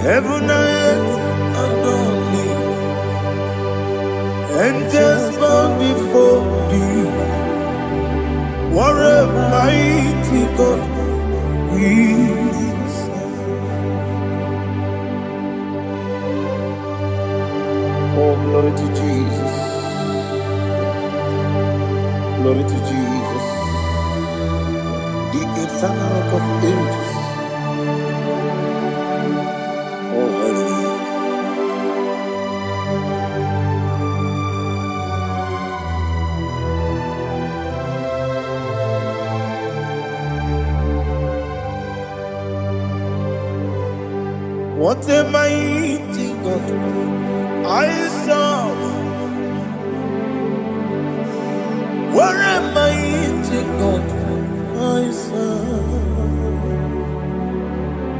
Heaven and earth adore thee. Angels bow before thee. What a mighty God we serve. Oh, glory to Jesus. Glory to Jesus. The eternal rock of ages. Oh, hallelujah. What a mighty God I serve. What a mighty God I serve.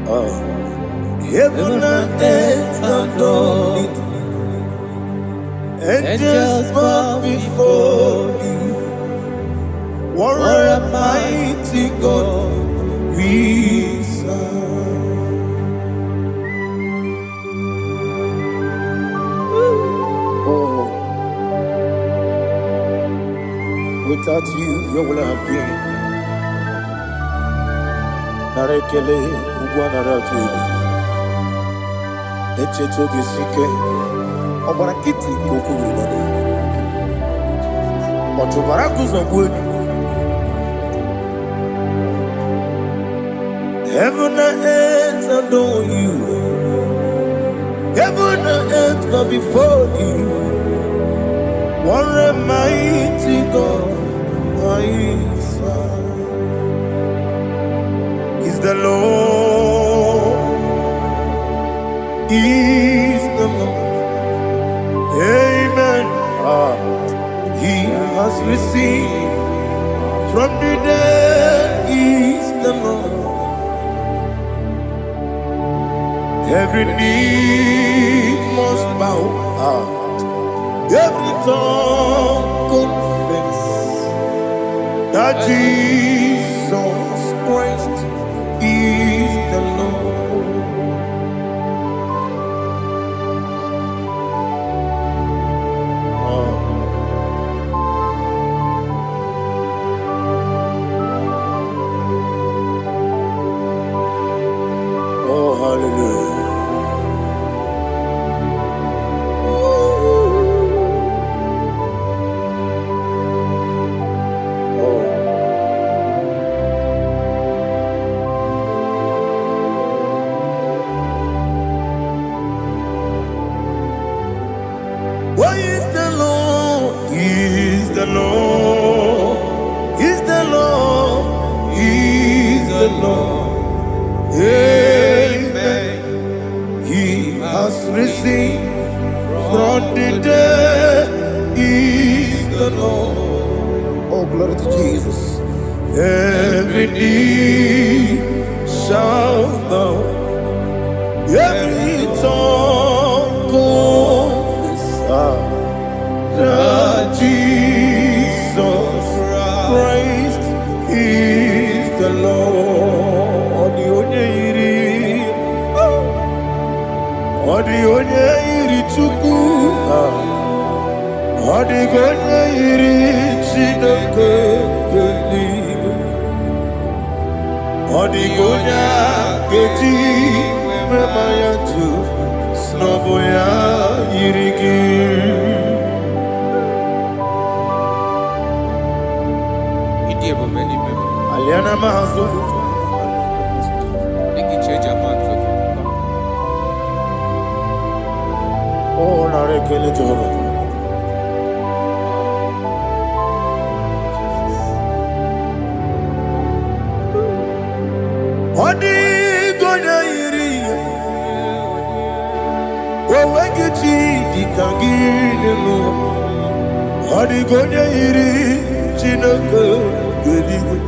Oh. Heaven and earth adore it. Angels bow before thee. What a mighty God we serve. Oh, without you, where would I have been? Narekele, Ugwanaratu. Echetoge sike, Obarakiti kokuru. Otobaraku zogwe. Heaven and earth adore you. Heaven and earth bow before you. What a mighty God I serve. Is the Lord. Is the Lord. Amen. He has received from the dead. Is the Lord. Every knee must bow. Every tongue confess that Jesus Christ is the Lord. Oh, hallelujah. What is the Lord? Is the Lord? Is the Lord? Is the Lord? Amen. He has risen from the dead. Is the Lord? Oh, glory to Jesus. Every knee shall bow. Every tongue confess that Jesus Christ is the Lord. The onye iri Chukwu, the onye iri Chineke eluigwe, the onye ga-eji mema ya tu n'ọbụ ya yiri gị. Aliana mahazo. Oh, narekele Jehovah. Odi gonya iri. Owegichi dikangine no. Odi gonya iri Chineke eluigwe.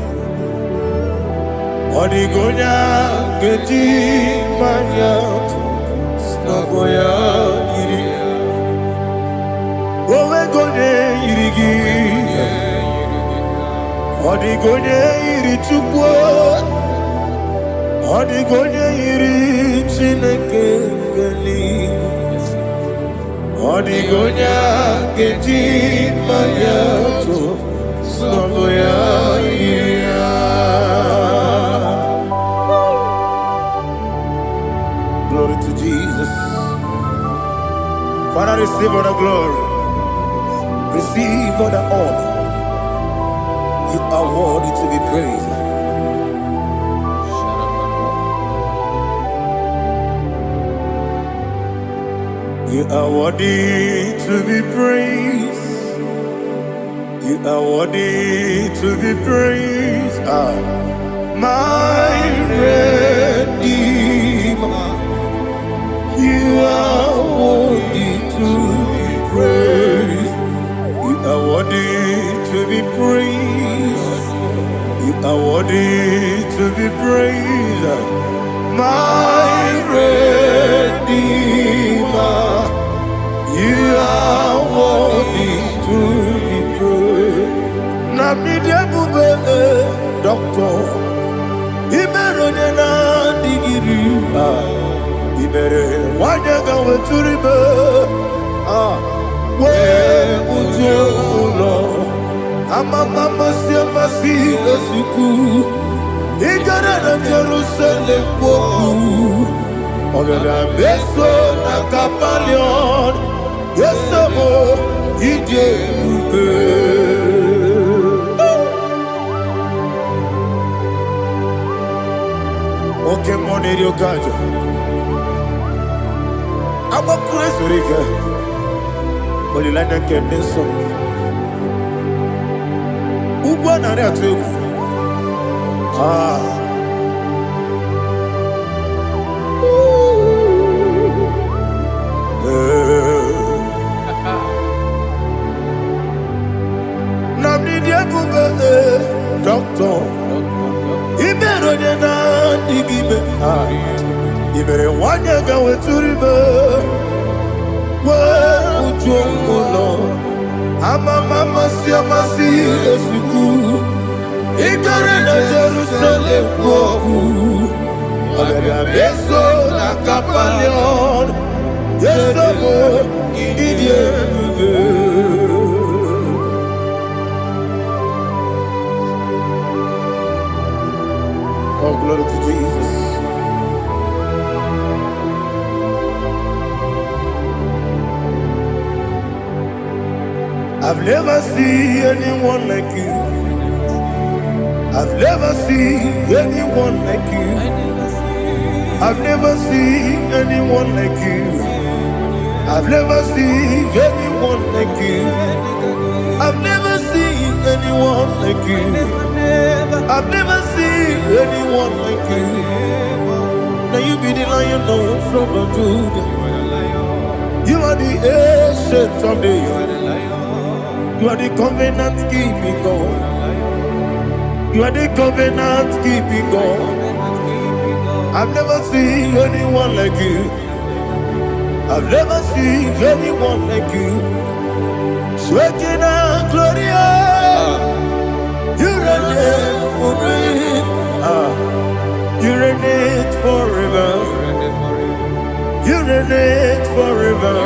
Odi gonya geji manya n'ọbụ ya yiri. Owe gonya yiri gị. Odi gonya iri Chukwu. Odi gonya yiri Chineke geli Odigonya keji mayato Soboya iya. Glory to Jesus. Father, receive all the glory. Receive all the honor. You are worthy to be praised. You are worthy to be praised. You are worthy to be praised. My Redeemer. You are worthy to be praised. You are worthy to be praised. You are worthy to be praised. My Redeemer. You are worthy to be praised. Namidia bube doctor. Imeronena digiri. Ibere wanyaga weturibe. We ujo ulo. Mama siamasi esiku. Igara na Jerusalem woku. Ogada beso na kapalion. Yesamo ije ube. Okay, money yo kajo. I'm a crazy rigger. Only like that can be so. Ubana there too. Namni dia bube doctor. Ibero de na digibe. Ibere wanyaga weturibe. We ujongulo. Mama siamasi esiku. Igare na Jerusalem woku. Ogada beso na kapalion. Yesamo idie ube. Oh, glory to Jesus. I've never seen anyone like you. I've never seen anyone like you. I've never seen anyone like you. I've never seen anyone like you. I've never seen anyone like you. I've never seen anyone like you. Now you be the Lion from the Judah. You are the ancient of days. You are the covenant keeping God. You are the covenant keeping God. I've never seen anyone like you. I've never seen anyone like you. Shekinah Gloria, you reign forever. You reign forever. You reign forever.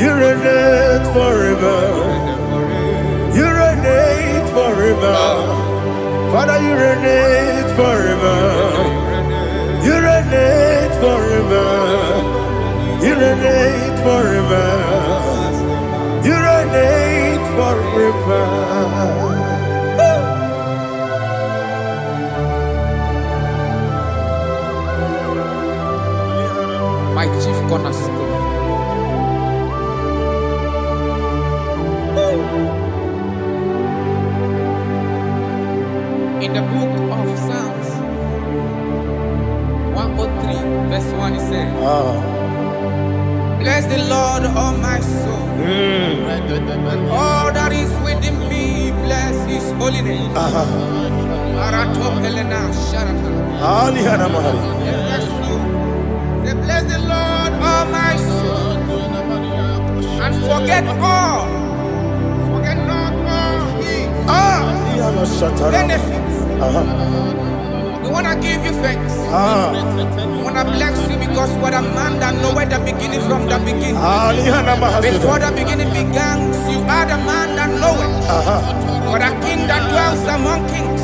You reign forever. You reign forever. Father, you reign forever. You reign forever. You reign forever. You reign forever. My chief cornerstone. In the book of Psalms 103 verse 1 it says, bless the Lord, all my soul, and all that is within me, bless his holy name. Bless the Lord, all my soul, and forget not all his benefits. The want to give you thanks. I want to bless you because you are a man that knows where the beginning from the beginning. Before the beginning began, you are the man that knows it. You are the king that dwells among kings.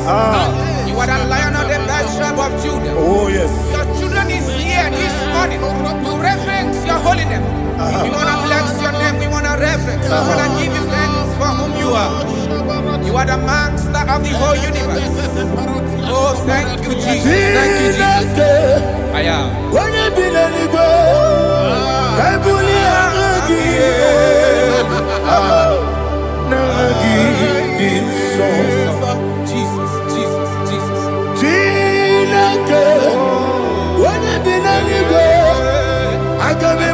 You are the lion of the tribe of Judah. Oh, yes. Your children is here this morning to reverence your holiness. We want to bless your name. We want to reverence. We want to give you thanks for whom you are. You are the master of the whole universe. Oh, thank you, Jesus. Thank you, Jesus. I am. When you be the Igbo, Jesus, Jesus, Jesus. When you be the Igbo, I can be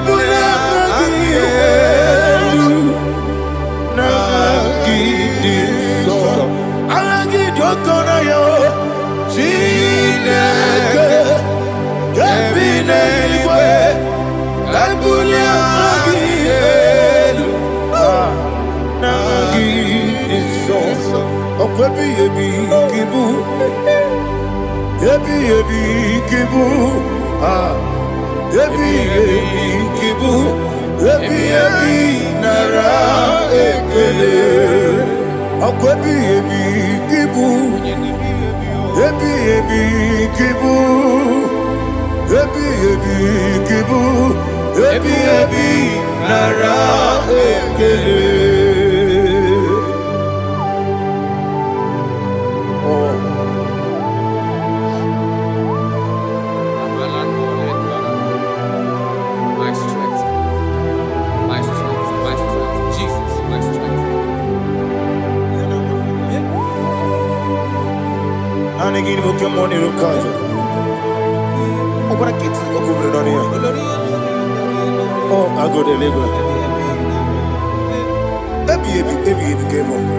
Oh, I go to Deliverance.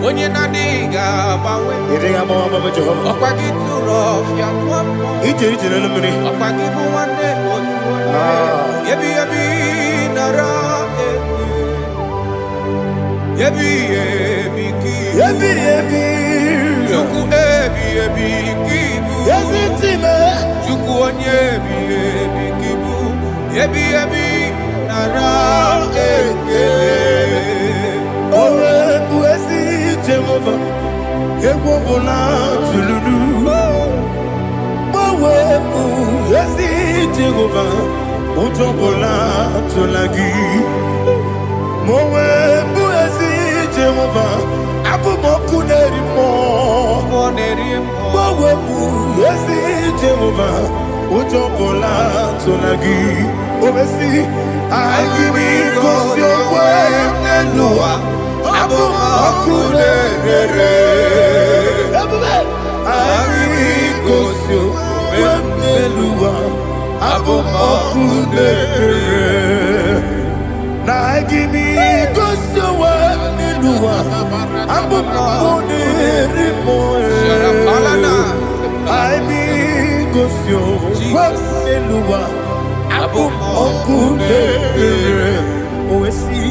Onye na diga bawe. Iriga mama mama Jehovah. Okwagi turo fia tuampo. Ije na lumini. Okwagi muwane otuone. Yebi yebi nara eke. Yebi yebi ki. Yebi yebi. Juku ebi yebi kibu. Yazitime. Juku onye ebi yebi kibu. Yebi yebi nara eke. Owe buezi Jehovah. Yegobola tululu. Owe buezi Jehovah. Ujobola tulagi. Mowe buezi Jehovah. Abu moku nerimo. Mowe buezi Jehovah. Ujobola tulagi. Obesi. Agimi kosyo wenelua. Abu moku nerere. Agimi kosyo wenelua. Abu moku nerere. Agimi kosyo wenelua. Abu moku nerimo. Agimi kosyo wenelua. Abu moku nerere. Oesi.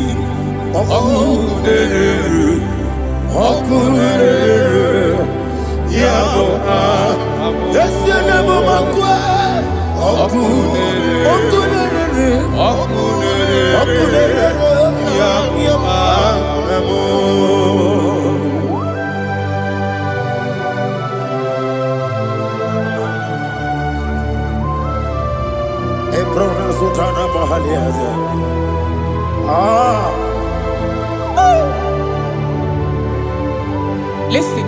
Listen,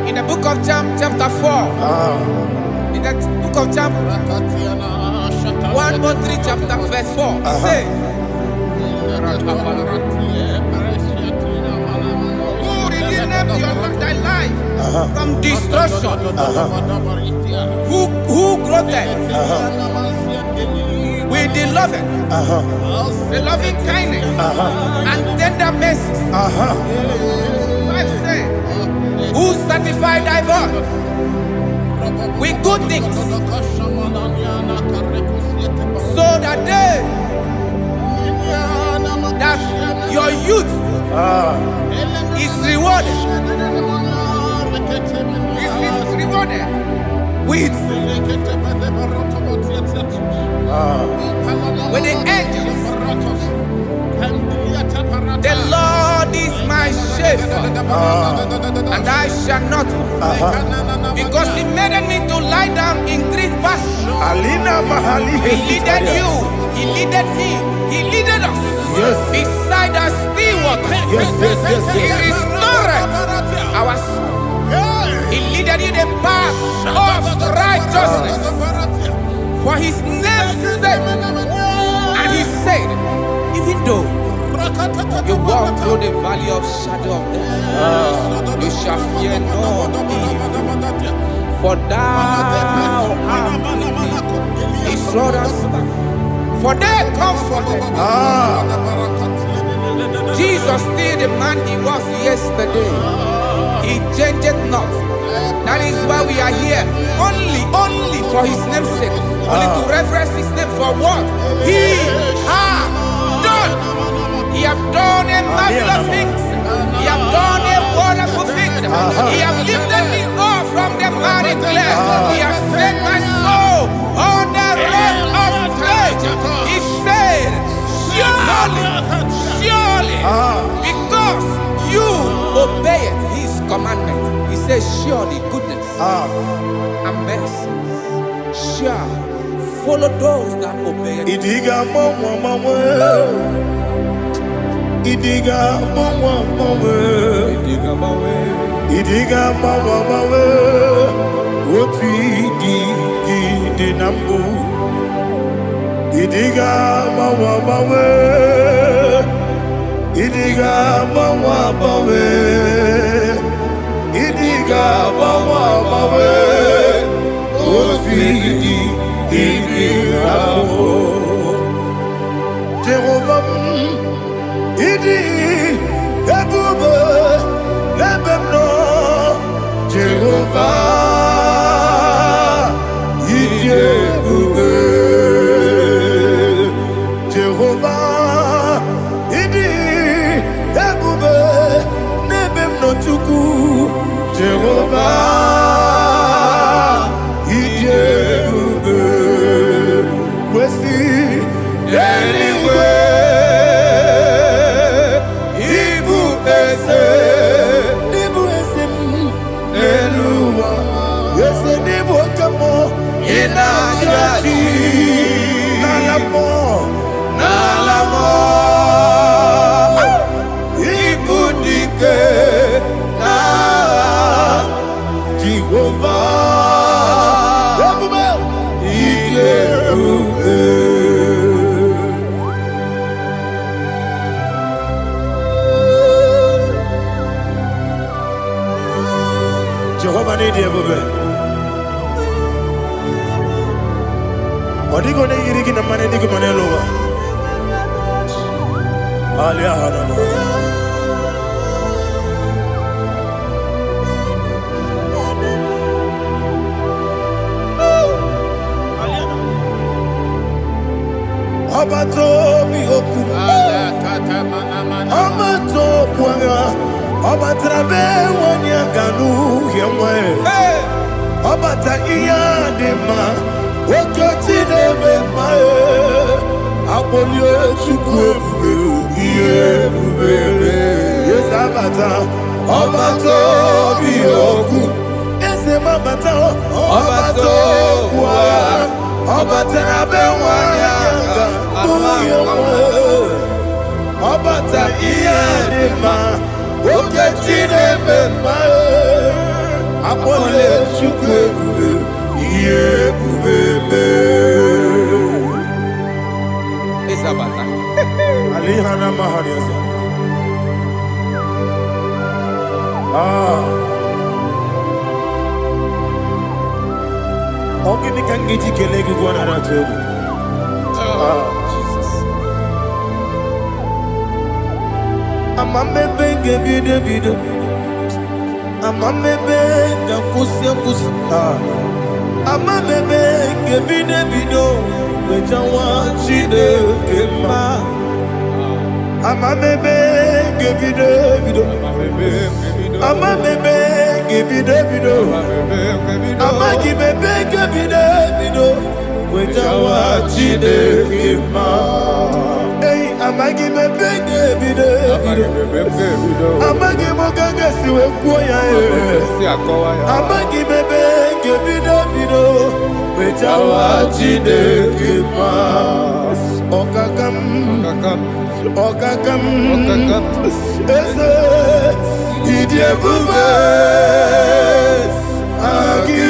in the book of John, chapter 4, in the book of John, 1 or 3, chapter verse 4, it says, who redeemed thy life from destruction, who groweth with the loving kindness, and tender mercies. Who satisfy thy voice with good things, so that your youth is rewarded. Is rewarded. with the angels. The Lord is my shepherd, and I shall not want, because He made me to lie down in green pastures. He leaded you, He leaded me, He leaded us beside the still waters. He restored our soul. He leaded you the path of righteousness for His name's sake. And He said, even though you walk through the valley of shadow of death, you shall fear no evil, for thou art with me. His rod and staff, for they comforted. Jesus still the man He was yesterday. He changed not. That is why we are here. Only for His name's sake. Only to reverence His name for what He has done. He has done a marvelous things. He has done a wonderful thing. He has lifted me up from the miry clay. He has set my soul on the rock of faith. He said, surely, because you obeyed His commandment. He says, surely goodness and mercy shall follow those that obey it. Idiga mama, what we did nambu. Idiga mama, Idiga mama, Idiga mama, what we did nambu. Jehovah, Idi ebube lebemno Jehovah Idi ebube Jehovah Idi ebube lebemno Chukwu Jehovah Idi ebube Wesi anyway. Jehovah need you, baby. Odi go ne yiri kina mane di ko mane lowa. Alia hana. Abato mi oku. Abato puanga. Abatrabe wanya ganu yemwe. Abata iya dema. Okoti deme mae. Abolio chukwe iye bubele. Yes abata. Abato bioku. Ese mabata. Abato kwa. Abatrabe wanya ganu yemwe. Abata iya dema. Oketi deme mae. Abolio chukwe iye bubele. Isabata. Alihana mahariasa. Ogini kangiji kelegi gwana ratogu. Jesus. Amamebe ngebide bido. Amamebe ngakusi. Amamebe ngebide bido. Wejawa chide kema. Amamebe ngebide bido. Ama bebe gibi de bido. Ama gibi gibi de bido. Wejawa chide kima. Hey, ama gibi gibi de bido. Ama gibi gaga siwe kuya e. Ama gibi gibi de bido. Wejawa chide kima. Okakam. Eze idie bube agi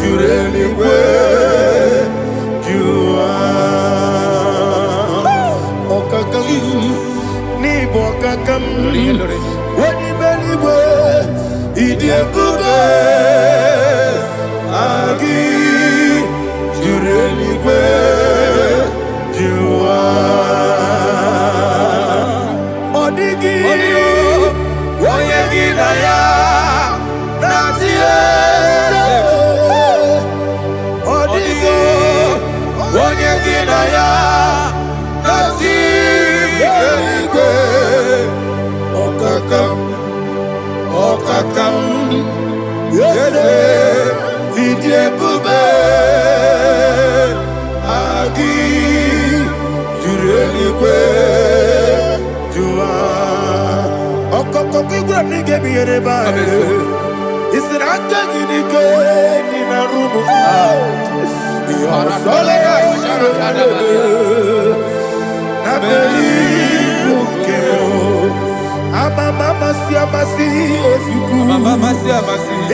jureligwe jua okakam ni bokakam wani beligwe idie bube agi jureligwe jua odigi oyegi na ya natie odigi oyegi na ya natie okakam yese idie bube agi jureligwe jua okokoko igura nige biyere ba isira akagi ni na rumu sole na beli ukemo mama si ofiku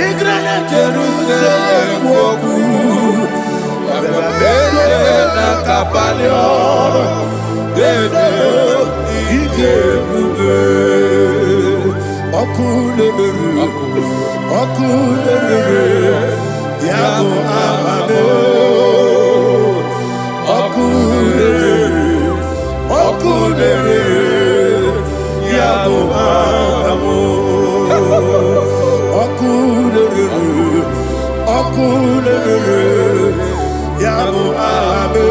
igura na Jerusalem woku bebe na kapalion bebe ige bube okulere yabo amamo okulere yabo amamo okulere yabo amamo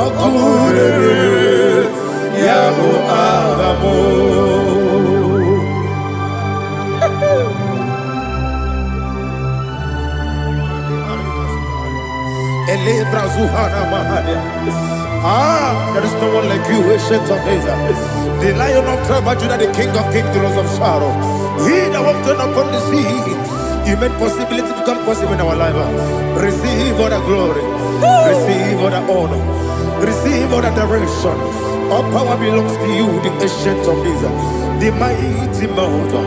okulere yabo amamo. There is no one like you, ancient of days. The Lion of tribe of Judah, the King of kings, the Rose of Sharon. He that walked upon the sea, He made possibility to come possible in our life. Receive all the glory, receive all the honor, receive all the direction. All power belongs to you, the ancient of days, the mighty mountain.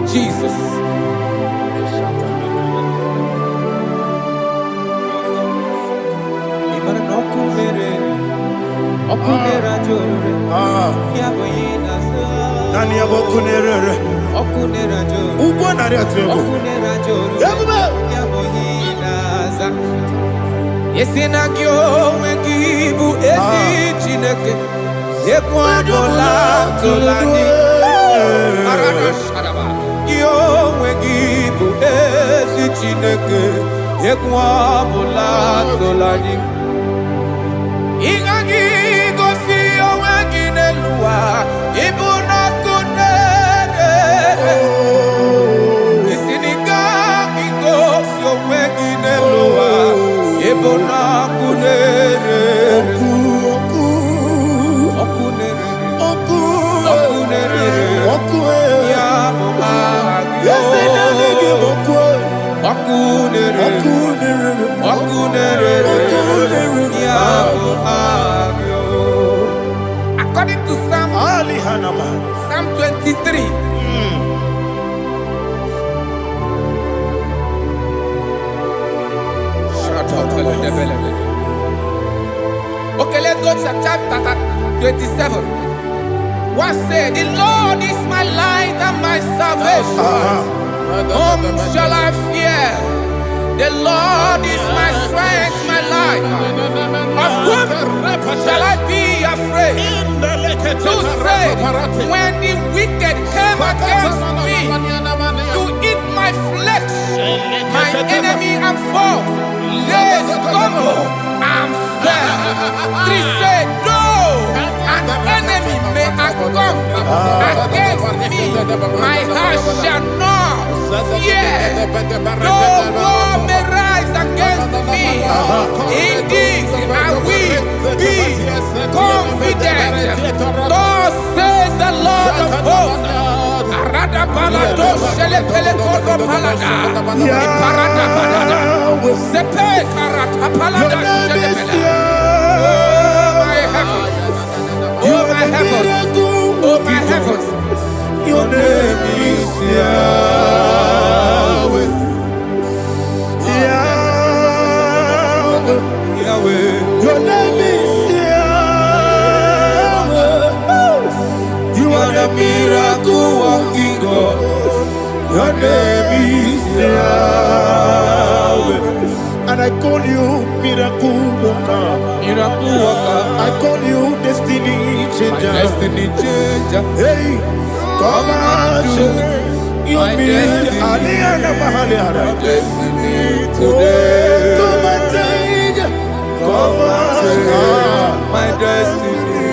Jesus. Nani abokunere okunera joro ugo nari atego okunera joro yaboyinaza yesinagyo wekibu esi chineke ekwadola tolani arana sharaba yo wekibu esi chineke ekwadola tolani ingagi gosi oweginelua ibuna kunere isinika gosi oweginelua ibuna kunere okunere ya mama okunere according to Psalm 23. Okay, let's go to chapter 27. What said? The Lord is my light and my salvation. Whom shall I fear? The Lord is my strength, my life. Of whom shall I be afraid? To say, when the wicked came against me to eat my flesh, my enemy and foe, they stumble and fell. 3 say, though an enemy may come against me, my heart shall not fear. Though war may rise against me, in this I will be confident. Thus says the Lord of hosts. Arada balado shele pele kodo palada. Iparada balada. Sepe karata palada shele pele. Oh my heavens. Oh my heavens. Oh my heavens. Your name is Yahweh. Yahweh. Yahweh. Your name is Yahweh. You are the miracle working God. Your name is Yahweh. And I call you miracle worker. Miracle worker. I call you destiny changer. Destiny changer. Hey, come on, you mean Aliana Mahaliana. Destiny today. Come and change. Come on, my destiny.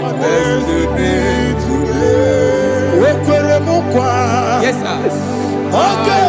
My destiny today. Yes, sir. Okay,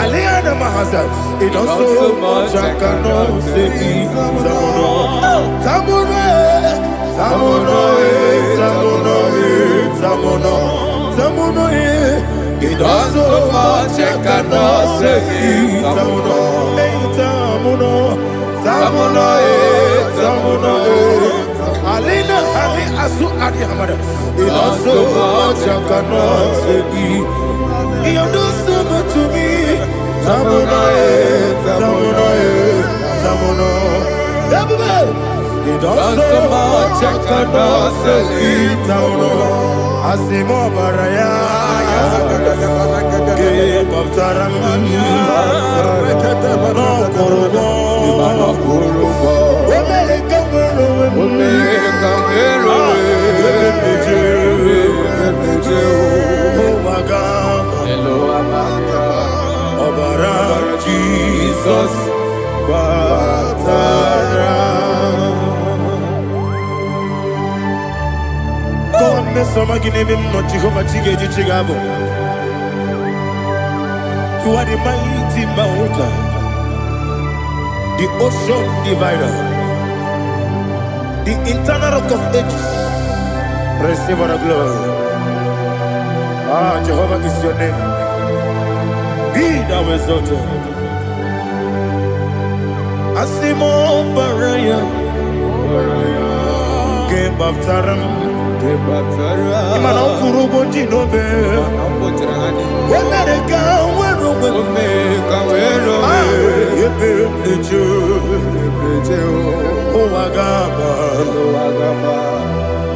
Aliana Mahasa, it also much I cannot say. Tamuno, it also much I cannot say. Tamuno, Alina, Ali Asu Adi Hamada, it also much I cannot say. You do so much to me. Tamuno. You do so much I cannot say. Tamuno. Asimo Baraya. Give up Taram. No Kurubo. Jesus, Batara. God, Mesoma Ginebim, not Jehovah Chigeti Chigabo. You are the mighty mountain, the ocean divider, the internal rock of ages. Receive our glory. Ah, Jehovah is your name. Be thou exalted. Asimo Baraya, Game of Taram, Imano Kurubo Jinobe, America, where the Jew, Oagaba,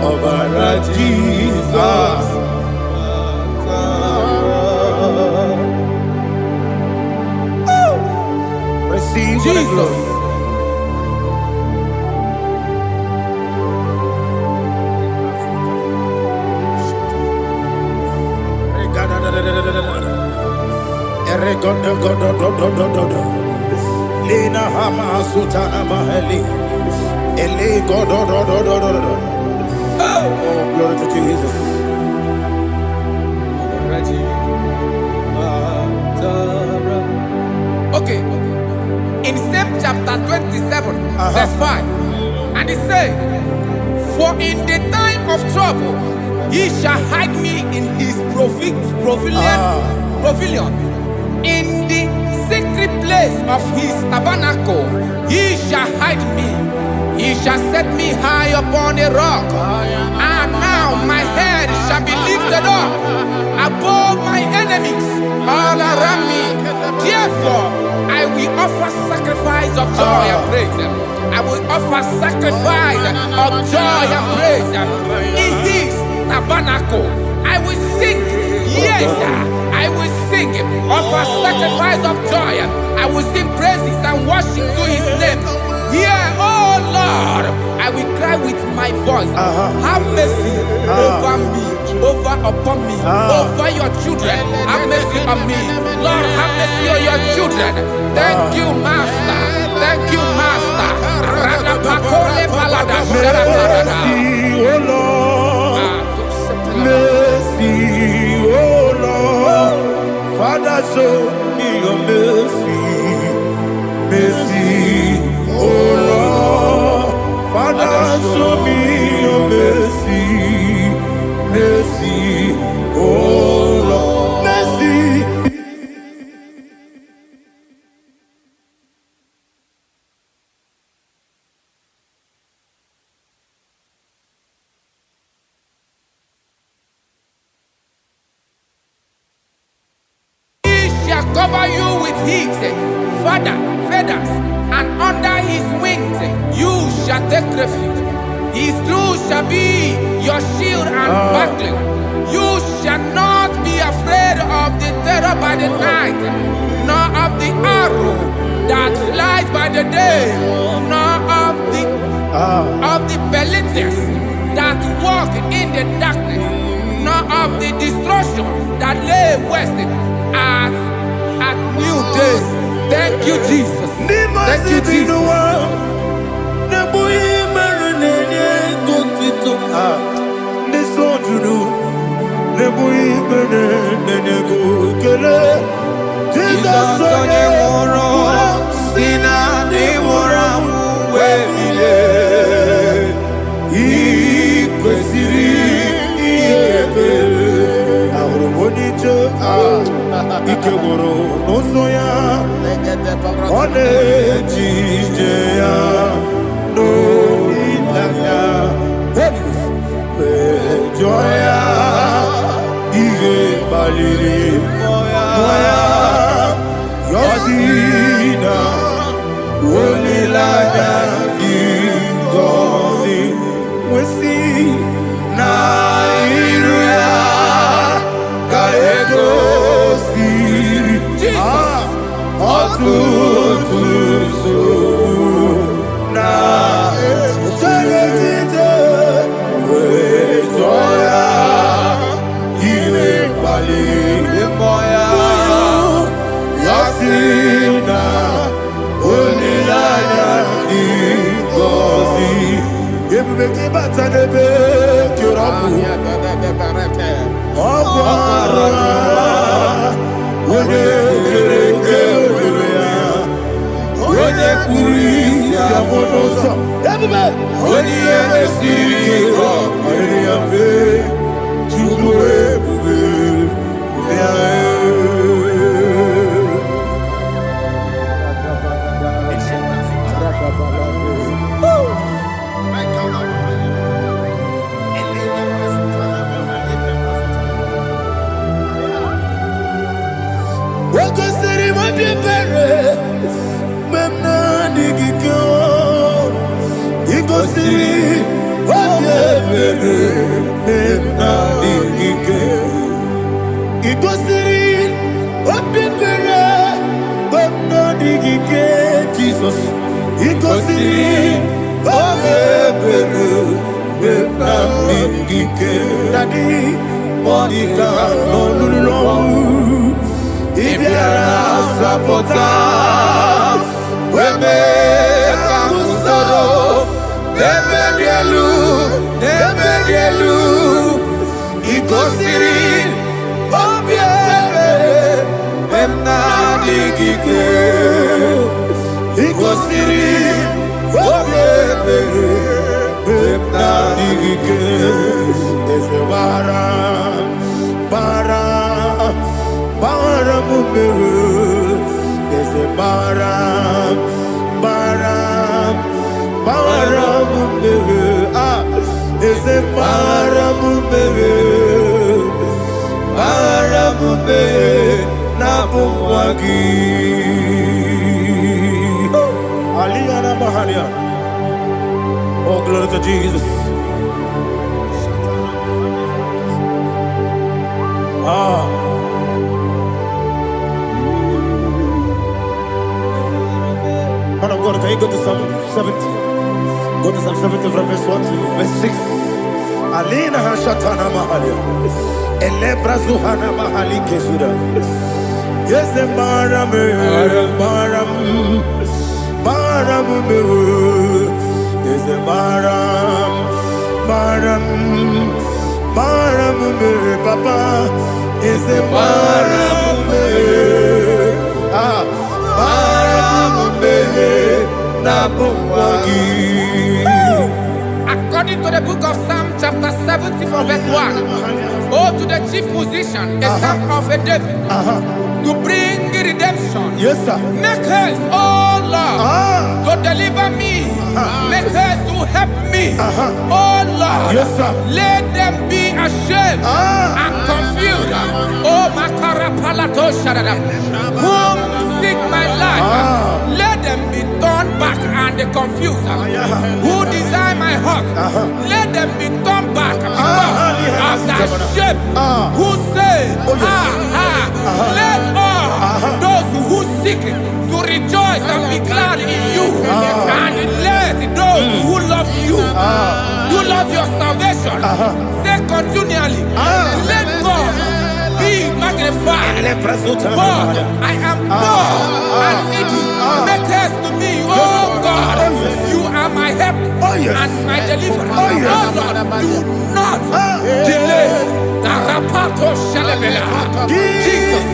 Obara Jesus. Receive Jesus. Lina Hama Sutana Mahali. Ele Godo. Oh, glory to Jesus. Okay. In same chapter 27, verse 5, and it says, for in the time of trouble, he shall hide me in his pavilion pavilion. In the secret place of his tabernacle, he shall hide me. He shall set me high upon a rock. And now my head shall be lifted up above my enemies all around me. Therefore, I will offer sacrifice of joy and praise. I will offer sacrifice of joy and praise. In his tabernacle, I will sing. Yes, I will sing. Offer sacrifice of joy. I will sing praises and worship to his name. Here, oh Lord, I will cry with my voice. Have mercy over me, upon me, over your children. Have mercy on me. Lord, have mercy on your children. Thank you, Master. Thank you, Master. Mercy, oh Lord. Mercy, oh Lord. Father, show me your mercy. Mercy, oh Lord. Father, show me your mercy. Mercy, oh Lord. Mercy. Cover you with his feathers, and under his wings you shall take refuge. His truth shall be your shield and buckler. You shall not be afraid of the terror by the night, nor of the arrow that flies by the day, nor of the pestilence that walk in the darkness, nor of the destruction that lay waste at new day. Thank you, Jesus. Thank you, Jesus. Ikegoro n'ụzọ one ejije ya n'olilanya mejọ ya ihe gbaliri mmụọ ya yọsi na olilanya dị ngọzi nwesi na iru ya ka ego ọtụtụ nsogbu na ejije wee jụọ ya ihe kpaliri mmụọ ya si na olileanya dị ngọzi ebube gị bata n'ebe kere ọkụ ọrụ onye kere eke obere ya onye kpụrụ isi abụ n'ụzọ ebube onye ihe na-esiri ike ọ dịrị ya mfe Chukwu ebube ya Jesus, ikosiri obebere benamike dadi monika nolulu ibiara sapota weme kamusoro debedielu ikosiri obebere benamike ikosiri obebere benamike ezebara bara Oh, glory to Jesus. Man of God, can you go to Psalm 70? Go to Psalm 70 from verse 1 to verse 6. Alina Hashatana Mahalia. Elebra Zuhana Mahali Kesuda. Yes, the Maram, yes, the Maram, Papa, is the Maram, According to the book of Psalm chapter 70 from verse 1, oh, to the chief musician, a psalm of a David, to bring redemption. Yes, sir. Make haste, oh Lord, to deliver me. Make haste to help me. Oh Lord, yes, sir. Let them be ashamed and confused. Oh Makarapalato Shadada, whom seek my life, let them be turned back and confused. Who desire my heart, let them be turned back because of that shame. Who say, let all those who seek to rejoice and be glad in you, and let those who love you, who love your salvation, say continually, let God be magnified. God, I am poor and needy. Make haste to me, oh God. You are my help and my deliverer. Oh Lord, do not delay. Jesus.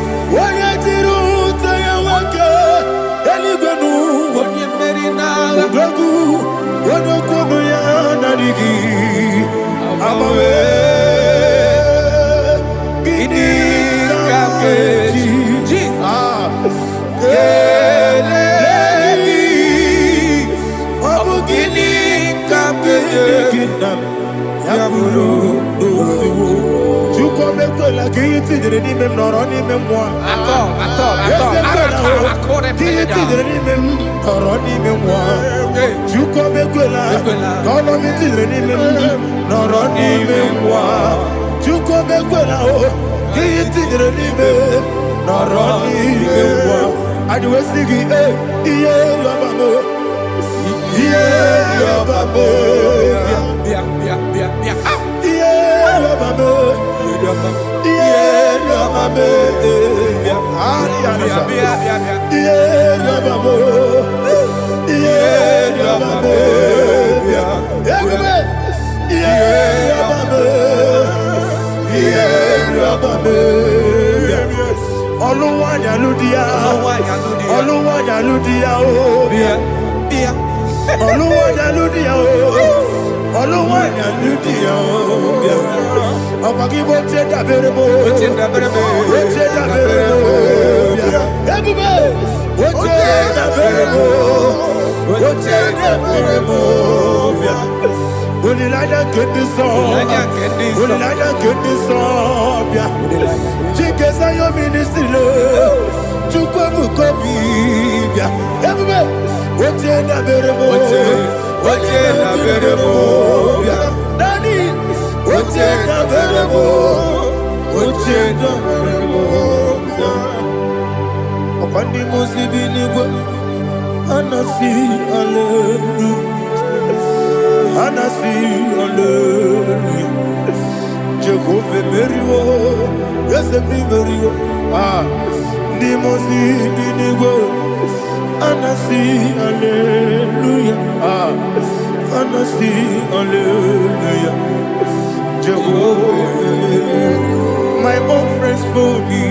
My own friends for me,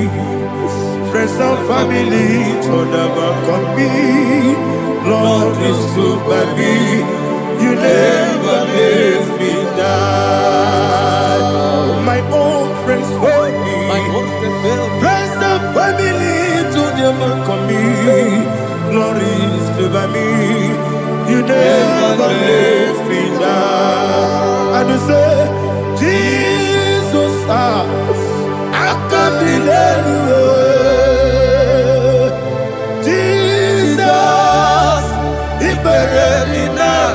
friends and family told never come me. Lord is good by me, you never let me die. My own friends for me, friends and family never let me down. And you say, Jesus, I can't deny you. Jesus, He buried me now.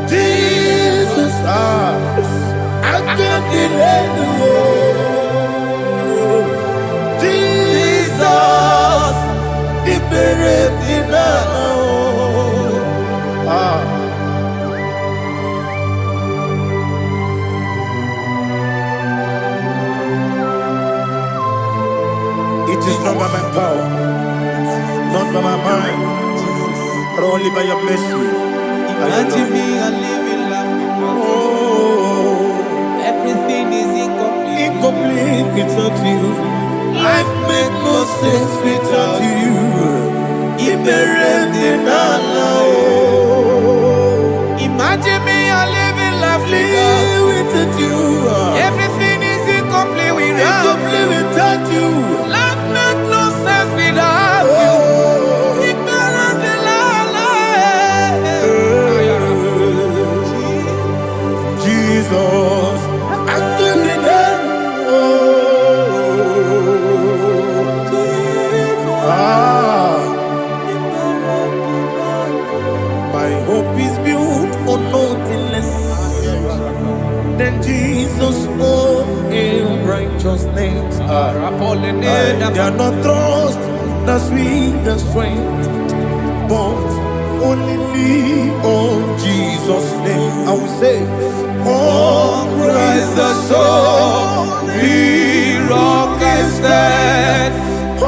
Jesus, I can't deny you. Jesus, He buried me now. It is not by my power, not by my mind, but only by your mercy. Imagine me and living life without you. Everything is incomplete. Incomplete without you. Life makes no sense without you. Imagine me and living life without you. Everything is incomplete without you. Life makes no sense without you. Jesus, I couldn't end. My hope is built on nothing less than Jesus' own righteousness. They are not trust the sweetest strength, but only lean on Jesus' name. I will say, on Christ the solid rock I stand. Oh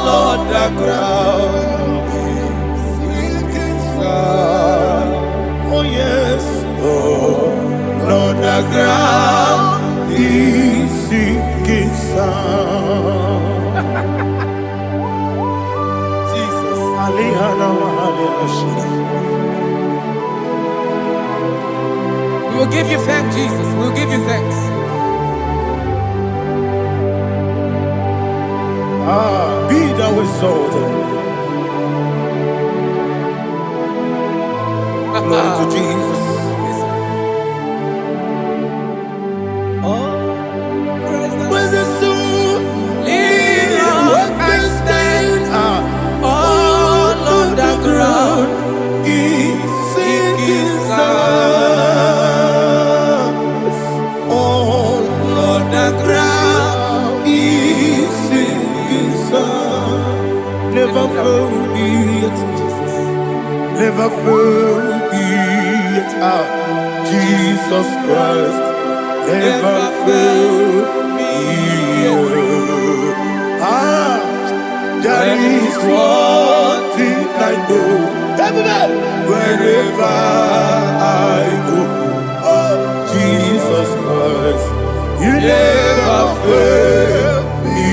Lord, the ground is sinking sand. Oh yes, oh Lord, the ground is sinking sand. Jesus, we will give you thanks, Jesus. We will give you thanks. Be thou exalted. Glory to Jesus. Where's the soul? What can stand? All on the ground is sinking sand. All on the ground is sinking sand. Never forget, never forget, Jesus Christ. Never fail me. There is one thing I know. Everybody, wherever I go, oh Jesus Christ, you never fail me.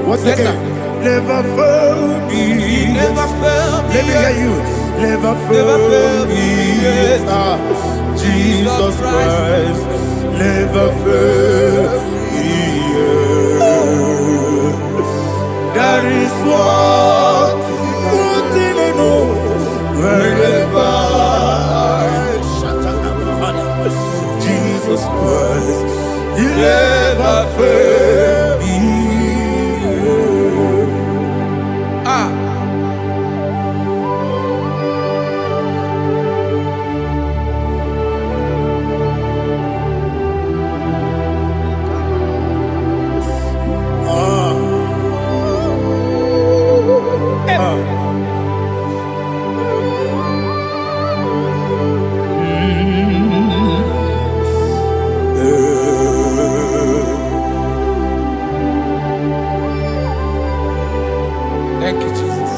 What's the name? Never fail me. Never fail me. Let me hear you. Never fail me. Jesus Christ, never fail me. There is one thing I know. Wherever I shut up, Jesus Christ, you never fail me. Thank you, Jesus.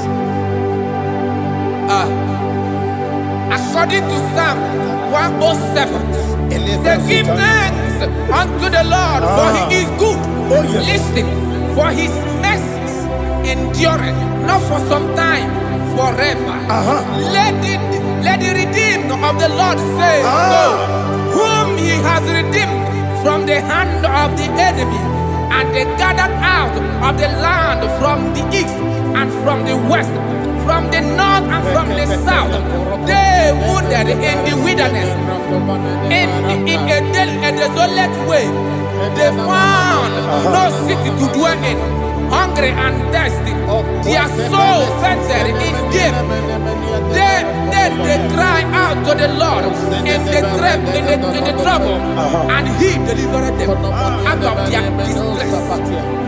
According to Psalm 107, they give thanks unto the Lord, for He is good. Listen, for His mercies endureth not for some time, forever. Let the redeemed of the Lord say so, whom He has redeemed from the hand of the enemy, And they gathered out of the land from the east and from the west, from the north and from the south. They wandered in the wilderness, in a desolate way. They found no city to dwell in, hungry and thirsty. Their soul fainted in deep. They cry out to the Lord in the trouble, and He delivered them out of their distress,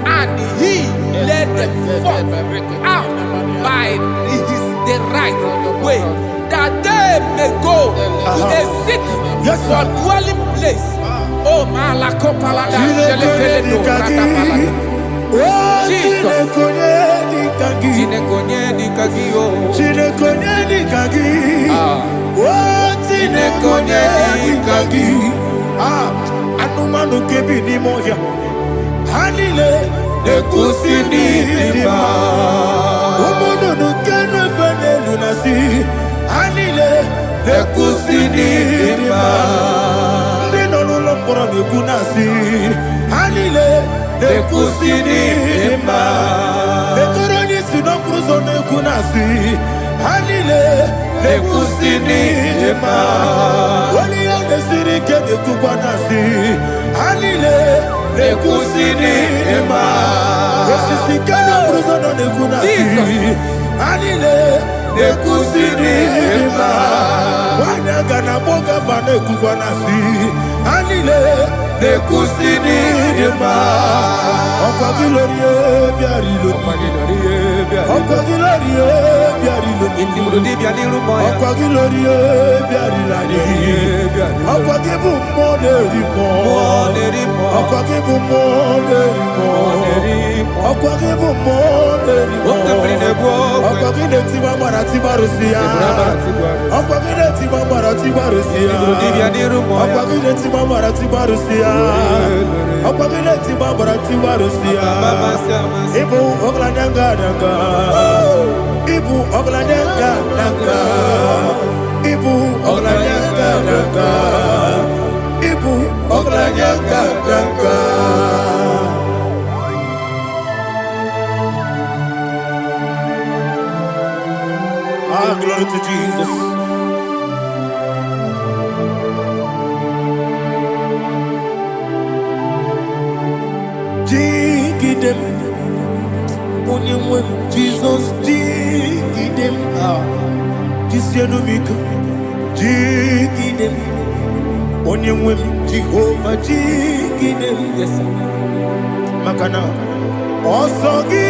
and He led them forth out by the right way, that they may go to a city for dwelling place. Oh, Malakopalada, Jesus. Anumanu kebi ni moya Hanile Nekusini lima Umudu nukene fene lunasi Hanile Nekusini lima Nino nulambura nukunasi Hanile Nekusini lima Nekurani sinokruzo nukunasi Hanile Nekusini lima Wali yande sirike nekubanasi Hanile Nekusini lima Wesisikana bruzo nukunasi Hanile Nekusini lima Wanaga na boga vane kubanasi Hanile Nekusini lima Okwa gilorie biarilo Okwa gilorie biarilo Okwa gilorie biarilani Okwa gibu monerimo Okwa gibu monerimo Okwa gibu monerimo Okwa gileti mamara tibarusia Okwa gileti mamara tibarusia Okwa gileti mamara tibarusia Okwa gileti mamara tibarusia Ibu oglanyanga danga Ibu oglanyanga danga Ibu oglanyanga danga Ibu oglanyanga danga Ah, glory to Jesus. Jigidem, Onyemwem, Jesus, Jigidem, Jisianumika, Jigidem, Onyemwem, Jehovah, Jigidem, yes, Makana, Osogi,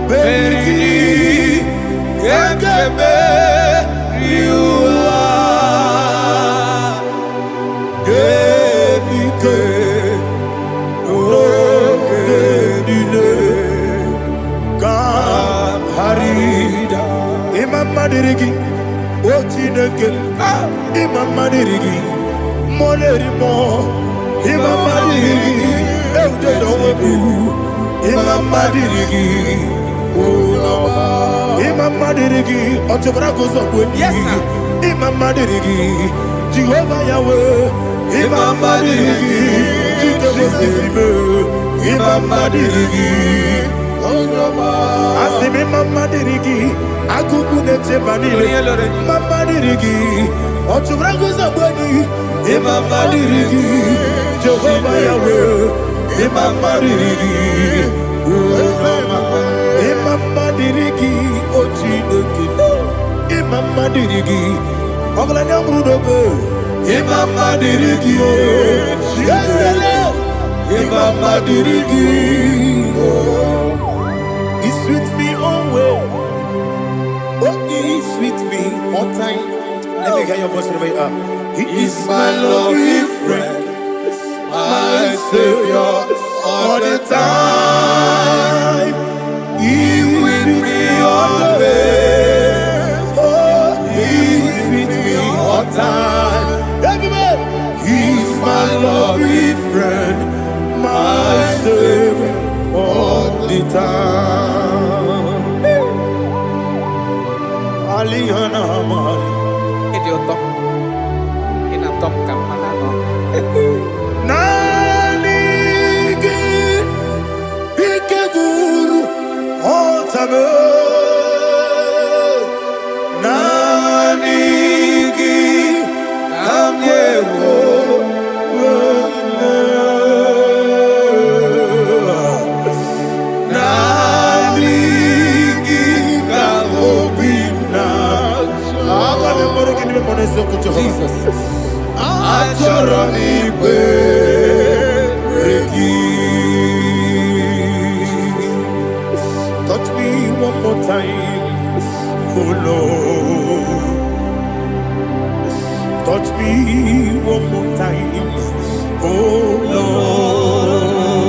Beri, Gekebe, Riua, Gebike, Nogedine, Kamharida, Imam Madirigi, Ochineke, Imam Madirigi, Molerimo, Imam Madirigi, Eudedowebu, Imam Madirigi, Imam Madirigi, Otobragozo, yes, Imam Madirigi, Jehovah Yahweh, Imam Madirigi, Jehovah Imam Madirigi, Asim Imam Madirigi, Akukune Banile, Imam Madirigi, Otobragozo, Imam Madirigi, Jehovah Yahweh, Imam Madirigi, Imam Madirigi, Ochineke, Imam Madirigi, Oglanya Mudobe, Imam Madirigi, Imam Madirigi, He's with me always. Oh, He's with me all time. Let me hear your voice right now. He is my lovely friend, my Savior all the time. He's with me always. Oh, He's with me all time. Everybody, He's my lovely friend, my Savior all the time. Aliyana Mari. Nanigi ikeguru otame. Nanigi kamyewo. Jesus. Touch me one more time, oh Lord. Touch me one more time, oh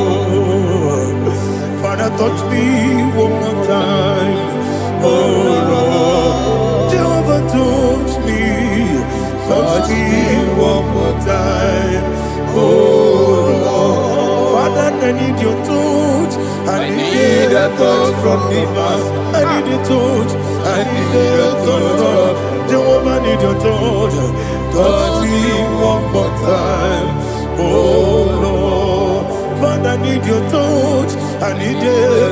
Lord. Father, touch me one more time, oh Lord. Jehovah, touch me. Touch me one more time, oh Lord. Father, I need your touch. I need a touch from the Master. I need a touch. I need a touch from Jehovah. I need your touch. Touch me one more time, oh Lord. Father, I need your touch. I need a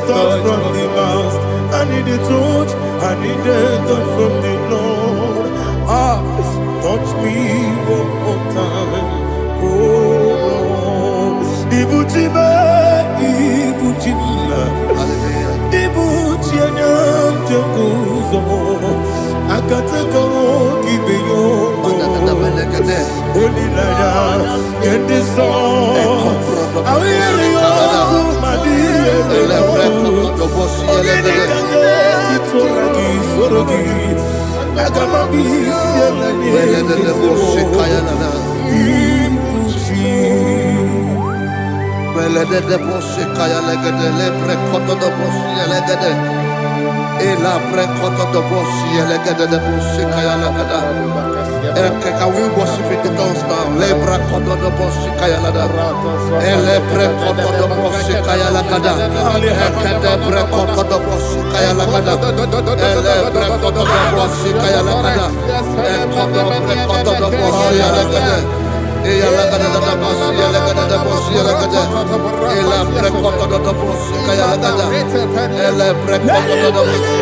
touch from the Master. I need a touch. I need a touch from the Lord. Touch me one more time, oh Lord. Ibuchima, Ibuchima, Ibuchianya, Jaguzo, Akatako, Kibeyo, Olilaya, get this song. I hear you, Madia, Can we worship in the tongues now? Lebra kodo do boshi kaya lada. Ele pre kodo do boshi kaya lada. Ekede pre kodo do boshi kaya lada. Ele pre kodo do boshi kaya lada. Ekodo pre kodo do boshi lada. Eya lada da boshi lada da boshi lada. Ele pre kodo do boshi kaya lada. Ele pre kodo do boshi.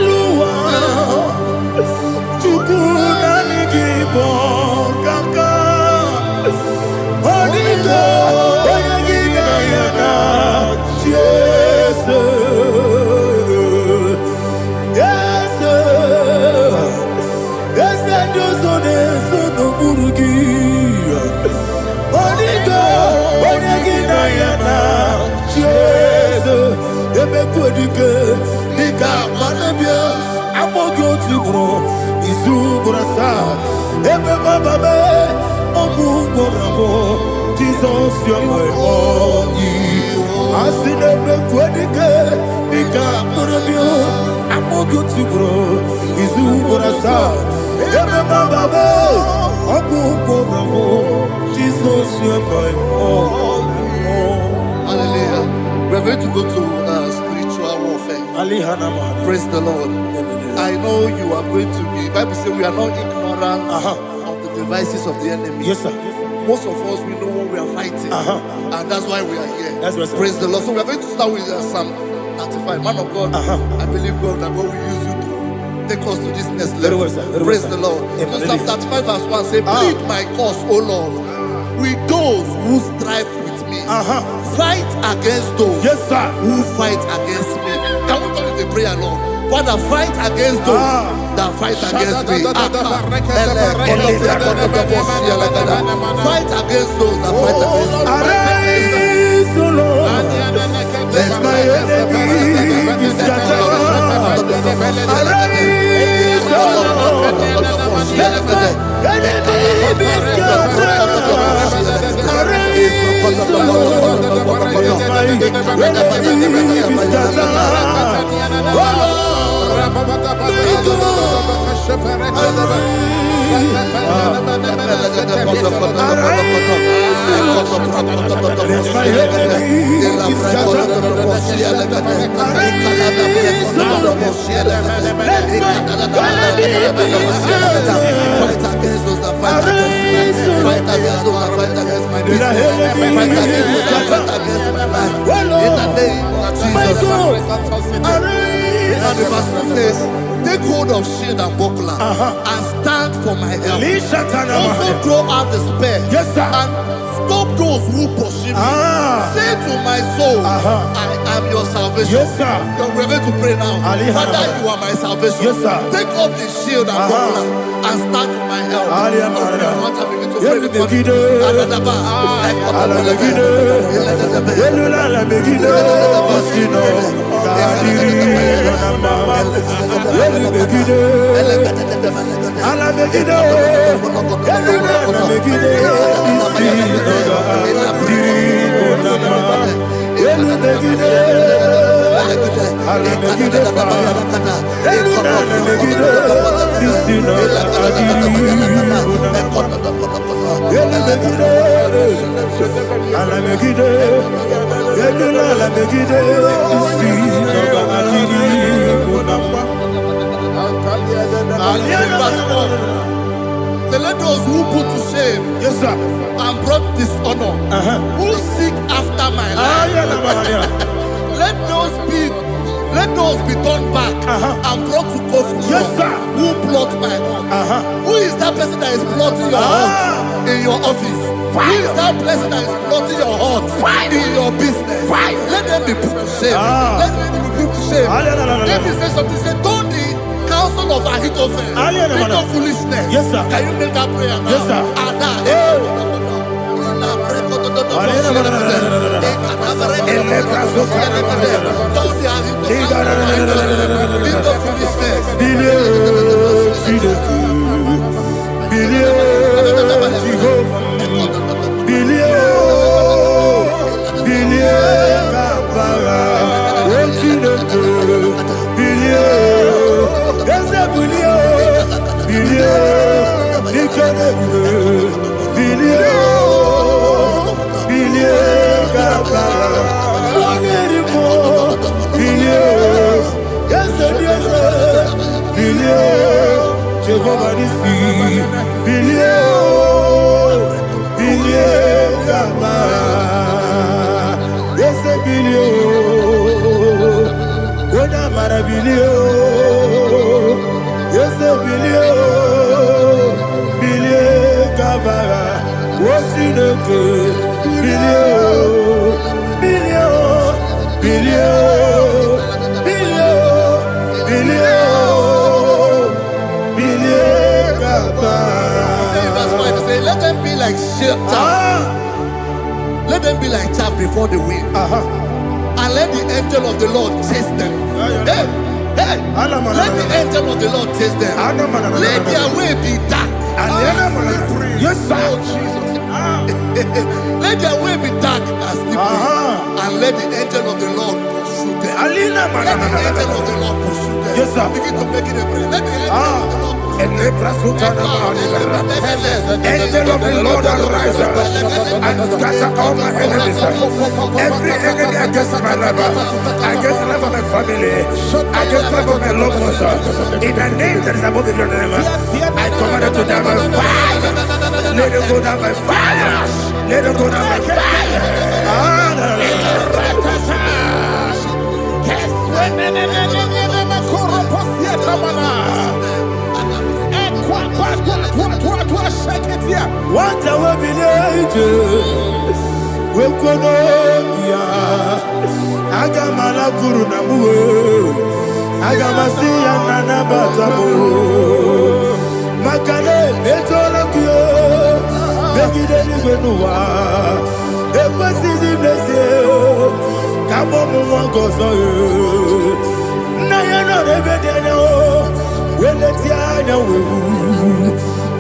Jesus, you're my all. I see them quedike, Nika Murabio, I'm more good to grow. Is who what I saw. Jesus, you're my all. Hallelujah. We're going to go to spiritual warfare. Praise the Lord. I know you are going to be. Bible says we are not ignorant of the devices of the enemy. Yes, sir. Most of us, we know what we are fighting, and that's why we are here. That's right, praise the Lord. So we are going to start with Psalm 35. Man of God, I believe God that God will use you to take us to this next level. Praise the Lord. So Psalm 35 verse 1 say, plead my cause, O Lord, with those who strive with me. Fight against those who fight against me. Can we call it a prayer, Lord? Father, fight against those that fight against me. Fight against those that fight against me. Arise, O Lord, let my enemy be scattered. Arise, O Lord, let my enemy be scattered. Arise, O Lord, let my enemy be scattered. Take hold of shield and buckler and stand for my help. Also throw out despair. Yes, sir. And stop those who pursue me. Say to my soul, I am your salvation. Yes, sir. We're going to pray now. Father, you are my salvation. Yes, sir. Take off the shield and buckler and stand for my help. So let those who put to shame, yes, sir, and brought dishonor, who seek after my life, let those be turned back and brought to confusion. Yes, sir. Who plot my hurt? Who is that person that is plotting your hurt in your office? Who is that person that is plotting your hurt in your business? Let them be put to shame. Let them be put to shame. Let me say something. Say, don't the counsel of Ahithophel become foolishness. Yes, sir. Can you make that prayer now? Yes, sir. Let them be like chaff. Let them be like chaff before the wind. And let the angel of the Lord chase them. Hey, hey. Let the angel of the Lord chase them. Let their way be dark. Yes, sir. Let their way be dark and slippery. And let the angel of the Lord pursue them. Let the angel of the Lord pursue them. Yes, sir. Begin to make it a prayer. Let the angel of the Lord Angel of the Lord arise and scatter all my enemies. Every enemy against my life, against the life of my family, against the life of my loved ones. In the name that is above your name, I command it to die by fire. Let it go down by fire. Let it go down by fire. What I will be angels, we could Agamala Guru Namu, Agamasia Nana Batamu, Makane, Etolakio, Begideni Benua, Equasi Blessio, Kabomu Wangozo, Nayana Rebedeno, Wenetiana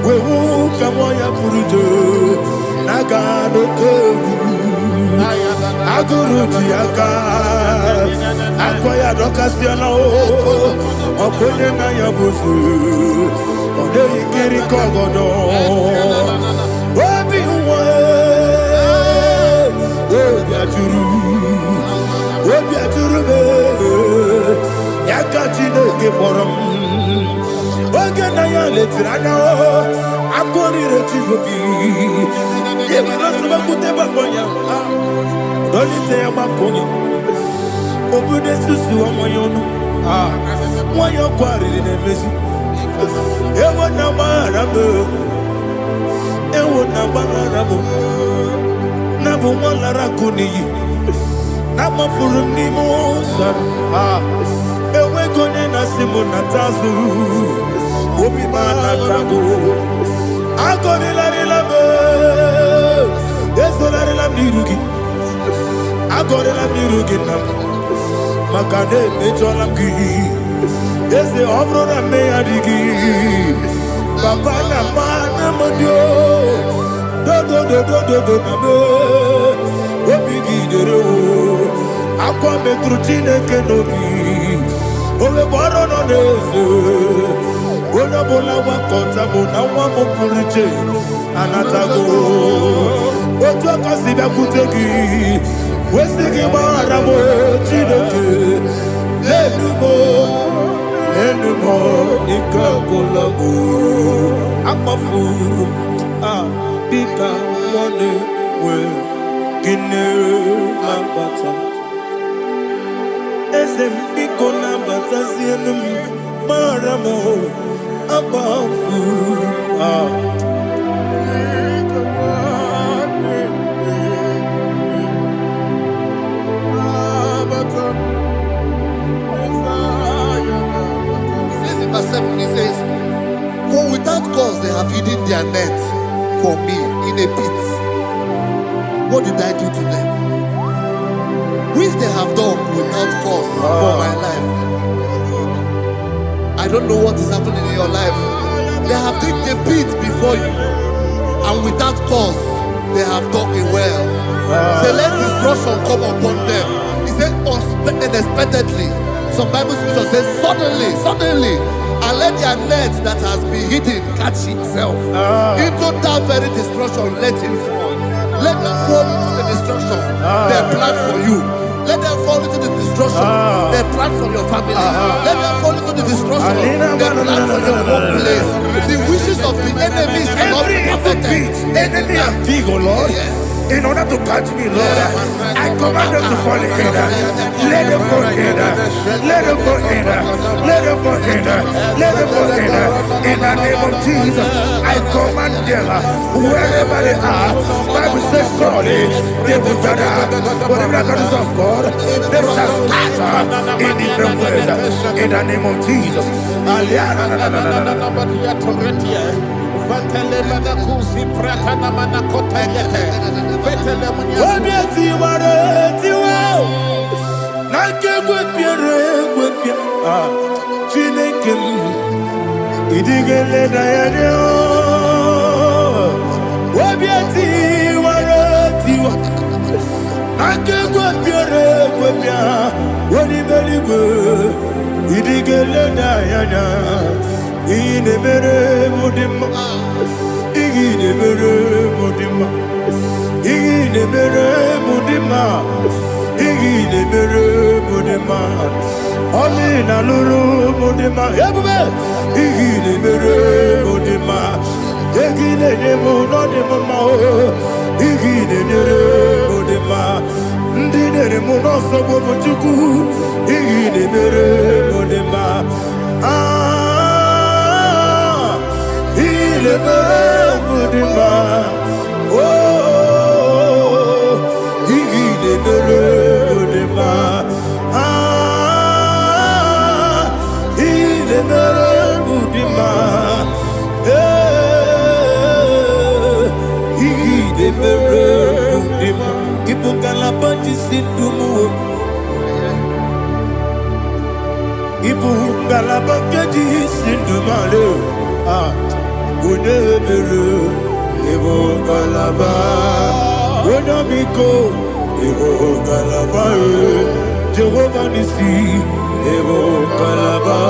we will come on your Purujo, Nagano. Aguruji aka akwaya dokasiana o okonye na ya bozu ode ikiri kogodo obi nwa obi aturu be yaka Chineke kpọrọ m oge na ya letiri anya o akorire Chigobi ibiro subakute babonya dolite ya makonye obude susu omoyonu moyo kwariri nemezi ewo na marabo na bu molara kuniyi na mafuru ni mosa ewe gone na simu na tazu obi mana tago agone la be esolare la mirugi agore la mirugi na makane mejola ki ese obro na me adigi papa na mana modio do na me obi gidere o akwa metru Chineke nobi owe boro no neze ona bola wa kota mo na wa mo puriche anatago otu akasiba kutegi wesigi mara mo Chineke enumo ikakolago amafu bika one we kine mabata esembiko na batasienum maramo abafu He says, for without cause they have hidden their net for me in a pit. What did I do to them? Which they have done without cause for my life. I don't know what is happening in your life. They have digged a pit before you, and without cause they have dug it well. Say, let destruction come upon them. He said, unexpectedly. Some Bible scripture says, suddenly, and let their net that has been hidden catch itself. Into that very destruction, let it fall. Let them fall into the destruction they plan for you. Let them fall into the destruction they plan for your family. Let them fall into the destruction they plan for your workplace. The wishes of the enemy shall not be perfected. Enemy of VIGIL, Lord. Yes. In order to catch me, Lord, I command them to fall in. Let them fall in. Let them fall in. Let them fall in. Let them fall in. In the name of Jesus, I command them wherever they are. Bible says surely they will gather. But the miracles of God, they shall scatter in different ways. In the name of Jesus. Chineke idigele dayane obiati waratiwa akego piere kwepia woni beligwe idigele dayana ine mere mudima igine mere mudima igine mere mudima igine mere mudima Oli na luru mudima ebube igine mere mudima egine nemo no demo ma o igine mere mudima ndine mo no so bo chuku igine mere mudima ile mere mudima oh igine mere mudima Ibu galabakaji sindumale unebere Ibu galaba unamiko Evo Kalaba, Jehovah Nissi, Evo Kalaba,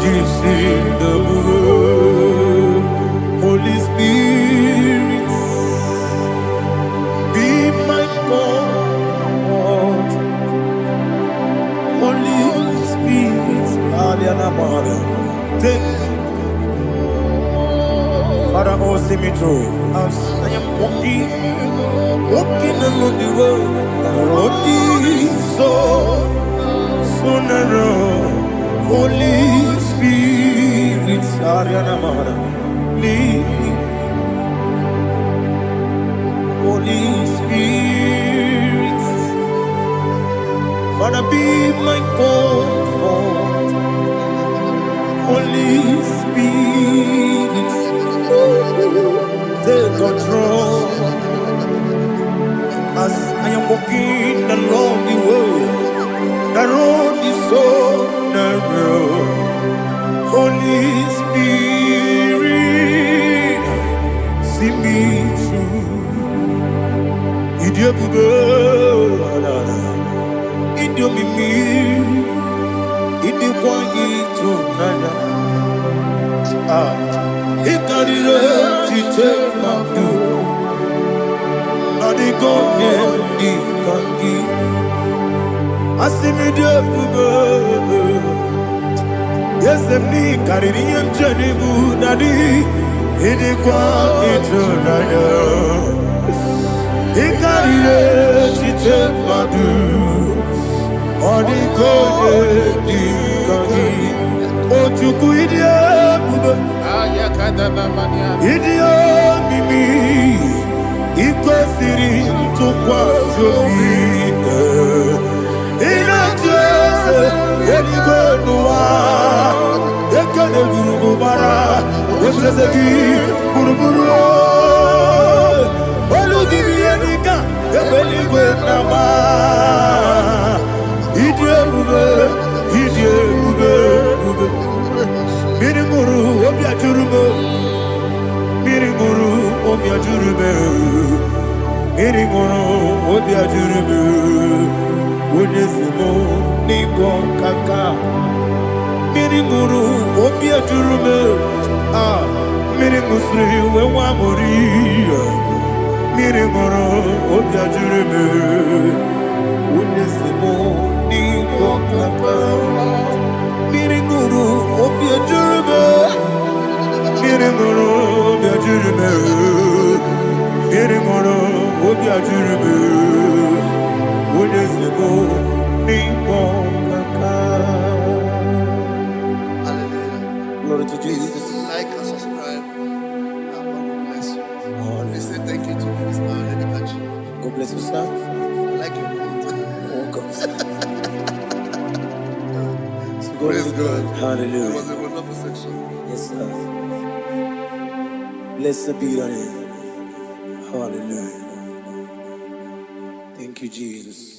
Jisi Dabu, Holy Spirit, be my God, Holy Spirit, Aliana Mara, take Father, oh, see me through as I am walking along the road, the road is so narrow. Holy Spirit, Ariana Mara, lead. Holy Spirit, Father, be my comfort. Holy Spirit, take control as I am walking along the road. The road is so narrow. Holy Spirit, see me through. Idio bube, idio mimi, idio kwa ito nana. Ikarire chite mabu, adigo di kangi. Asimi idio bube. Yes, me carry him Jenibu Nadi, he qua into Nana. He carried it, she took my do. On the code, the Kagi. Oh, to Kuidia, Idia Mimi, Equal City to Quassofi. In a church, any good one. Ekane guru bara, wetezeki buruburu. Olu gibi enika, ebeli gwe nama. Idie bube, bube. Miri guru obya jurube, miri guru obya jurube, miri guru obya jurube. Wodesimo nigo kaka. Miri guru obia jurume, miri musri we wamori. Miri guru obia jurume, unesimo ni kokapa. Miri guru obia jurume, miri guru obia jurume, miri guru obia jurume, unesimo ni kokapa. Glory to Jesus. Like and subscribe. God bless you. Please say thank you to Minister Lady Kachi. God bless you, sir. I like you. Welcome, sir. So Praise God. Hallelujah. It was a wonderful section. Yes, sir. Blessed be your name. Hallelujah. Thank you, Jesus.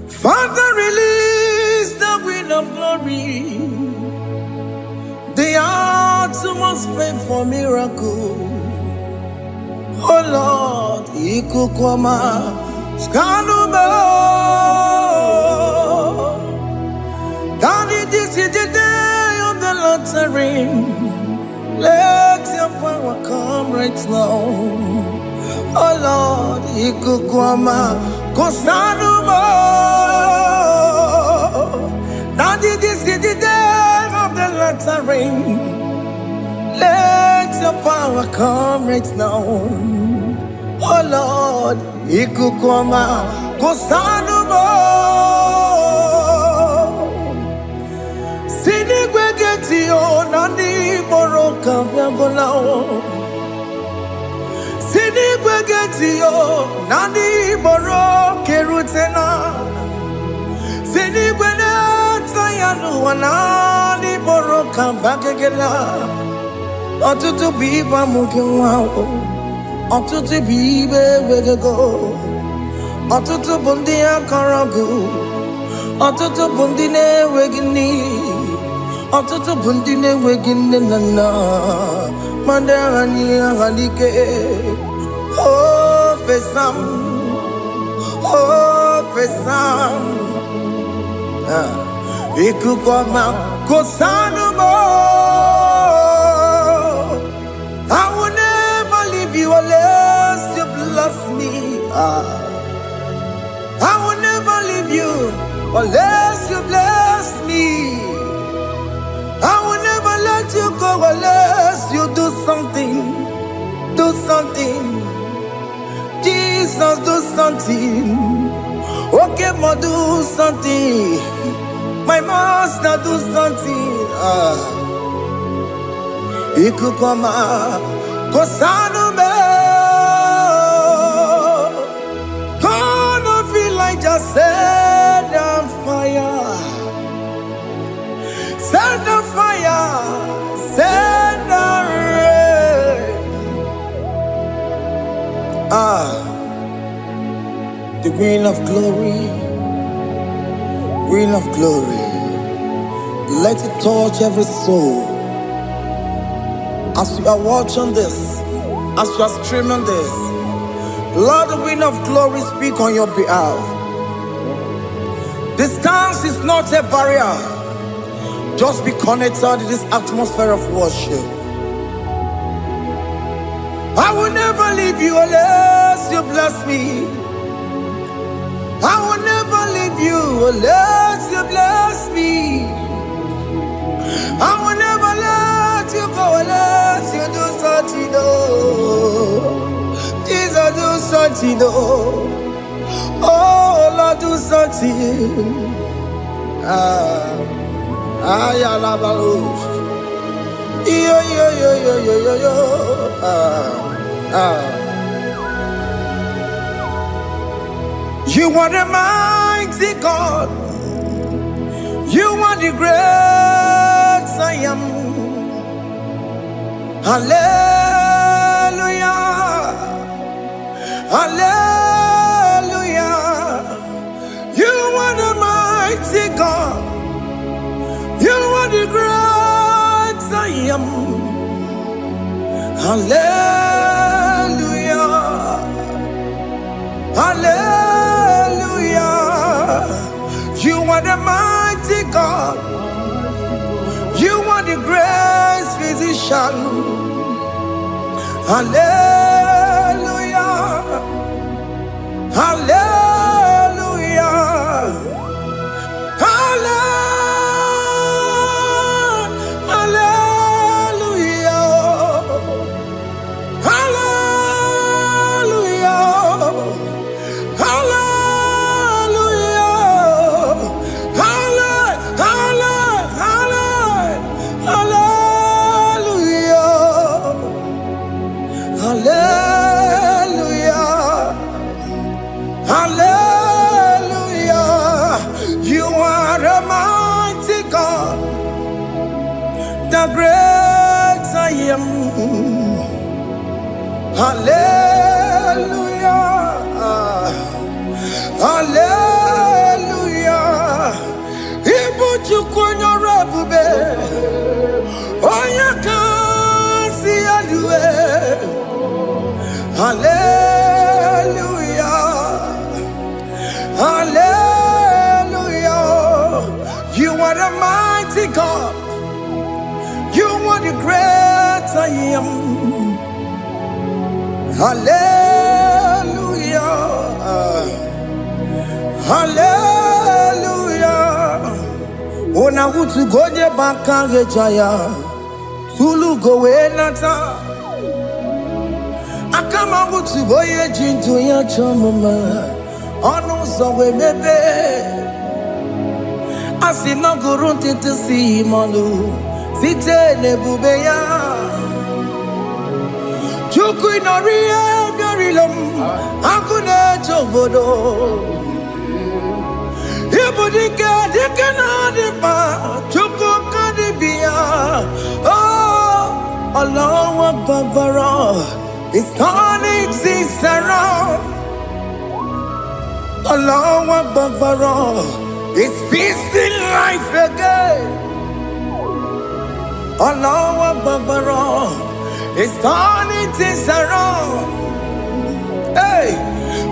Father, release the wind of glory. The hearts must pray for miracle. Oh Lord, Ikukwama, Skanuma. Daddy, this is the day of the lottery. Let your power come right now. Oh Lord, Ikukwama, Kosanuma. Daddy, this is the day of the lottery. Let your power come right now. Oh Lord, Ikukwama, Kosanuma. Sinigwegeti o nani moroka vyangolao. Sinigwe getio nani boro kerutena. Sinigwe na tayanu wanani boro kambagela. Otutu biba mukiwa, otutu bibe wegego, otutu bundi akaragu, otutu bundi ne wegini, otutu bundi ne wegini nana, mandarani halike, oh fesam, ikukoma kosanu mo. I will never leave you unless you bless me. I will never leave you unless you bless me. I will never let you go unless you do something. Do something. Jesus, do something. Okay, ma, do something. My master, do something. Ikukoma kosanu me. Gonna feel like just set on fire. Set on fire. Set on rain. The Queen of Glory. Queen of Glory. Let it touch every soul. As you are watching this, as you are streaming this, Lord, the Queen of Glory, speak on your behalf. Distance is not a barrier. Just be connected to this atmosphere of worship. I will never leave you unless you bless me. I will never leave you unless you bless me. I will never let you go unless you do something. Jesus, do something. Oh, Lord, do something. You are the mighty God. You are the great I am. Hallelujah. Hallelujah. You are the mighty God. You are the great I am. Hallelujah. Hallelujah. You are the mighty God. You are the great physician. Hallelujah. Hallelujah. The great I am. Hallelujah. Hallelujah. Ibuchu kwenye rebube. Oya kasi alue. Hallelujah. Hallelujah. You are the mighty God. You are the great I am. Hallelujah. Hallelujah. Ona utu goje baka rejaya. Tulu gowe nata. Akama utu boye jinto ya chomama. Ono sowe mebe. Asina gurunti tisi manu. Site nebubeya. Chuku inoria ilom akune chobodo ibudike dikena dipa chuko kadibia oh Allah Babara is turning things around. Allah Babara is fixing life again. Allah Babara is turning things around. Hey,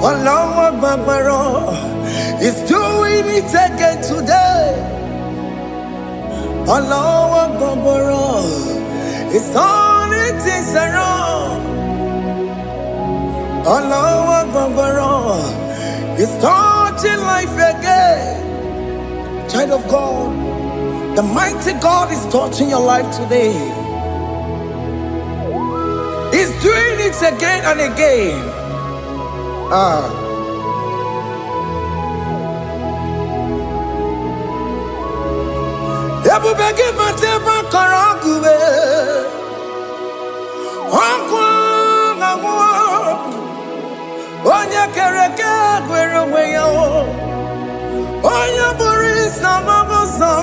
Allah Babara is doing it again today. Allah Babara is turning things around. Allah Babara is touching life again. Child of God, the mighty God is touching your life today. He's doing it again and again. Onya kereke gwere weyo Onya boris na mabosa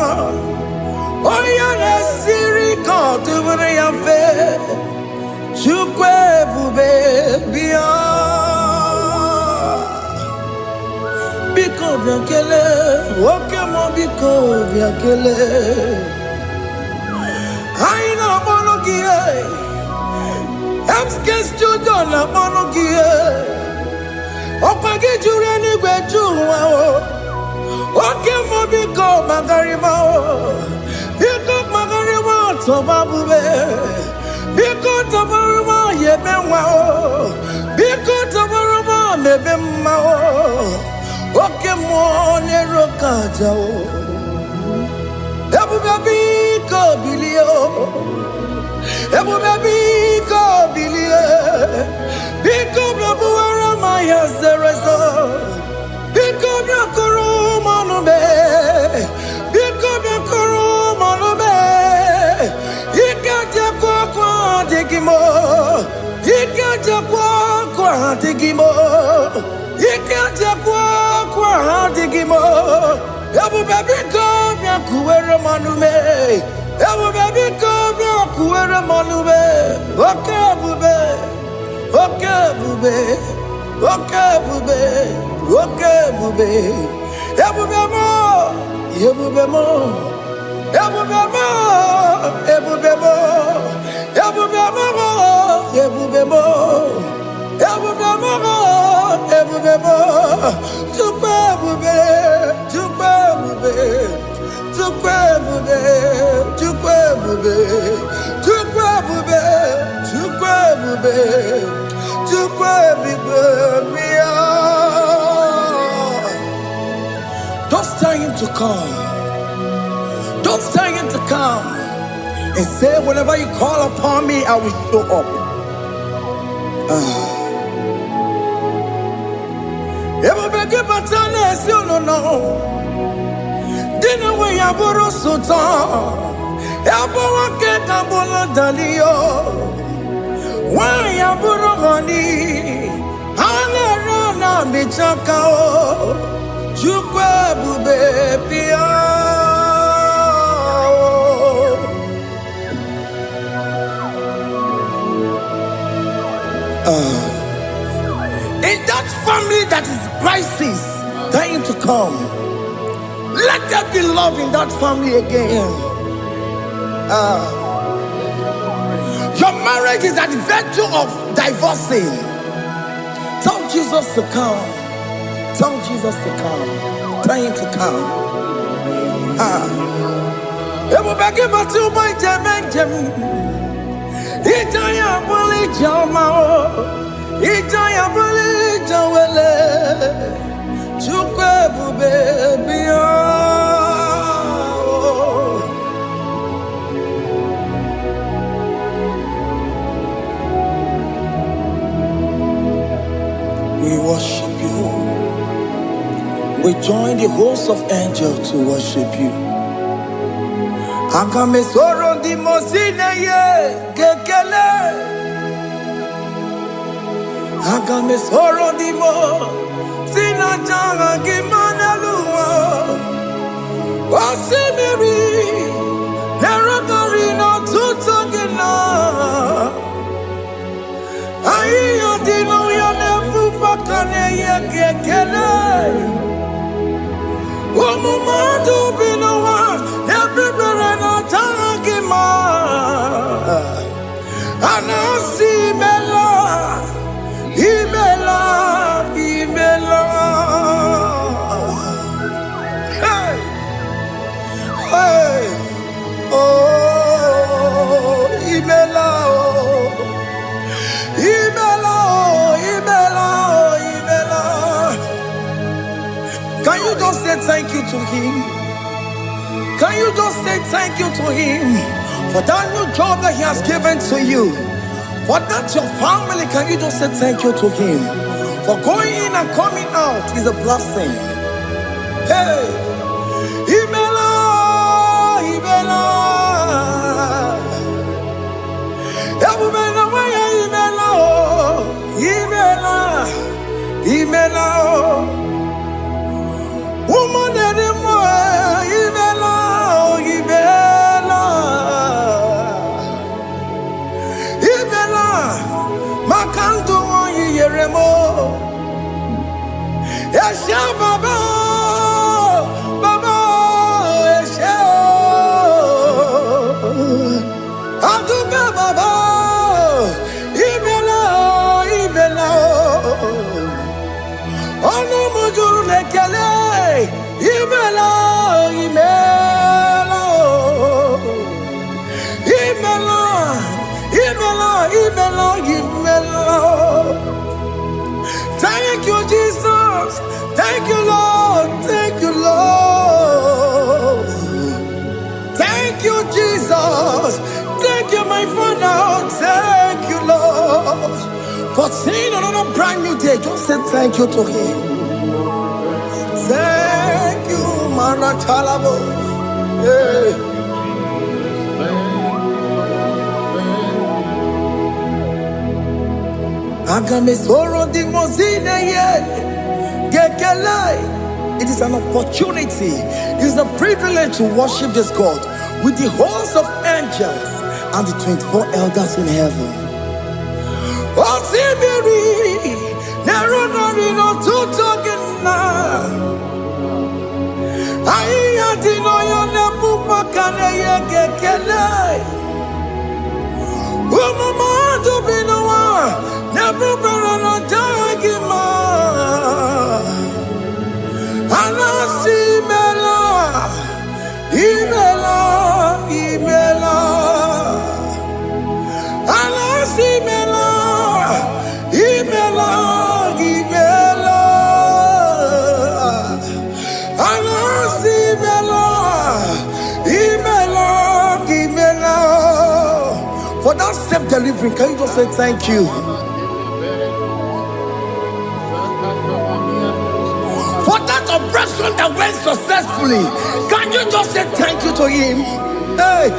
Onya nesiri kotu bure ya fe Chukwe bube biya Biko biakele Oke mo biko biakele Aina mono gie Emske studio na mono gie Opage jure ni gwejuwa o Oke mo biko magariba o Biko magariba toba bube Biko toba yebenwa o Biko toba mebemma o Oke mo nero kaja o Ebu biko bilio Ebu biko bilie Biko bebuara Yes, there is a Become your Kurumanube. Become your Kurumanube. You got your Quaqua Digimo. You got your Quaqua Digimo. You got your Quaqua Digimo. Ebu baby come your Kuera Manume. Ebu baby come your Kuera Manube. Okay, bube. Okay, bube. Okay, bube, Ebubemo, Ebubemo, Ebubemo, Ebubemo, Ebubemo, Ebubemo, Ebubemo, Ebubemo, Tukwe Don't tell him to come. Don't tell him to come. And say, whenever you call upon me, I will show up. Everybody but you don't know. Dinner way I borrow so tall. Elbow get a bola dalio. Why I borrow honey? Rana bichakao. Chukwe bube pia. In that family that is crisis, dying to come, let there be love in that family again. Your marriage is at the verge of divorcing. Tell Jesus to come. Tell Jesus to come. Tell him to come. It will be given to my Jemen. Itaya buli jamao. Itaya buli jawele. Chukwe bube biya. We worship you. We join the host of angels to worship you. Akame soro di mosine ye kekele. Agame soro di mo, sina changa gimana luwa. Wasimiri, neragari no tutogina. Ayo dino ya nefu fakane ye kekele. Wamumadu binowa, everybody no tangima. Anasi mela. Imela, Imela, hey, hey, oh, Imela, oh, Imela, oh, Imela, oh, Imela. Can you just say thank you to him? Can you just say thank you to him for that new job that he has given to you? For that your family, can you just say thank you to him? For going in and coming out is a blessing. Hey, Imela, Imela, Imela, Imela, Imela, woman anymore, Imela, Imela. Makandu yeremo, Esha baba, baba, Esha, Aduba baba, Ibela, Ibela, Ono mujuru lekele, Ibela, Ibela, Ibela. Imela, Imela, Imela. Thank you, Jesus. Thank you, Lord. Thank you, Lord. Thank you, Jesus. Thank you, my Father. Thank you, Lord. For seeing another brand new day, just say thank you to him. Thank you, Manatalabo. Yeah. It is an opportunity, it is a privilege to worship this God with the host of angels and the 24 elders in heaven. Imela, Imela, Imela, Imela, Imela, Imela. For that self-delivery, can you just say thank you? For that operation that went successfully, can you just say thank you to him? Hey.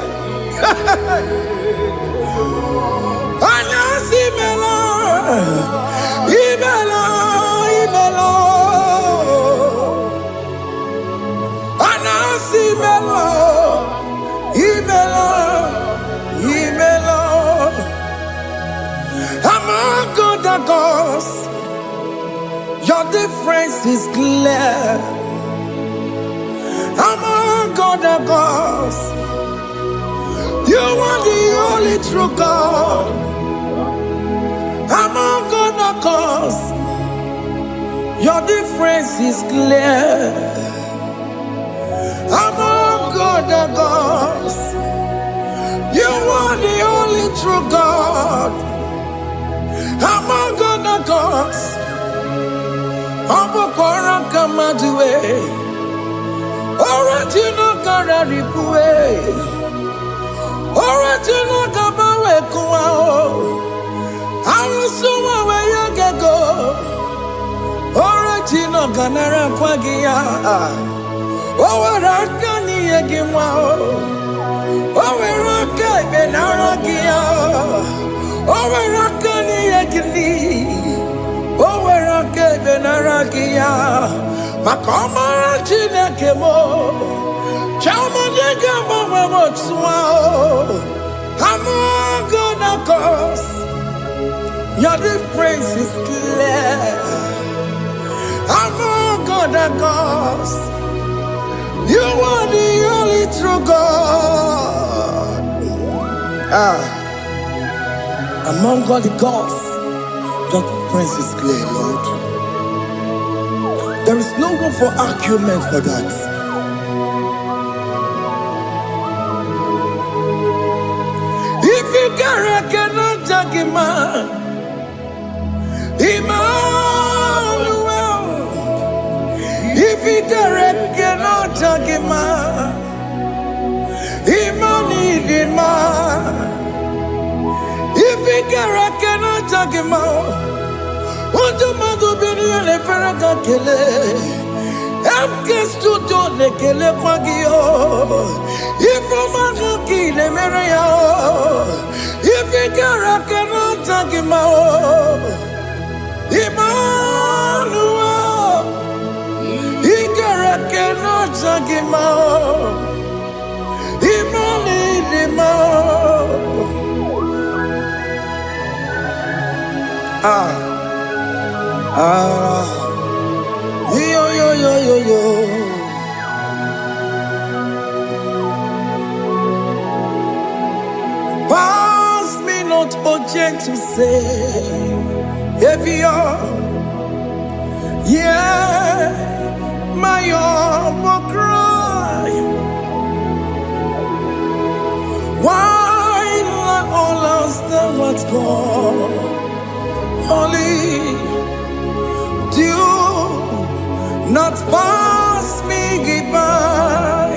Imela, Imela, Imela, Imela, Imela, Imela. Among other gods, your difference is clear. Among other gods, you are the only true God. Among other gods, your difference is clear. Among other gods, you are the only true God. Among other gods, Abukora Kamadue, original Kararipue, original Kabawe Kuao, Arusuma Wayagego, original Ganara Kwagia, Owarakani Yagimao, Owerakai Benaragia, Owarakani Yagini. naragia makoma chineke mo chama nega mama motswao I'm gonna cause your difference is clear. I'm gonna cause you are the only true God. Among all the gods, your difference is clear, Lord. There is no room for argument for that. If you cannot judge him, Emmanuel. If you cannot judge him, Emmanuel. If you cannot judge him, what do you do? Le ferraga kele, am kestu to le kele pagio. If you ki le mereya, if you cannot judge him, Emmanuel, he cannot judge him, yo. Pass me not object to say, if you're, yeah, my will cry. Why not all else than what's gone? Only do not pass me by.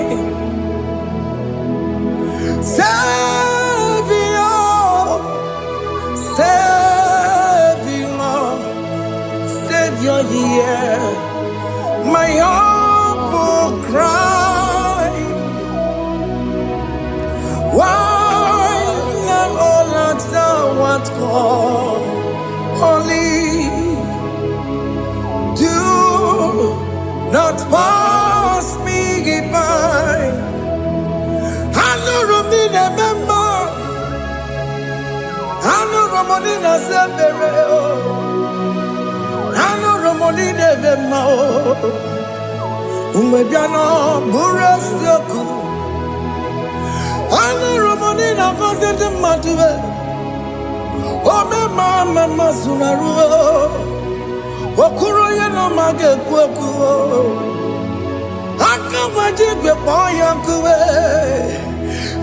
Savior, here, my humble cry. Why not all that thou art called? Only do not pass me by. I know Romina member. I know Romonina Severo. I know Romonina Vemao. Umebiano Burasioku. I know Romonina Vasente Matue. Oh, mama Sunaru. Okuro yeno mage kweku. Akamajigwe poyankuwe.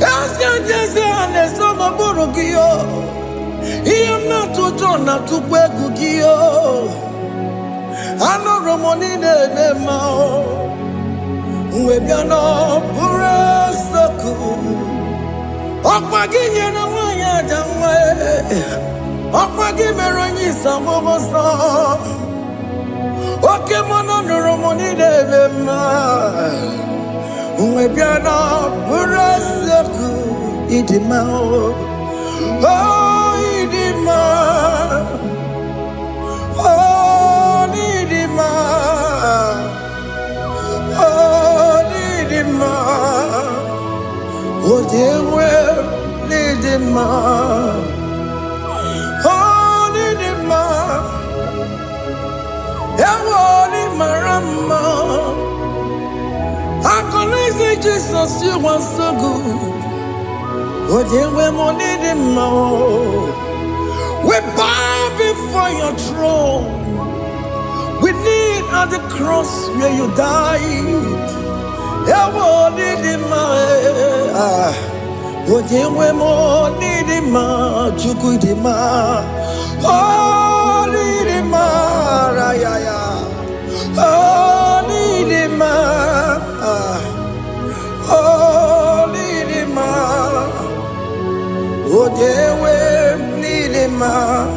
Eska jese ane somo burugiyo. Iyamna tutona tukwegu giyo. Ano romonine nemao. Uwebiano burasoku. Okwaginye na wanya jamwe. Okwagimeronyi samoboso. Oke mono romoni devema. Uwebiana burasoku idimao. Oh idima. Oh idima. Oh idima. Oh dewe idima. Oh idima. Ewoni marama. I can say Jesus, you are so good. Oh, dear, we need him more. We bow before your throne. We need at the cross where you died. Ewoni him more. Oh, dear, we need him more. Chukudima. Oh, need him more. Oh, need him more. Oh, need him more. Oh, dewe need him more.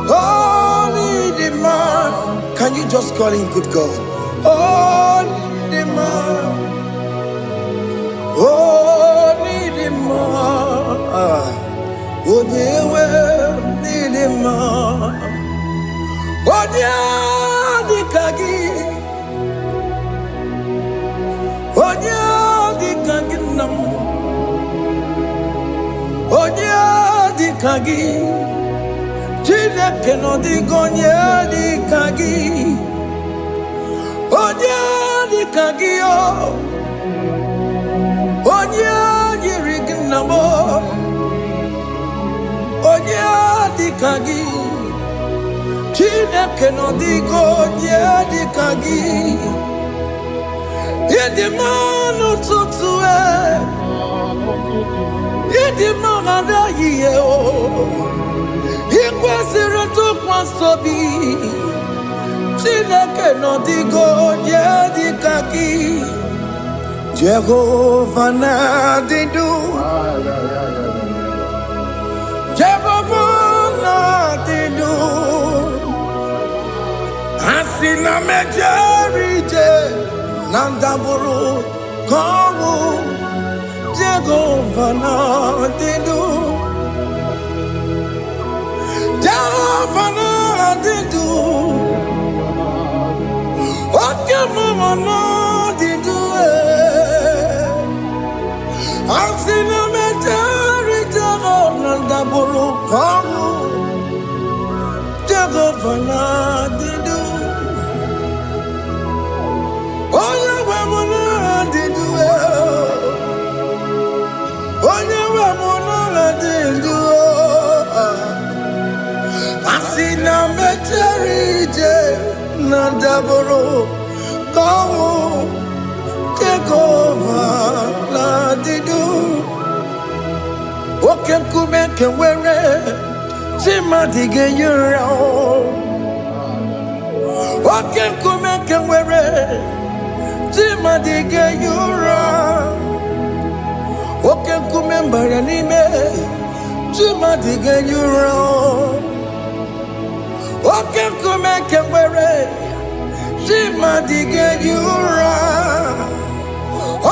Oh, need him more. Can you just call him good God? Oh, need him more. Oh, need him more. Oh, dewe need him more. Onye dịka gị, onye dịka gị nna m, onye dịka gị, Chineke n'ọdịgo onye dịka gị, onye dịka gị onye yiri gị nna m, onye dịka gị, Chineke n'ọdịgo onye dịka gị. Ịdị mma n'ụtụtụ ịdị mma n'ehihie ị kwesịrị ntụkwasị obi. Chineke n'ọdịgo onye dịka gị. Jehova na-adị ndụ, Jehova na-adị ndụ. Asị na mejere ije na ndagwurugwu ka ọnwụ, Jehova na-adị ndụ, Jehova na-adị ndụ. Oke mmụọ na-adị ndụ. Asị na mejere ije na ndagwurugwu ka ọnwụ, Jehova na-adị ndụ. Onye nwe m na-adị ndụ, onye nwe m na-adị ndụ. Asị na mejere ije na ndagwurugwu ka ọnwụ, Jehova na-adị ndụ. Oke nkume nke nwere chi mmadụ ga-eyi ụra. Oke nkume nke nwere chi mmadụ ga-eyi ụra. Oke nkume mbara n'ime chi mmadụ ga-eyi ụra. Oke nkume nke nwere chi mmadụ ga-eyi ụra.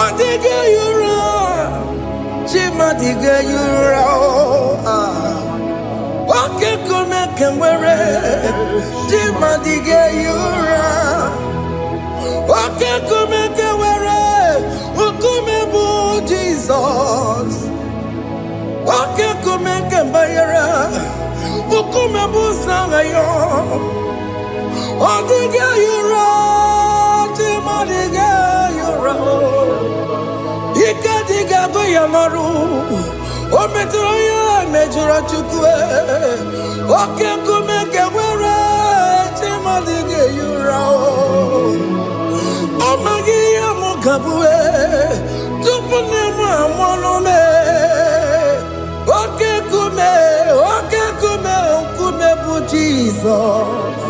Ọ dịghị eyi ụra, chi mmadụ ga-eyi ụra. Oke nkume nke nwere chi mmadụ ga-eyi ụra. Oke nkume nke nwere nkume bụ Jizọs. Oke nkume nke mbanyere nkume bụ Nsọ ya. Ọ dịghị eyi ụra, chi mmadụ ga-eyi ụra. Ike dịghị agụ ya n'ọrụ, o metụrụ ya mejọrọ Chukwu. Oke nkume nke nwere chi mmadụ ga-eyi ụra. Ọ maghị ihe m ga-abụ tupu nne m amụrụ m. Oke nkume, oke nkume, nkume bụ Jizọs.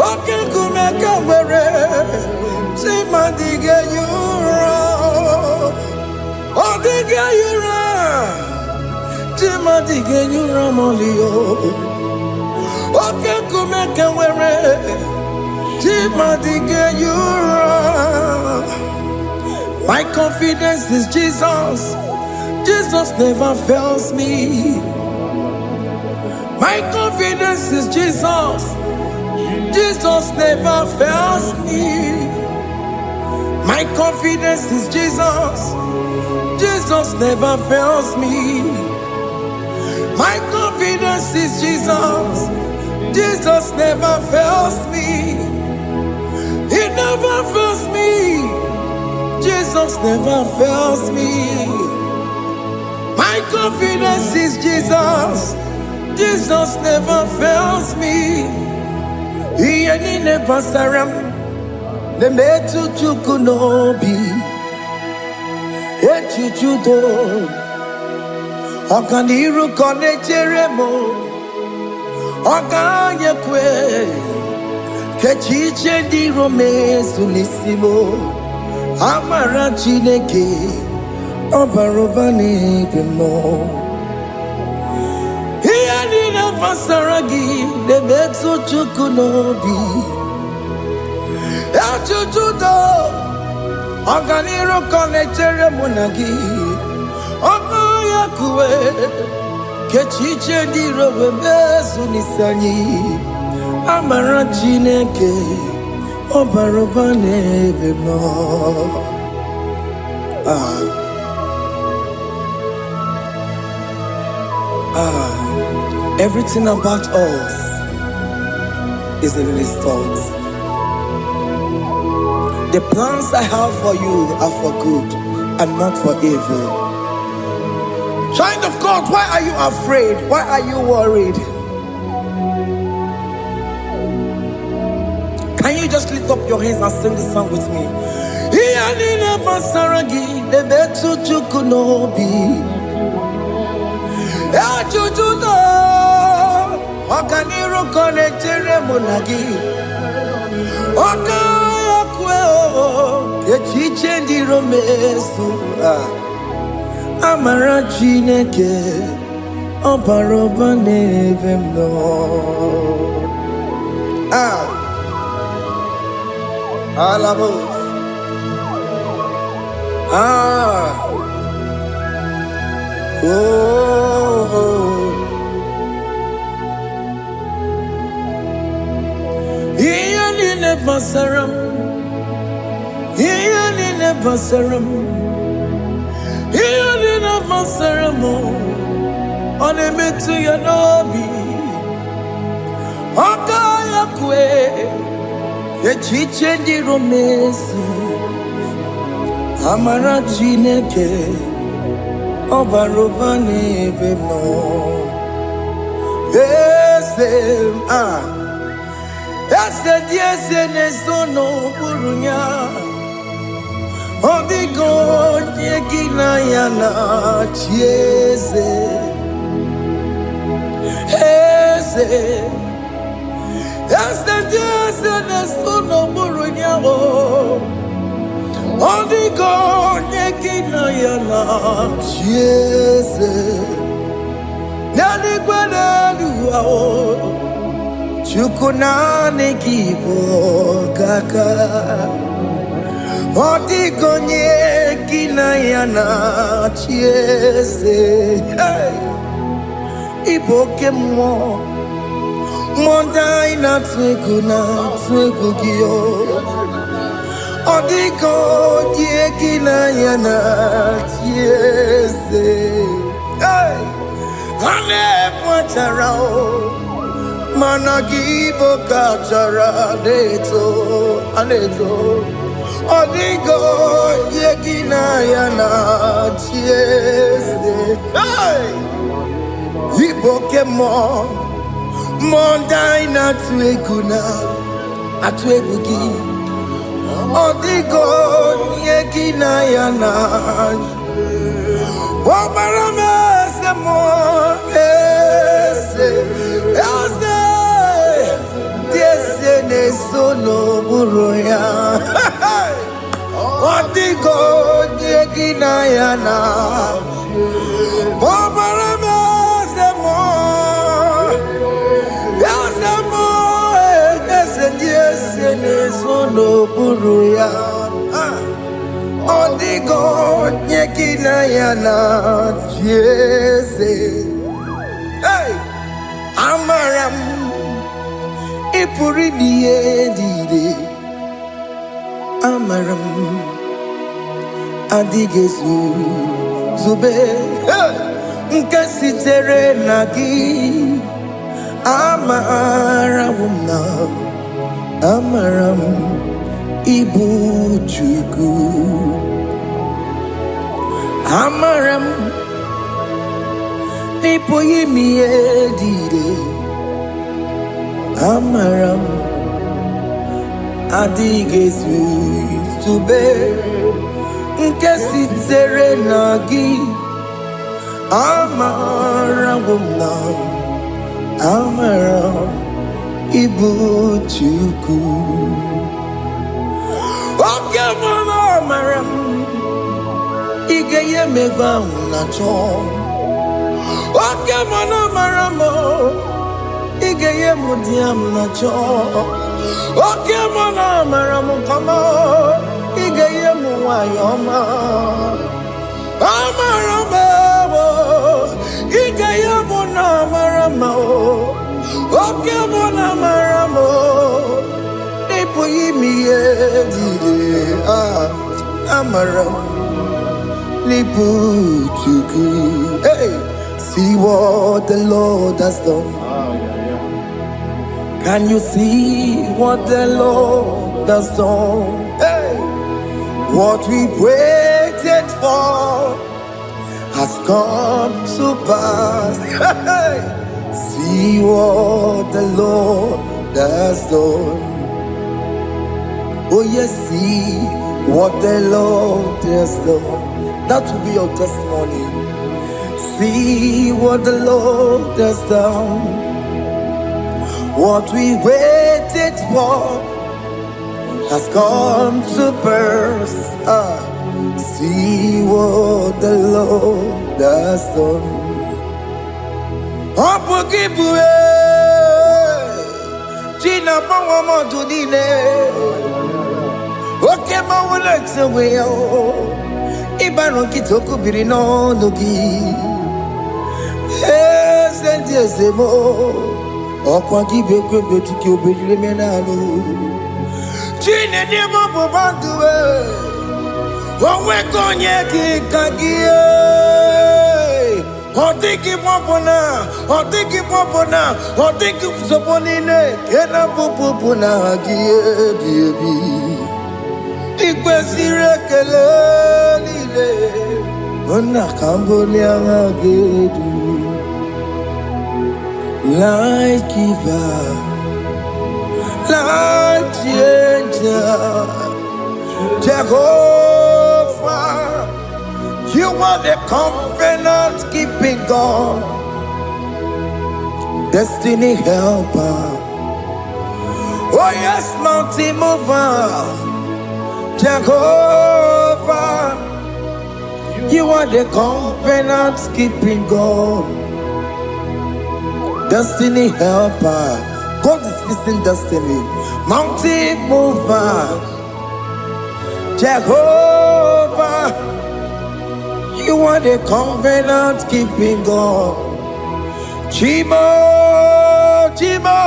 Oke nkume nke nwere chi mmadụ ga-eyi ụra. Ọ dịghị eyi ụra, chi mmadụ ga-eyi ụra m'ọlị. Oke nkume nke nwere chi mmadụ ga-eyi ụra. My confidence is Jesus. Jesus never fails me. My confidence is Jesus. Jesus never fails me. My confidence is Jesus. Jesus never fails me. My confidence is Jesus. Jesus never fails me. He never fails me. Jesus never fails me. My confidence is Jesus. Jesus never fails me. He never saram. The metu chukunobi. Echichudo. Okaniru konecheremo. Okanyekwe. Kechiche di romezunisimo. Amara Chineke. Obarobani demo. Masaragi de metu chukunobi. Echuchudo. Oganiro konechere munagi. Okayakwe. Kechiche di robe mezu nisani. Amara Chineke Obaroba n'ebe nọ. Everything about us is in His thoughts. The plans I have for you are for good and not for evil. Child of God, why are you afraid? Why are you worried? Can you just lift up your hands and sing this song with me? Amara Chineke Obaroba n'ebe nọ. Alabos. Iyalile basaram. Iyalile basaram. Iyalile basaram. Onemetu ya nobi. Okaya kwe. Echiche ndi romesi. Amara Chineke Obaroba n'ebe nọ. Ese dieze n'ezo n'okpuru ya. Ọ dịghị onye gị na ya na-achị eze. Eze dieze n'ezo n'okpuru ya. Ọ dịghị onye gị na ya na-achị eze. N'eluigwe n'elu ahụ, Chukwu naanị gị bụ ọkaka. Ọ dịghị onye gị na ya na-achị eze. Ị bụ oke mmụọ, mmụọ ndị anyị na-atụ egwu gị. Ọ dịghị onye gị na ya na-achị eze. Ha na-ebu achara mana gị bụ ka achara na-eto. Ọ dịghị onye gị na ya na-achị eze. Ị bụ oke mmụọ, mmụọ ndị anyị na-atụ egwu gị. Ọ dịghị onye gị na ya na-achị. Ọbara m eze mmụọ, eze dị eze na-eso n'okpuru ya. Ọ dịghị onye gị na ya na-achị. Ọbara m eze mmụọ, eze dị eze na-eso n'okpuru ya. Ọ dịghị onye gị na ya na-achị eze. Amara m ị pụrụ ime ihe niile. Amara m adịghị ezube nke sitere na gị. Amara m ịbụ Chukwu. Amara m n'ịpụghị ime ihe niile. Amara m adịghị ezube nke sitere na gị. Amara m ịbụ Chukwu. Oke mara amara m ị ga-enye m ego ahụ na-achọ. Oke mara amara m ị ga-enye m di m na-achọ. Oke mara amara m kama ị ga-enye m nwanyị ọma. Amara m ị ga-enye m na amara m. Oke mara amara m mo nipo yimi edide amara nipo chuku. Hey, see what the Lord has done. Can you see what the Lord has done? Hey, what we waited for has come to pass. Hey, see what the Lord has done. Oh yes, see what the Lord has done. That will be your testimony. See what the Lord has done. What we waited for has come to pass. See what the Lord has done. Opogibue, Gina Pawamo Dunine, Okema Wulexaway, Ibano Kitoku Birino Nogi, yes, and yes, more. Okwagi bekwe betiki obejire menalo. Chine demo bobanduwe. Owe konye kikagie. Otiki popona, otiki popona, otiki soponine. Kena popona gie biebi. Ikwe sirekele lile. Ona kamboni angagedu. Light giver, light changer, Jehovah, you are the covenant keeping God, destiny helper. Oh yes, mountain mover, Jehovah, you are the covenant keeping God. Destiny helper, God is fixing destiny. Mountain mover, Jehovah, you are the covenant keeping God. Chimo, Chimo,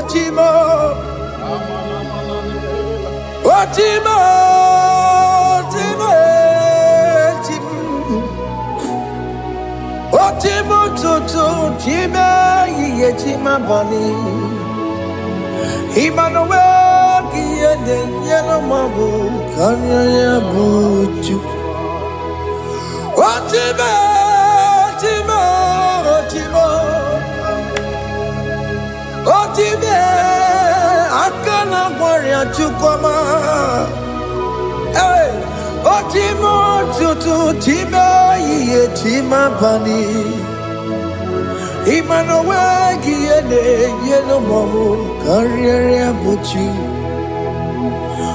Chimo, oh Chimo, Chimo, Chimo, oh Chimo, Chimo, Chimo. Chima bani Emmanuel Kiede Yellow Mabu Kanya Buchu Ochime Chimo Chimo Ochime Akana Warrior Chukoma Hey Ochimo Chutu Chima Ye Chima bani Emmanuel Kiede Yellow Mabu Kanya Buchu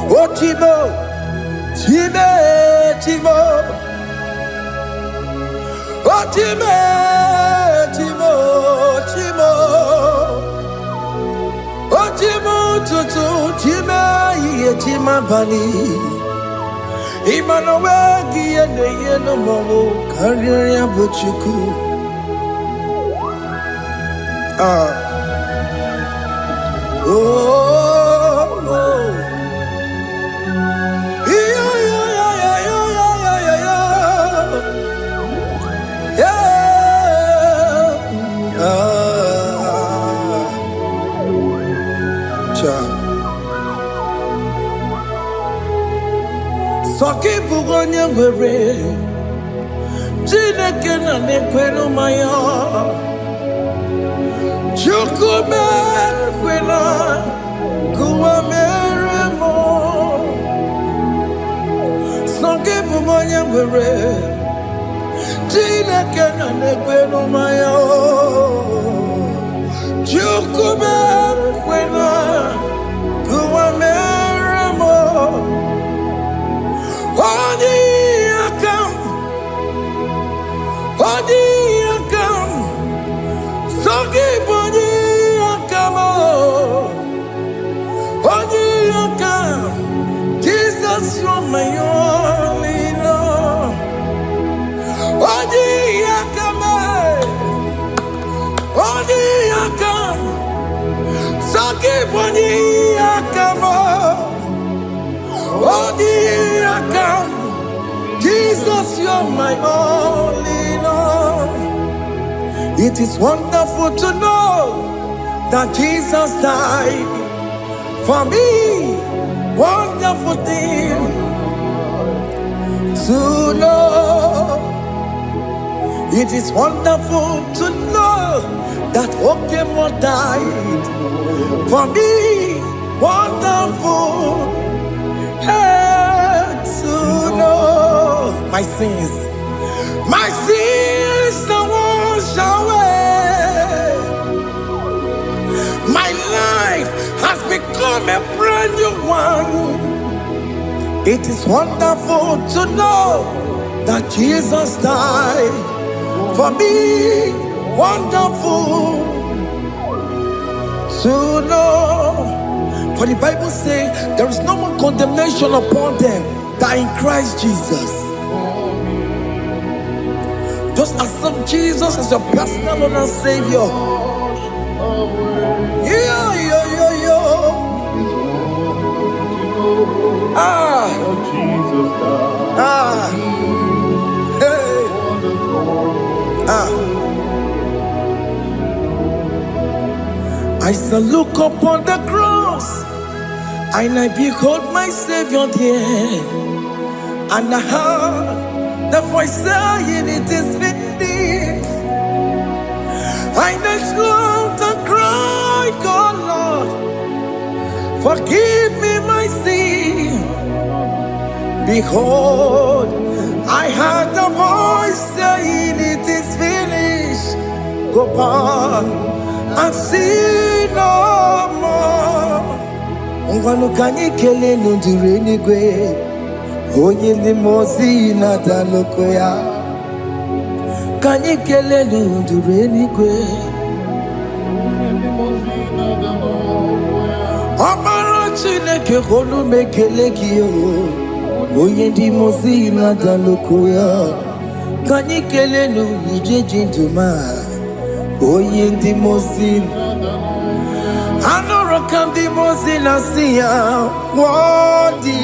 Ochimo Chime Chimo Chimo, Chimo, Chimo, Chimo, Tutu, Chima, Chima Bani, Emmanuel, Giende, Yeno Momo, Karya Buchuku. Soki bugonye were Chineke na nekwenu maya Chukume kwena Kuwa mere mo Soki bugonye were Chineke na nekwenu maya Chukume kwena Kuwa mere mo Odi akam, sogi bodi akamo. Odi akam, Jesus you're my only Lord. Odi akam, give one year, come on. Oh, dear, come. Jesus, you're my all in all. It is wonderful to know that Jesus died for me. Wonderful thing to know. It is wonderful to know that Okemo died for me. Wonderful to know my sins are washed away. My life has become a brand new one. It is wonderful to know that Jesus died for me. Wonderful to know. For the Bible says there is no more condemnation upon them that in Christ Jesus. Just accept Jesus as your personal Lord and Savior. Yeah. I shall look upon the cross, and I behold my Savior there, and I heard the voice saying, "It is finished." I next looked and cried, "God, Lord, forgive me my sin." Behold, I heard the voice saying, "It is finished. Go back and sin no more." Ngwanu kanyi kele nundure nigwe, onye limozi na daloko ya. Kanyi kele nundure nigwe, Amara Chineke holu mekele kiyo, onye limozi na daloko ya. Kanyi kele nu ije jintuma, onye limozi. Anoro kandi mozina siya, worthy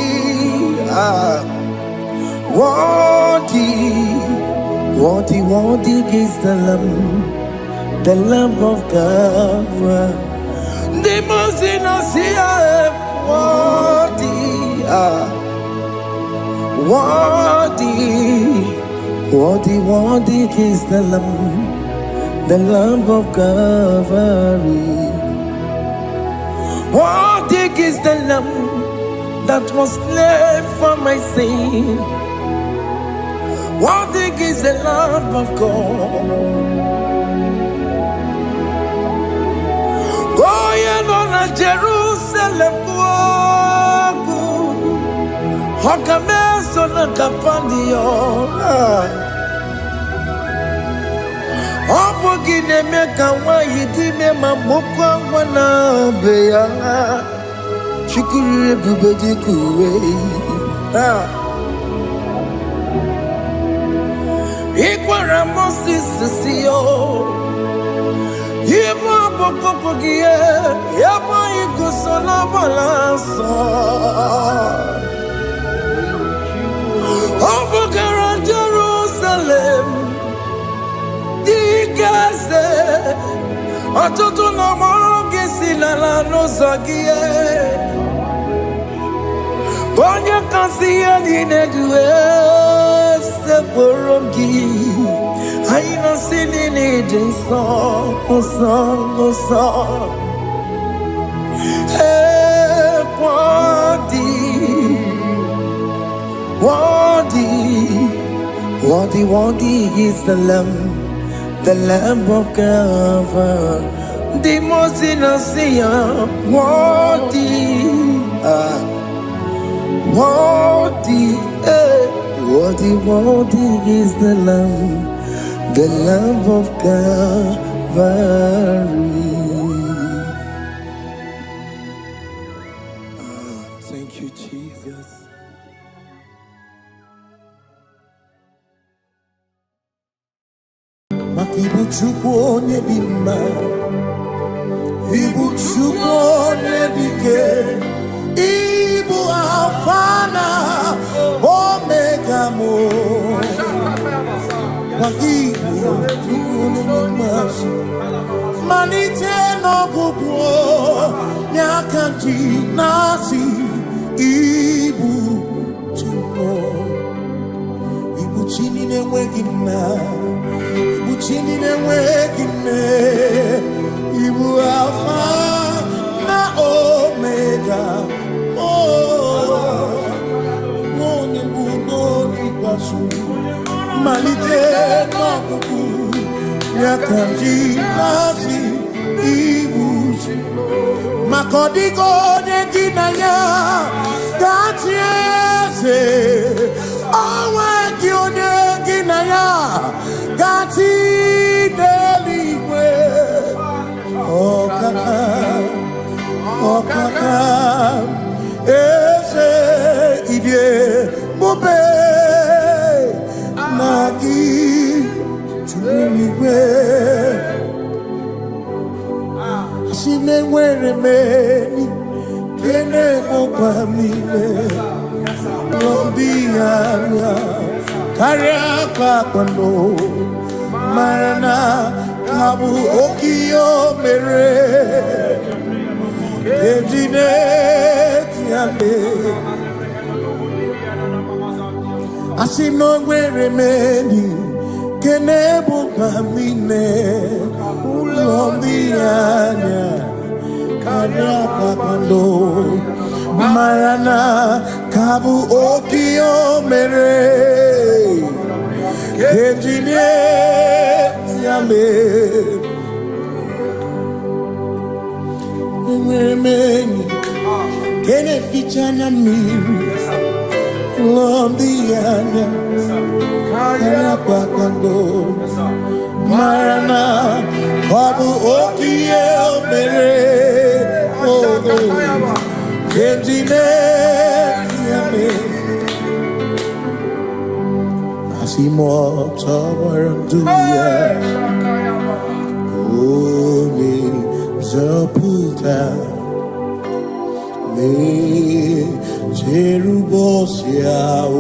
is the Lamb of God. The mozina siya, worthy is the Lamb of Calvary. Worthy is the Lamb that was slain for my sin. Worthy is the Lamb of God. Going on a Jerusalem, Hokameso na kapandio. Obogine meka wa yidime mamokwa wana beya. Chukuri bubedi kuwe. Ikwara Moses siyo. Yema bokopogie. Yema igusola balanso. Obogara Jerusalem. Digase. Atoto na mogesi na la nozagie. Bonye kansiya dinedue seporongi. Aina sini ni jinson, worthy is the Lamb of God. The most innocent, worthy is the Lamb of Calvary. Thank you, Jesus. Makibu chukwu onye bimma, ibu chukwu Ibu Alfana Omega mo Wagibu Tukunumasu Manite no Gugu Nyakanti Nasi Ibu Tumo Ibu Chini Newegina Ibu Chini Newegine Ibu Alpha na Omega Moni Bunoni Basu Malite no Gugu Nyakanti Nasi Ibu Makodigo Neginaya Gatiese Owe Gionye Ginaya Gati Deliwe Okaka Ese Idie Mube Nagi Chuniwe Sinewere meni Kene Mopamile Lombianya Kariaka Kwano Marana Kabu Okio Mere Ejine Tiale Asinewere meni Kene Mopamile Lombianya Kariaka Kwano Marana Kabu Okio Mere Ejine Tiale Mweni Kene Fichana Miri Lombianya Kariaka Kwano Marana Kabu Okio Mere Ejine Tiale Asimo Tawaranduya Omi Zaputa Me Jerubosiao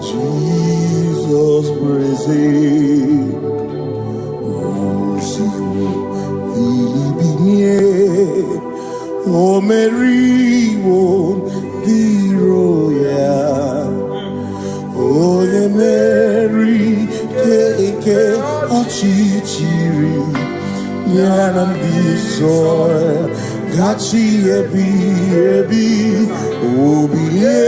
Jesus praise Osimu Ilibinye O Mary won't be royal. Oh, the Mary, Keke, Ochichiri, Yanam Bisoy, Gachi, Ebi, Obiye,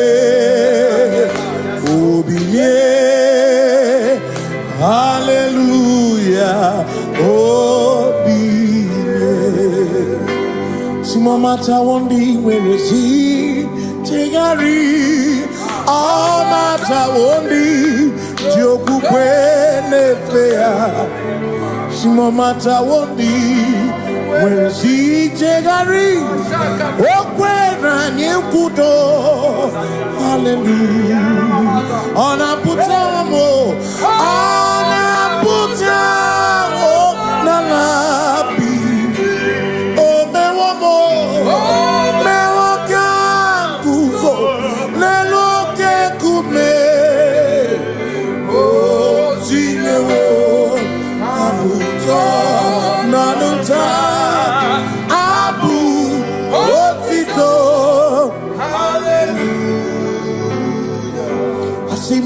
Hallelujah, Obiye. Mata wondi weresi tegari all mata wondi joku kwene fea mata wondi weresi tegari okwena nyekudo hallelujah ona putamo na labi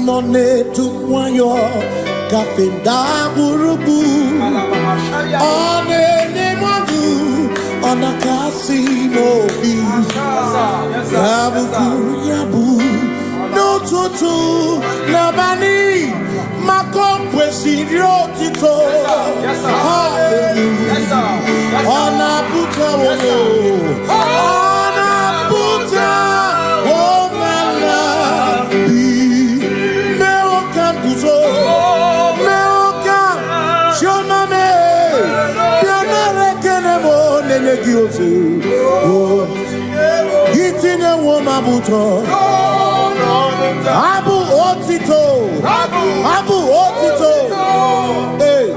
None to Wayo, Kafenda Burubu, on any Madu, on a casino beach, Yabu, no tutu, Nabani, Macon, Presidio Tito, hallelujah, on a puta, on a puta, oh my love. Itine woma buto Abu otito Hey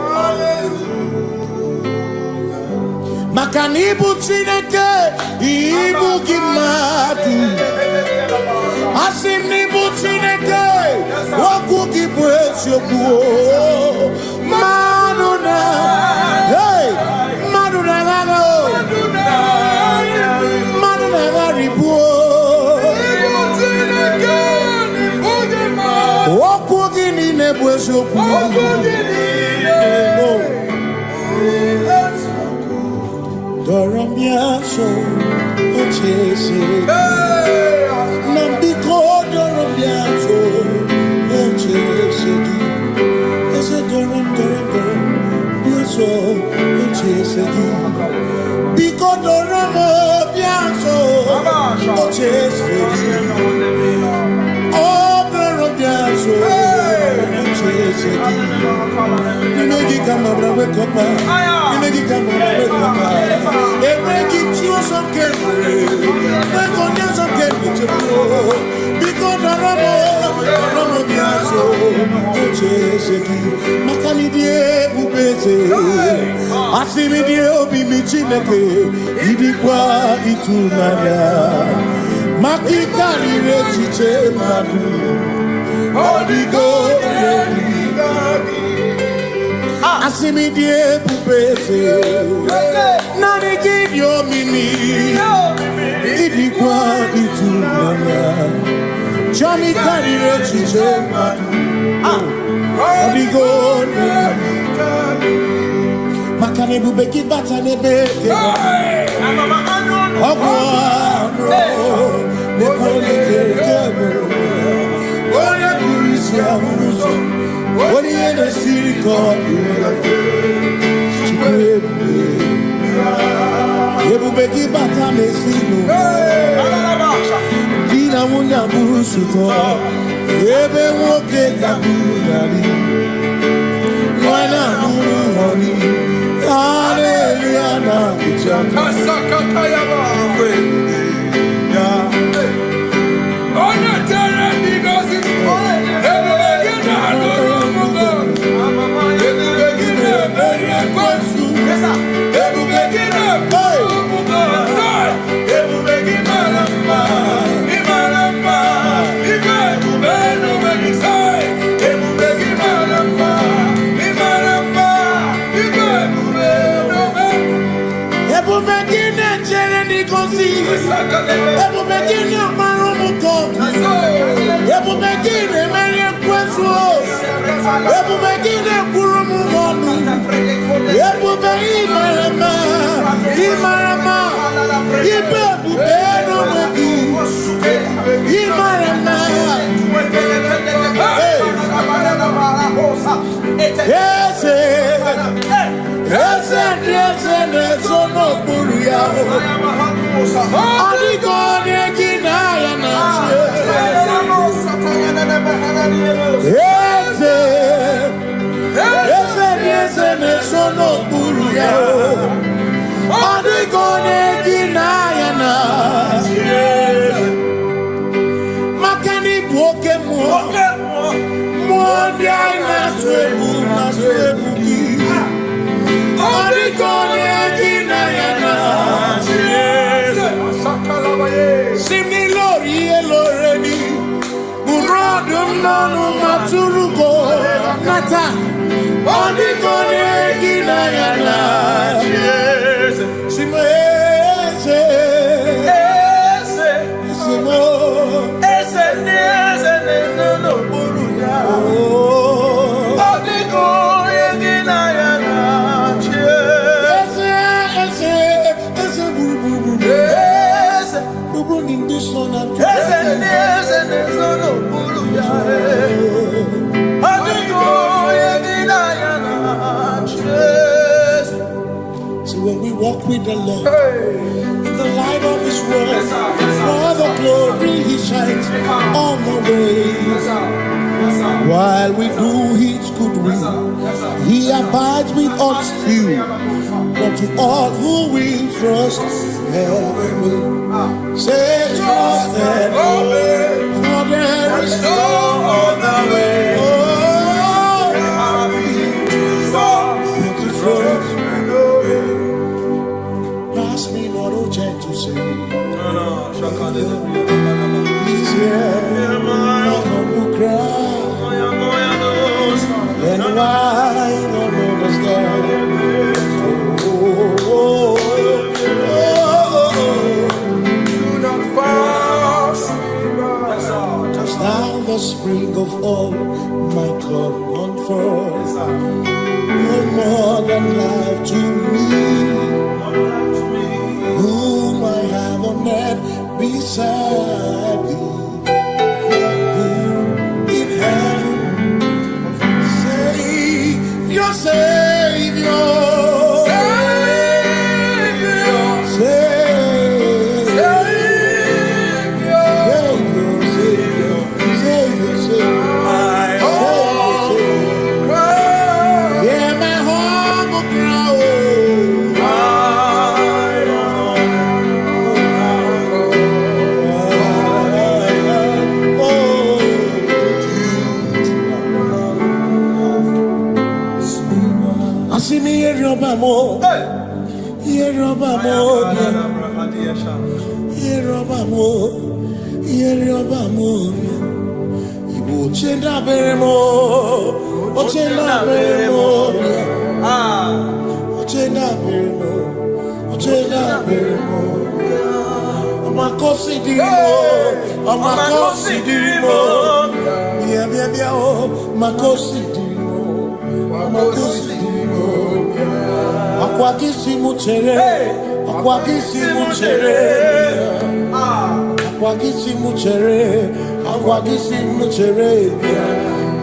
Maka Nibu Chineke, Ibu Gimadu. Asim Nibu Chineke, Waku Gibwesyoku. Maduna, hey, Maduna Gano, Maduna Garibu. Waku Gini Nebwesyoku. Doramiaso, Ochese, Nambiko Doramiaso, Ochese, Ese Doram, Biaso, Ochese, Biko Doramiaso, Ochese, Oh, Doramiaso, Ochese, Nimegi Kamabra, wake up, Nimegi Kamabra, wake up. Nani give your mini, idikwa itunanya. Chami kari rechiche madu, odigo makane bubeki bata nebeke. Ogwa nekone kekebe, oye kurisia unuso, oye ne siriko Ebubeki bata mesino Dina muna busuto Ebe woke kabudari Wana nuru honi Hallelujah na kuchaka Kasaka kayaba Ona tere digosi Ebubeki na nuru mungo Ebubeki na meria kwansu Ebubeki na When we walk with the Lord in the light of His word, for the glory He shines on the way. While we do His good will, He abides with us few. But to all who will trust and obey, say trust and obey, for there is no other way. Oh, but to trust and obey. gentle say, He's here, my humble cry. And why don't understand? Thou the spring of all my cup unfurls, no more than life to me, whom I have on earth beside thee, whom in heaven, Savior, Savior.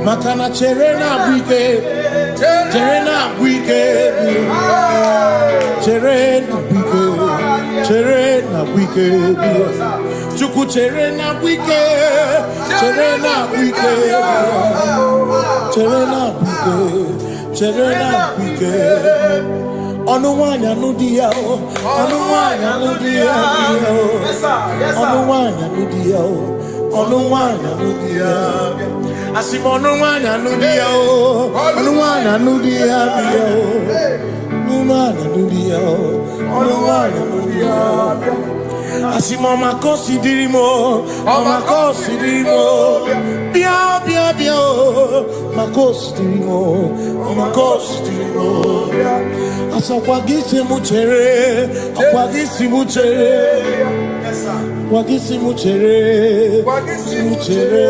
Makana cherena bwike, cherena bwike, cherena bwike, cherena bwike, chuku cherena bwike, cherena bwike, cherena bwike, cherena bwike. Onuwanya nudia, onuwanya nudia, onuwanya nudia, onuwanya nudia. Asimonuwanya nudia, onuwanya nudia, onuwanya nudia, onuwanya nudia. Asimoma kosi dirimo, makosi dirimo, bia bia bia, makosi dirimo, makosi dirimo. Asakwagisi muchere, akwagisi muchere, akwagisi muchere, muchere.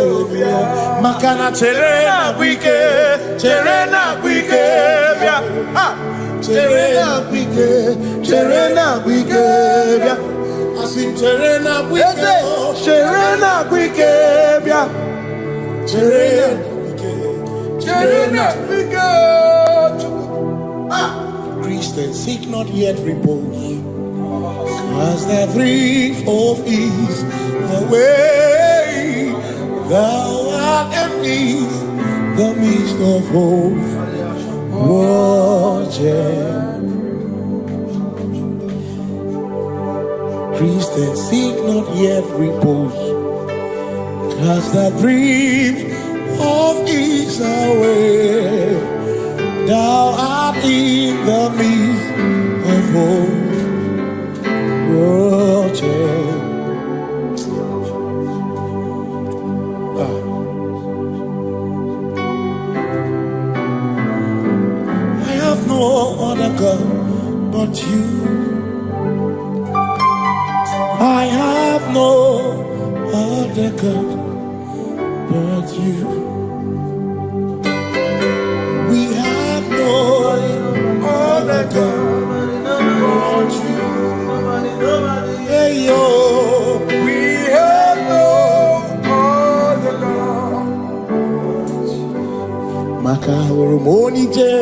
Makana chere na bwike, chere na bwike, bia. Chere na bwike, chere na bwike, bia. Asim chere na bwike, chere na bwike, bia. Chere na bwike, chere na bwike. Christians seek not yet repose, cause the brief of ease away. Thou art amidst the midst of hope, watching. Christians seek not yet repose, cast the brief of ease away. Thou art in the midst of hope, watching. I have no other God but you. I have no other God but you. We have no other God but you. Hey yo, we have no other God. Makahuru monite,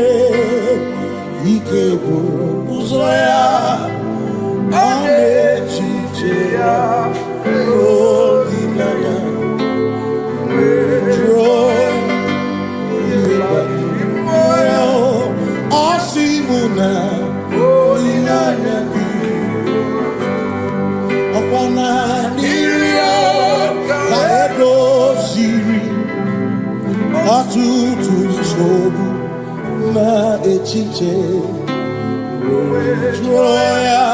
ikebu uzoya, anechi. Holy Nana, joy, Osimuna, Holy Nana, Okwana Niria, Kaedo Siri, Atutu Sobu, Na Echiche, Joya.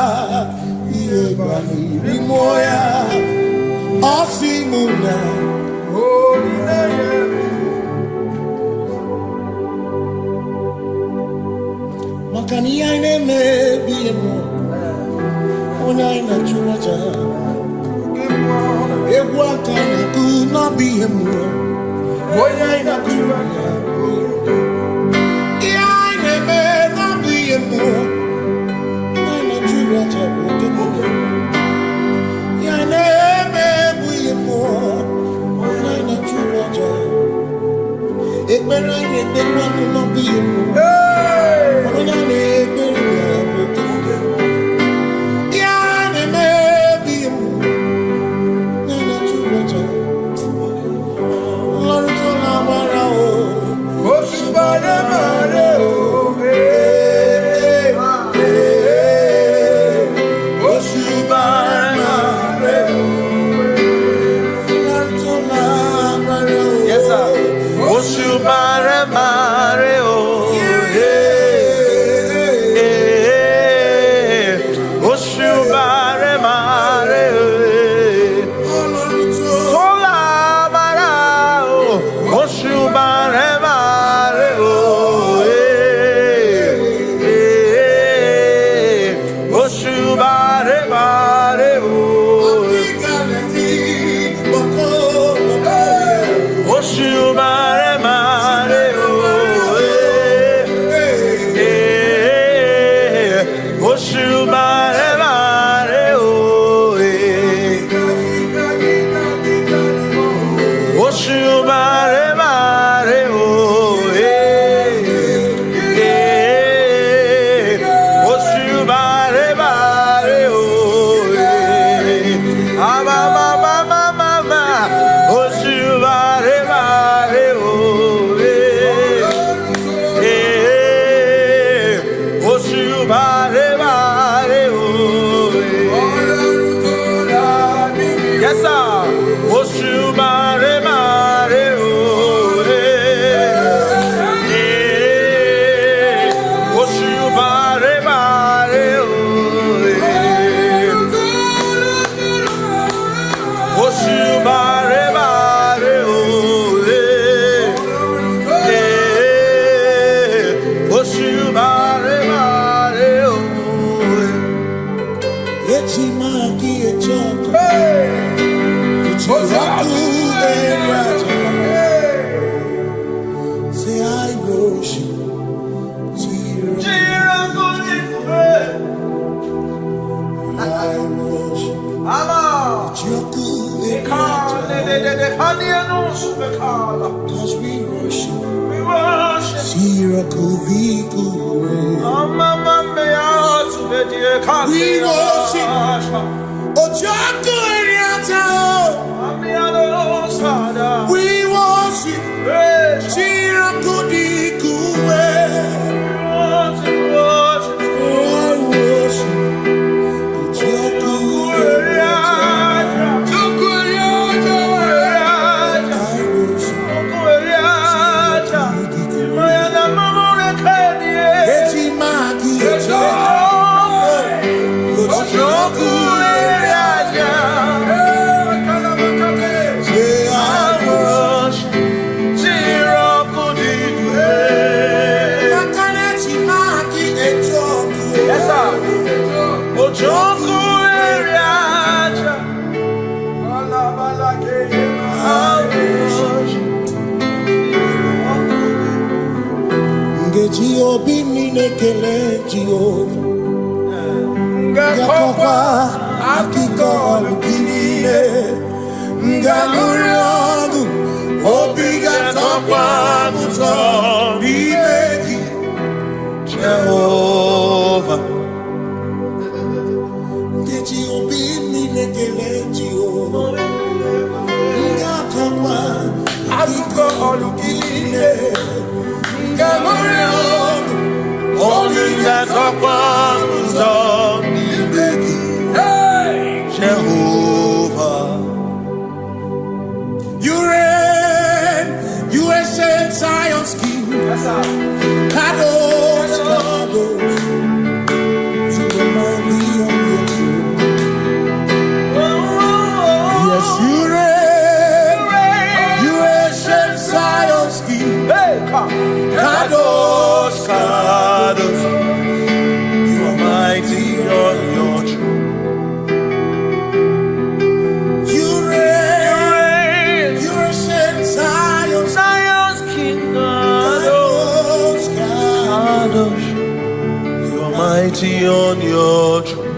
mighty on your throne.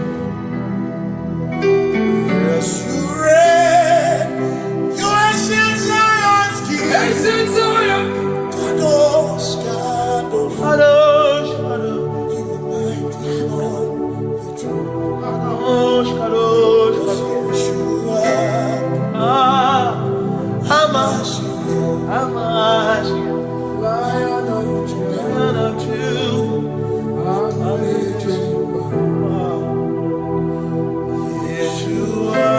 Yes, you reign. You ancient Zion's king. Ancient Zion. Kadosh, Kadosh, Kadosh, Kadosh. In the mighty on your throne. Kadosh, Kadosh, Kadosh. Yeshua.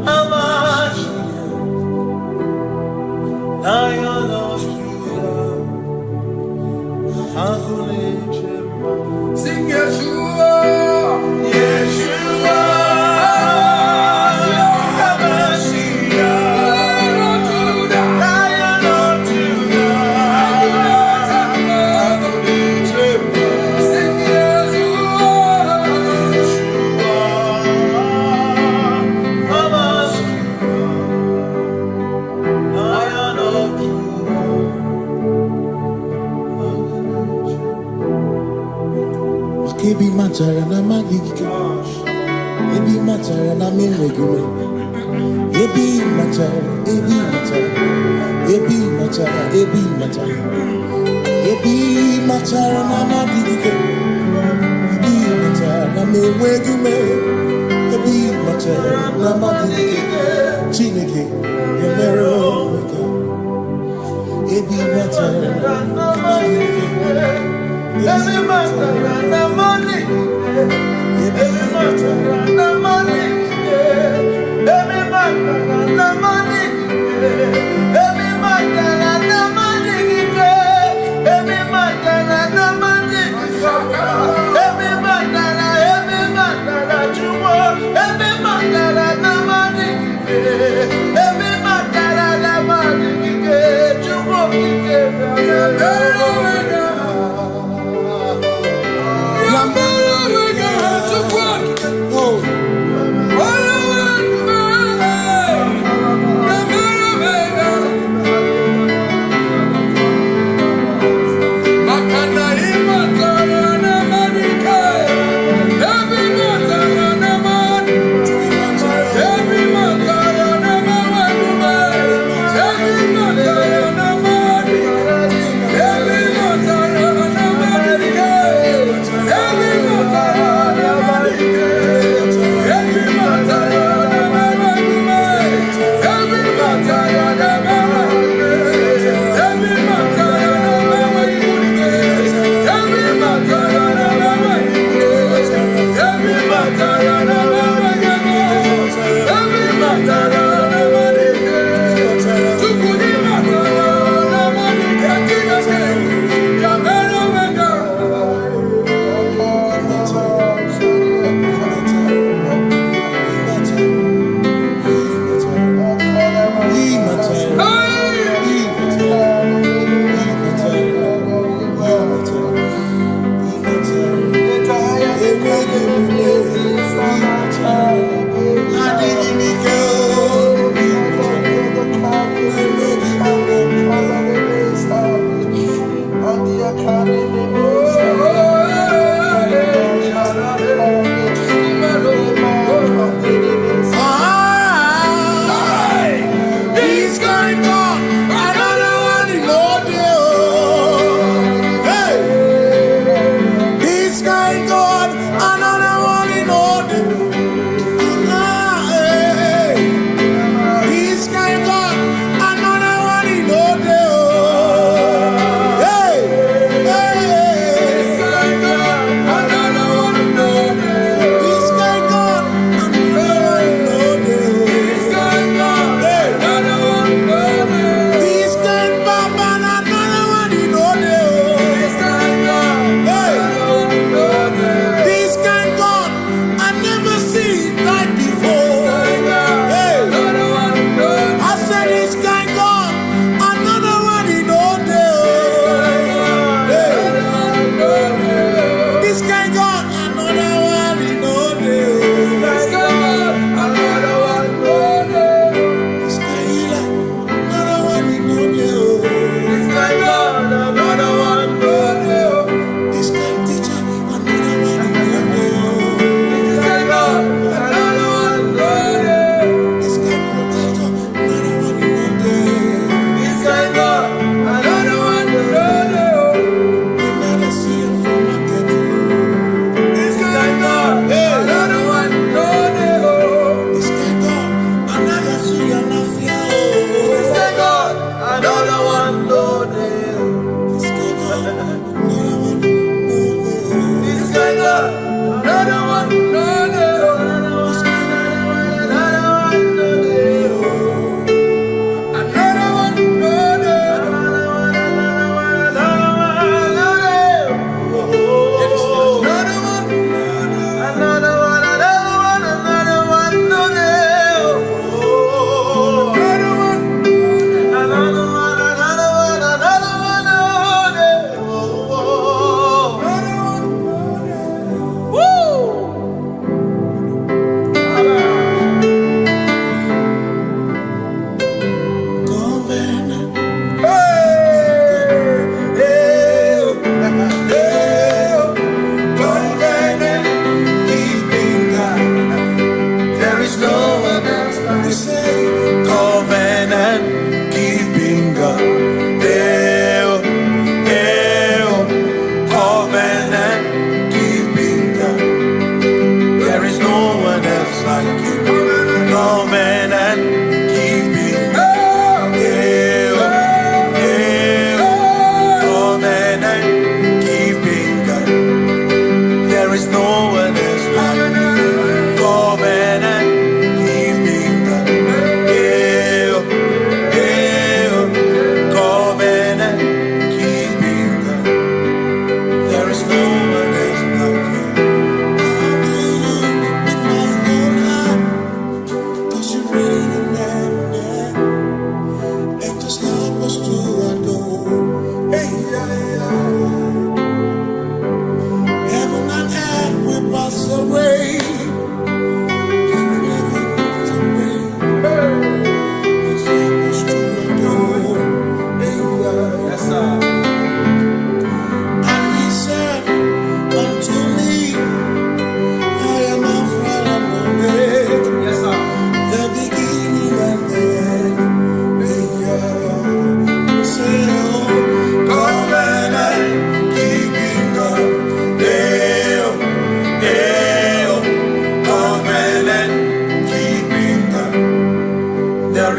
Hamash, Lion of Judah. Sing Yeshua, Yeshua, Lion of Judah, sing Yeshua, Lion of Judah. Ebi matara na magigike, ebi matara na menwegume, ebi matara, ebi matara, ebi matara, ebi matara, ebi matara na magigike, ebi matara na menwegume, ebi matara na magigike, Chineke yemero weka, ebi matara na magigike. Every matter na money, every matter na money, every matter na money, every matter na money, every matter na money, every matter na jumo, every matter na money, every matter na money, jumo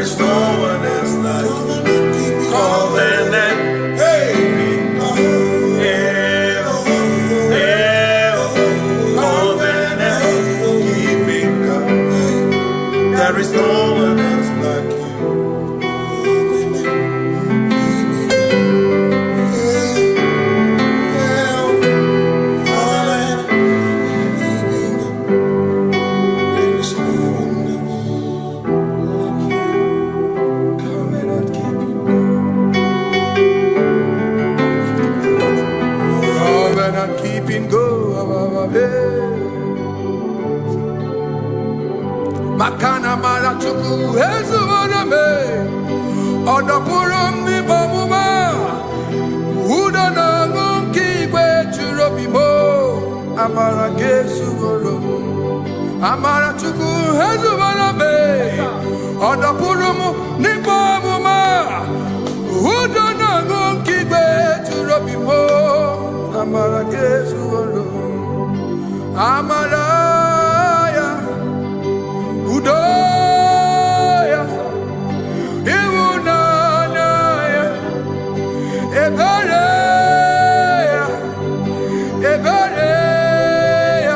is no one else like you. Covenant. Hey. There is no one else like you. Covenant keeping go. Makana mara chuku hezu waname odapurum ni bamuma uda na ngonki kwe churobimo amara gesu woro amara chuku hezu waname odapurum ni bamuma uda na ngonki kwe churobimo amara gesu woro amara Udoya, Iwunanaya, Ebereya, Ebereya,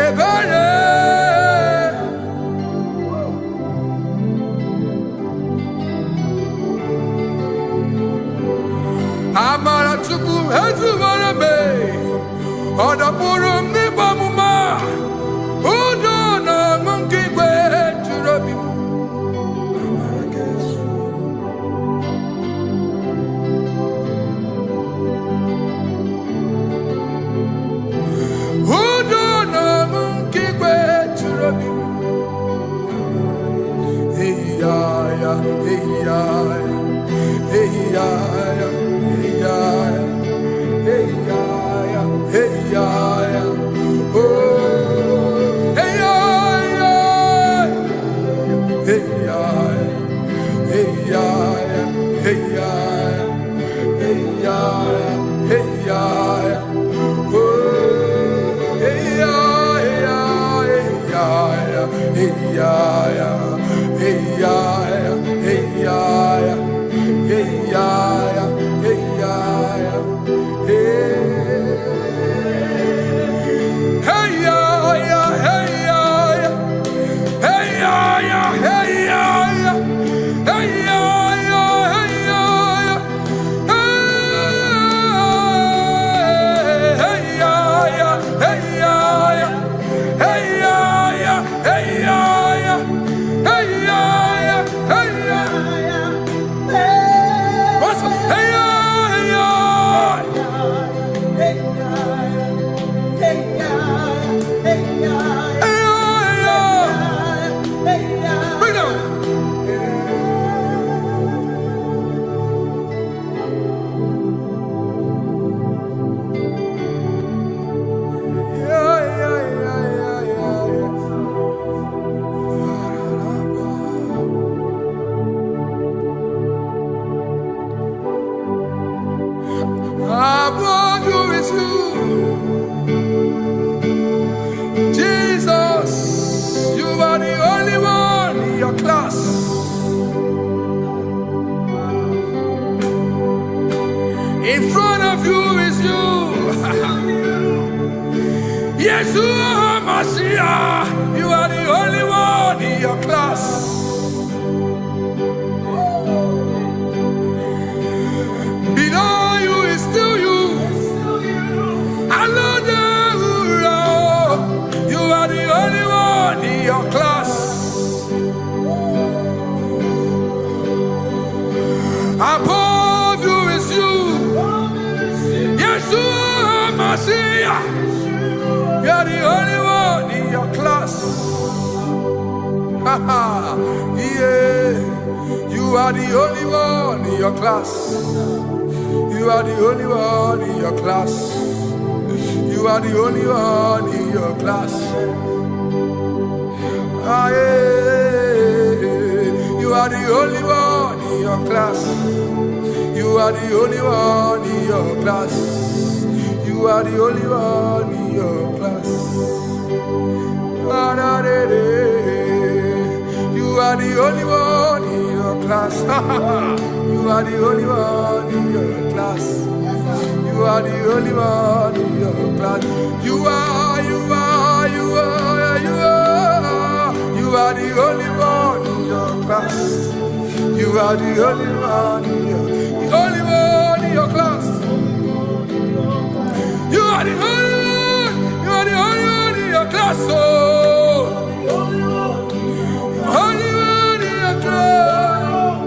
Ebereya. Amara chuku hezu warabe, odapurum ni bamuma. In front of you is you. Yeshua Mashiach, you are the only one in your class. Below you is still you. You are the only one in your class. Above you is you. Yeshua Mashiach, you are the only one in your class. Yeah, you are the only one in your class. You are the only one in your class. You are the only one in your class. Ah, yeah. You are the only one in your class. You are the only one in your class. You are the only one in your class. You are the only one. class. You are the only one in your class. You are the only one in your class. You are the only one in your class. You are the only one in your class. You are the only one. You are the only one in your class. Oh, only one in your class.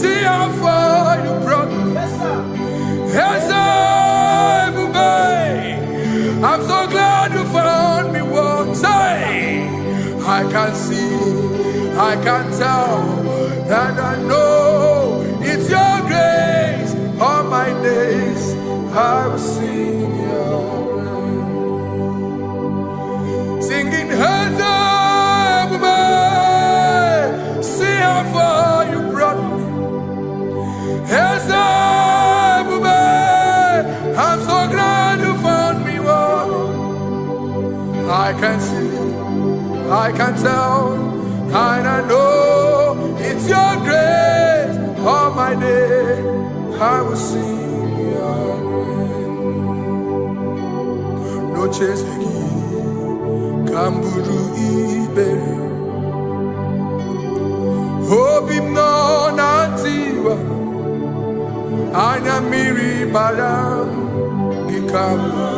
See how far you brought me. I'm so glad you found me one day. I can see, I can tell, and I know it's your grace. All my days I will sing your grace. Singing, see how far you brought me. I'm so glad you found me one. I can see, I can tell, and I know it's your grace. All my day I will sing your grace. No chasing, Kamburu Iberi. Hope him no nantiwa. Anya miri baram gikama.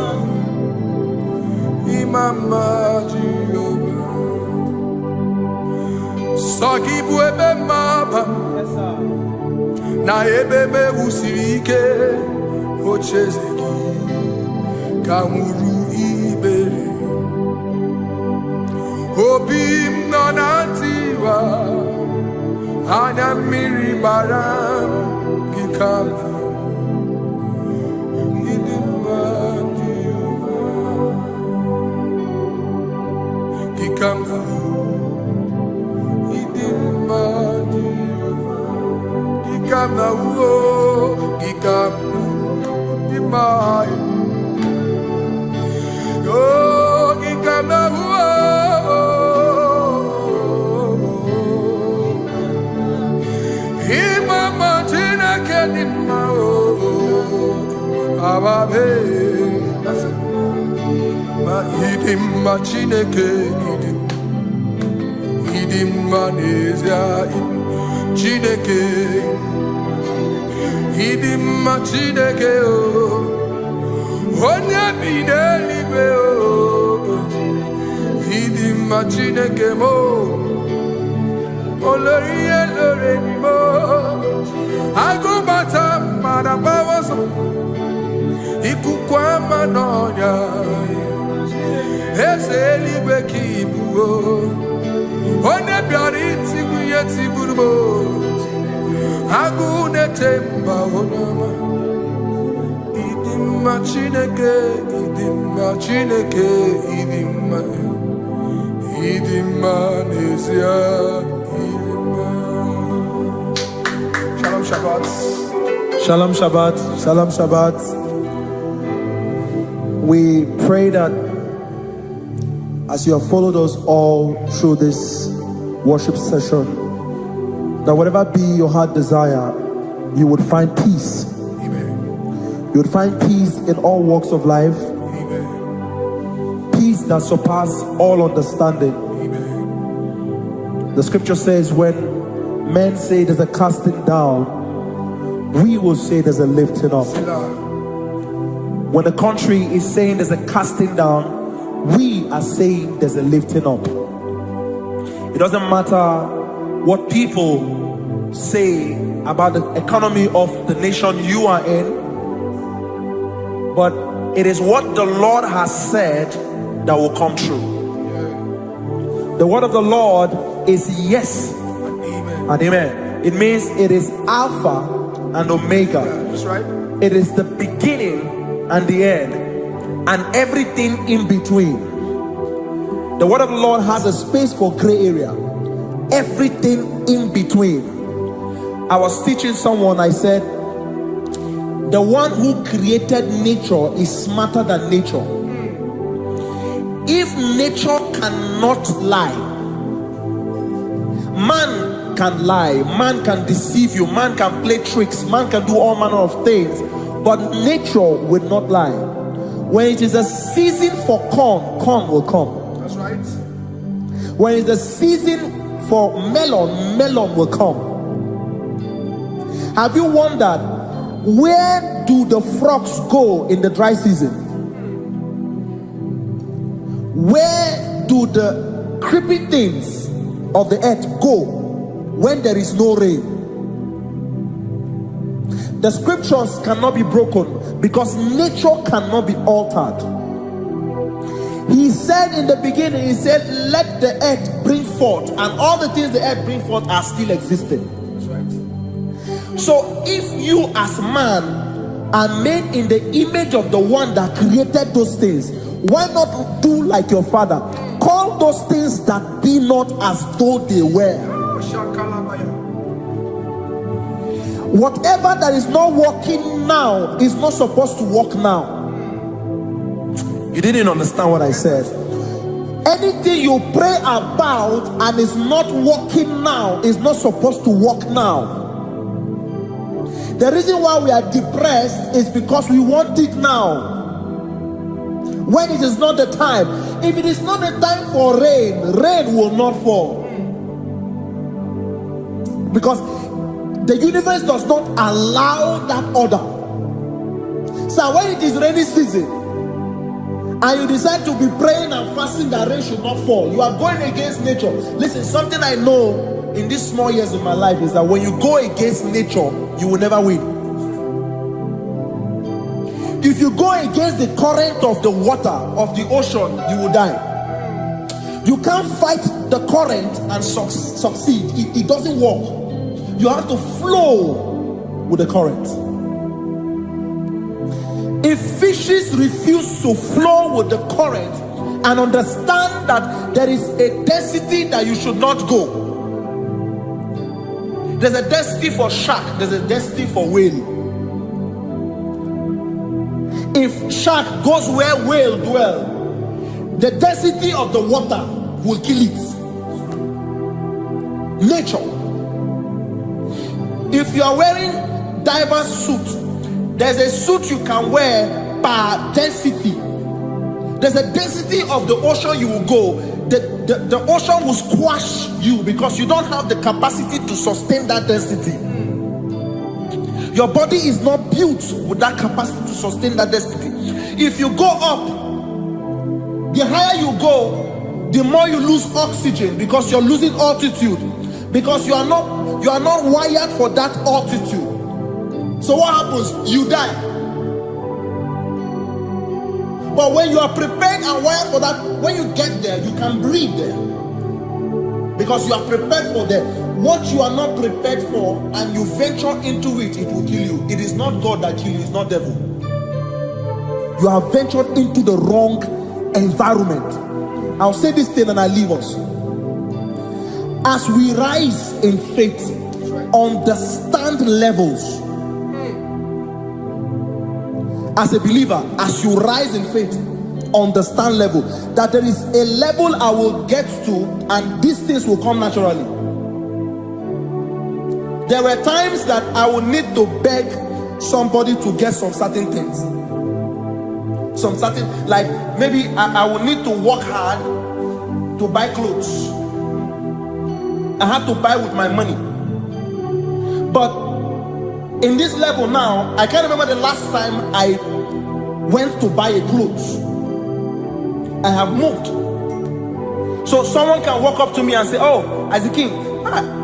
Imama Jehovah. Sogi buebe maba. Na ebe me usirike. Ochezeki. Kamuru Iberi. Obim no nantiwa. Anya miri baram gikama. Chineke idim manezia Chineke idim Chineke o onye bidelibe o idim Chineke mo oloriye loreni mo agubata marabawaso ikukwa manonya Ezeligwe kibuo One biari tiguye tiburbo Agune temba onama Idimma Chineke Idimma nezia Idimma. Shalom Shabbat. Shalom Shabbat. Shalom Shabbat. We pray that as you have followed us all through this worship session, that whatever be your heart desire, you would find peace. Amen. You would find peace in all walks of life. Amen. Peace that surpasses all understanding. Amen. The scripture says when men say there's a casting down, we will say there's a lifting up. When the country is saying there's a casting down, we are saying there's a lifting up. It doesn't matter what people say about the economy of the nation you are in, but it is what the Lord has said that will come true. The word of the Lord is yes and amen. It means it is Alpha and Omega. That's right. It is the beginning and the end, and everything in between. The word of the Lord has a space for gray area. Everything in between. I was teaching someone, I said, The one who created nature is smarter than nature. If nature cannot lie, man can lie, man can deceive you, man can play tricks, man can do all manner of things, but nature will not lie. When it is a season for corn, corn will come. That's right. When it's the season for melon, melon will come. Have you wondered, where do the frogs go in the dry season? Where do the creepy things of the earth go when there is no rain? The scriptures cannot be broken because nature cannot be altered. He said in the beginning, he said, let the earth bring forth, and all the things the earth bring forth are still existing. That's right. So if you as man are made in the image of the one that created those things, why not do like your father? Call those things that be not as though they were. Whatever that is not working now is not supposed to work now. You didn't understand what I said. Anything you pray about and is not working now is not supposed to work now. The reason why we are depressed is because we want it now, when it is not the time. If it is not the time for rain, rain will not fall, because the universe does not allow that order. So when it is rainy season and you decide to be praying and fasting that rain should not fall, you are going against nature. Listen, something I know in these small years of my life is that when you go against nature, you will never win. If you go against the current of the water of the ocean, you will die. You can't fight the current and succeed. It doesn't work. You have to flow with the current. If fishes refuse to flow with the current and understand that there is a density that you should not go, there's a density for shark, there's a density for whale. If shark goes where whale dwell, the density of the water will kill it. Nature. If you are wearing diver's suit, there's a suit you can wear per density. There's a density of the ocean you will go. The ocean will squash you because you don't have the capacity to sustain that density. Your body is not built with that capacity to sustain that density. If you go up, the higher you go, the more you lose oxygen because you're losing altitude, because you are not wired for that altitude. So what happens? You die. But when you are prepared and wired for that, when you get there, you can breathe there, because you are prepared for that. What you are not prepared for and you venture into it, it will kill you. It is not God that kills you, it's not devil. You have ventured into the wrong environment. I'll say this thing and I leave us. As we rise in faith, understand levels. As a believer, as you rise in faith, understand level. That there is a level I will get to and these things will come naturally. There were times that I would need to beg somebody to get some certain things. Some certain, like maybe I would need to work hard to buy clothes. I have to buy with my money. But in this level now, I can't remember the last time I went to buy a clothes. I have moved. So someone can walk up to me and say, oh, Isaac King,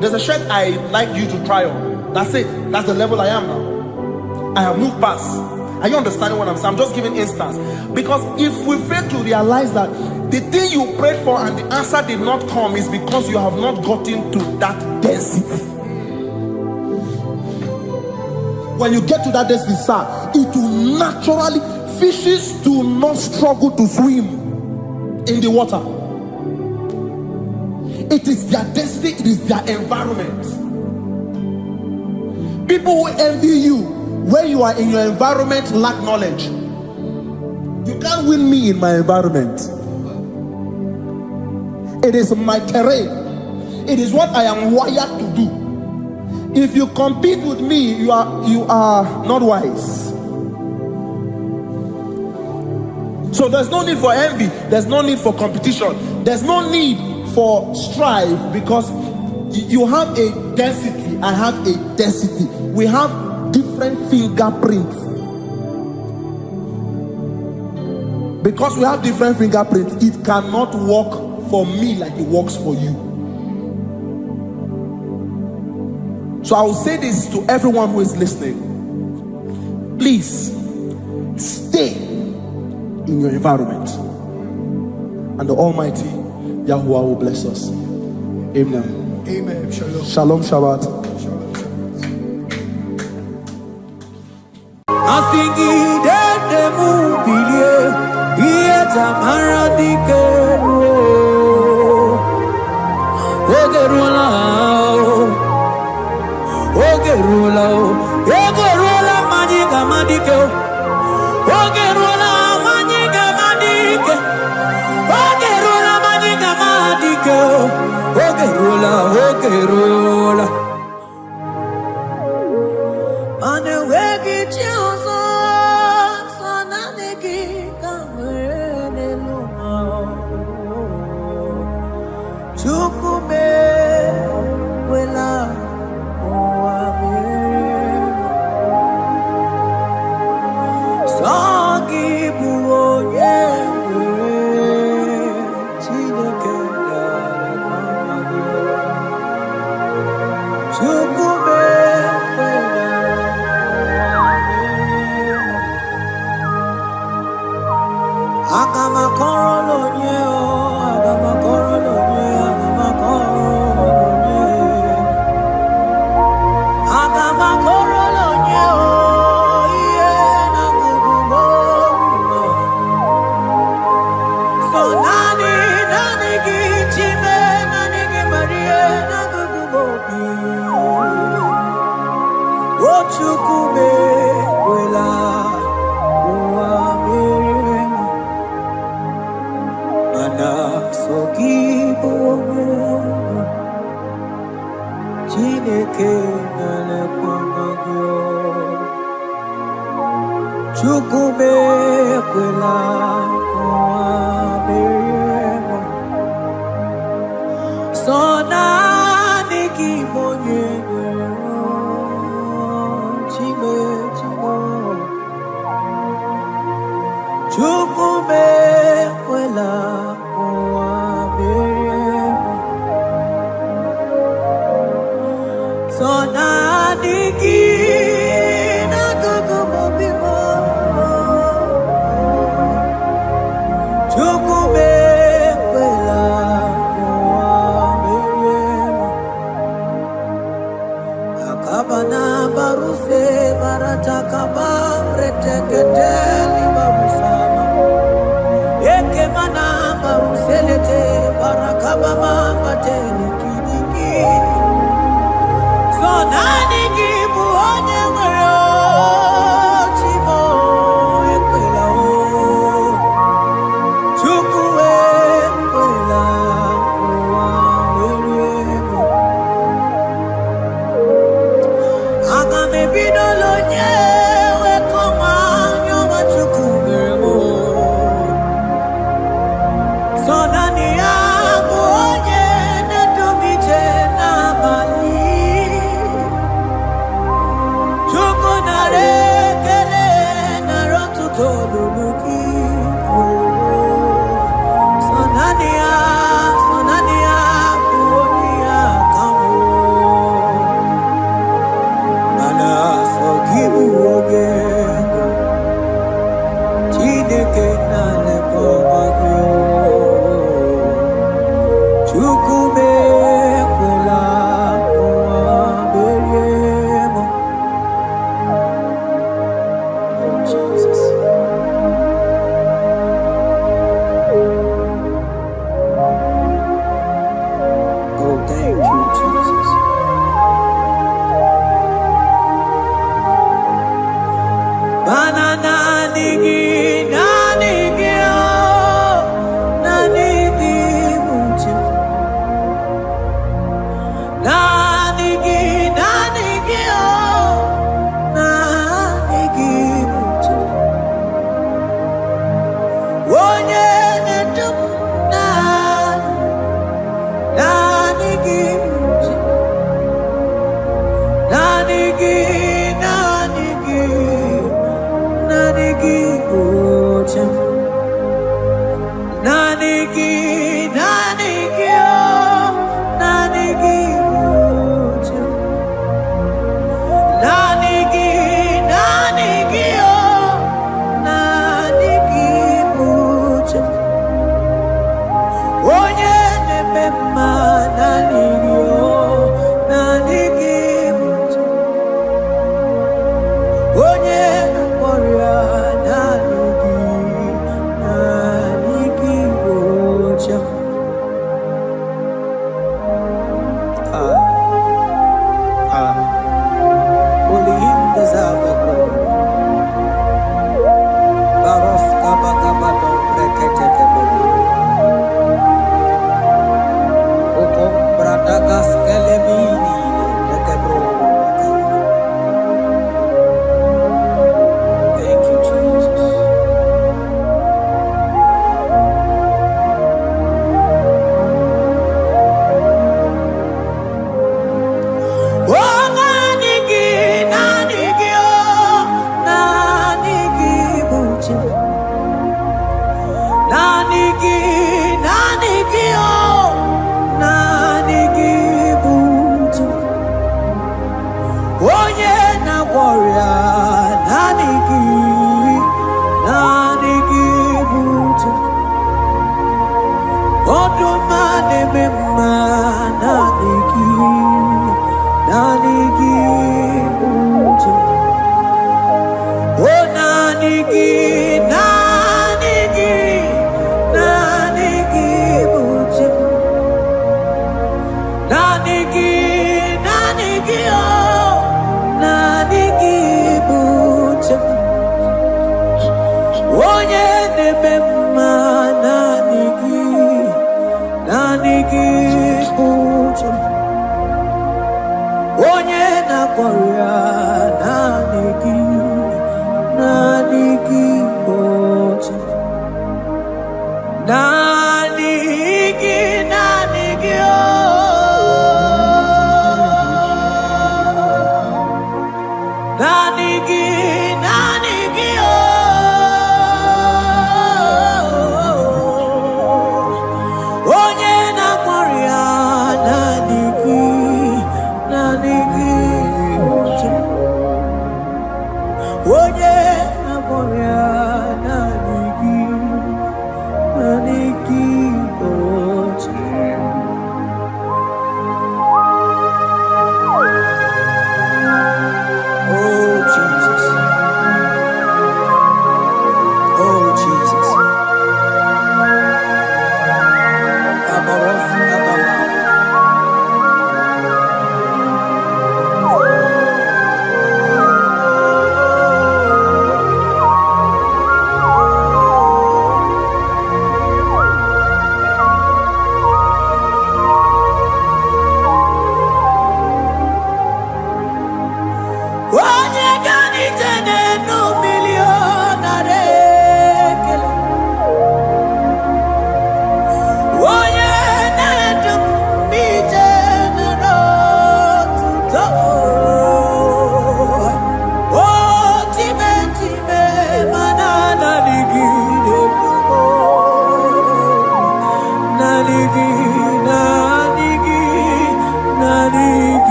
there's a shirt I like you to try on. That's it. That's the level I am now. I have moved past. Are you understanding what I'm saying? I'm just giving instance. Because if we fail to realize that the thing you prayed for and the answer did not come is because you have not gotten to that density. When you get to that density, sir, it will naturally, fishes do not struggle to swim in the water. It is their density, it is their environment. People who envy you When you are in your environment, lack knowledge. You can't win me in my environment. It is my terrain. It is what I am wired to do. If you compete with me, you are not wise. So there's no need for envy. There's no need for competition. There's no need for strife, because you have a density. I have a density. We have different fingerprints. Because we have different fingerprints, it cannot work for me like it works for you. So I will say this to everyone who is listening. Please stay in your environment, and the Almighty Yahuwah will bless us. Amen. Amen. Shalom. Shalom Shabbat.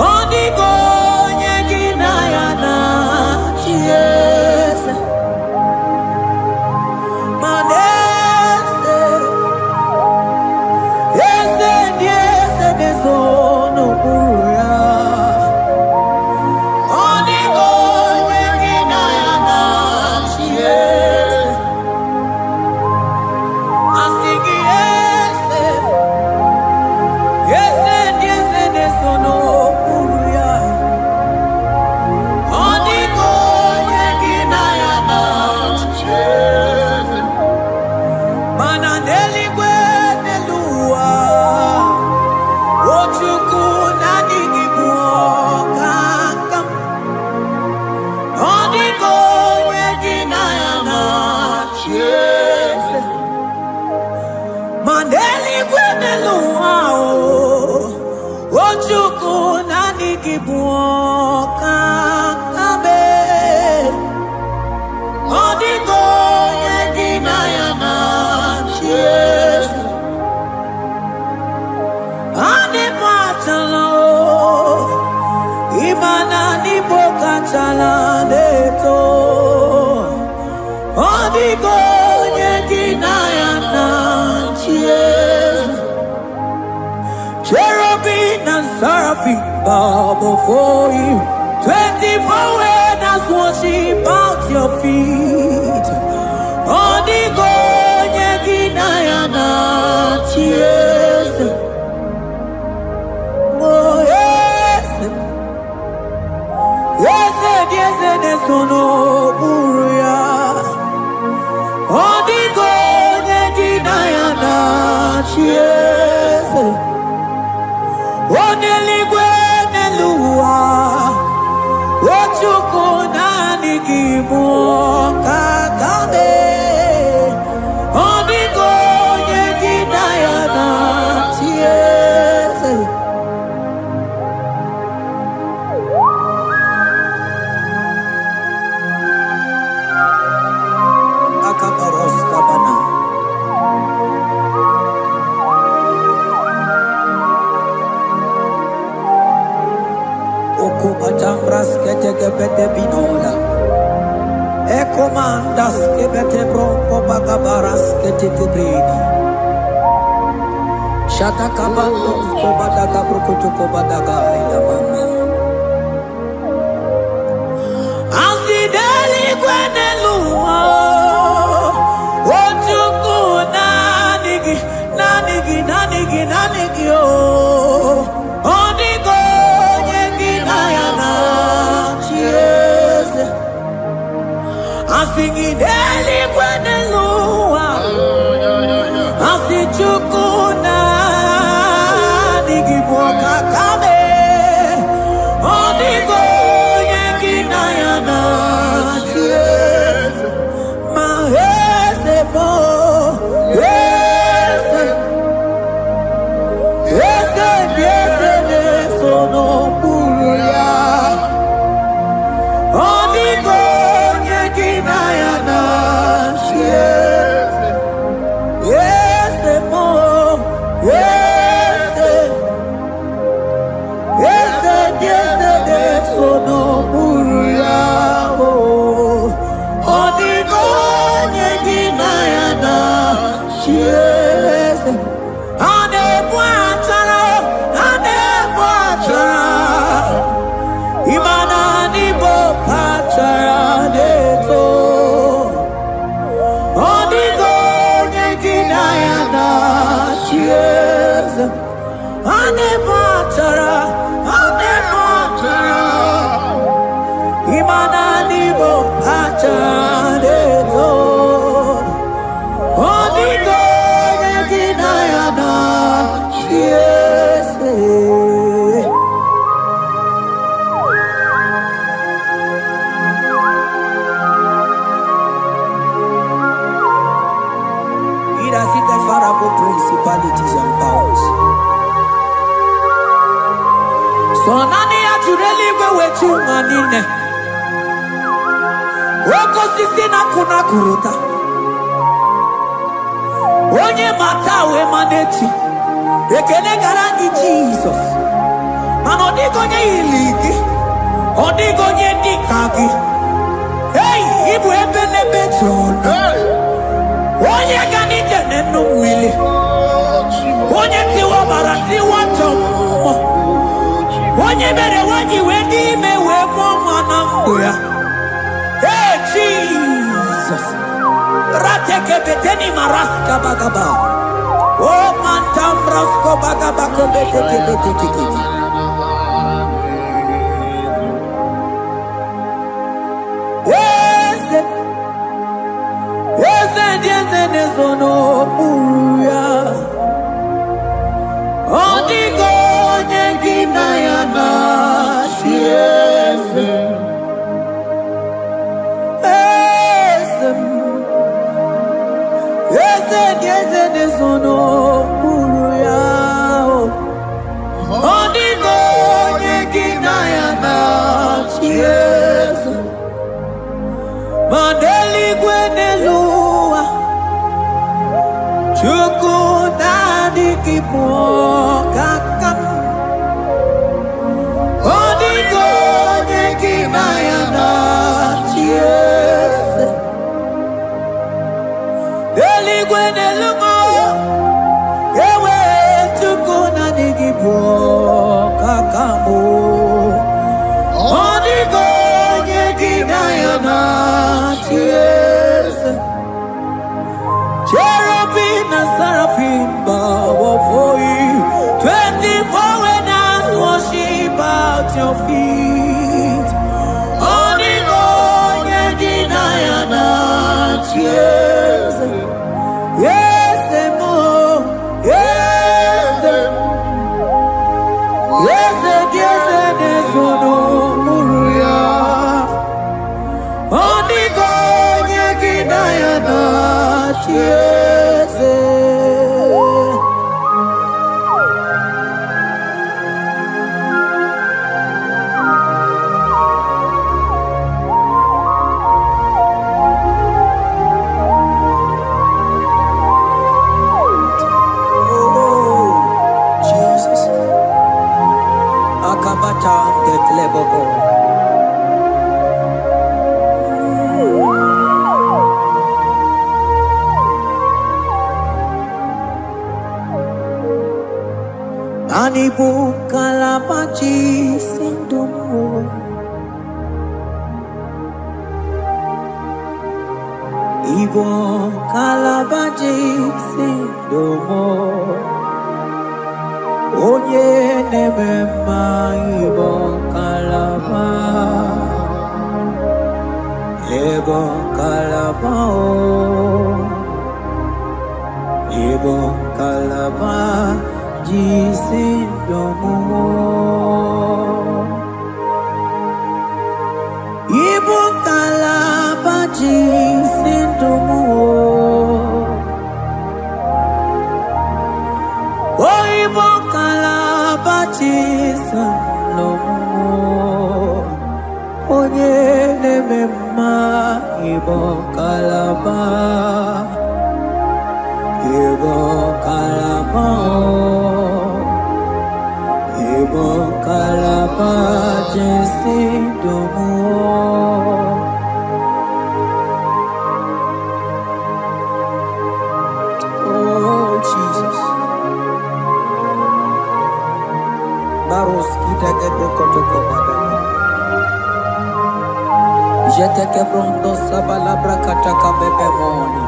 Onigo nyegina yana muoka kabe odigo yegina yana cheers ane patalo imana ni boka chala deto odigo yegina yana cheers cherubim and seraphim bow before you. 24 elders worship at your feet. Odigo yegina yana cheers. Oh yes, yes, yes, yes, no buruya. Odigo yegina yana cheers. Oneligwe neluwa Ochuku nani gimu kakabe Onigo yegina yana tiese Akaparos kabana Patambras kete kebete binola Ekomandas kebete bronco bagabaras kete kebredi Shata kabandos kobadaga brokoto kobadaga ila mama Asideli kwenelua Ochuku nanigi nanigi nanigi nanigi oh Onigo Singing daily when the Lord, I see Chukuna, Nigiboka Kame, Onigo Yakinayana, my Hesebo, yes, so no Puria, Onigo. Principalities and powers. So nani actually go with you manine. Woko sisi na kuna kuruta. Onye matawe maneti. Ekene garangi Jesus. Mano digo nye iligi. Odigo nye dikagi. Hey, ibu ebele betrono. Onye gani jene numili. Onye tiwa barati watomo. Onye bere wanyi wedi mewe mwana mbuya. Hey Jesus. Rateke beteni maraska bagaba. Oh mantambrasko bagaba kobeteke beteke. Yes, no buya. Odigo yegina yana tiese. Yes, no buya. Odigo yegina yana. Mandeli Gwenelua Chuku Nadi Kipo Kakam Odigo Neki Mayana Cheers Deli Gwenelua Ewe Chuku Nadi Kipo Kakamo Odigo Neki Mayana Cheers Cherubim and seraphim bow for you. 24 elders worship at your feet. Onigo Yedinayana cheers. Yes, emo. Yes, yes, yes, yes, no muruya. Onigo Yedinayana cheers. Anibu kalabachi sindumo Ibo kalabachi sindumo Onye nemema Ibo kalaba Ibo kalaba Ibo kalaba Jisindomo Ibo kalaba jisindomo Oh Ibo kalaba jisindomo Onye nemema Ibo kalaba Ibo kalaba Ibo kalaba jisindomo Oh Jesus Baros kita kebrokotoko badaka Jete kebrondo sabalabra kataka bebemoni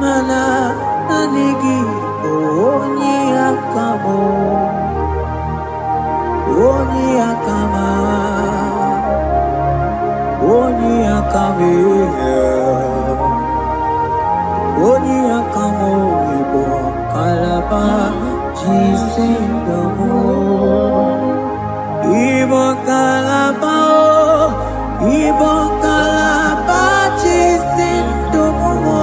Mana nanigi oni akamo oni akama oni akame oni akamo ibo kalaba jisindomo ibo kalaba ibo kalaba jisindomo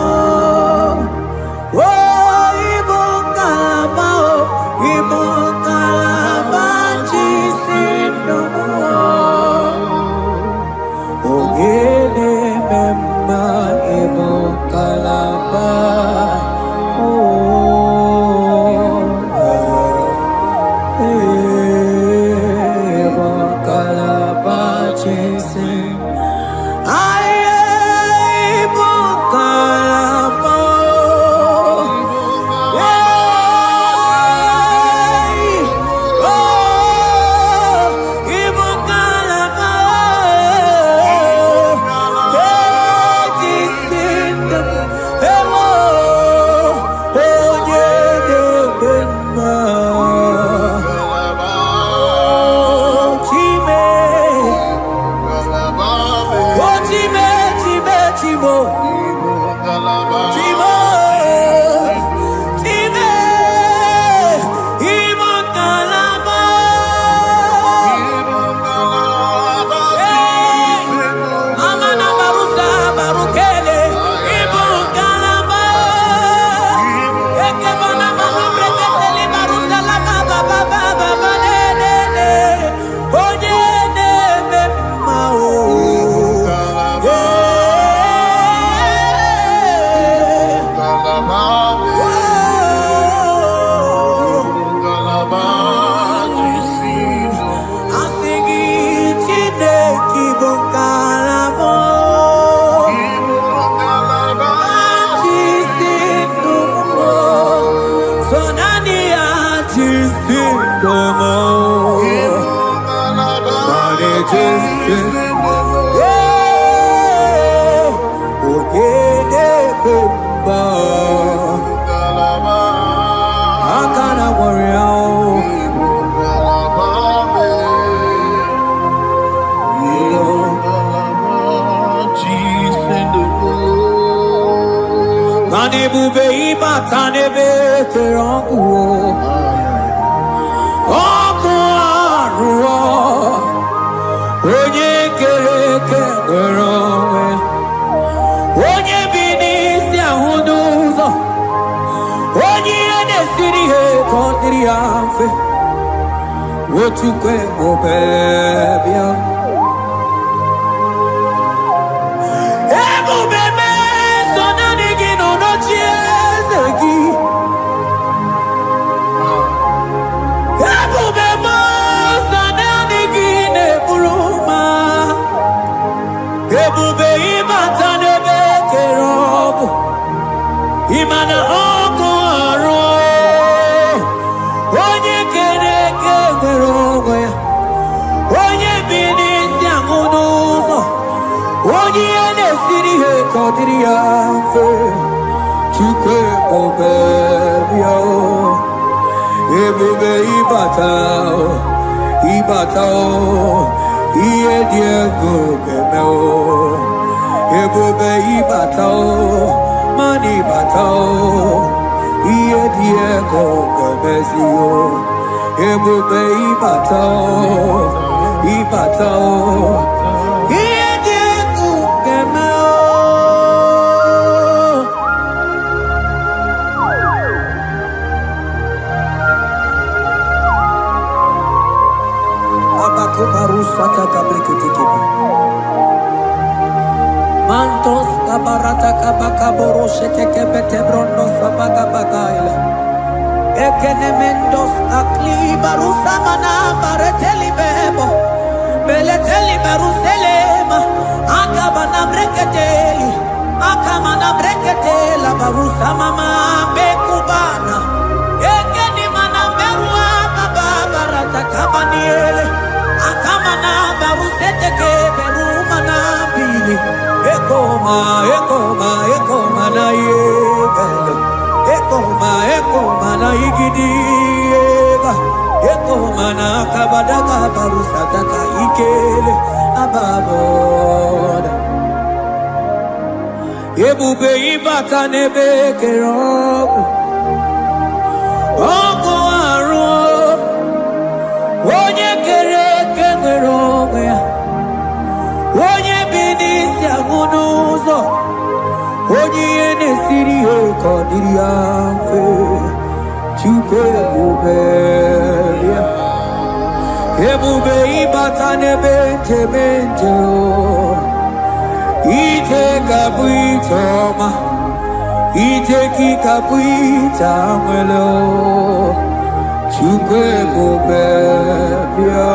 ebube ịbata n'ebe kere ọkụ ọkụ arụọ onye kere eke nwere onwe onye bi n'isi ahụ n'ụzọ onye ihe na-esiri ihe ka ọ dịrị ya mfe otukwe ebube bịa ebube mee so naanị gị nọ n'ochi eze gị ebube mee so naanị gị na-eburu ma ebube ịbata n'ebe kere ọkụ ịma na ọkụ arụ onye kere eke nwere onwe ya onye bi n'isi ahụ n'ụzọ onye ihe na-esiri ihe ka ọ dịrị ya mfe Chukwu ebube bịa ebube ịbata ịbata ihe dị ego ga-eme ebube ịbata mana ịbata ihe dị ego ga-emezi ebube ịbata ịbata ihe dị ego ga-eme abakubarusaka kabriketekebe mantos kabarata kabakaboroshetekebete brondo sabagabagaila ekenemendos aklibarusamana baretelibebo beleteliberuselema akabana breketeli akamana breketela barusamama bekubana ekenimana berua babarata kabaniele akamana baruseteke berumana bili ekoma na yegele ekoma na igidiega ekoma na kabadaka barusataka ikele ababoda ebube ịbata n'ebe kere ọkụ arụ onye kere eke nwere onwe ya onye bi n'isi ahụ n'ụzọ onye ihe na-esiri ihe ka ọ dịrị ya mfe Chukwu ebube bịa ebube ịbata n'ebe nchebe nche ije ga-abụ ije ọma ije gị ga-abụ ije nwere Chukwu ebube bịa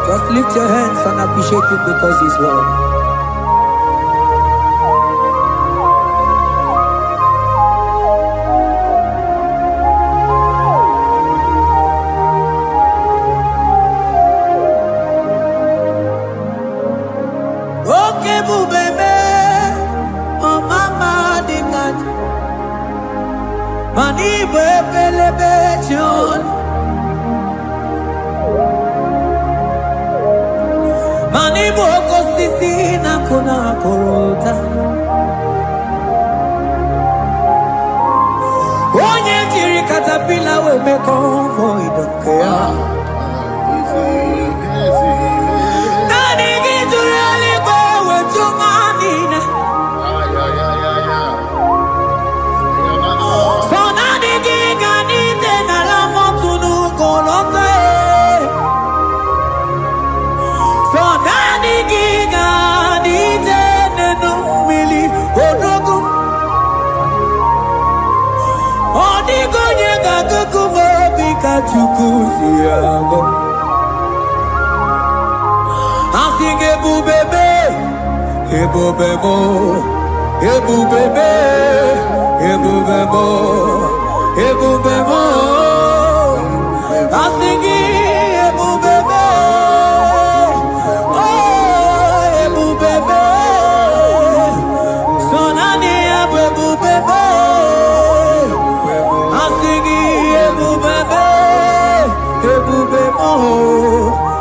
Just lift your hands and appreciate him because he's worthy. Okay, bubebe, oh mama dikat, mani bebelebe John. Mani boko sisi na kuna korota onye jiri katapila we me convoy don't care nani gijuri aligwe we chumanina so nani giganite na la motunu kolota so nani giganite nenu mili odogu odigonye gagukumo bika chukuziago asing ebubebe ebubebo ebubebe ebubebo ebubebo asing ebubebe oh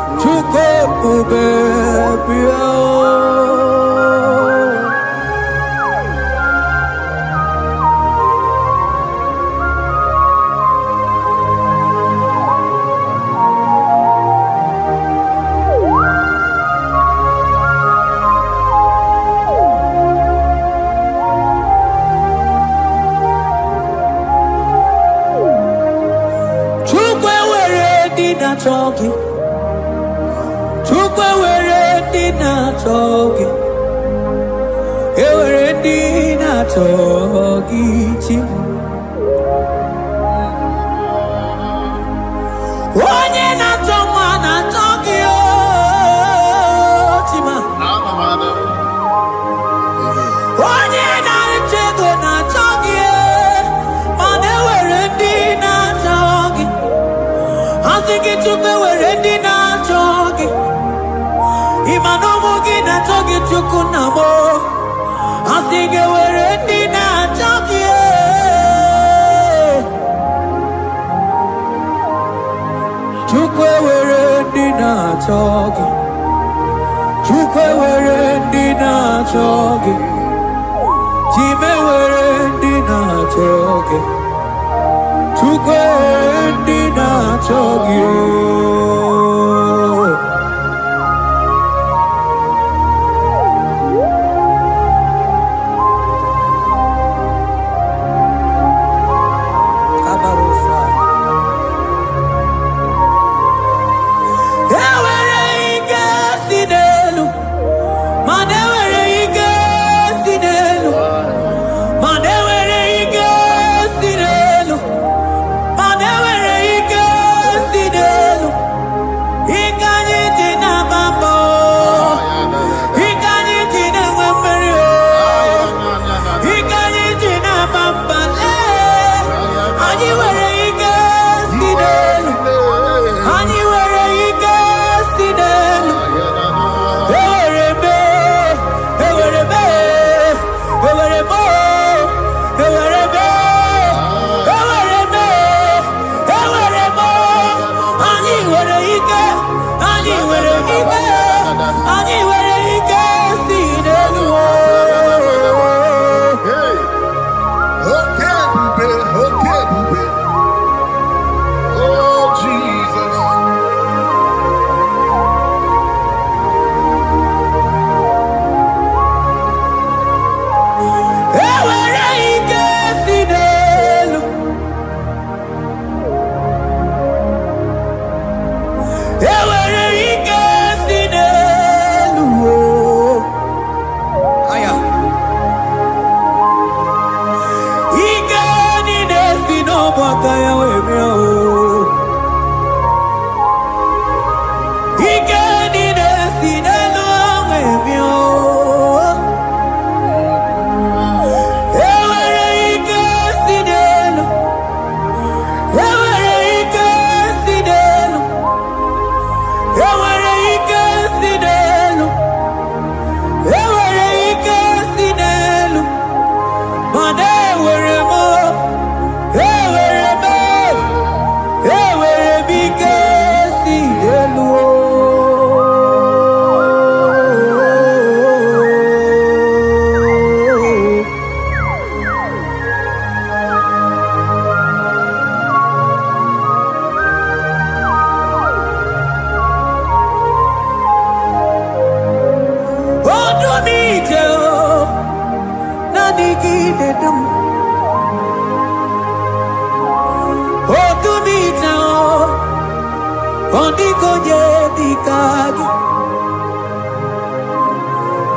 na-achọ gị. Chukwu ewere ndị na-achọ gị. Ewere ndị na-achọ gị chi. Onye na-achọ nwa na-achọ gị chima. Onye na-achọ ego na-achọ gị mana ewere ndị na-achọ gị. Asị gị Chukwu ewere ndị na-achọ gị. Ịma na ụmụ gị na-achọ gị Chukwu na mụ. Asị gị ewere ndị na-achọ gị. Chukwu ewere ndị na-achọ gị. Chukwu ewere ndị na-achọ gị. Chime ewere ndị na-achọ gị. Chukwu ewere ndị na-achọ gị.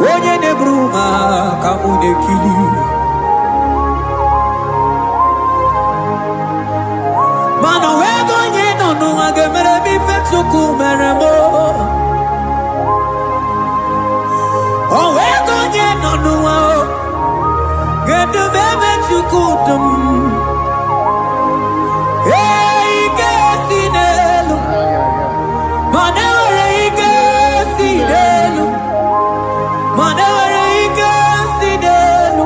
Onye neburu ma ka mụ na-ekiri. Mana wee go onye nọ n'ụwa ga-emere m ife Chukwu mere m. O wee go onye nọ n'ụwa ga-edu m ebe Chukwu dum. Ike si n'elu mana enwere ike si n'elu. Mana enwere ike si n'elu.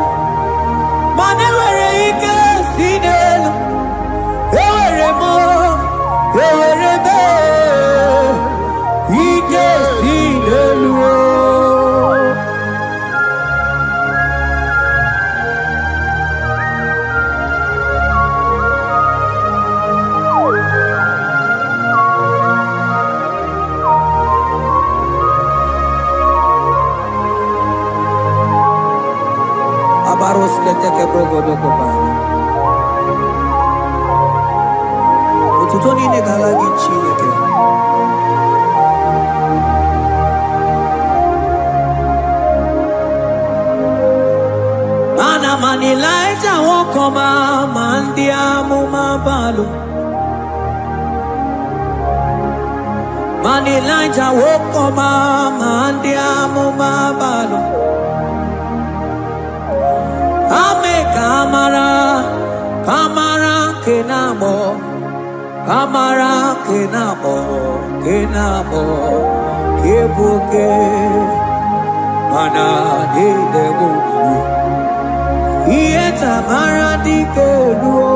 Mana enwere ike si n'elu. Enwere m ike si n'elu. Otuto niile ga-ala gị Chineke. Man Elijah won't come out, man diamuma balu. Man Elijah won't come out, man diamuma balu. Ame kamara, kamara kenabo, kamara kenabo, kenabo, kebuke, mana de debu. Iye tamara di keluo.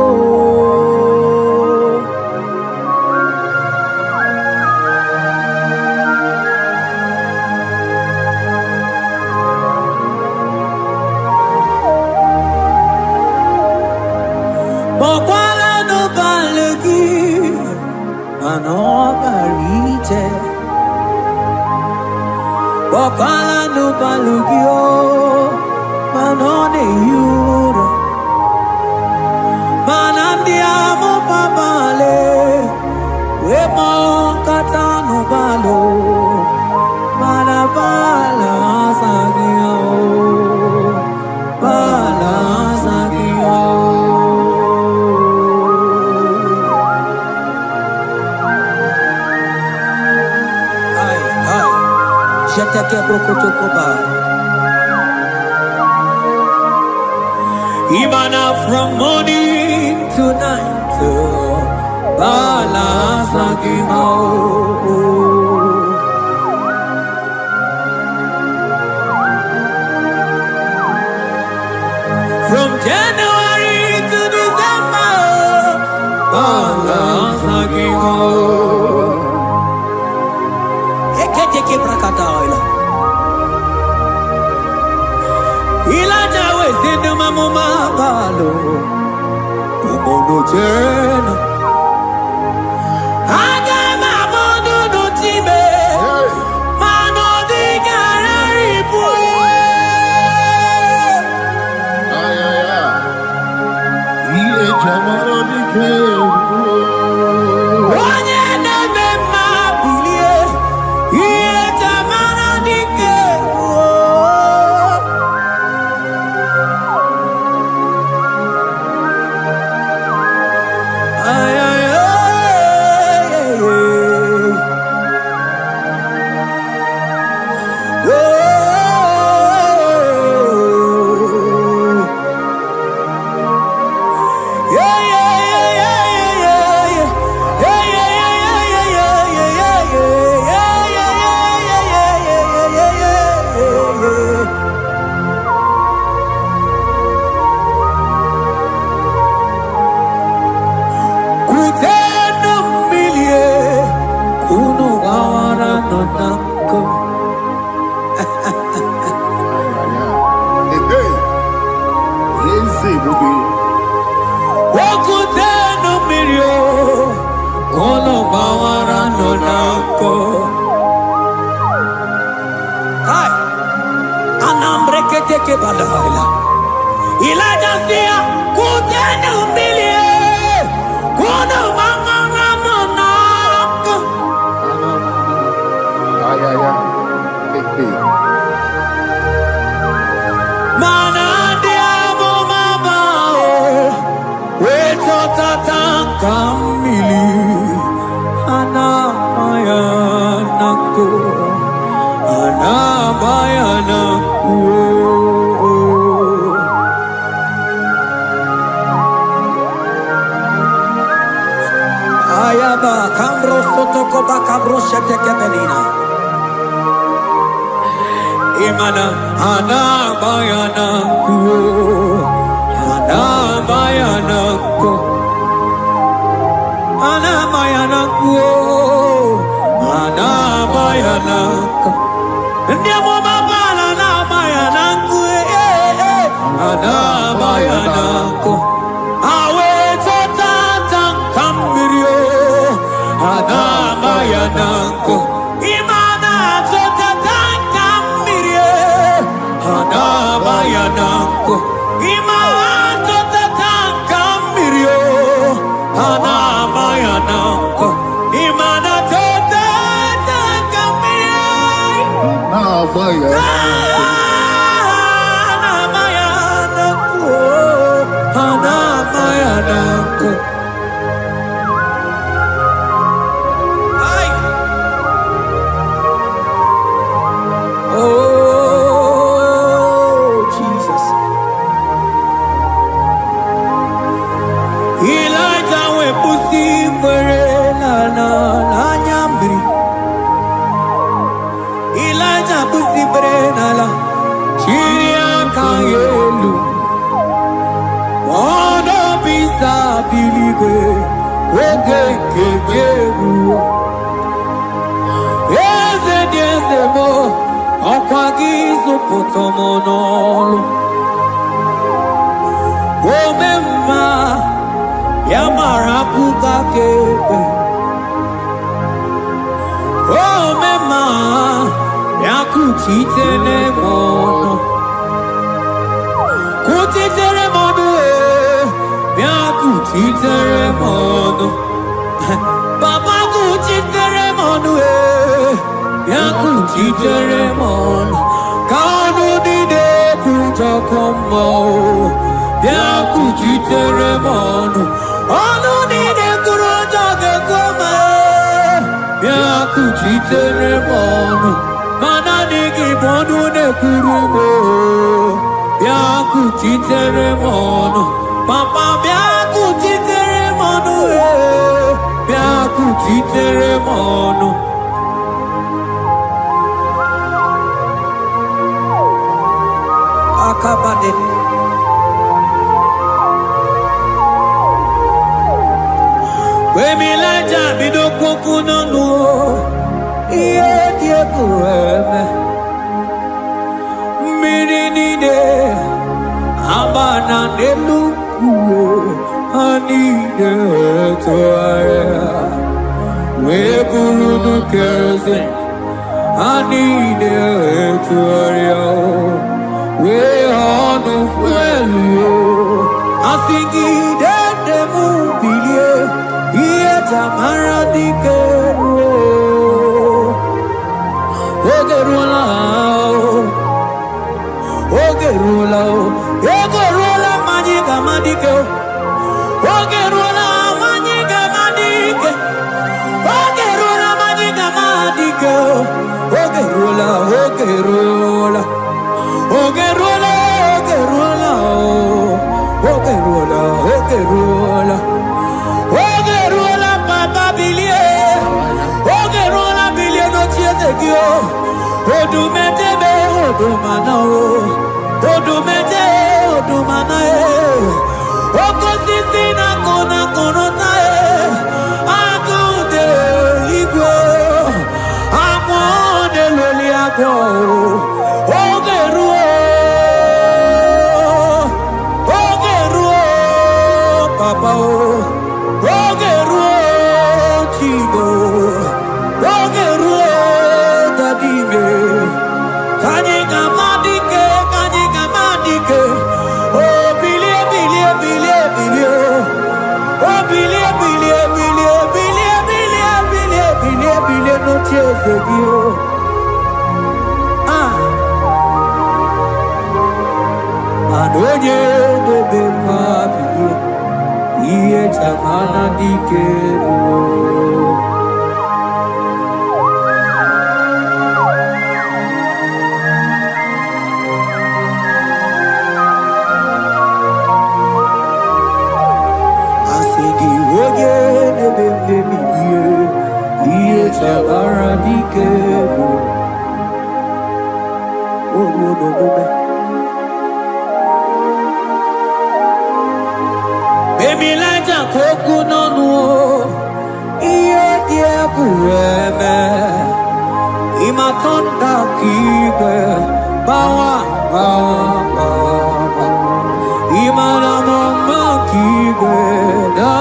Bokwala no balegi, mano barite. Bokwala no balugio, mano ne yura. Manandiamo babale, wemo katano balo, manabala sagio, bala sagio. Ay, jete que brokotokoba. Imana from morning to night, balance from January to December, balance Eketeke brakadaila. Ilaja wezendo mamuma balo, umono jena. Aga mamono no time, mano di gararipu. Iye jamaro di kebu. Onye neme mabilie, iye tamara di kebu. Ay, ay, ay, ay, ay. Elijah sia kutenu milie kuno manganga monako. Mana diamo mabao weto tatanka mili ana mayanako ana mayanako. Ayaba kambro sotoko bakabro sheteke belina. Imana ana bayana ku, ana bayana ku, ana bayana ku, ana bayana ku. Ndiamo mabala na bayana ku, ana bayana ku. Awe totata kambirio, ana bayana ku. Imana totata kambirio, ana bayana ku. Imana totata kambirio, ana bayana ku. Imana totata kambirio, ana bayana ku. potomonolo. Omemma yamarakuka kebe. Omemma yakuchitele mono. Kuchitere mono yakuchitere mono. Papa kuchitere mono yakuchitere mono. Kanu dide kujakombo yakuchitere mono. Anu dide kurujagekoma yakuchitere mono. Mana nigi bonu ne kurumo yakuchitere mono. Papa yakuchitere mono yakuchitere mono. Akabade Wemilaja bidoko no iye dieko eme mirini de abana neluku anide toaya we buru keze anide toaya we onu fuelu asingi de mubilie iye tamara dikero ogerula ogerula majiga madike ogerula majiga madike ogerula majiga madike ogerula ogerula ogerula ogerula ogerula ogerula papa bilie ogerula bilie no chiezekio odumete odumana odumete odumana okosisi na kona konota akude ligwe amone loliago ogeruo papa ogeruo chigo ogeruo dadime kanyika madike oh bilie no chezegio adoje de bema bilie iye chamana dikero asigi oje de bema iye chamana dikero ododobe Emilaja koku nonu iye die kueme imatonda kige bawa imana mama kige da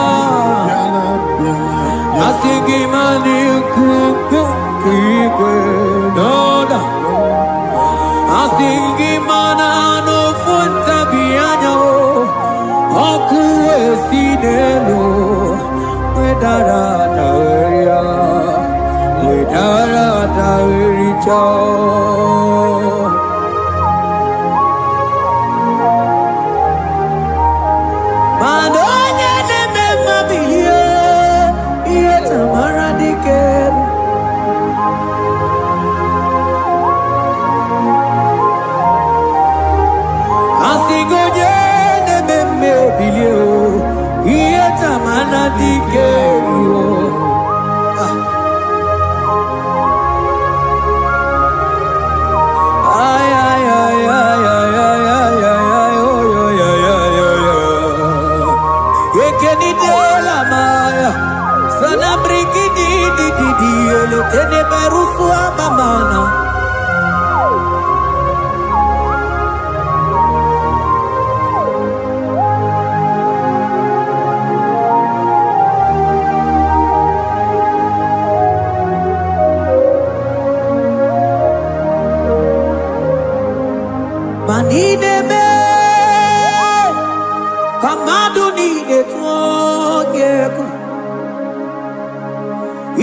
asigi mani kuku kige da asigi mana no funta bianyo oku esinelo wedara daweria Madonya de mema bilie iye tamara dikeru asigoje de meme bilie iye tamara dikeru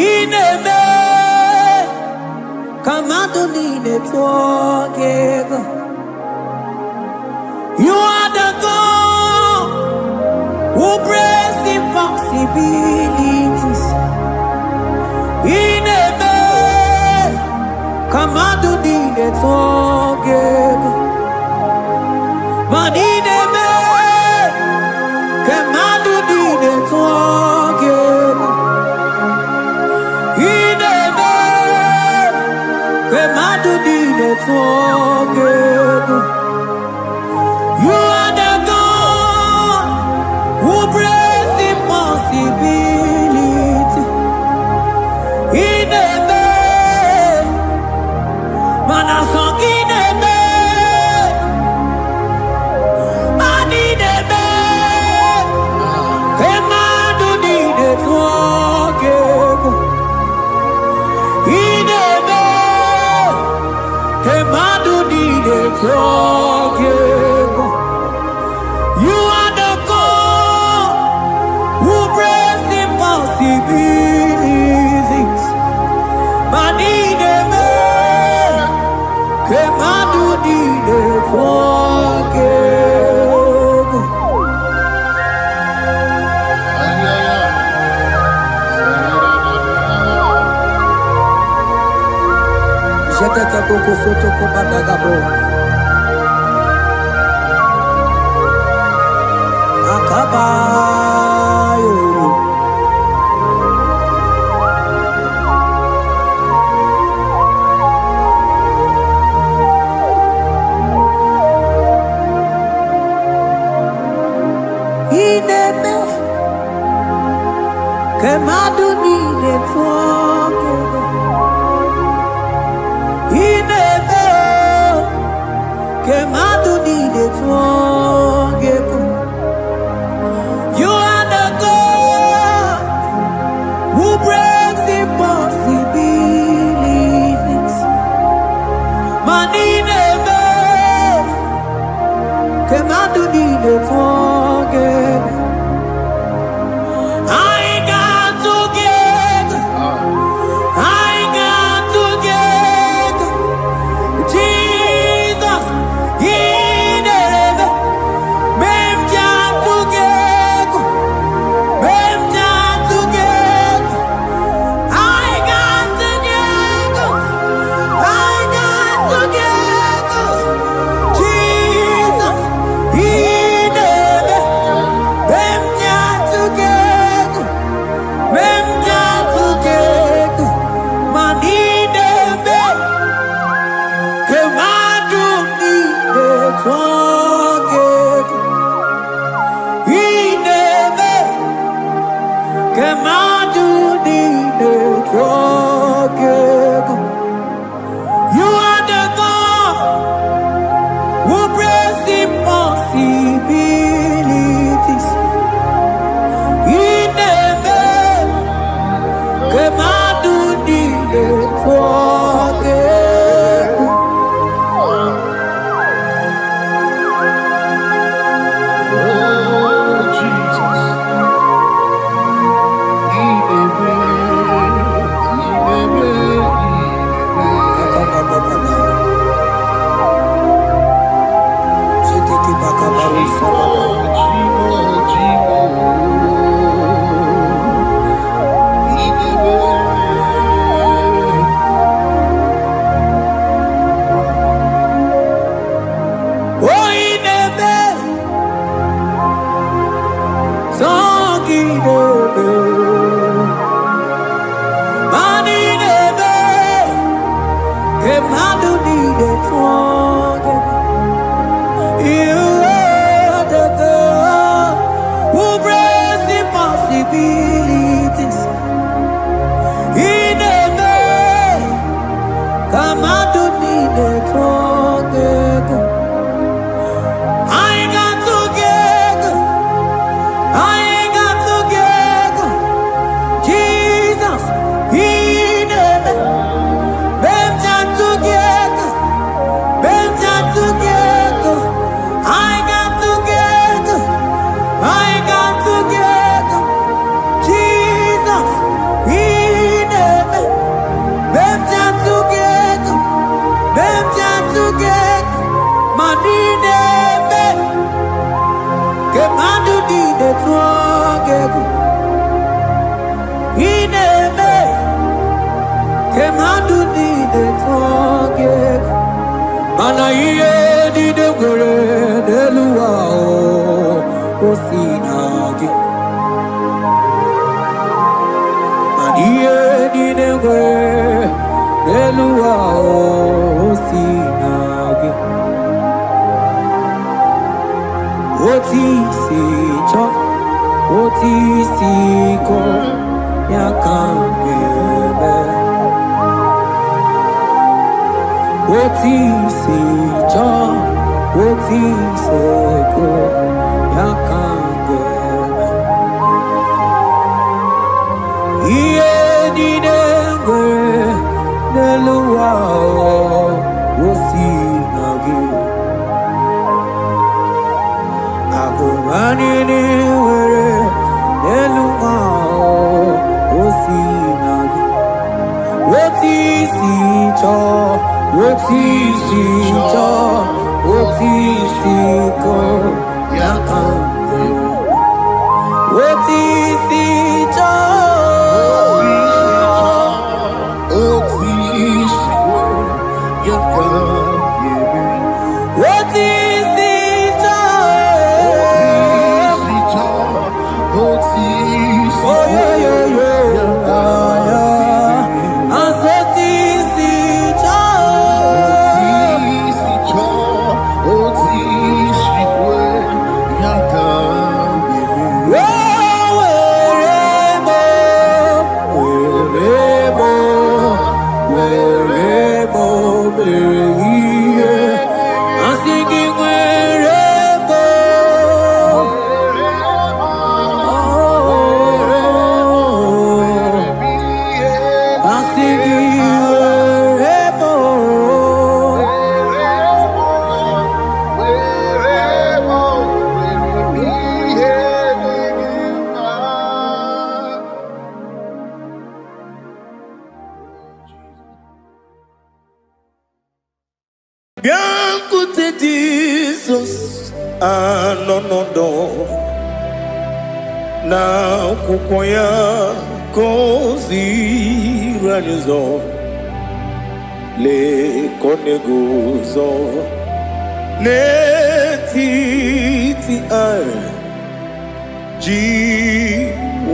ineme kamado nine twogego. You are the God who breaks impossibilities. Ineme kamado nine twogego. Man ineme kamado nine twogego. Ineme kamado nine twogego. You are the God who breaks impossibility. Ineme, manasong ineme, man ineme, kemado nine twogego. Ineme, kemado nine twogego. You are the God who breaks impossibilities. Manine me, kemadu nine twogego. Jeteke boko soto ko badagabo. Akabayo. Ineme kemadu nine twogego. Ineme kemadu nine twogego. You are the God who breaks impossibilities. Manineme, kemadu nine twogego. I got together, I got together. Jesus, ineme, mem jam together. You are the God who breaks impossibilities. Ineme, kemadu nine twogego. Together. tuagegu ineme kemadu ni de tuagegu mana iye di de gore deluwa o sinagi iye di de gore deluwa o sinagi oti si cho oti si ko yakambebe oti si cho oti se ko yakambebe iye di dengwe deluwa o sinagi Agumani ni were deluma o sinagi oti si cho oti si cho oti si ko yakande oti si cho oti si ko yakande oti Biankute Jesus anonodo na kukoya kozi ranizo le koneguzo ne titi ai ji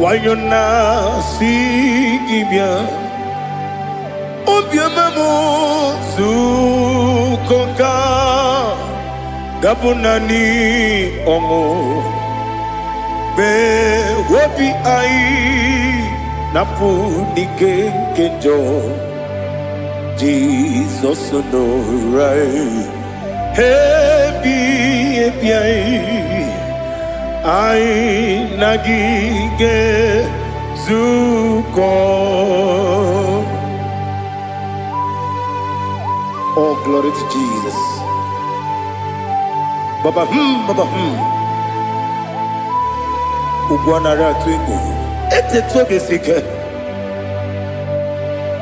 wayona sigibia obiamamu zukoka gabunani omo be wobi ai napu nike kenjo Jesus no right hebi ai nagige zuko. Oh, glory to Jesus. Baba Baba Ugwanara twingu. Ete toge sike.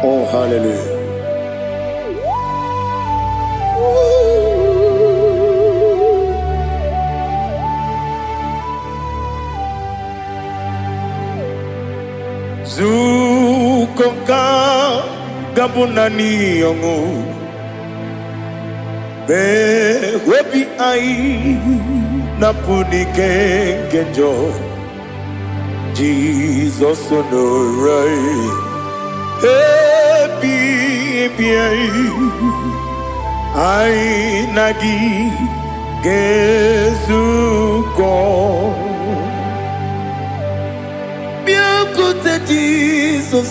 Oh, hallelujah. Zukonka gabunani yongu. Be webi ai napuni kenjo Jesus no right happy ai nagi gezuko biakute Jesus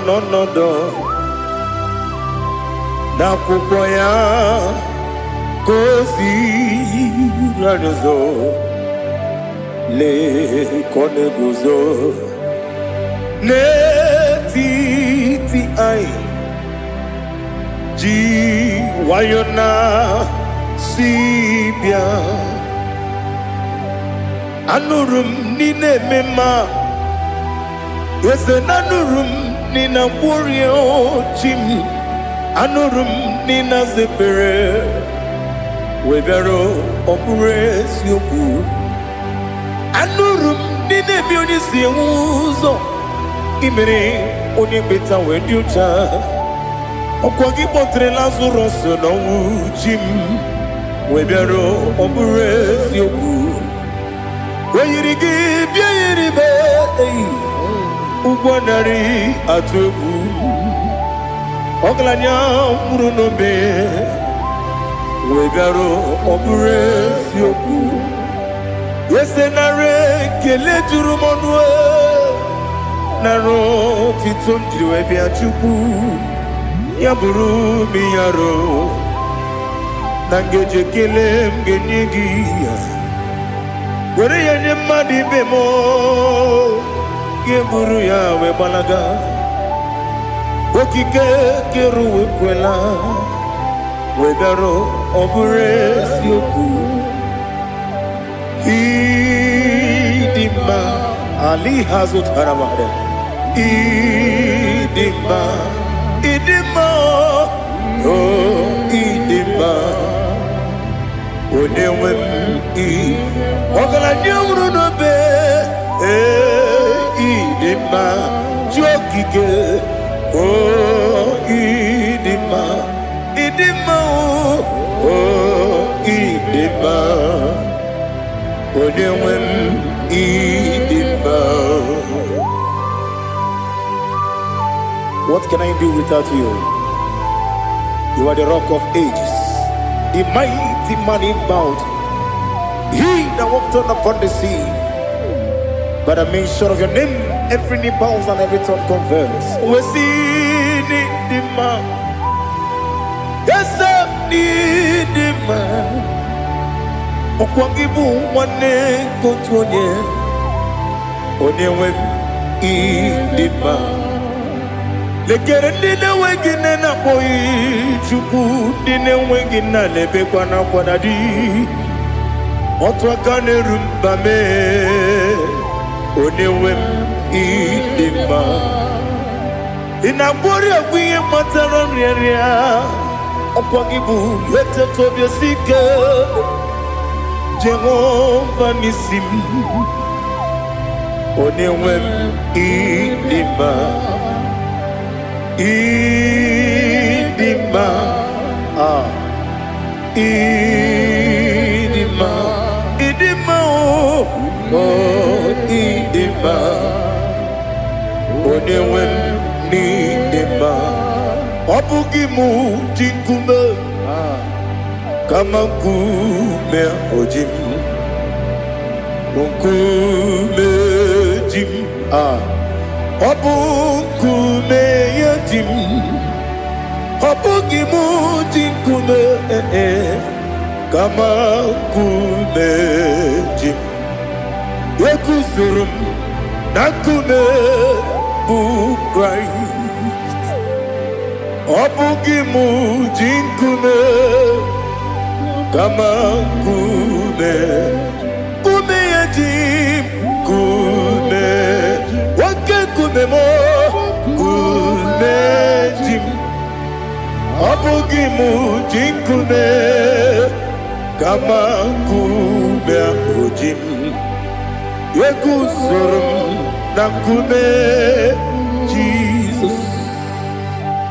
no na kukoya kozi ranizo le koneguzo ne titi ai ji wayona sibia anurum nine mema yese nanurum nina warrior chim anurum nina zepere webero opure sioku Anurum nine bi oni si uzo imere oni beta we diucha okwagi potre Lazarus no jim we biaro obure sioku we yirigi bia yiribe ugwanari atugu oglanya muru no be we biaro obure sioku yesenare kele jurumonwe naro titondri we bia chuku ya buru mi yaro nangeje kele mgenigi were yenye madi bemo ye buru ya we balaga okike keru we kwela we daro obure sioku idima ali hazut haramade idima oh idima onewem ogala nyamru no be idima jokike oh idima oh idima onewem idima. What can I do without you? You are the rock of ages, the mighty man in mountain. He that walked on upon the sea. By the mention of your name, every knee bows and every tongue confess. We see the man. Yes, I need the man. Okwangibu wane kotonye. Onyewe idima. Lekere ndine wengine na boyi chuku ndine wengine lebe kwa na kwadadi otwakane rumbame onewem idima inabori agwiye matara nriaria okwagibu yete tobye sike Jehova nisim onewem idima idima idima idima oh idima onewem idima obugimu jinkume kama kume ojim kunkume jim Obukume yajim, obugimu jinkume kama kume jim. Yekusurum nakume bu Christ. Obugimu jinkume kama kume yajim kume. Kumemo kumejim abugimu jinkume kama kume ojim yekusurum na kume Jesus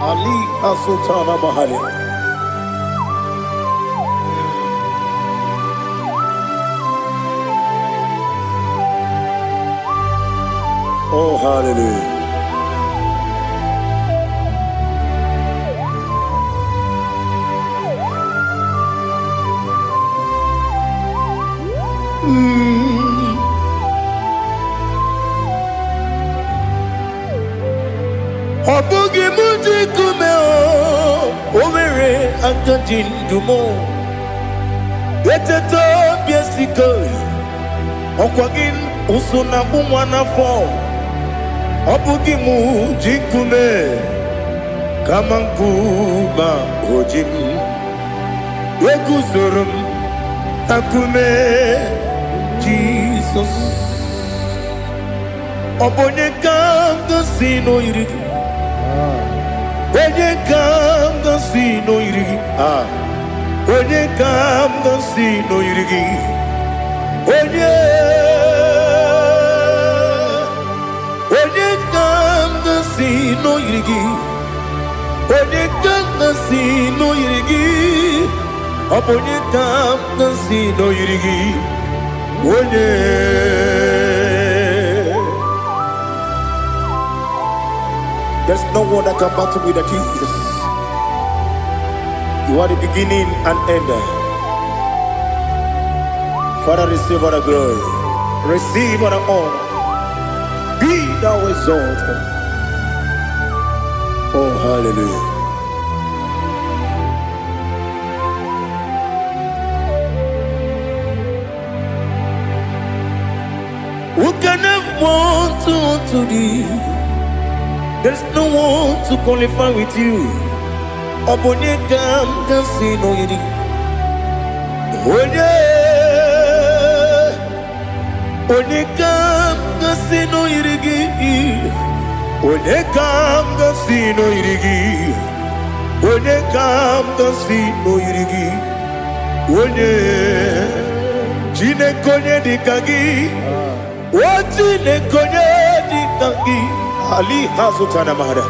Ali asutana mahali. Oh, hallelujah. Obugi muji kumeo omere antajindumo yeteto biesiko okwagin usuna bumwana fo Obugi muji kume kama nkuma ojim yeguzorum akume Jesus obonye kanga sino irigi onye kanga sino irigi onye kanga sino irigi onye si no yirigi. Onye ka si no yirigi. Onye ka si no yirigi. Onye. There's no one that can battle with Jesus. You are the beginning and end. Father, receive all the glory. Receive all the honor. Be thou exalted. Oh, hallelujah. Who can have one to thee? There's no one to qualify with you. Onye kam si no yiri. Onye kam si no yiri. Onye kam si no yiri. Onye kam si no yiri. Onye Chineke dikagi. Chineke dikagi. Ali hazutana mahara.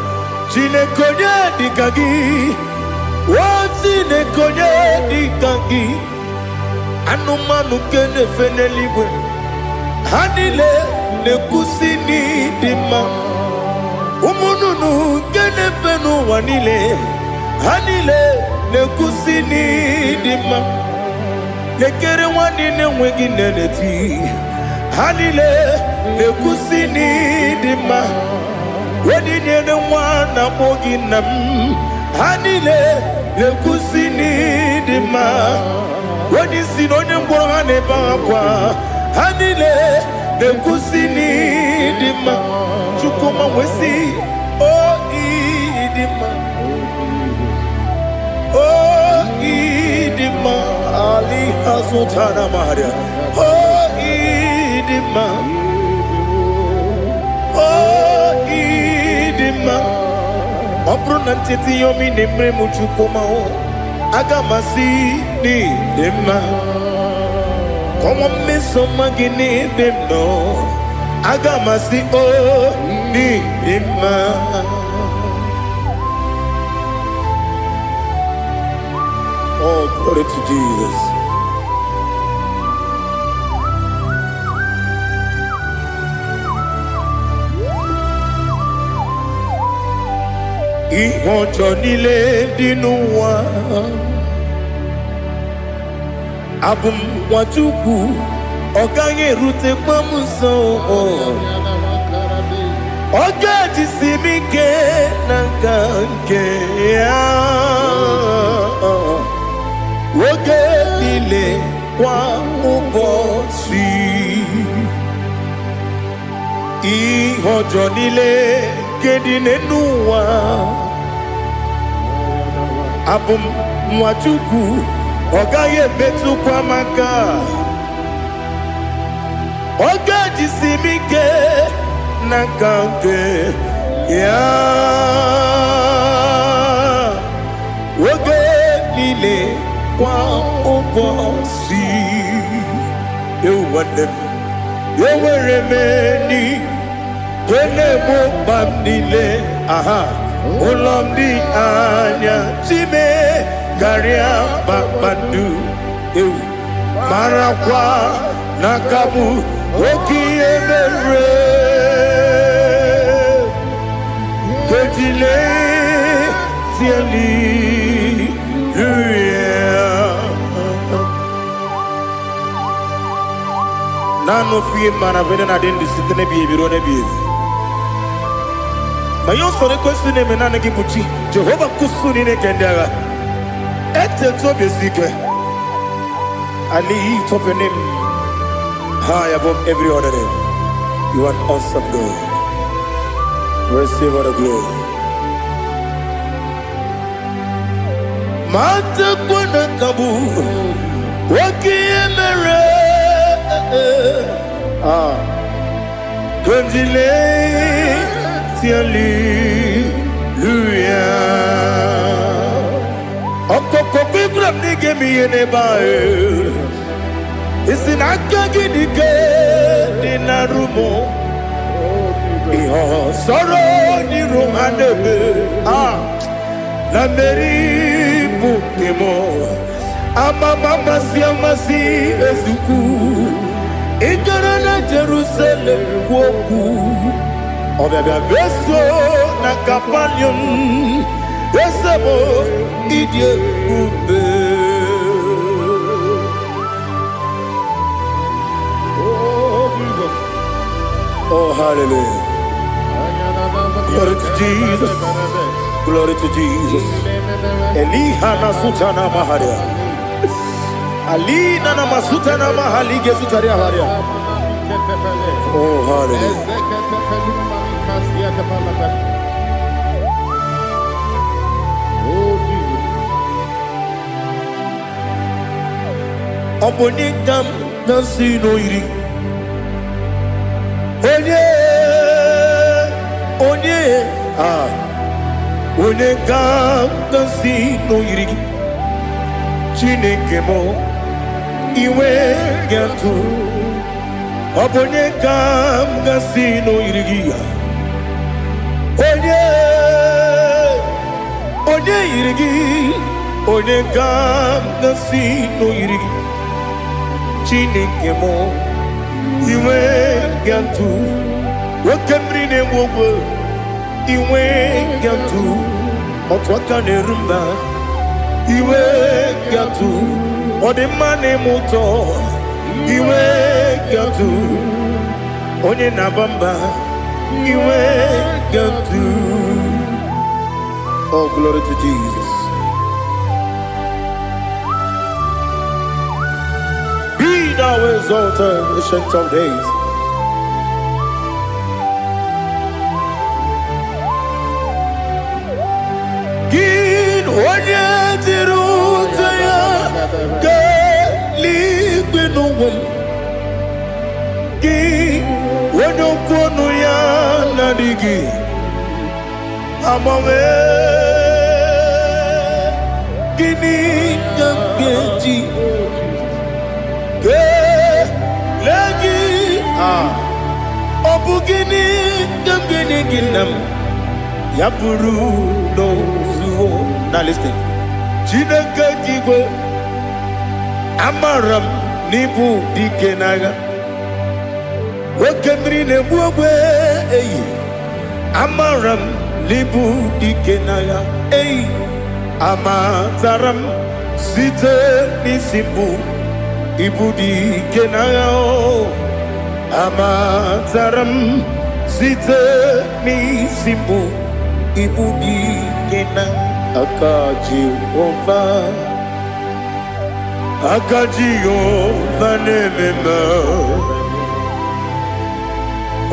Chineke dikagi. Chineke dikagi. Anumanu kene feneligwe. Hanile nekusini dima. Umununu kene fenu wanile. Hanile nekusini dima. Nekere wanine wengi neneti. Hanile nekusini dima. Wedi nyene wana mogi nam. Hanile nekusini dima. Wedi sinonye mbwangane bakwa. Hanile nekusini dima. Chukuma wesi oh idima. Oh idima. Ali hazutana maria. Oh idima. Oh idima. Obruna nteti yomi nemre muchukuma o. Agamasi ni dema. Como me soma gini demno. Agamasi o ni dema. Oh, glory to Jesus. Ihojo nile dinuwa. Abum wajuku oganye rute kwamuso. Oga jisimike nankanke ya. Oge nile kwa ubosi. Ihojo nile kedine nuwa. Abum wajuku ogaye betu kwa maka. Oga jisimike nankanke ya. Oge nile kwa ubosi. You want them. You were remaining. Kene mo bandile. Aha. Olomdi anya. Chime. Garia babandu. Marakwa. Nakabu. Oki emere. Kejile. Siali. Nano fiye mana vene na den disitene biye biro ne biye. Mayon sore kwesune menane kipuchi. Jehova kusuni ne kendaga. Ete tobe sike. I lift up your name high above every other name. You are awesome God. Receive all the glory. Mata kwana kabu. Waki emere. Gondile Hallelujah. Okoko biglam nige mi enebae. Isin akagi nige dinarumo. Iho soro ni romanebe. La meri bukemo. Amama siamasi ezuku. Igarana Jerusalem woku. Obebe beso na kapanium. Besamo idie ube. Oh, hallelujah. Glory to Jesus. Glory to Jesus. Elihana sutana maharia. Alina na masutana mahali gesutaria haria. Oh, hallelujah. Oh, Jesus. Obonikam nasino iri. Onye ga-asị n'oyiri gị Chineke m iwe ga-atụ ọ bụ onye ga-asị n'oyiri gị ya onye yiri gị onye ga-asị n'oyiri gị Chineke m iwe ga-atụ nwoke mmiri na-enwe ogwe iwe ga-atụ otu aka na-eru mba iwe ga-atụ ọ dị mma na-eme ụtọ iwe ga-atụ onye na-aba mba iwe ga-atụ. Oh, glory to Jesus. Be thou exalted, ancient of days. Onye dịrị ụzọ ya ga-eligwe n'ụwa gị onye okwu ọnụ ya na-adịghị agbanwe gịnị ka m ga-eji kelee gị ọ bụ gịnị ka m ga-enye gị nna m ya bụrụ n'ozuo. Now listen. Chineke kigwe amaram n'ibu dike n'agha nwoke mmiri na-egbu ogwe eyi amaram n'ibu dike n'agha eyi amatara m site n'isi mbụ ibu dike n'agha amatara m site n'isi mbụ ibu dike n'agha aka Jehova na-ememe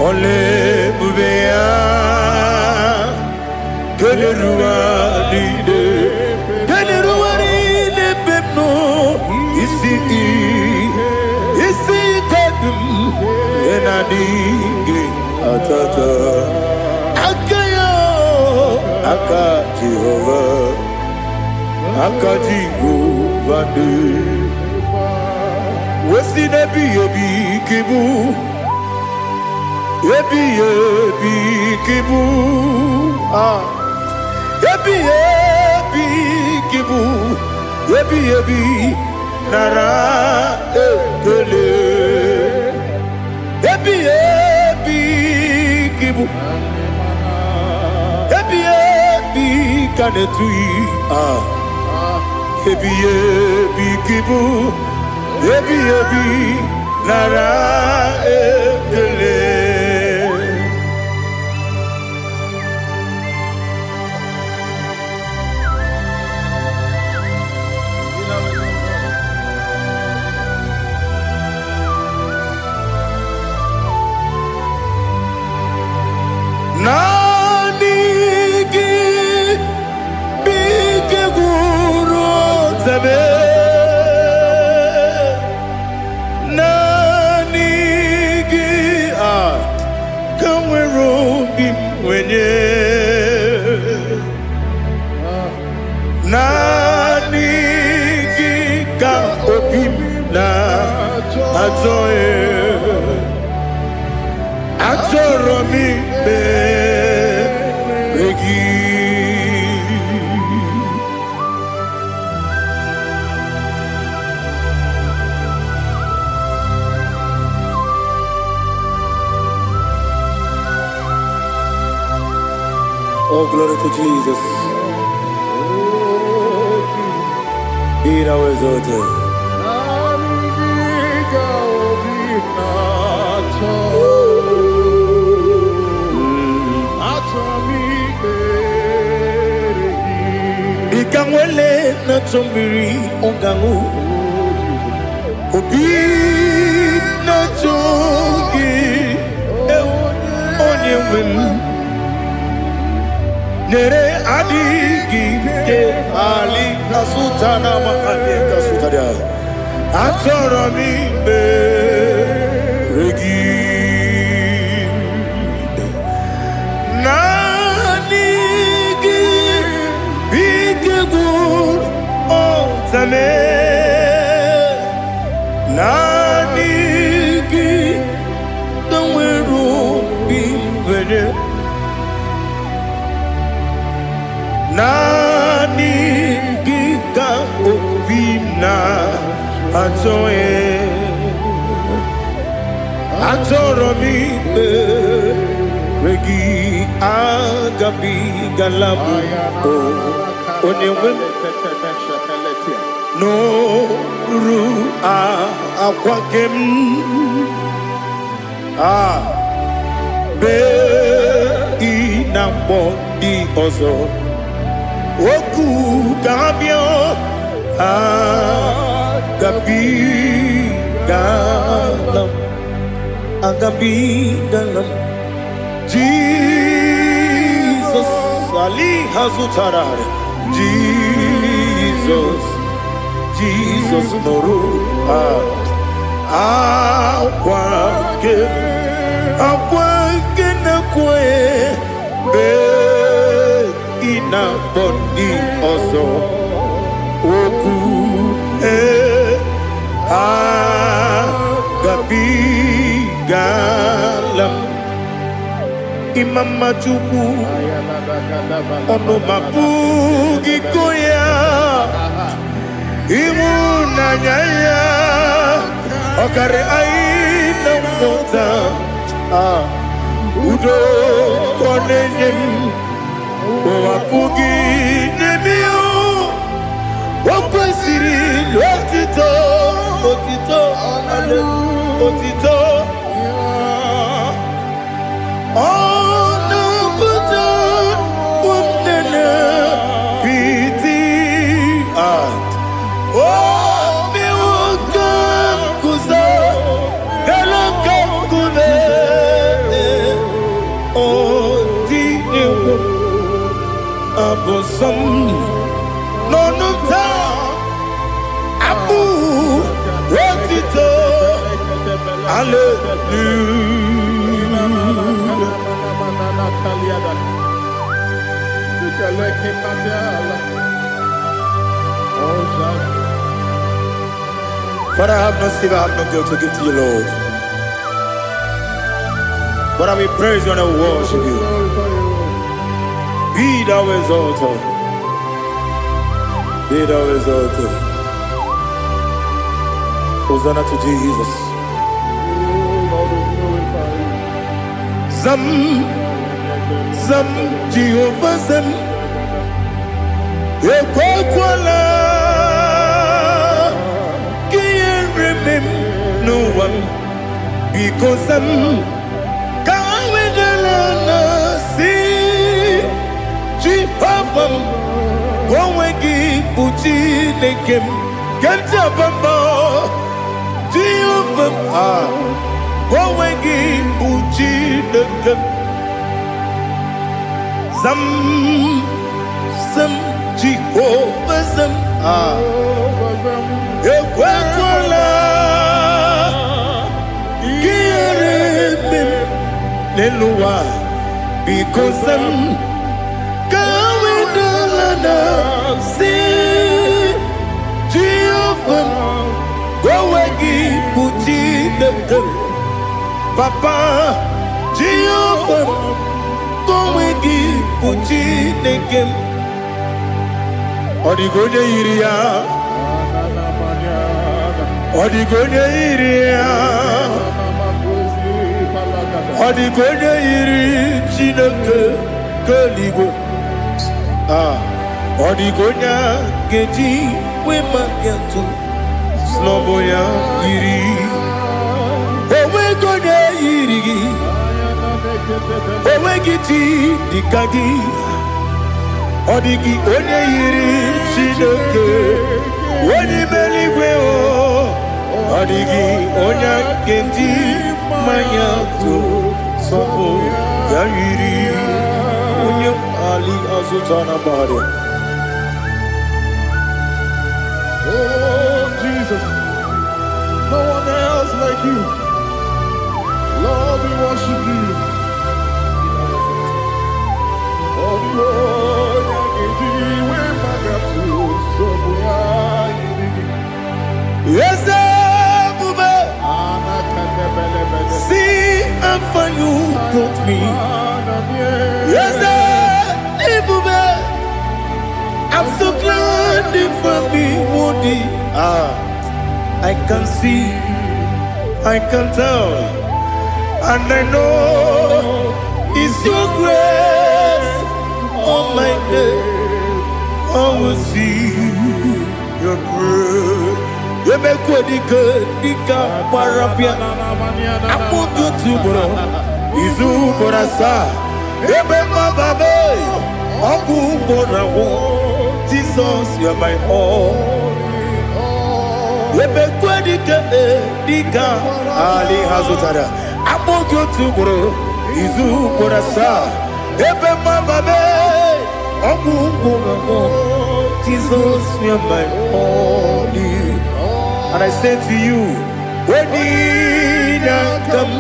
ole ebube ya keleruwa niile bepno isi kadum enadinge atata aka Jehova de wesi nebi ebi kibu ebi kibu ebi nara ekele ebi kibu kanetui ebi kibu ebi nara ekele. Oh, glory to Jesus. Be thou exalted. Ikangwele na chombiri ongangu Obi na chogi onye wim Nere adigi ke ali kasutana mahali kasutaria Atoro mi be regi Nanigi biggur otame Nanigi danweru bimvede Nani giga obina atoe atoro mi regi agabi galabu onyewe no ru akwakem be inambo di ozo Oku kabio agabi galam Jesus Ali hazutarare Jesus noru akwake na kwe be ina bondi ozo oku gabi galam imama chuku ono mapugi koya imuna nyaya okare aina mota udo konenyem Wapugi nebio Wakwesiri Lotito Otito Ale Otito Ono Buto Umnene Piti Oh Miwaka Kuza Galaka Kune Oh Dini Abosom Nonuta Abu Wotito Father, I have no silver, I have no gold to give to you, Lord. But I will praise you and I will worship you. Be thou exalted. Be thou exalted. Hosanna to Jesus. Zam Jehovah Zam Ekwakwala Can't remember no one because Zam Kawedalana see Jehovah Gwawegi Buchi Nekem Ganja Bamba Jehovah Gwawegi Buchi Nekem Zam Jehovah Zam Ekwakwala Kieremem Nelua because Zam Kawedalana see Jehovah Gwawegi Buchi Nekem Papa Jehovah Gwawegi Puchi nekem Odigonye iria Odigonye iria Odigonye iri Chineke Keligo Odigonya Geji Wemagetu Sloboya iri Owegonye iri Owegiti Dikagi Odigi onye yiri Chineke onye meligwe o Odigi onye kendi manya to sopo ya yiri onye ali azutana bari. Oh Jesus, no one else like you. Lord, we worship you. Yes, see how far you brought me. Yes, I'm so glad for me, Woody. I can see, I can tell, and I know it's your grace. On my day, I will see your grace. You make what you could, Dika Parapia. I put you to bro. Izu Borasa. You make my baby. Abu Borawo. Jesus, you're my all. You make what you could, Dika Ali Hazutara. I put you to bro. Izu Borasa. Ebe mababe, Jesus, you're my only. And I say to you, when you come,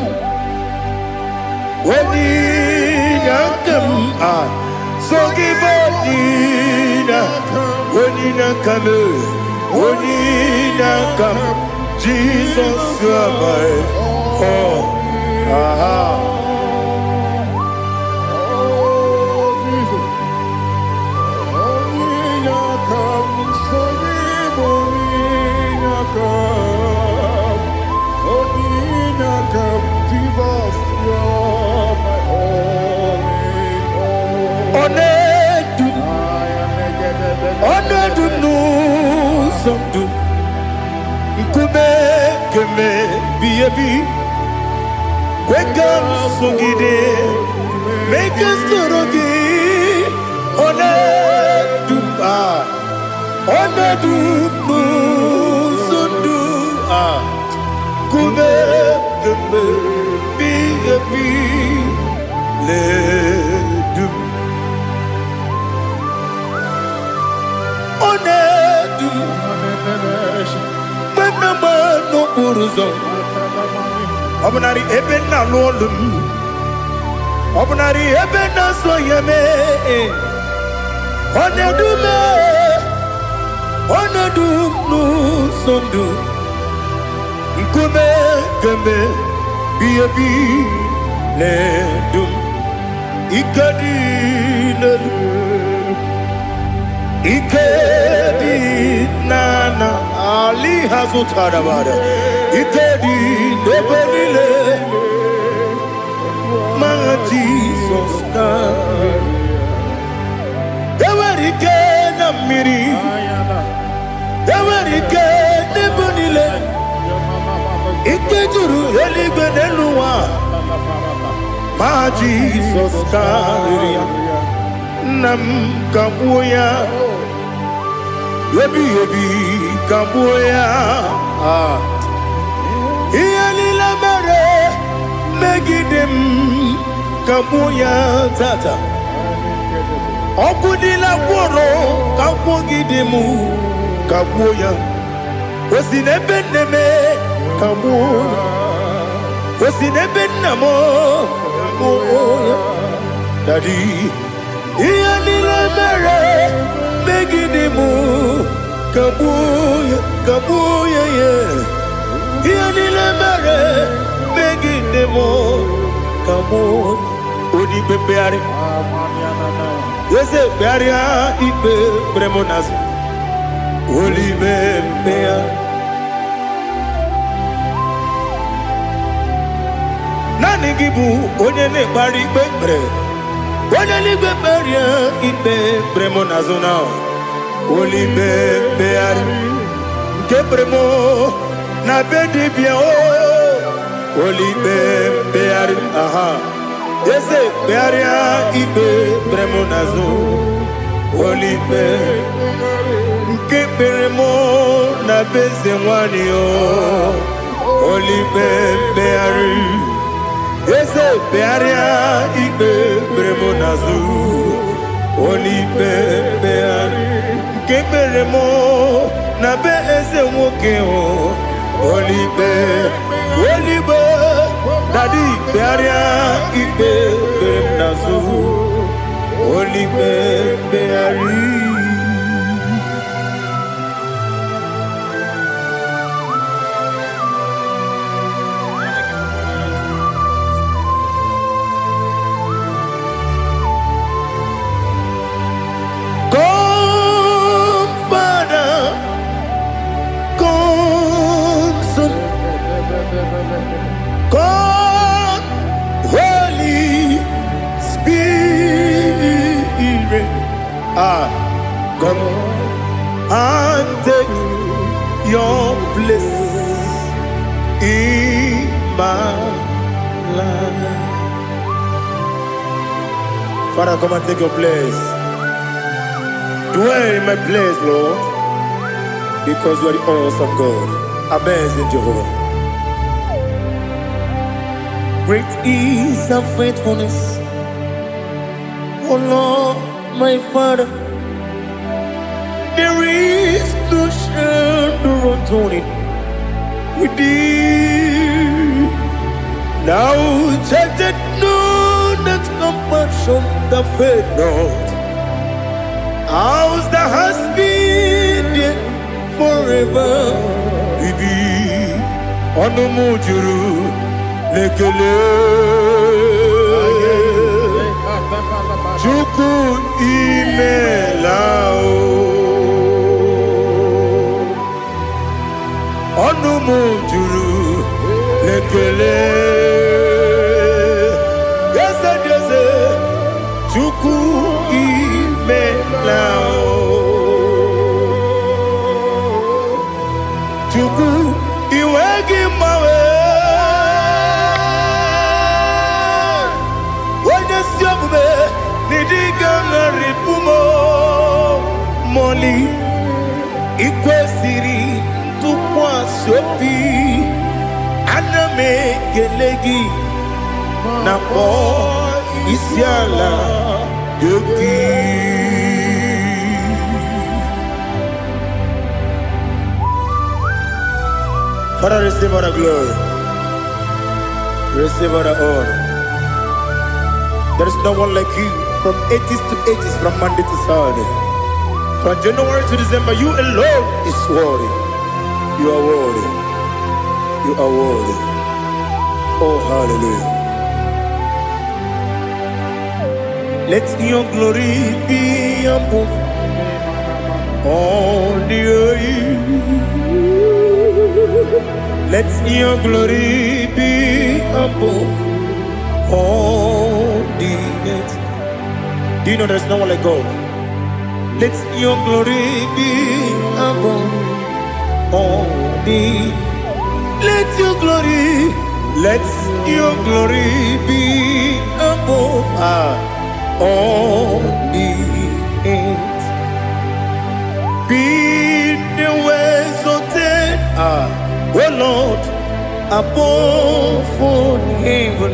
so give up, when you come, Jesus, you're my all. Make us Obnari ebena lolum Obnari ebena soyeme Onedume sondu Nkume keme biyebi ledum Ikedi nana Ali hazutara bada Ikedi nebelile Manga Jesus kame Ewerike na miri Ewerike nebelile Ikejuru eligwe neluwa Ma Jesus kame Nam kabuya Yebi kabuya Iyalila mere Megidem kabuya tata Okudila kworo kabugidemu kabuya Osinebeneme kabuya Osinebenamo kabuya Daddy Iyalila mere Megidemu kabuya yeah Iyalila mere Megidemu kabuya Odi bebeari. Yese bearia ibe bremonas. Oli bebea. Nani gibu onye ne bari bebre. Onye ni beberia ibe bremonas now. Oli bebeari. Kebremo na bedi bien o. Oli bebeari. Aha. Yese bearia ibe bremonazo. Oli be kebremo na beze mwani o. Oli beari. Yese bearia ibe bremonazo. Oli beari. Kebremo na beze mwoke o. Oli be Daddy, bearia ibe bernazu, oli beari. Come, Father, come, Son, come, Holy Spirit, come and take your place in my life. Father, come and take your place. Dwell in my place, Lord, because you are the awesome God. Amazing Jehovah. Great is thy faithfulness, O Lord, my Father. There is no shadow unto it with thee. Now judged know that compassion the faith not. Ours that has been forever with thee. On the mujuru lekele Chuku imelao Onu mujuru lekele Yese yese Chuku imelao Chuku iwegi mawe Nidiganaripumo Moli Ikwesiri Tukwa sopi Aname gelegi Napo Isiala Yoki Father, receive all the glory. Receive all the honor. There is no one like you. From ages to ages, from Monday to Saturday, from January to December, you alone is worthy. You are worthy. You are worthy. Oh, hallelujah. Let your glory be above all the earth. Let your glory be above all the earth. Do you know there's no one like God? Let your glory be above all the. Let your glory be above all the earth. Be the ways of death, oh Lord, above all heaven.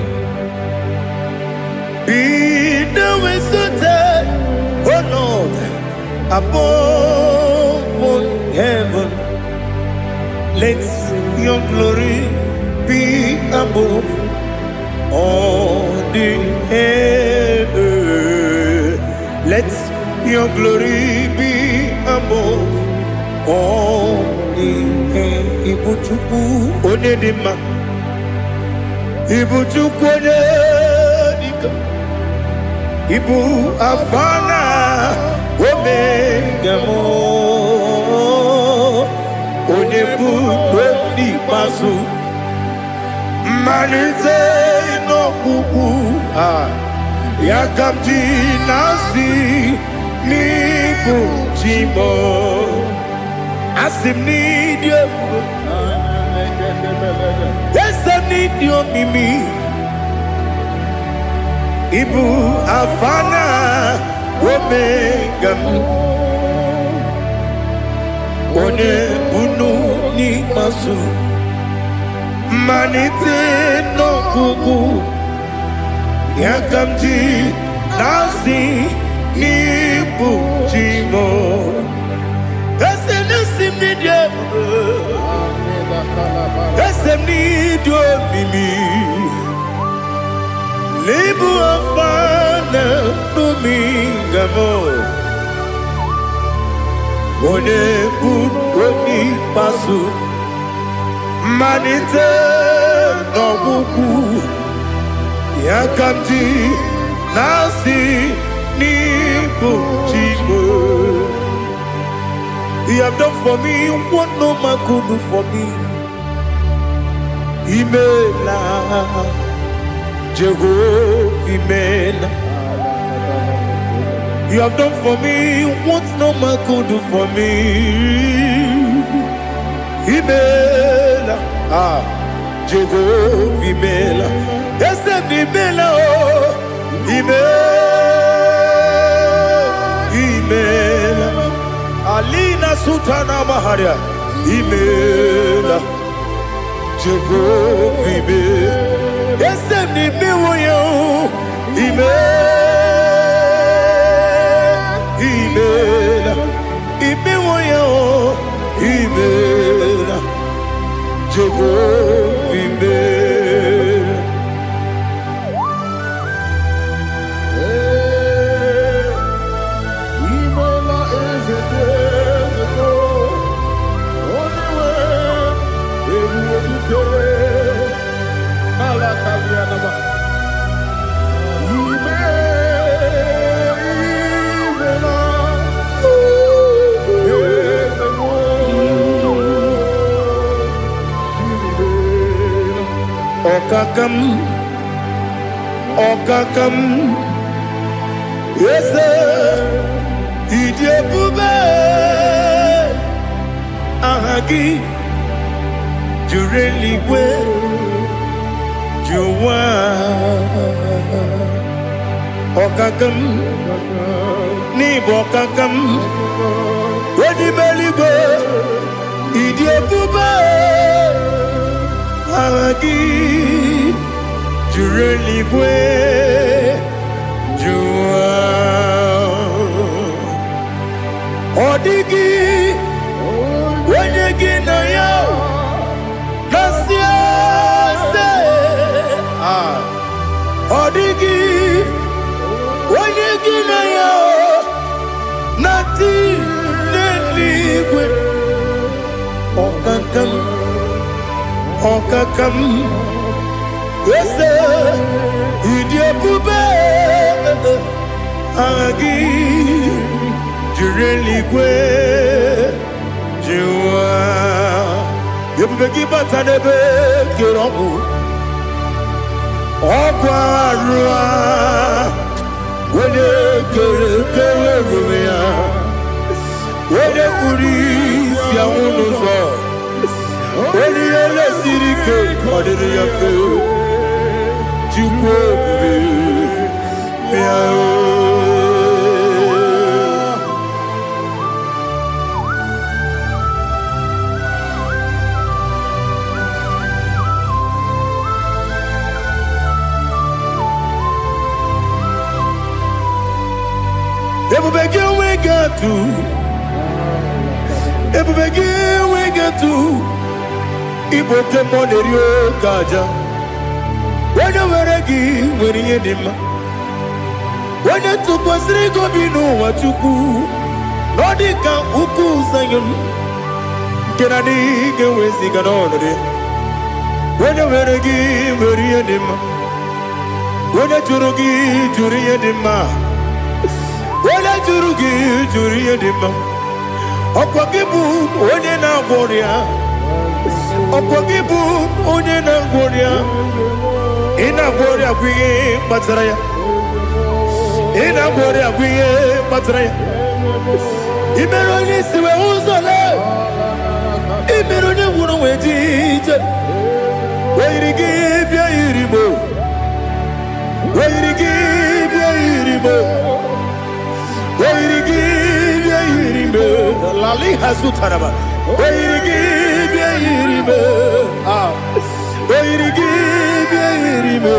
Be the visited, oh Lord, above all heaven. Let your glory be above all the earth. Let your glory be above all the earth. Ibuchuku onedima, Ibuchuku onedika. Ibu afana omega mo onebu ni masu manite no kuku yakamji nasi ni bujimo asim ni dio esem ni dio mimi Ibu afana omega one bunu ni masu manite no kuku yakamji nasi ni bujimo esem ni dio esem ni dio mimi Libu afana dominga mo One buni pasu Manite no buku Yakamji nasi ni bujimo You have done for me what no man could do for me Imela Jehovah, Amen. You have done for me what no man could do for me. Amen. Jehovah, Amen. Yes, Amen. Amen. Amen. Alina Sutana Maharia. Amen. Jehovah, Amen. Yes, ni miwoyo email imiwoyo email Jehovah email Imola is a day only way Alakavianaba Okakam, yes, Idiabube, Ahagi, Jureli, Juwa, Okakam, Nibokakam, Ready Beligo, Idiabube, Ahagi. Jureligwe Jua Odigi Wenyegi na yao Nasiase Odigi Wenyegi na yao Nati Neligwe Okakam Okakam Yes, Idiabube Agi Jureligwe Jua Yebubeki Batanebe Kiromu Okwarua Wede Kere Rumia Wede Kuri Siamunuzo Wede Ele Sirike Kodiri Yafe Ebubege we get to Ibo Kemonerio Kaja. When you were a gay, when you did when you took was Rigo Bino, what you do, Nodika Uku Sayon, Kennedy, get with Sigan on it. When you were a gay, when you did Onye jụrụ gị jụrụ ihe dị mma. Onye jụrụ gị jụrụ ihe dị mma. Ọkwa gị bụ onye na-agwọ ọrịa. Ọkwa gị bụ onye na-agwọ ọrịa. Ị na-agwọ ọrịa bụ ihe kpatara ya. Ị na-agwọ ọrịa bụ ihe kpatara ya. Ị mere onye isi wee ụzọ lee. Ị mere onye nwụrụ wee dị ije. Oyiri gị bịa yiri mo. Oyiri gị bịa yiri mo. Oyiri gị bịa yiri mo. Lali hazụtara ma. Oyiri gị bịa yiri mo. Oyiri gị bịa yiri mo.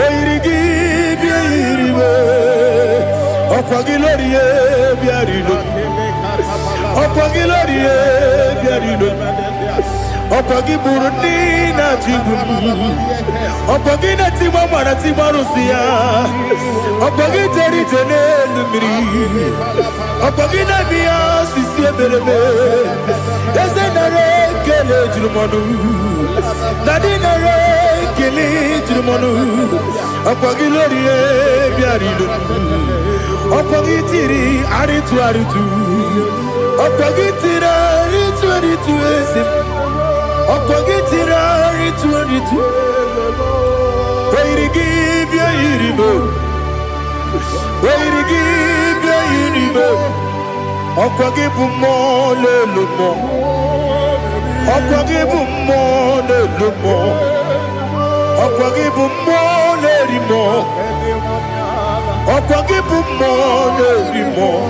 Oyiri gị bịa yiri mo. Ọkwa gị lórí ebi arilo. Ọkwa gị lórí ebi arilo. Ọkwa gị bụrụ ndị na-achịgbu m. Ọkwa gị na-etigbu mara tigbu arụsị ya. Ọkwa gị jere ije n'elu mmiri. Ọkwa gị na-eme ya osisi eberebe. Eze nara ekele juru m ọnụ. Dadi nara ekele juru m ọnụ. Ọkwa gị lórí ebi arilo. Ọkwa gị tiri arịtụ arịtụ. Ọkwa gị tiri arịtụ arịtụ eze m. Ọkwa gị tiri arịtụ arịtụ. Oyiri gị bịa yiri mo. Oyiri gị bịa yiri mo. Ọkwa gị bụ mmụọ n'elu mmụọ. Ọkwa gị bụ mmụọ n'elu mmụọ. Ọkwa gị bụ mmụọ n'eri mmụọ. Ọkwa gị bụ mmụọ n'eri mmụọ.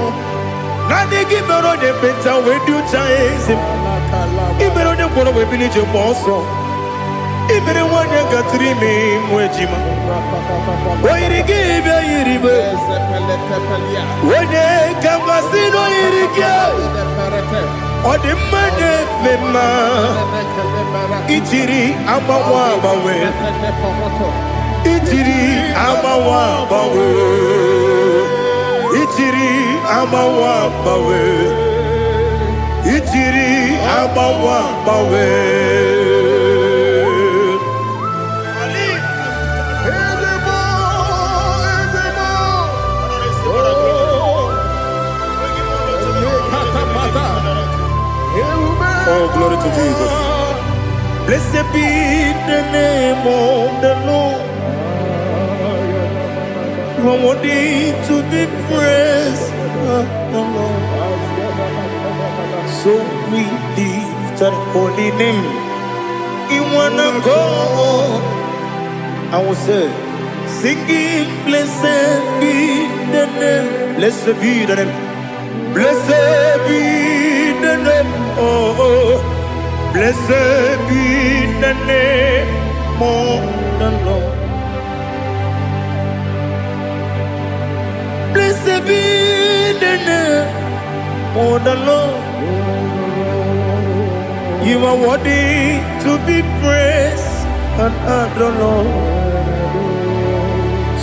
Naanị gị mere onye mkpenta wee dị ụcha eze m. Ị mere onye mkpọrọ wee bili ije gba ọsọ. Ị mere nwanyị gatụrụ ime mụ ejima. Oyiri gị bịa yiri mo. Onye ka mmasị n'oyiri gị. Ọ dị mma na-eme mma. Ijiri agbanwe agbanwe. Ijiri agbanwe agbanwe. Ijiri agbanwe agbanwe. Ijiri agbanwe agbanwe. Oh, glory to Jesus. Blessed be the name of the Lord. You are worthy to be praised, the Lord. So we lift our holy name. You wanna go? I will say, singing, blessed be the name. Blessed be the name. Blessed be the name. Oh, blessed be the name of the Lord. Blessed be the name of the Lord. You are worthy to be praised and adored, Lord.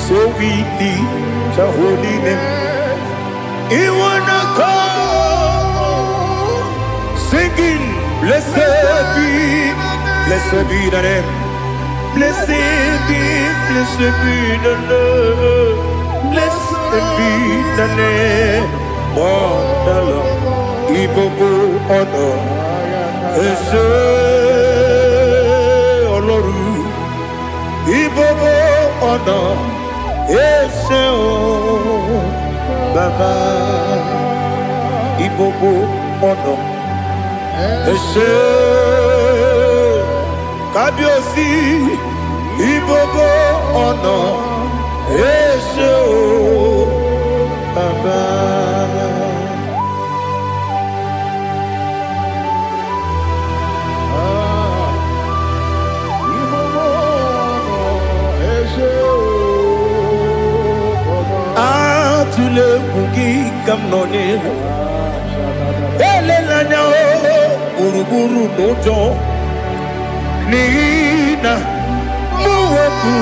So we lift your holy name. You wanna call, singing, blessed be the name. Blessed be the Lord. Blessed be the name of the Lord. Ibobo honor, Ese Oloru. Ibobo honor, Ese O Baba. Ibobo honor, Ese Kabiosi. Ibobo honor, Ese O Baba. Atule bugi kamnoni. Elelanya o uruburu nojo. Nina muweku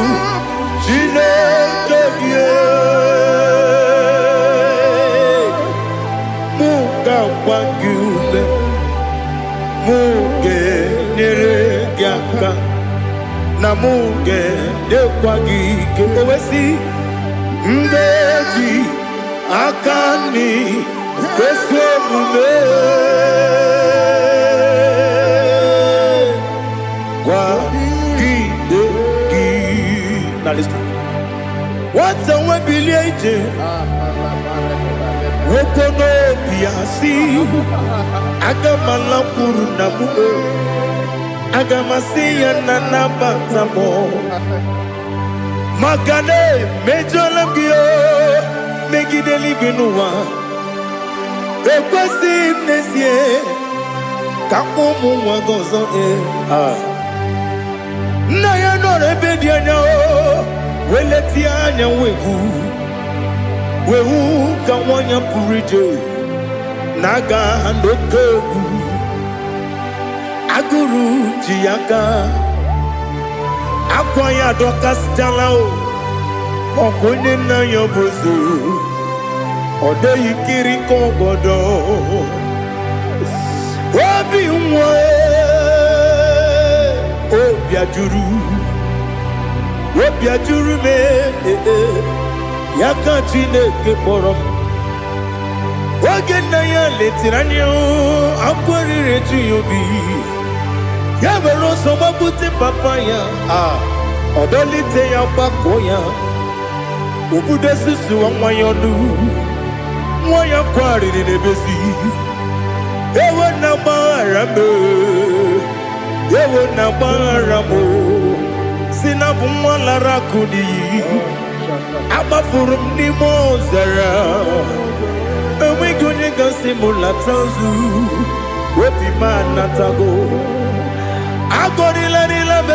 Chineke ye. Muga wagyume. Muge nere gyaka. namuge dekwagi kewesi ndeji akani kwesomume kwa gidegi. Now listen. What's the way bileje okono biasi agamala kuru namu agamasiya nanabatamo makane mejolamgio megideli binuwa ekwesi nesie kakomu wagozo na ya nore bedianya weleti anya wehu ka wanya purije naga ndokogu aguru jiaka akwanya dokas jalao okonye na yobozu ode yikiri kogodo obi nwa obi ajuru me yaka Chineke kpọrọ m oge nna ya letiri anya akwarịrị eju ya obi ya were ọsọ gbapute papa ya ọdọlite ya gbakọ ya obodo susuwa nwa ya ọnụ nwa ya kwarịrị n'ebezi ewe na gbaghara m si na bụ nwa lara akụ n'iyi agbafuru m n'ime ọzara enweghị onye gasị m lata nzu obi m anatago agọrịlarịla m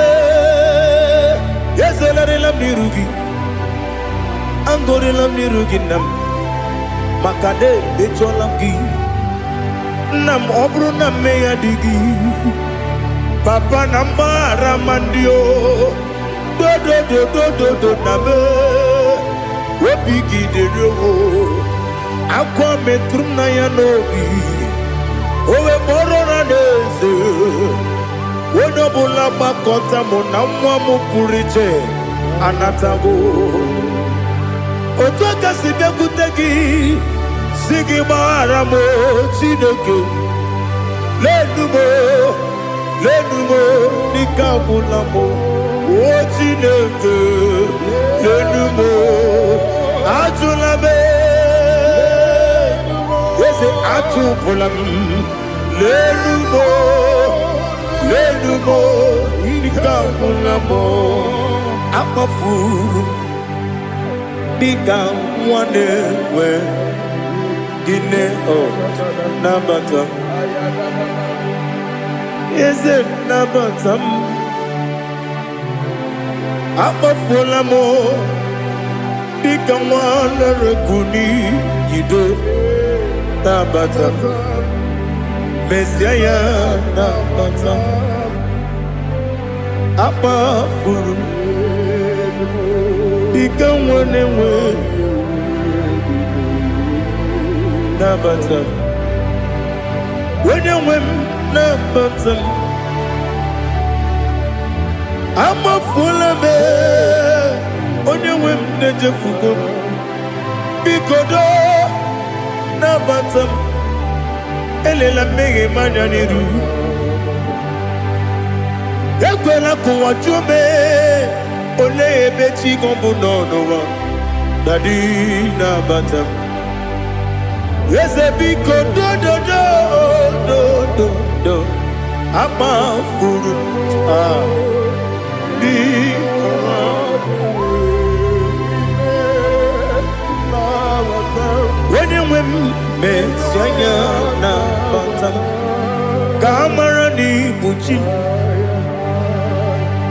ezolarịla m n'iru gị agọrịla m n'iru gị nna m maka na emejọla m gị nna m ọ bụrụ na mmehie dị gị papa na mgbaghara ma ndị o dodododododo na me obi gị dịrị owo akwa metụrụ m na ya n'obi owe kpọrọ na n'eze onye ọbụla gbakọta mụ na nwa m pụrụ iche anatago otu aka si bịakwute gị si gị gbaghara m Chineke lenumo dịka agwụla m o Chineke lenumo ajụla m eze atụpụla m lenumo dịka agwụla m akpafuru dịka nwa na-enwe gịnị nabata m eze nabata m akpafuola m dịka nwa na-erekuni yido nabata m mesia ya nabata m akpafuru dịka nwa na-enwe nabata m onye nwe m nabata m amafuola m onye nwe m na-ejefugo m biko do nabata m elela mmehie m anya n'iru ekwela ka ụwa jụọ m olee ebe chi gị bụ n'ụwa dadi nabata m eze biko do akpafuru onye nwe m mesi anya na bata ka amara na ibuchi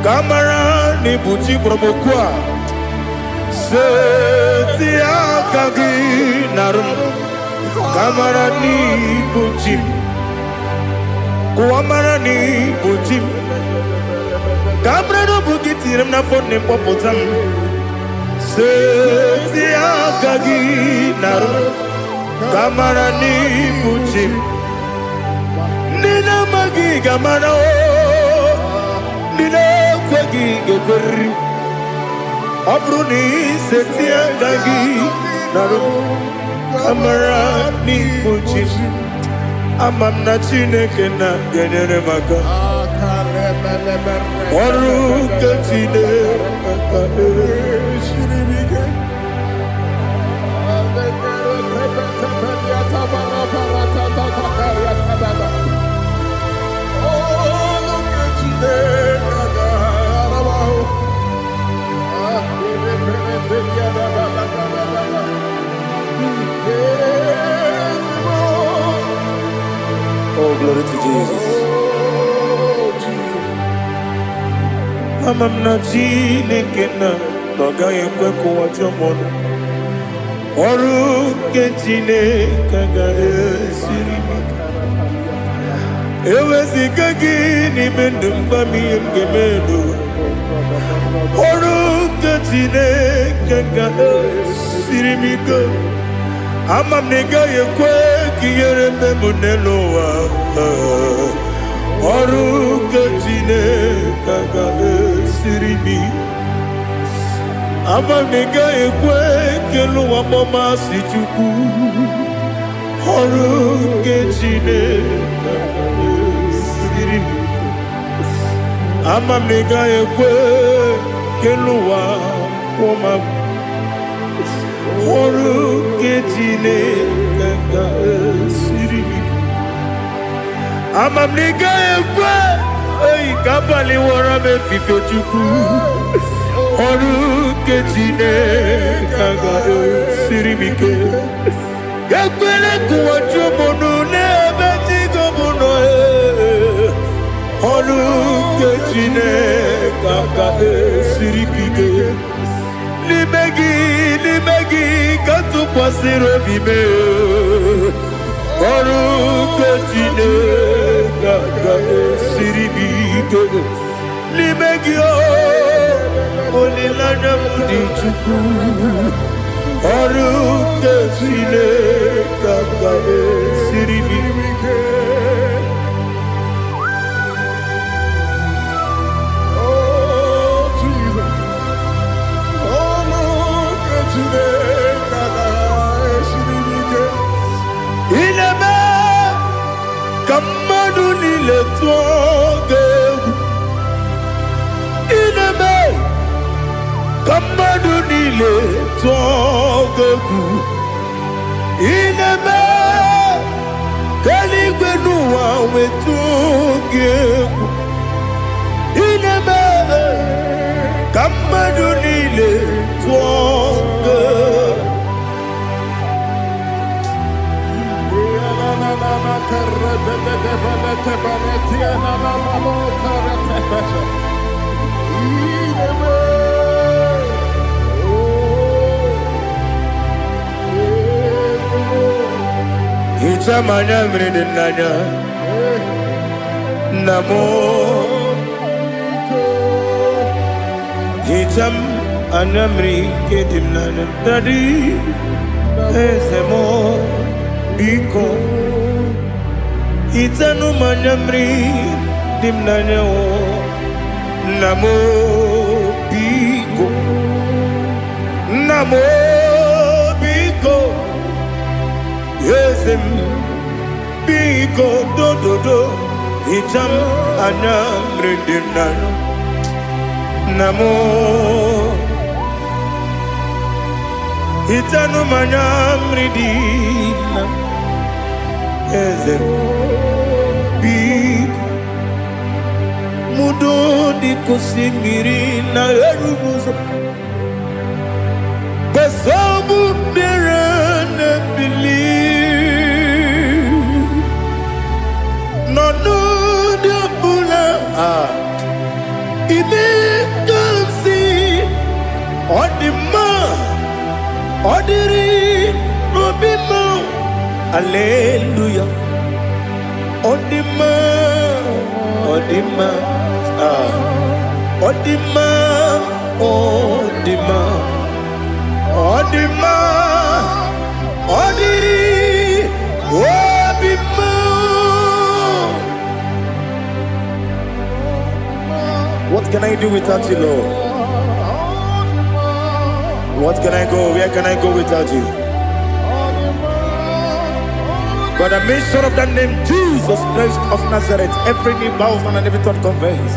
ka amara na ibuchi kpọrọmokwu a seti aka gị narụ ka amara na ibuchi kuamara ni buchi kamra no bugi tiram na fone popotam seti akagi naru kamara ni buchi nina magi gamara o nina ekweghị ga-ekweri. Ọ bụrụ na iseti aka gị narụ amara n'igbochi m, ama m na Chineke na-enyere m aka. Ọrụ nke Chineke esiri m ike. Oh, glory to Jesus. Ama m na Chineke na ọ gaghị ekwe ka ụwa jọọ m ọnụ. Ọrụ nke Chineke ga-esiri m ike. Eweziga gị n'ime ndụ m, gwa m ihe m ga-eme n'ụwa. Ọrụ nke Chineke ga-esiri m ike. Ama m na ị gaghị ekwe ka ihere mee m n'elu ụwa. Ọrụ nke Chineke ga-esiri m ike. Ama m na ị gaghị ekwe ka elu ụwa gbamasị Chukwu. Ọrụ nke Chineke ga-esiri m ike. Ama m na ị gaghị ekwe ka elu ụwa kwụma m. Ọrụ nke Chineke ga-esiri m ike. Ama m na ị gaghị ekwe ka abalị wara m efife Chukwu. Ọrụ nke Chineke ga-esiri m ike. Ekwela ka ụwa jụọ m ọnụ n'ebe Chigo m nọ. Ọrụ nke Chineke ga-esiri m ike. N'ime gị ka tụkwasịrị obi m. Ọrụ nke Chineke ga-esiri m ike. N'ime gị olileanya m dị Chukwu. Ọrụ nke Chineke ga-esiri m ike. Ineme ka mmadụ niile tụọ gị egwu. Ineme ka mmadụ niile tụọ gị egwu. Ineme ka eluigwe n'ụwa wee tụọ gị egwu. Ineme ka mmadụ niile tụọ gị egwu. Hicham anya mmiri dị n'anya nna m. Hicham anya mmiri nke dị m n'anya Daddy, eze m biko. Hichanụ m anya mmiri dị m n'anya nna m biko. Nna m biko, eze m biko dododo. Hicham anya mmiri dị m n'anya nna m. Hichanụ m anya mmiri dị na eze m biko. Mudo dịka osimiri na-eru ụzọ. Nsogbu bịara na-ebili n'ọnọdụ ọbụla. Ime ka m si ọ dị mma, ọ dịrị n'obi m. Hallelujah. Ọ dị mma, ọ dị mma, ọ dị mma, ọ dị mma. Ọ dị mma, ọ dịrị obi mma. What can I do without you, Lord? What can I go? Where can I go without you? By the mention of that name, Jesus Christ of Nazareth, every knee bows and every tongue confesses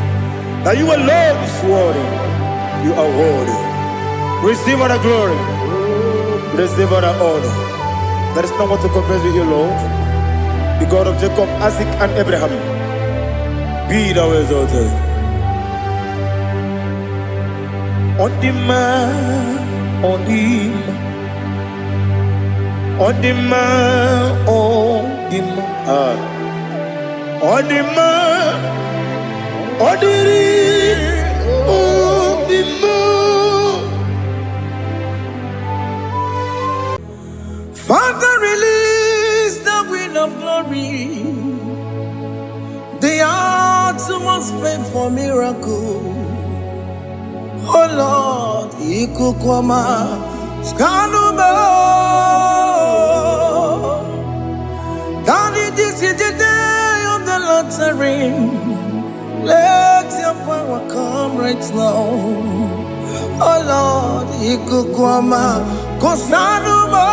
that you alone is worthy. You are worthy. Receive all the glory. Receive all the honor. There is no one to compare with you, Lord. The God of Jacob, Isaac, and Abraham. Be thou exalted. On the man, on the man, on the man, on the man, on the man, on the man. Father, release the wind of glory. The utmost pray for miracle. Oh Lord, Ikukwama, Skanuma. Daddy, this is the day of the lottery. Let your power come right now. Oh Lord, Ikukwama, Kosanuma.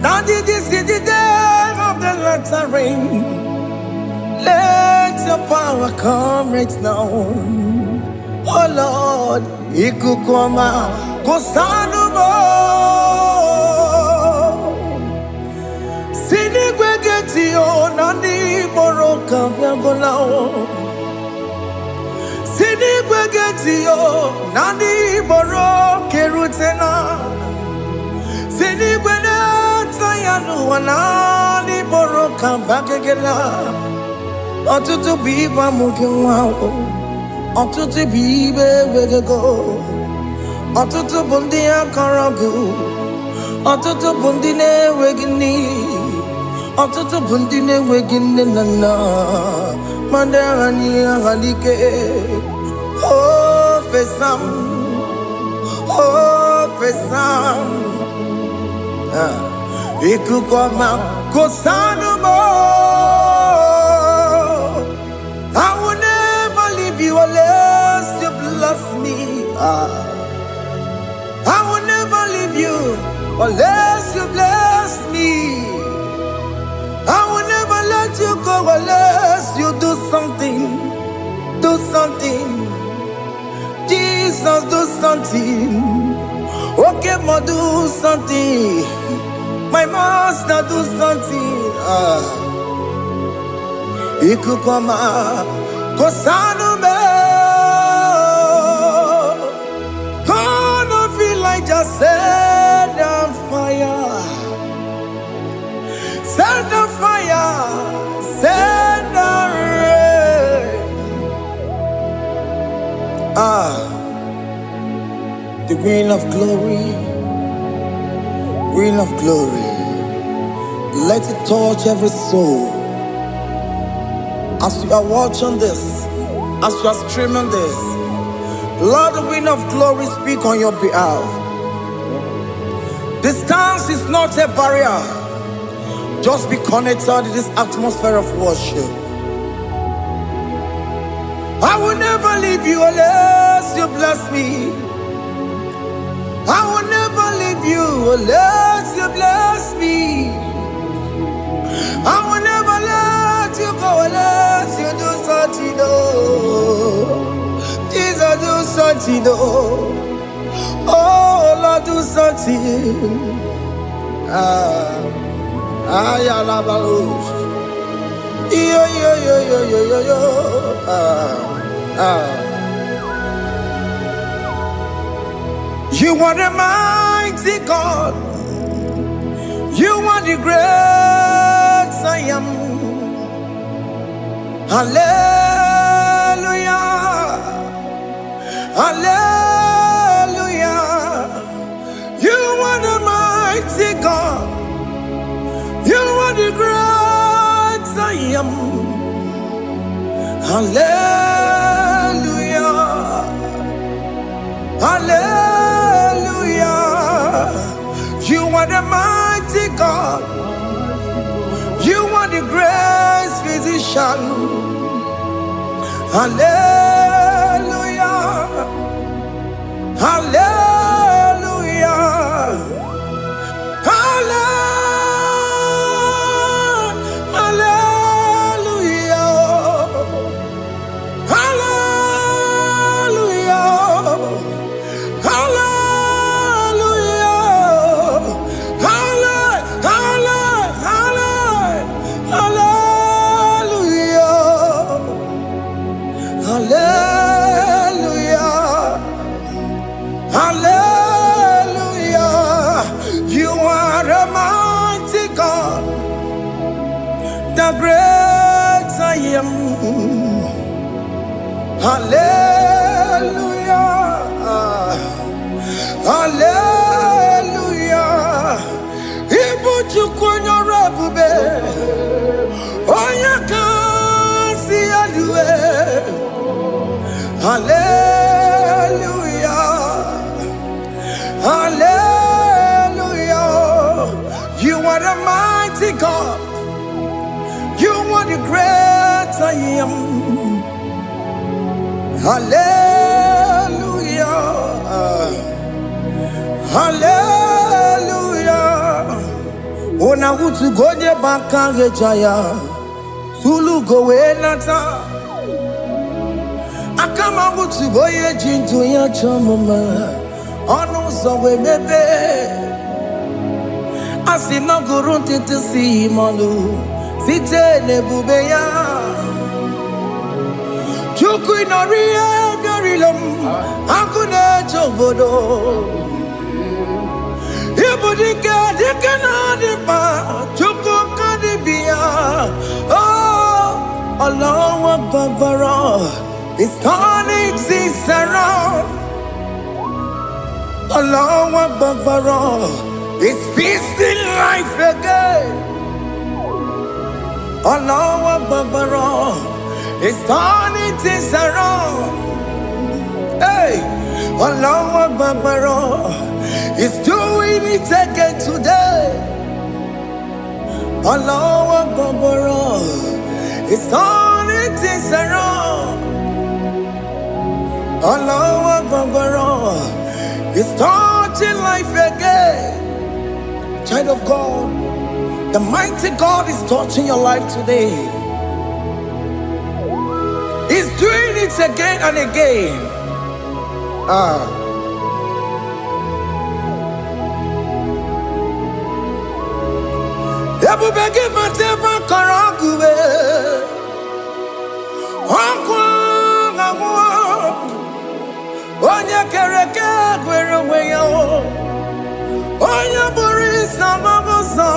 Daddy, this is the day of the lottery. Let your power come right now. Oh Lord, Ikukwama, Kosanuma. Sinigwegetio, Nani Boroka, Viagolao. Sinigwegetio, Nani Boroke Rutena. Sinigwena, Tayanu, Nani Boroka, Bagagela. Ọtụtụ bụ ibe amụghị nwa ahụ, ọtụtụ bụ ibe ewegego, ọtụtụ bụ ndị akọrọ gị, ọtụtụ bụ ndị na-enweghị nne, ọtụtụ bụ ndị na-enweghị nne na nna, ma ndị agha n'ihe agha n'ike. O fesam, o fesam, ikuku ọma kosanụ m. I will never leave you unless you bless me. I will never leave you unless you bless me. I will never let you go unless you do something. Do something. Jesus, do something. Okay, ma, do something. My master, do something. Ikukwama, Kosanume. Gonna feel like just set on fire. Set on fire. Set on rain. The wind of glory. Wind of glory. Let it touch every soul. As you are watching this, as you are streaming this, Lord, the wind of glory speak on your behalf. Distance is not a barrier. Just be connected to this atmosphere of worship. I will never leave you unless you bless me. I will never leave you unless you bless me. I will never let you go unless you do something. Jesus, do something. Oh Lord, do something. Ayalabalush. Yo. You are the mighty God. You are the great I am. Hallelujah. Hallelujah. You are the mighty God. You are the great I am. Hallelujah. Hallelujah. You are the mighty God. You are the great physician. Hallelujah. Hallelujah. Hallelujah. You are a mighty God, the great I am. Hallelujah. Hallelujah. Ibuchukwu rabube. Onya kasi alue. Hallelujah. Hallelujah. You are the mighty God. You are the great I am. Hallelujah. Hallelujah. Ona utu goje baka rejaya. Sulu gowe nata. Akama utu goye jintu ya chamama. Onu sowe mebe. Asina gurun titisi malu. Site nebubeya. Chuku inoria garilom. Akune chobodo. Ibudika dikana dipa. Chuku kadibia. Oh, Allah Akbar. It's turning things around. Allah Akbar. It's feasting life again. Allah Akbar. It's turning things around. Hey, Allah Akbar. It's doing it again today. Allah Akbar. It's turning things around. Allah Akbar. It's touching life again. Child of God, the mighty God is touching your life today. He's doing it again and again. Onya kereke gwerewe yo. Onya boris na mabosa.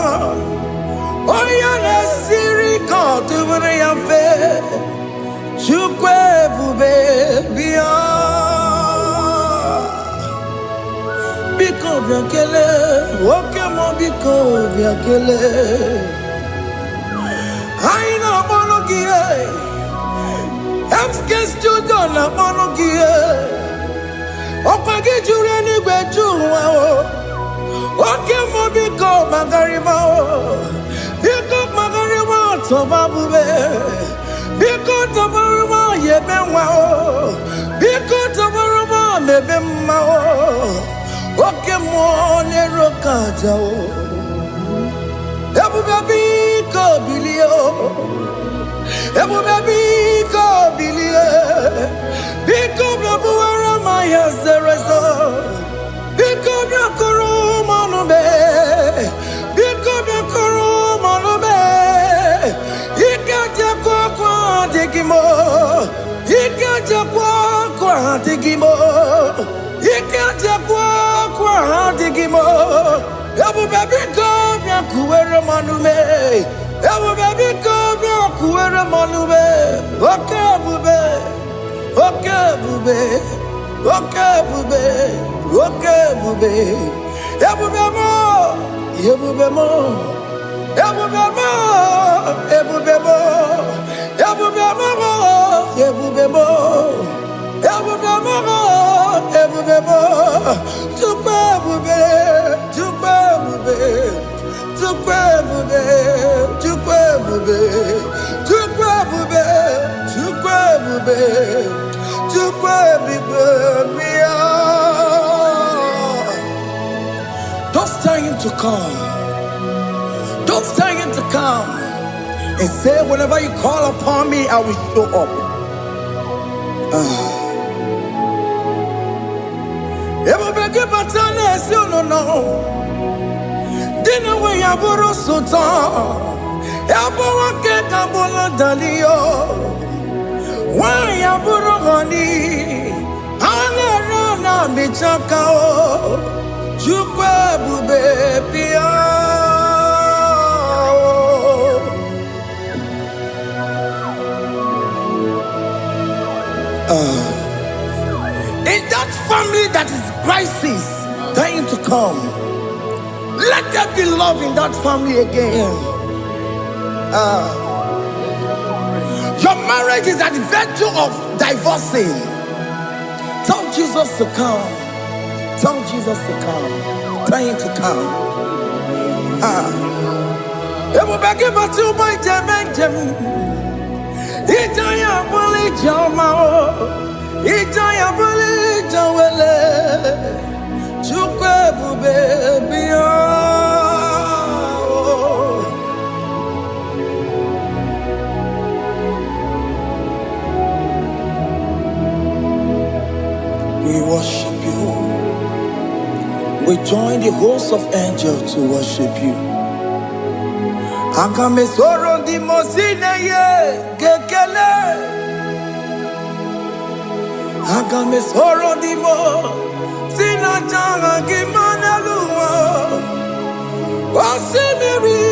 Onya nesiri kotu bure ya fe. Chukwe bube biya. Biko biakele. Oke mo biko biakele. Haina monogie. Emske studio na monogie. Opage jure ni gwejuwa o. Oke mo biko magariba o. Biko magariba toba bube. Biko toba yebenwa o. Biko toba mebemma o. Oke mo nero kaja o. Ebu biko bilio. Ebu biko bilie. Biko buara maya zerezo. Biko kuru manube. Biko kuru manube. Ikaja kwa digimo. Ikaja kwa digimo. Ikaja kwa digimo. Ebu biko kuere manube. Ebu biko kuere manube. Okay bube. Okay bube. Okay bube. Okay bube. Ebu bemo. Ebu bemo. Ebu bemo. Ebu bemo. Ebu bemo. Ebu bemo. Ebu bemo. Ebu bemo. Tukwe bube. Tukwe bube. Tukwe bube. Tukwe bube. Tukwe bube. Tukwe bube. Don't tell him to come. Don't tell him to come. And say, whenever you call upon me, I will show up. Dinner way aboro sultan. Aboro ke kabola dalio. Why aboro honey? Ana na michaka o. Chukwe bube pia. In that family that is crisis, dying to come, let there be love in that family again. Your marriage is at the verge of divorcing. Tell Jesus to come. Tell Jesus to come. Tell him to come. We worship you. We join the host of angels to worship you. Akame soro di mosine ye kekele. Akame soro di mo sina changa kimana luwa. Wasimiri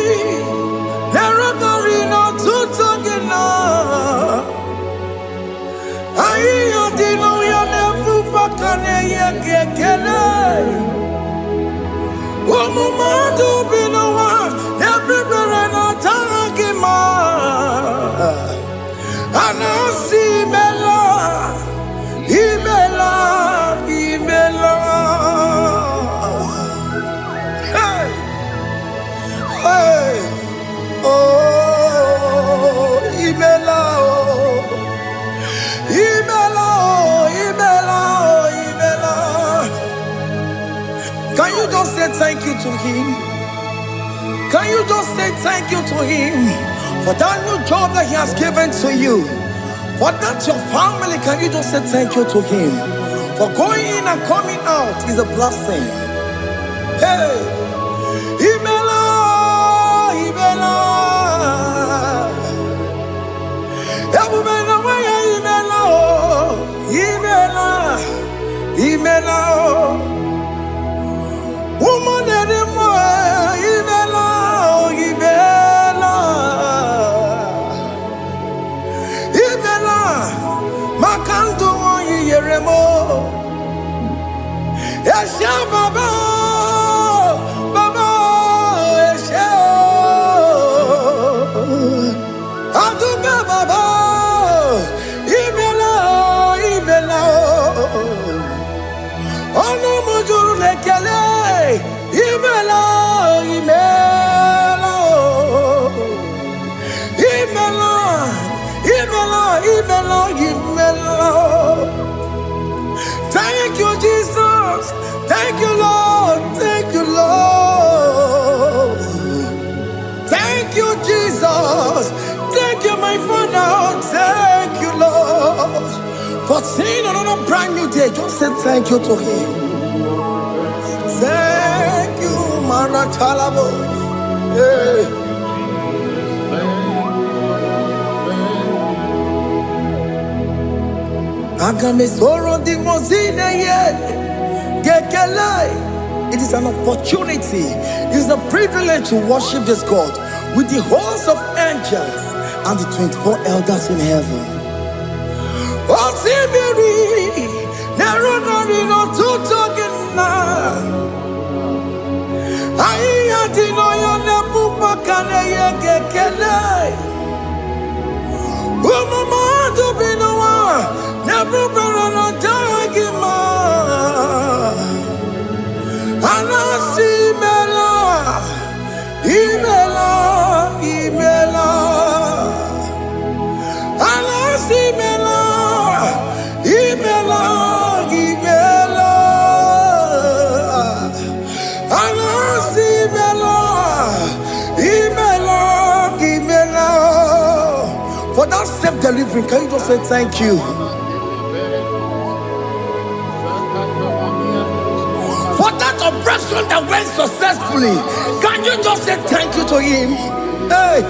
nerogori no tutogina. Ayo dino ya nefu pakane ye kekele. Omumadu binowa everybody no tangima. Anasi mela, imela, imela. Hey, hey, oh, imela, oh, imela, oh, imela, oh, imela. Can you just say thank you to him? Can you just say thank you to him for that new job that he has given to you? For that your family, can you just say thank you to him? For going in and coming out is a blessing. Hey, Imela, Imela, Imela, Imela, Imela, woman anymore, Imela, Imela, Imela, Makandu Yeremo, Yasha Baba, Baba, Yasha, Aduba Baba, Imela, Imela, Ono Mujuru Lekele. Imela, Imela, Imela, Imela, Imela, Imela. Thank you, Jesus. Thank you, Lord. Thank you, Lord. Thank you, Jesus. Thank you, my Father. Thank you, Lord. For seeing another brand new day, just say thank you to him. Thank you, Maratalabo. Yeah. It is an opportunity, it is a privilege to worship this God with the host of angels and the 24 elders in heaven. Imela, For that self-delivering, can you just say thank you? For that operation that went successfully, can you just say thank you to him? Hey.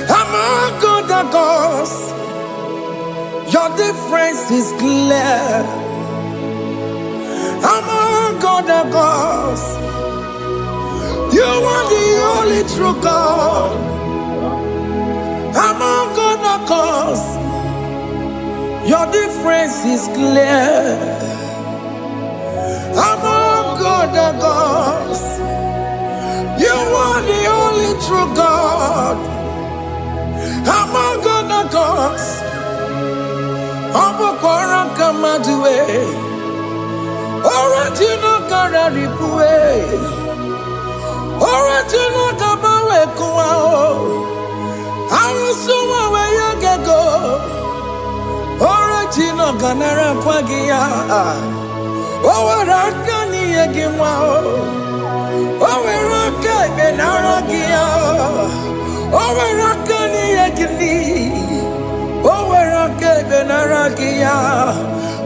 Among other gods, your difference is clear. Among other gods, you are the only true God. Among other gods, your difference is clear. Among other gods, you are the only true God. Among other gods, Abukora Kamadue, original Kararipue, original Kabawe Kuao, Arusuma Wayagego, original Ganara Kwagia, Owarakani Yagimao, Owaraka Benaragia, Owarakani Yagini, Owaraka Benaragia,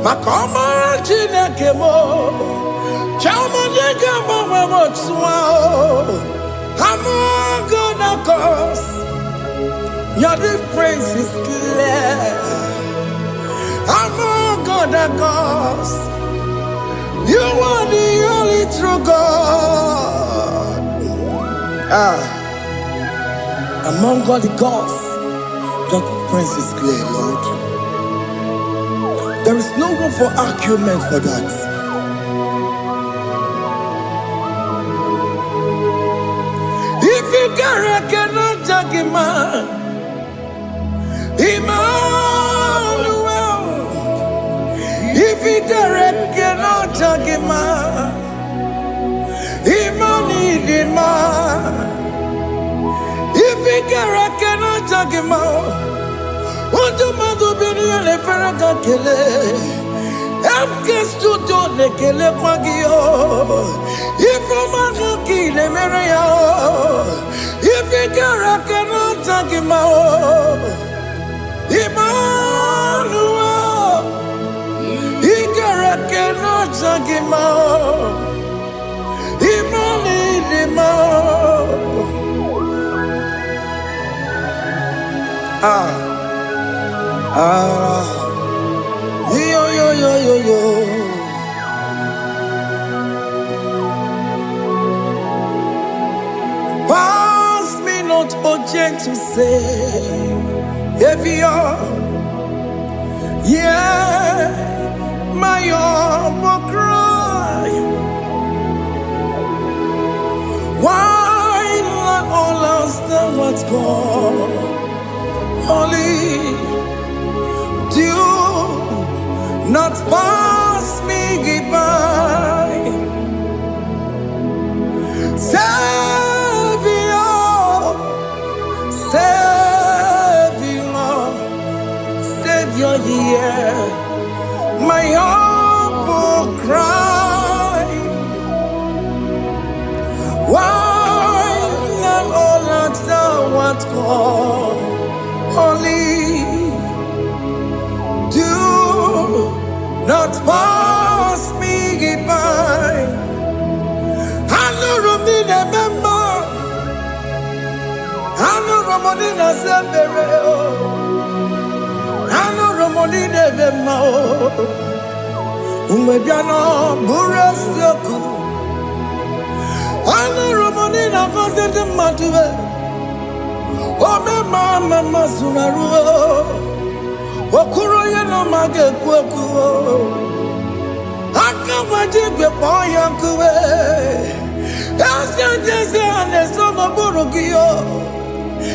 Makoma Jinakemo, Chamanega Mamamotswao, Among other gods, your difference is clear. Among other gods, you are the only true God. Among all the gods, your difference is clear, Lord. There is no room for argument for that. If you cannot judge him, Emmanuel. If you cannot judge him, Emmanuel. If you cannot judge him, what do you be in a Ferragakele? I'm guest to do the Kele Pagio. If I'm a kill a Maria, if you cannot judge him, Emmanuel. He cannot judge him, yo. Pass me not, O gentle Savior. Yeah, my humble cry. Why not all else than what's gone? Only do not pass me by. Savior, hear my humble cry. Why not all that thou art called? Only do not pass me by. I know Romina member, I know Romonina Zembere, I know Romonina member, Umebiano Burasioku, I know Romonina Vaset Matue. Oh, mama sunaru, okuro yeno mage kweku, akamaje boy yankuwe, asante ane sono borogio,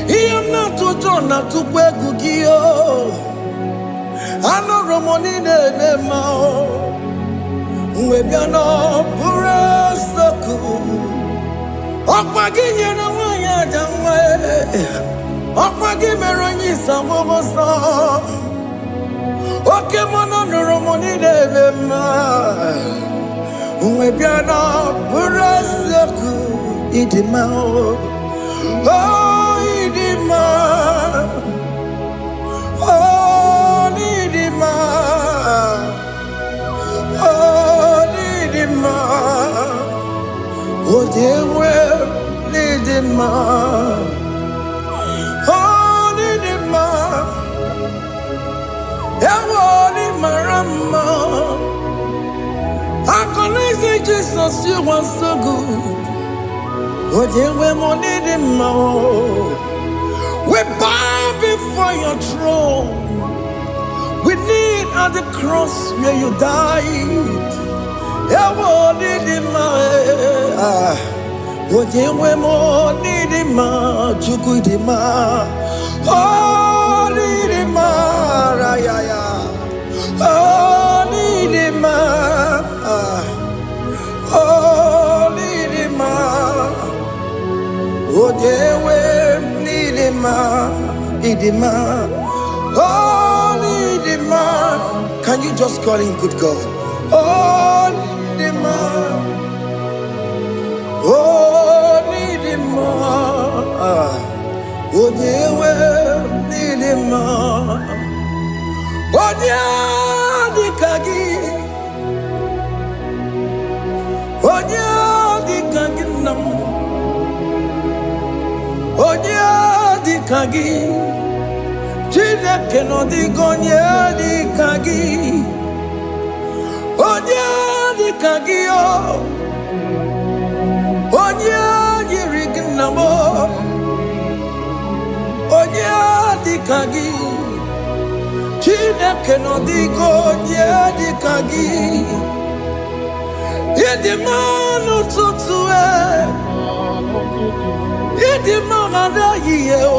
iyam na tutona tukwegu gio, ano romoni ne mao, webiano burasoku, okwaginye na wanya Okwa gi meronyi sango so. Oke mono nuru moni devema. Uwe biana burasoku idima. Oh idima. Oh idima. Oh idima. Oh dewe idima. Marama, I can say Jesus, you are so good. Oh, dear, we're more needing more. We bow before your throne. We need at the cross where you died. Yeah, we're needing more. Oh, dear, we're more needing more. Chukudima. Oh, needing more. Yeah. Oh, Lidima, oh, Lidima, oh, dewe, Lidima, Lidima, oh, Lidima. Can you just call him good God? Oh, Lidima, oh, Lidima, oh, dewe, Lidima. Onya dikagi nam. Onya dikagi. Chineke no digonya dikagi. Onya dikagi o. Onya yirignamo. Onya dikagi. Chineke no digo di kagi. Yedi manu tutue. Yedi manada ye o.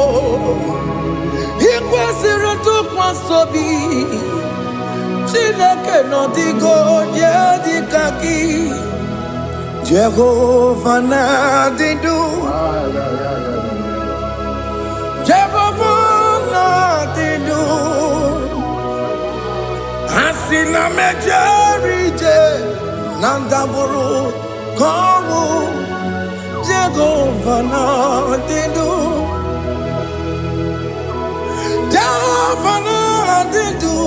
Ikwesiri tukwa sobi. Chineke no digo di kagi. Jehovah na didu. Jehovah na didu. Asina mejerije nandaburu kowu Jehovah na didu. Jehovah na didu.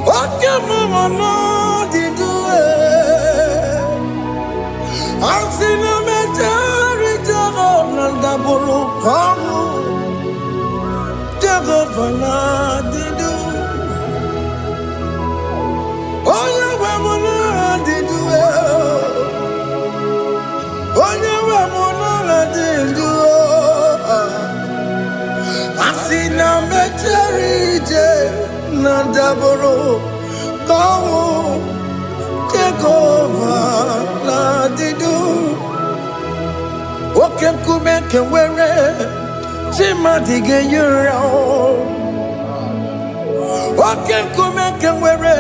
Oke mama na didu. Asina mejerije nandaburu kowu Jehovah na didu. Asina meterije na daboro kawo Jehovah na didu. Oke kume kewere chima dige yura. Oke kume kewere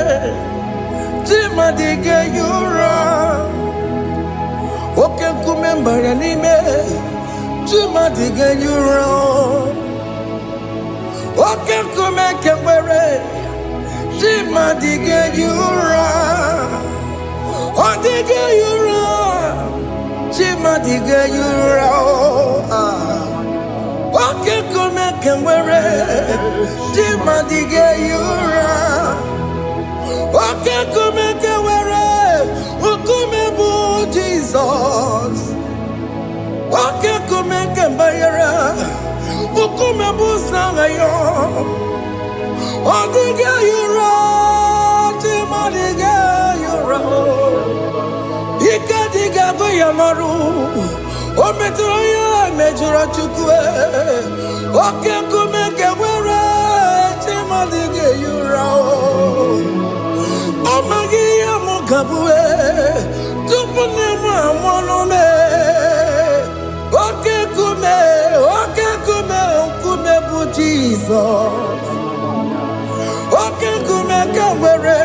chima dige yura. Oke kume mbara nime chima dige yura. Oke kume kewere chima dige yura. Odige yura chima dige yura. Oke kume kewere chima dige yura. Oke kume kewere ukume bu Jesus. Oke kume kembayara ukume bu sangayo. Odige yura chima dige yura. Ika diga goyamaru o metro ya mejura chukwe. Oke kume kewere chima dige yura. Omagi ya mukabwe tupune ma monome. Oke kume bu Jesus. Oke kume kewere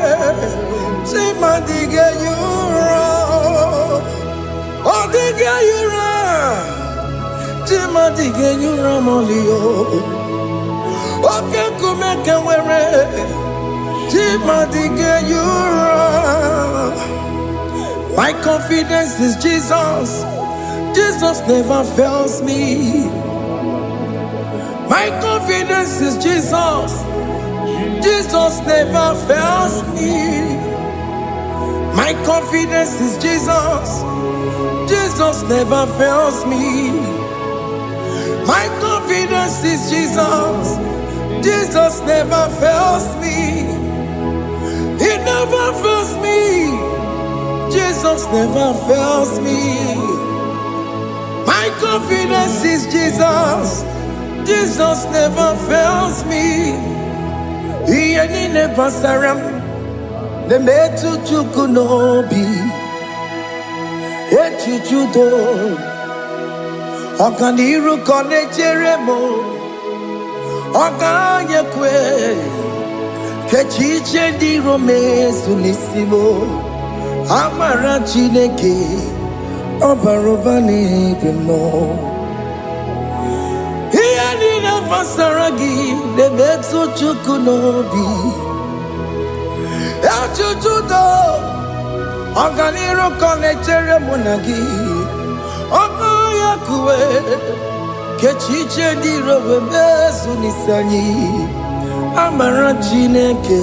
chima dige yura. Odige yura chima dige Ramolio. Okay, kumeke were. Timadige yura. My confidence is Jesus. Jesus never fails me. My confidence is Jesus. Jesus never fails me. My confidence is Jesus. Jesus never fails me. My confidence is Jesus. Jesus never fails me. He never fails me. Jesus never fails me. My confidence is Jesus. Jesus never fails me. He ain't never saram. The metu chukunobi. Echichudo. Okaniru kone jeremo. Okanyekwe. Kechiche di rome sunisimo. Amara chineke. Obarobane demo. Masaragi, the Metsu Chukunobi, El Chuchudo, Oganiro Connectere Monagi, Okoyakue, Kechiche di Robesunisani, Amarachineke,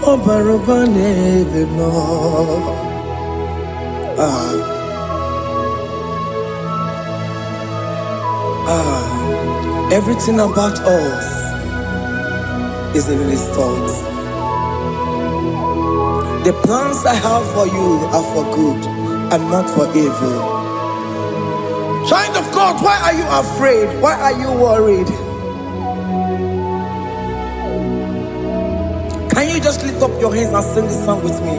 Obarobane Vemo. Everything about us is in His thoughts. The plans I have for you are for good and not for evil. Child of God, why are you afraid? Why are you worried? Can you just lift up your hands and sing this song with me?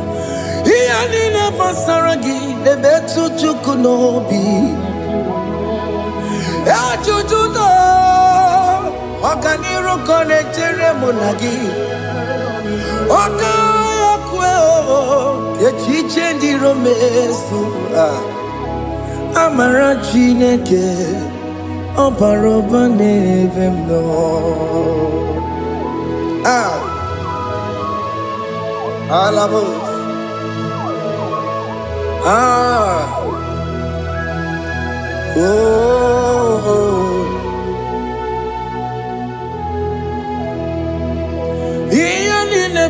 Oganiro connectere monagi. Okayakwe Kechiche di romesu. Amara chineke. Obarobane vemno. Alabos.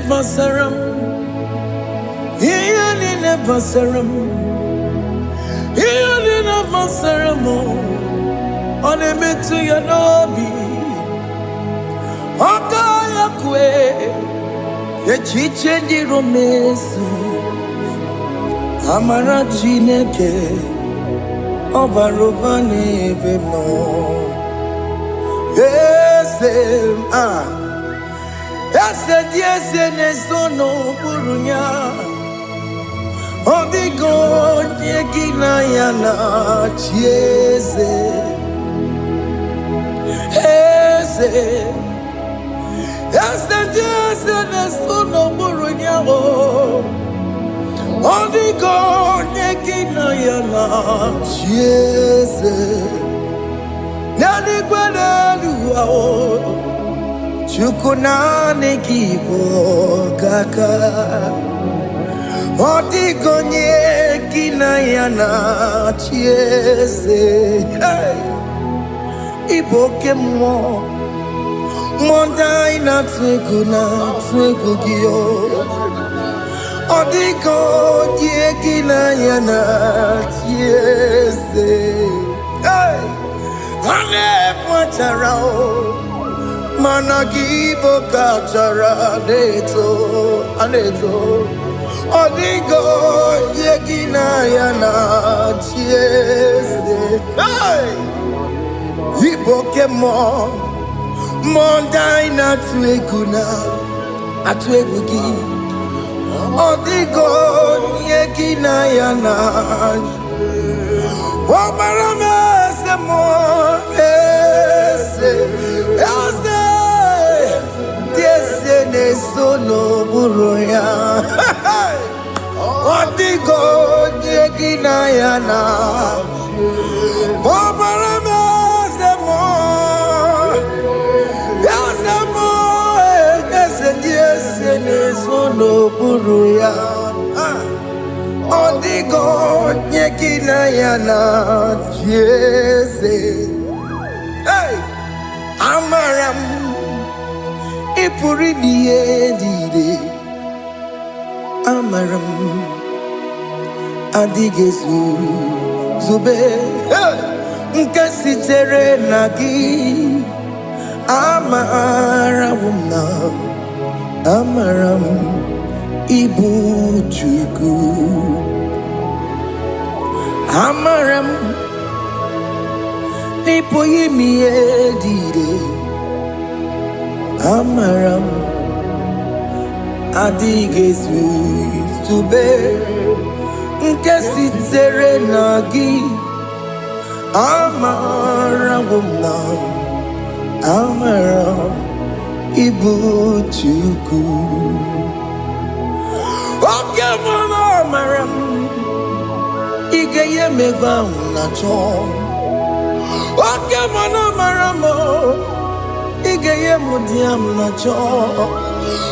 Basaram, Ianina Basaram, Ianina Basaramo, on a metu yanobi, Okayakwe, Kechiche di romesu, Amara chineke, Obarobane vemno, yes, yes, nesono burunya. Odigo yegina yana chiese. Yes, nesono burunya. Odigo yegina yana chiese. Nani gwenaluwa. Chukunane kibo kaka. Otigonye kinayana chiese. Iboke mo. Mondai na twegugio. Otigonye kinayana chiese. Ane pacharao. Managibo kachara aneto Odigo yegina yana chiese. Iboke mo Mondai na tweguna atwegugi Odigo yegina yana Omarame se mo Sono buruya. Odigo yegina yana. Obarame se mo. God, Yakina Yana, Jesus. Hey, Amaram, Ipuri Diedi, Amaram, Adigesu, Zube, Nkasitere Nagi, Amaramuna, Amaram, Ibu Chuku, Amaram, Nipoyimi Edide, Amaram, Adigesu, Zube, Nkasitere Nagi, Amaramuna, Amaram, Ibu Chuku. Okay, Amaram, Igeye Meva Nacho. Okay, Amaram, Igeye Mudiam Nacho.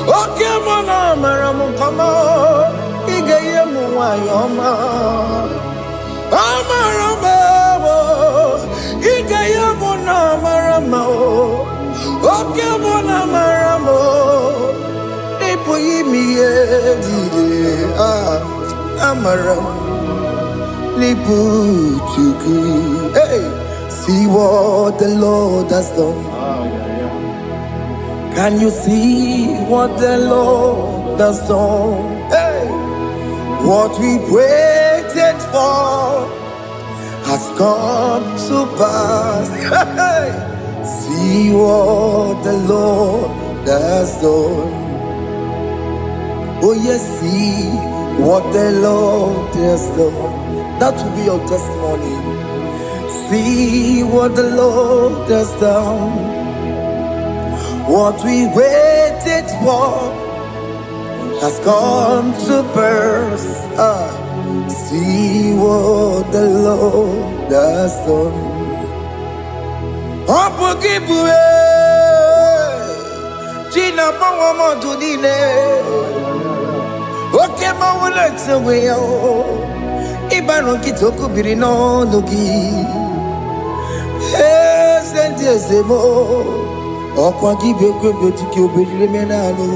Okay, Amaram, come on, Igeye Muayoma. Amaram, Igeye Munamaram. Okay, Amaram. Amaram, Liputuku. Hey, see what the Lord has done. Can you see what the Lord has done? Hey, what we waited for has come to pass. Hey, see what the Lord has done. Oh yes, see what the Lord has done. That will be your testimony. See what the Lord has done. What we waited for has come to pass. See what the Lord has done. China Pawamo Tudine. Okay, Mawalex away. Ibano Kitoku Birino Nogi. Yes, and yes, Emo. Okwagi Beko Botiki Obimenalo.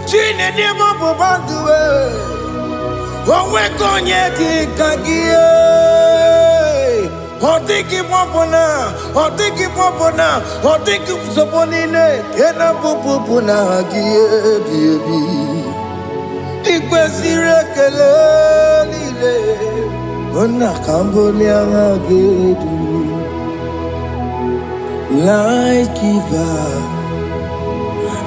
China Demo Bobandue. Owe Konyeti Kagie. Otiki Popona. Otiki Popona. Otiki Soponine. Kena Popona Gie Baby. Ikwesire kelelile ona kambolia gedu like giver,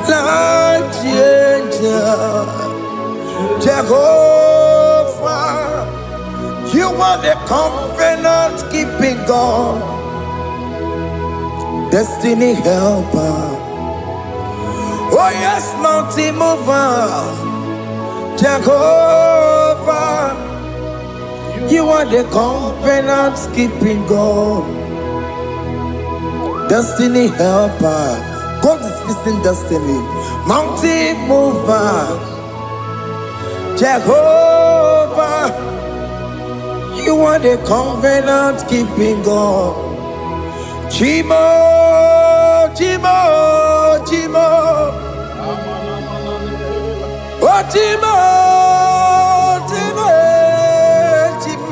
like changer, Jehovah, you are the covenant keeping God, destiny helper. Oh yes, mountain mover, Jehovah, you are the covenant keeping God, destiny helper. God is fixing destiny. Mountain mover, Jehovah, you are the covenant keeping God. Chimo, Chimo, Chimo. Oh, Chimo, Chimo, Chimo.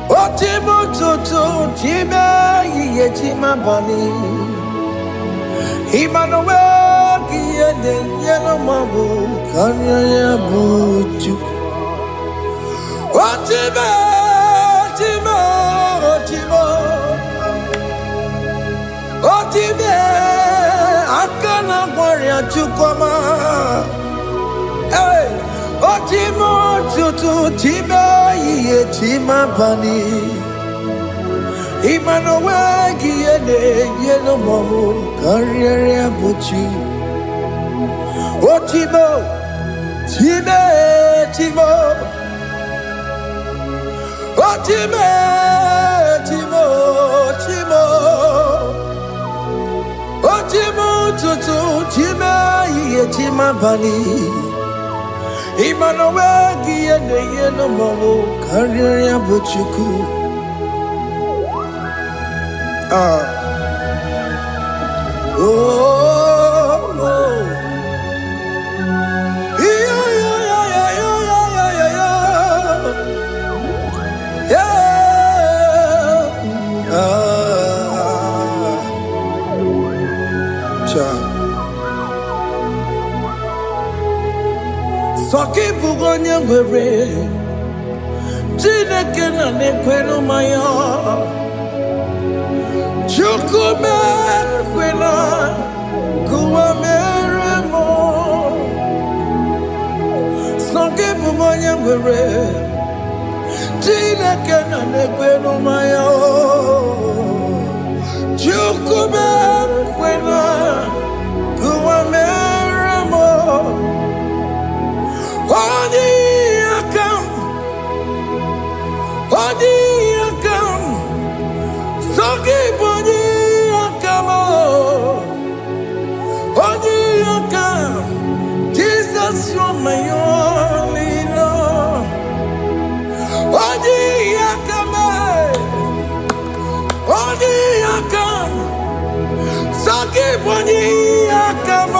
Oh, Chimo, Chimo, Chimo, Ye Chima Bani. Emmanuel, Kiede, Yellow Mabu, Kanya Buchu. Oh, Chimo, Chimo, Chimo. Oh, Chimo, Akana Warrior Chukoma. Hey, oh, Chimo, Chutu, Chimo, Ye Chima Bani. Emmanuel, Kiede, Yellow Mabu, Kanya Buchu. Oh, Chimo, Chimo, Chimo. Oh, Chimo, Chimo, Chimo. Oh, Chimo, Tutu, Chimo, Ye Chima Bani. Imanowegi ene yeno mowo karya buchuku. Oh, oh. Yeah, yeah, yeah, yeah, yeah, yeah, yeah, yeah. Soki bugonye ngwere Chineke na nekwenu maya Chukume kwena Kuwa meremo Soki bugonye ngwere Chineke na nekwenu maya Chukume kwena Kuwa meremo Odi akam, sogi bodi akam, odi akam. Jesus, you're my only love. Odi akam, sogi bodi akam,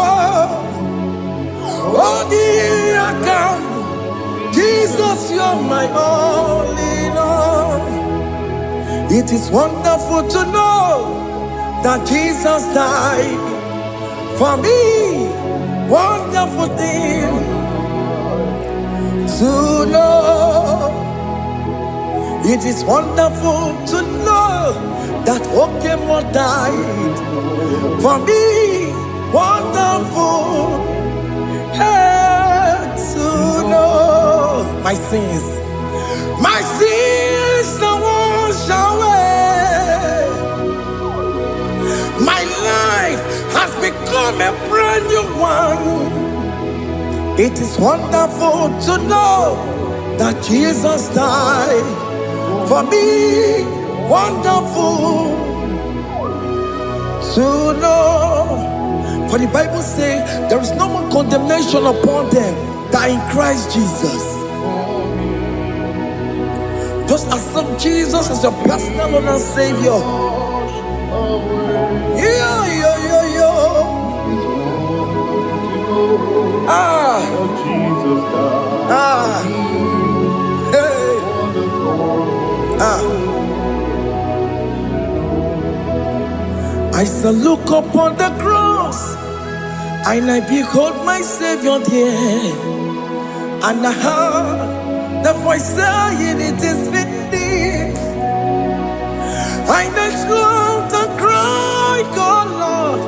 odi akam. Jesus, you're my only Lord. It is wonderful to know that Jesus died for me. Wonderful thing to know. It is wonderful to know that Okemo died for me. Wonderful. To know my sins are washed away. My life has become a brand new one. It is wonderful to know that Jesus died for me. Wonderful to know. For the Bible says there is no more condemnation upon them that in Christ Jesus. Just accept Jesus as your personal Lord and Savior. Yeah. Hey. I shall look upon the cross, and I behold my Savior there, and I heard the voice saying, "It is finished." I knelt and cried, "God, Lord,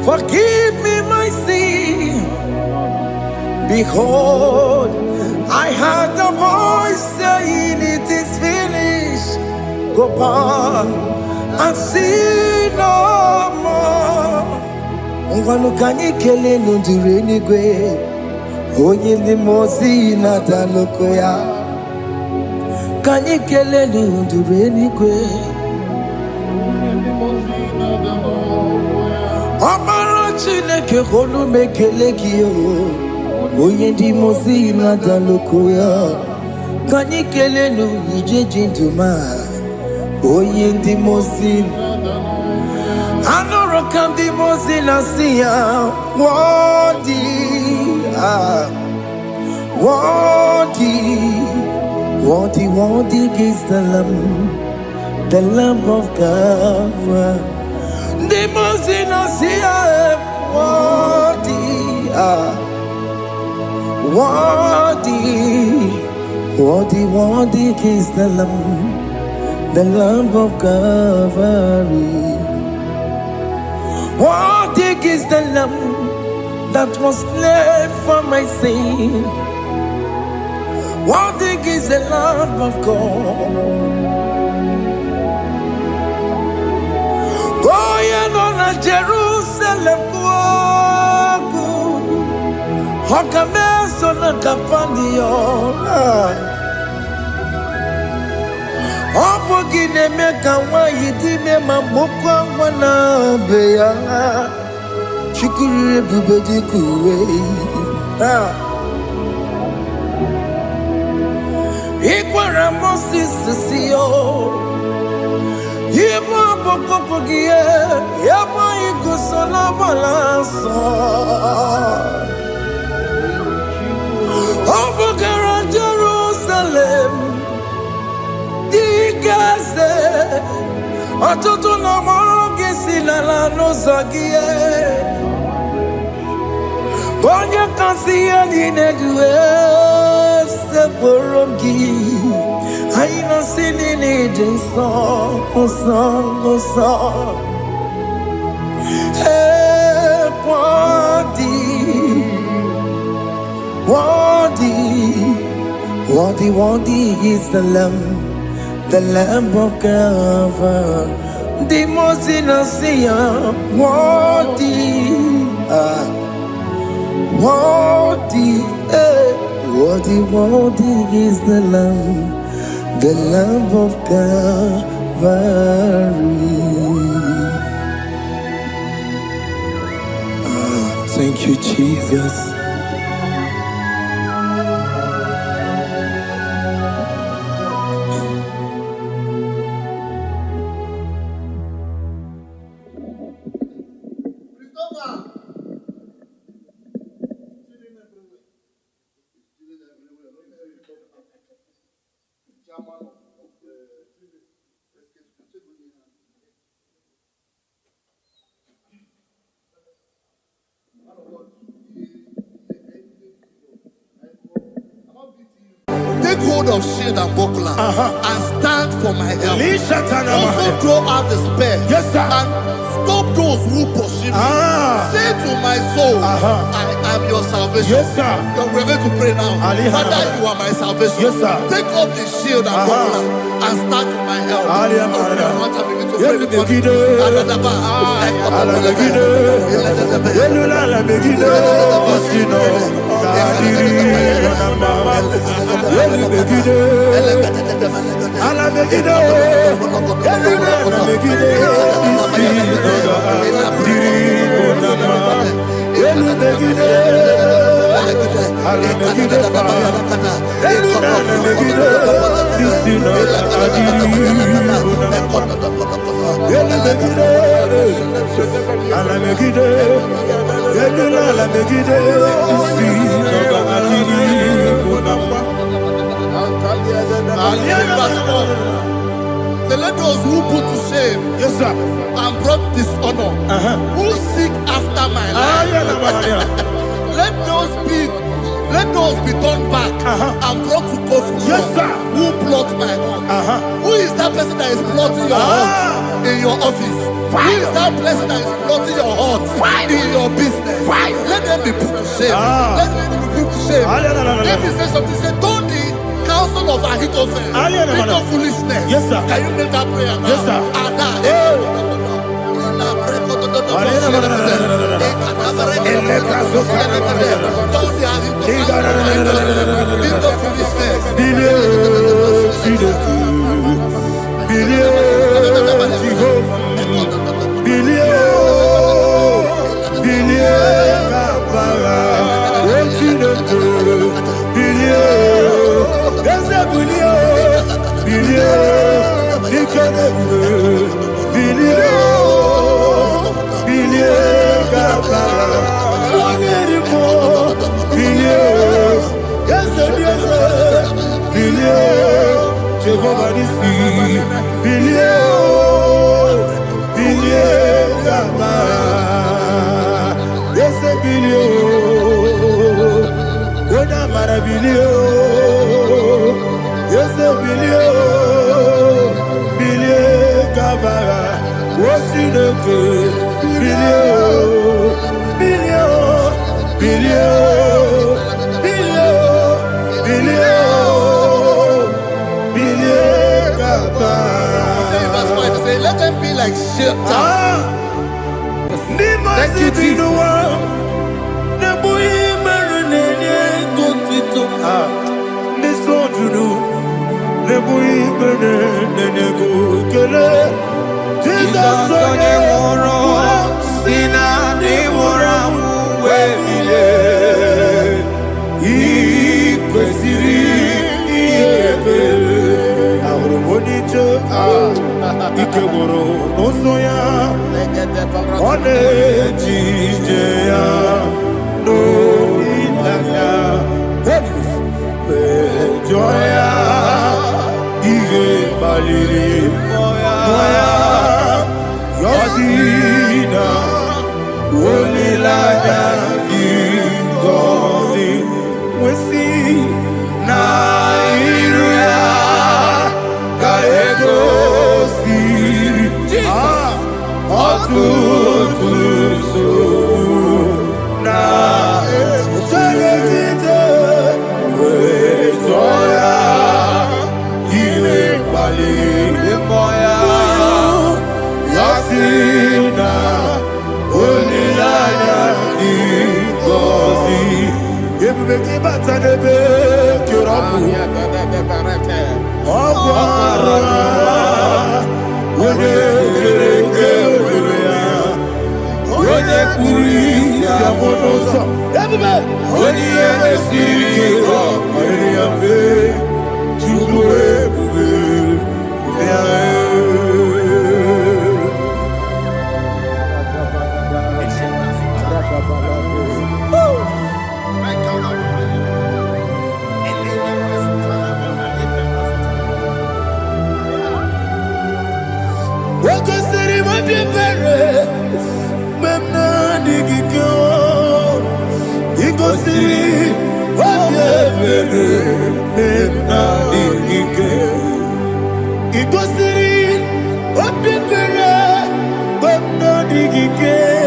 forgive me my sin." Behold, I heard the voice saying, "It is finished. Go back and sin no more." Ngwanu kanyi kele nundure nigwe, onye ndi mozi na daloko ya. Kanyi kele nundure nigwe, Amara Chineke holu mekele kiyo, onye ndi mozi na daloko ya. Kanyi kele nu ije jinduma, onye ndi mozi. Anoro kandi mozi na siya, worthy is the Lamb of God. The mozi na siya, worthy is the Lamb of Calvary. Worthy is the Lamb that was slain for my sin. Worthy is the Lamb of God. Going on a Jerusalem, Hokameso na kapandio. Opogine meka wa yidime mamokwa wana beya. Chukuri bubedi kuwe. Ikwara Moses siyo. Ibo boko gie. Yaba igusola balanso. Obogara Jerusalem. Digaze. Atutu na mogi silala no zagie. Bonye kansiya dinedue seporogi. Aina sinini jinso osa. Worthy is the Lamb of God. The most innocent, worthy is the Lamb of Calvary. Thank you, Jesus. Take hold of shield and buckler and stand for my help. Also throw out despair. Yes, sir. And stop those who pursue me. Say to my soul, I am your salvation. Yes, sir. We're going to pray now. Father, you are my salvation. Yes, sir. Take off the shield and buckler and stand for my help. So let those who put to shame, yes, sir, and brought dishonor, who seek after my life, let those be turned back and brought to confusion. Yes, sir. Who plot my heart? Who is that person that is plotting your heart in your office? Who is that person that is plotting your heart in your business? Let them be put to shame. Let them be put to shame. If he says something, say, don't the counsel of Ahithophel think of foolishness. Yes, sir. Can you make that prayer now? Yes, sir. Let them be like shelter. Thank you, Jesus. Jesus, One Jijaya no Ilaya Joya Ige Baliri Moya Yosina Olilaya Gingoni Wesi Nairuya Kaego Siri Jesus Otutu Na Ejete Wejoya Ile Bali Moya Yasina Olilaya Ngozi Ebubeki Batanebe Kirabu Okwara Wode Wode Kuri Siamonosa Ebube Wode Yesiri Mariafe Chukwe Bube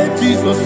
Jesus,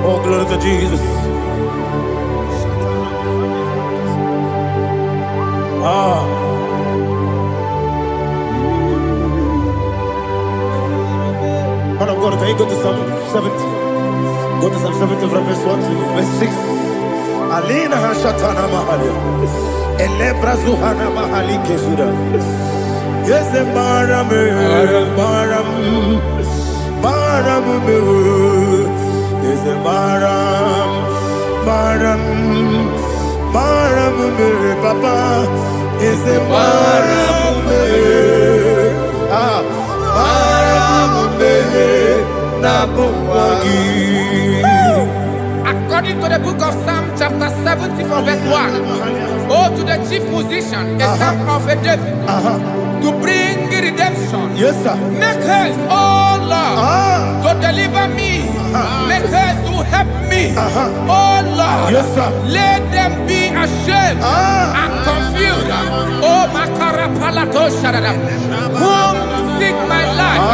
oh, glory to Jesus. Man of God, can you go to Psalm 70? Go to Psalm 70 from verse 1 to verse 6. Alina Hashatana Mahalia. Elebra Zuhana Mahali Kesuda. Yes, the Baram, yes, the Baram, Papa, yes, the Baram, According to the book of Psalm chapter 70 from verse 1, oh, to the chief musician, a psalm of a David, to bring redemption. yes, sir. Make haste, oh Lord, to deliver me. Make haste to help me. Oh Lord, Yes, sir. let them be ashamed and confused. Oh Makarapalato Shadada, whom seek my life,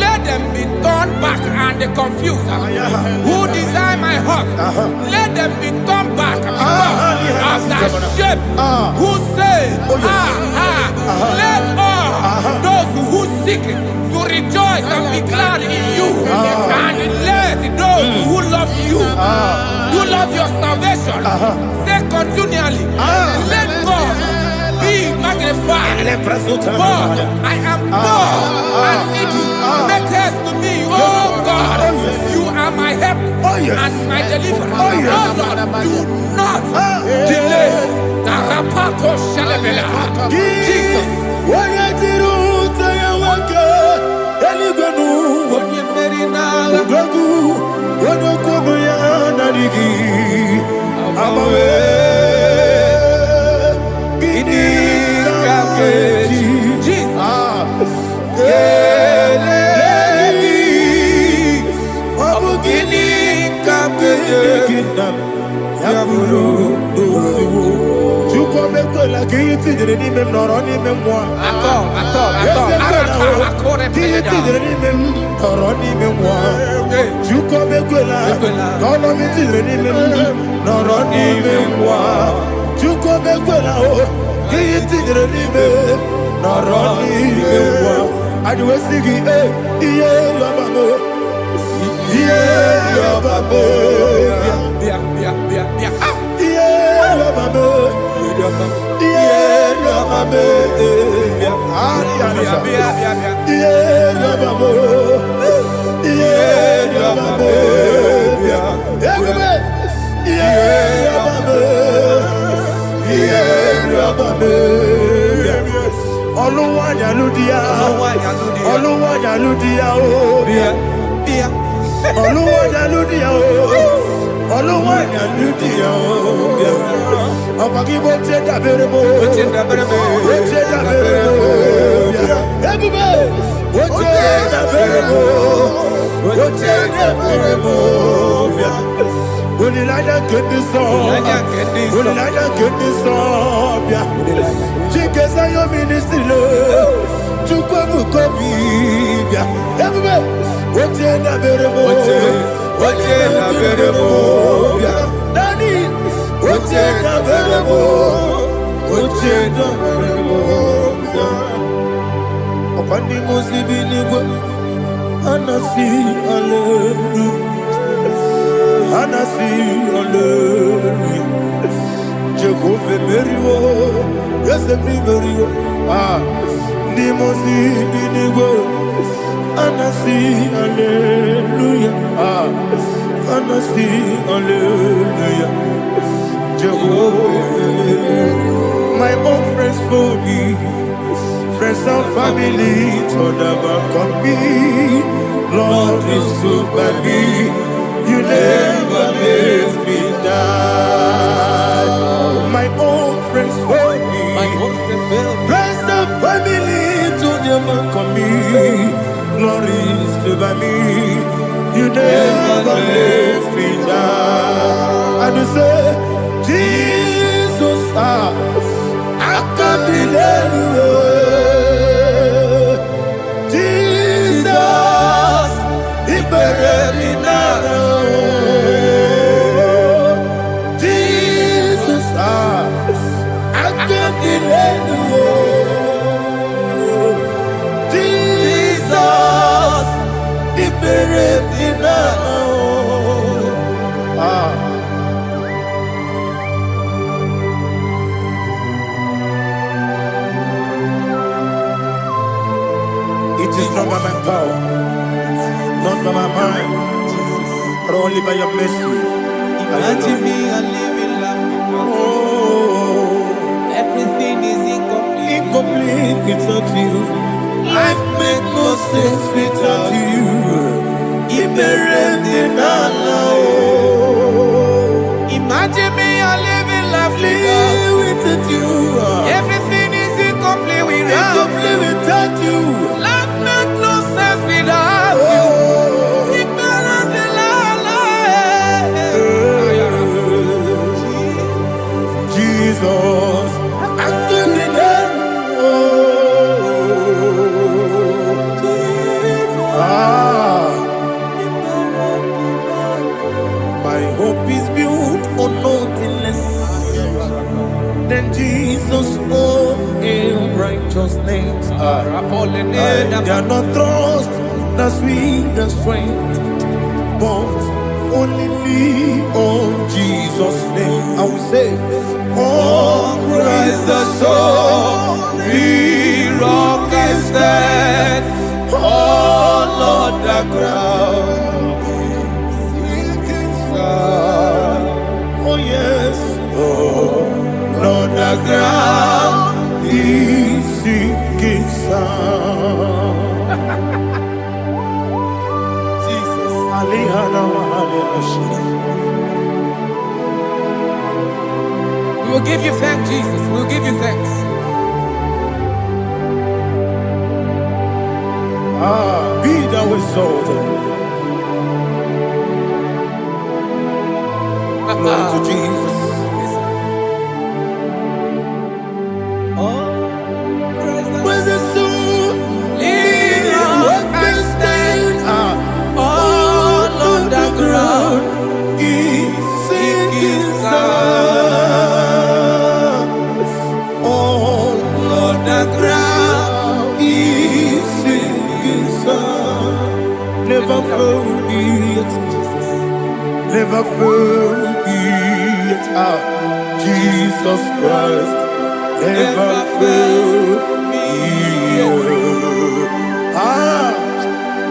let them be turned back and confused. Who desire my heart, let them be turned back because of that shape. Who say, let all those who seek to rejoice and be glad in you, and let those who love you, who love your salvation, say continually, let God be magnified. God, I am poor and needy. Make haste to me, oh God. You are my help and my deliverer. Oh Lord, do not delay. Jesus. Jesus. My own friends for me, friends and family to never come me. Lord is good by me, you never let me die. My own friends for me, friends and family to never come me. Lord is good by me, you never let me die. And you say, Jesus, I can't believe you. Jesus, He buried in Jesus, I can't believe you. Jesus, He buried in It is not by my power, not by my mind, but only by your mercy. Imagine me a living life. Oh, everything is incomplete. Incomplete without you. Life makes no sense without you. Imagine me a living life without you. Everything is incomplete without you. Life makes no sense without you. Jesus, I couldn't my hope is built on nothing less than Jesus' own righteousness. They are not trust the sweetest strength, but only lean on Jesus' name. I will say, On Christ the solid rock I stand. Oh Lord, the ground is sinking sun. oh yes, Oh Lord, the ground He sinking sun. Jesus. We will give you thanks, Jesus. We will give you thanks. Be thou exalted. glory to Jesus. Where's the soul? What can stand? All on the ground is sinking sand. All on the ground is sinking sand. Never forget, never forget, Jesus Christ. Never fail me.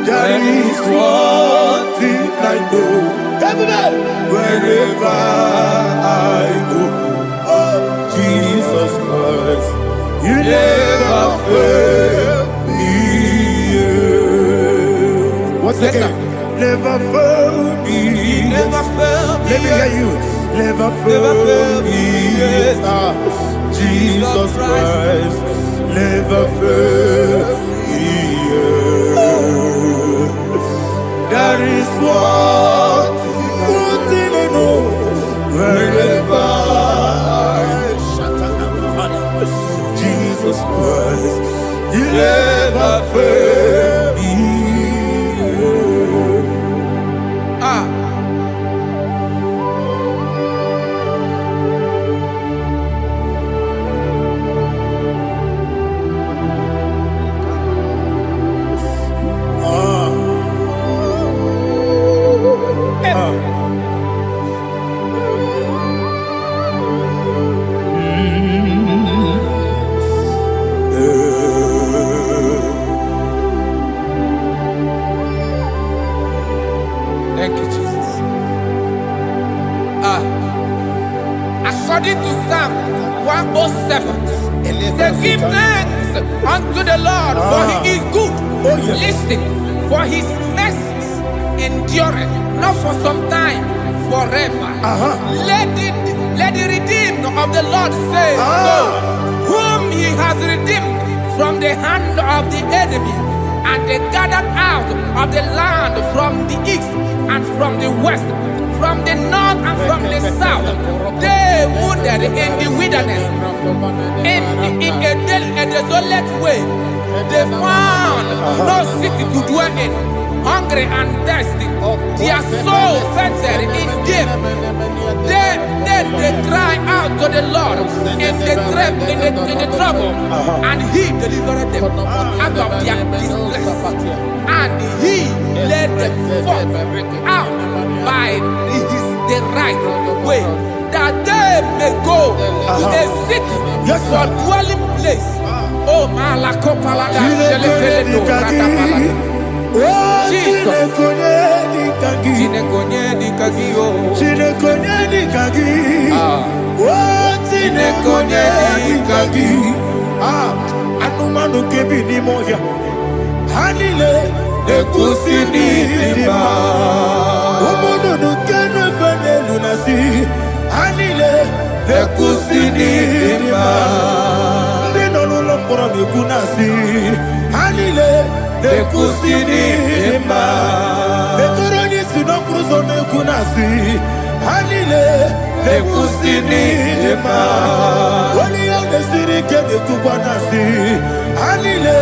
There is one thing I know. Everybody, wherever I go, oh Jesus Christ, you never fail me. What's that? Never fail me. Never fail me. Let me hear you. Never fail me. Jesus Christ, never fail me. There is one thing I know. Wherever Jesus Christ, you never fail me. Thank you, Jesus. According to Psalm 107, say, give thanks unto the Lord, for he is good. Oh, yes. Listen, for his mercies endureth, not for some time, forever. Let the redeemed of the Lord say so, whom he has redeemed from the hand of the enemy, and they gathered out of the land from the east and from the west, from the north and from the south. They wandered in the wilderness, in a desolate way. They found no city to dwell in, hungry and thirsty. Their soul fainted in them. Then they cry out to the Lord in the trouble, and he delivered them out of their distress. And he led them forth out by the right way, that they may go to a city for dwelling place. Oh, Malakopalada, Jesus. Anumanu kebi ni moja Hanile Ekusini lima Umudu nukene fene lunasi Hanile Ekusini lima Nino nulokura mikunasi Hanile Ekusini lima Etoroni sinokruzo nekunasi Hanile Ekusini lima Wali yande sirike nekubanasi Hanile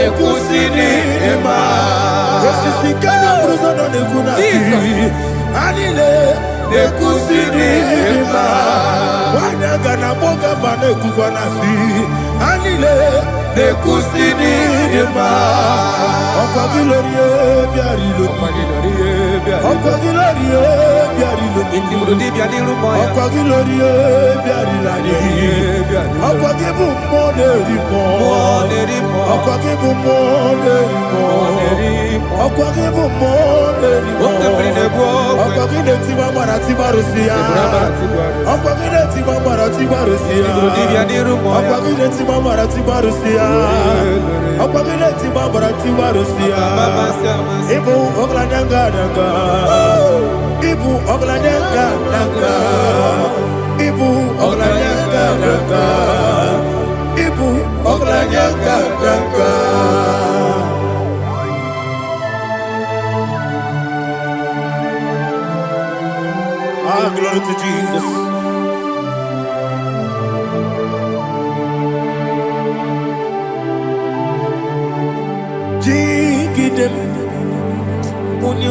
Ekusini lima Esisikana bruzo nekunasi Hanile Ekusini lima Wanyaga na boga vane kubanasi Hanile Ekusini lima Okwagilorie biarilo Okwagilorie biarilo Okwagilorie biarilani Okwagibu moderimo Okwagibu moderimo Okwagibu moderimo Okwagile tiba marati barusia Okwagile tiba marati barusia Okwagile tiba marati barusia Okwagile tiba marati barusia Ibu oglanyanga daga Ibu oglanyanga daga Ibu oglanyanga daga Ibu oglanyanga daga Glory to Jigidem, onye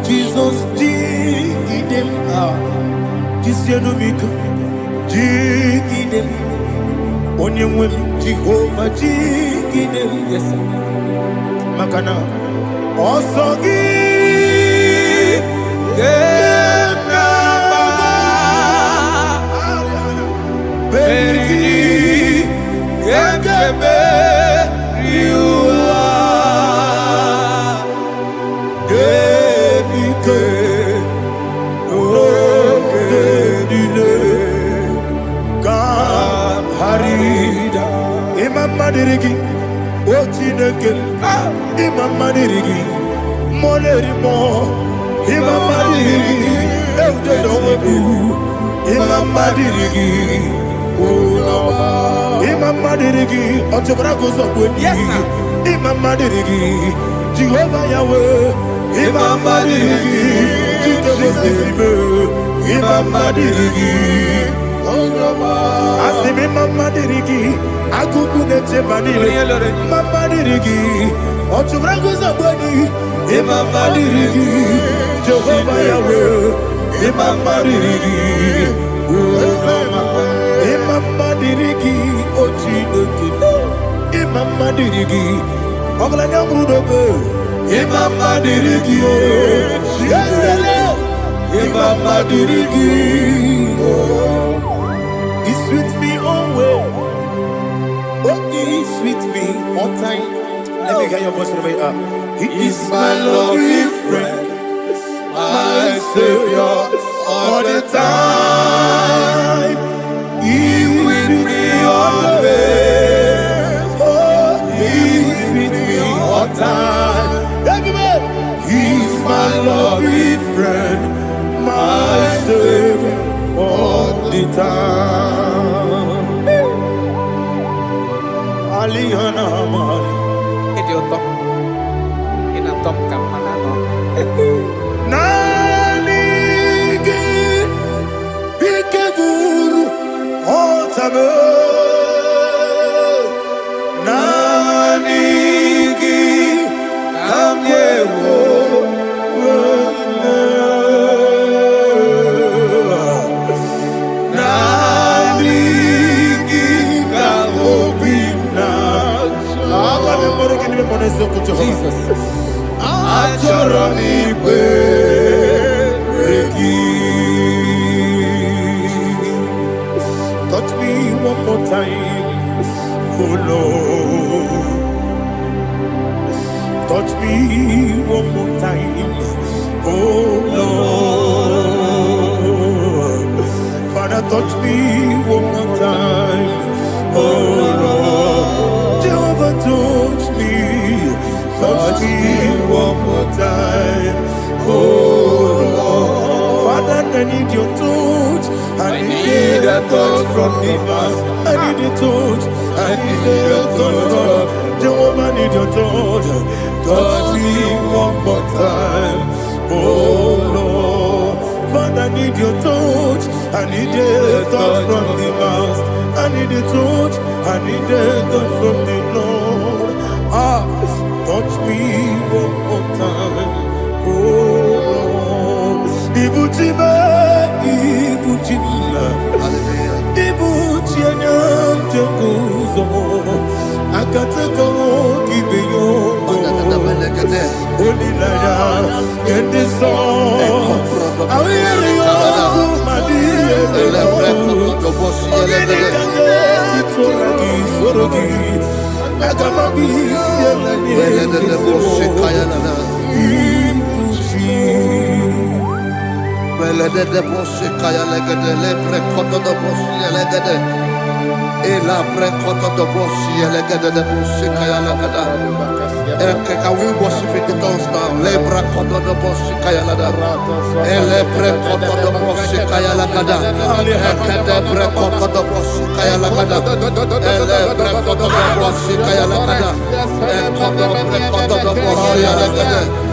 Jesus, jigidem, jisienumiko, jigidem, onye Jehovah, jigidem, yes, makana, osogi, kenaba, berigi, kekebe, Madirigi, Ochineke, Imam Madirigi, Molerimo, Imam Madirigi, Eudedobu, Imam Madirigi, Imam Madirigi, Otobragos of Winnie, Imam Madirigi, Jehovah Yahweh, Imam Madirigi, Imam Madirigi, Asimi Mama Dirigi, Akuku Neche Banile, Mama Dirigi, Ochubrago Zaboni, Imama Dirigi, Jehovah Yahweh, Imama Dirigi, Imama Dirigi, Ochineke, Imama Dirigi, Oglanya Brudobe, Imama Dirigi, Imama Dirigi, He's with me always. Oh, he's with me all time. Let me hear your voice from here. He is my loving friend, my Savior all the time. He's with me always. Oh, he's with me all time. Everybody, he's my loving friend, my Savior all the time. Aliana Mari. Idioto. Inatom kamanano. Nanigi Bikeguru Otame. Nanigi Kamyewo. Jesus, touch me one more time, oh Lord. Touch me one more time, oh Lord. Father, touch me one more time, oh Lord. Jehovah, touch me. Touch me one more time, oh Lord. Father, I need your touch. I need a touch from the Master. I need a touch. I need a touch from Jehovah. I need your touch. Touch me one more time, oh Lord. Father, I need your touch. I need a touch from the Master. I need a touch. I need a touch from the Lord. Touch me one more time, oh Lord. Ibuchima, Ibuchima, Ibuchianya, Jaguzo, Akatako, Kibeyo, Holy Lada, get this song. I hear you, Can we worship in the tongues now? Lebra kodo do bosi kaya lada. Ele pre kodo do bosi kaya lada. Ekede pre kodo do bosi kaya lada. Ele pre kodo do bosi kaya lada. Ekodo pre kodo do bosi kaya lada.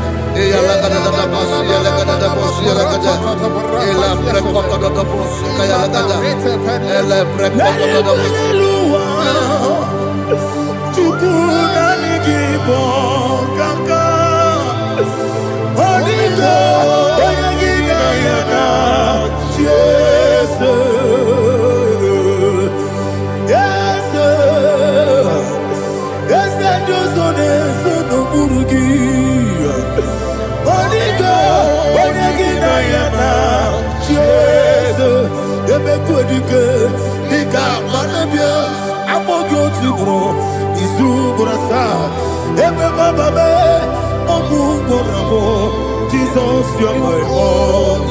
Jesus, you're my all.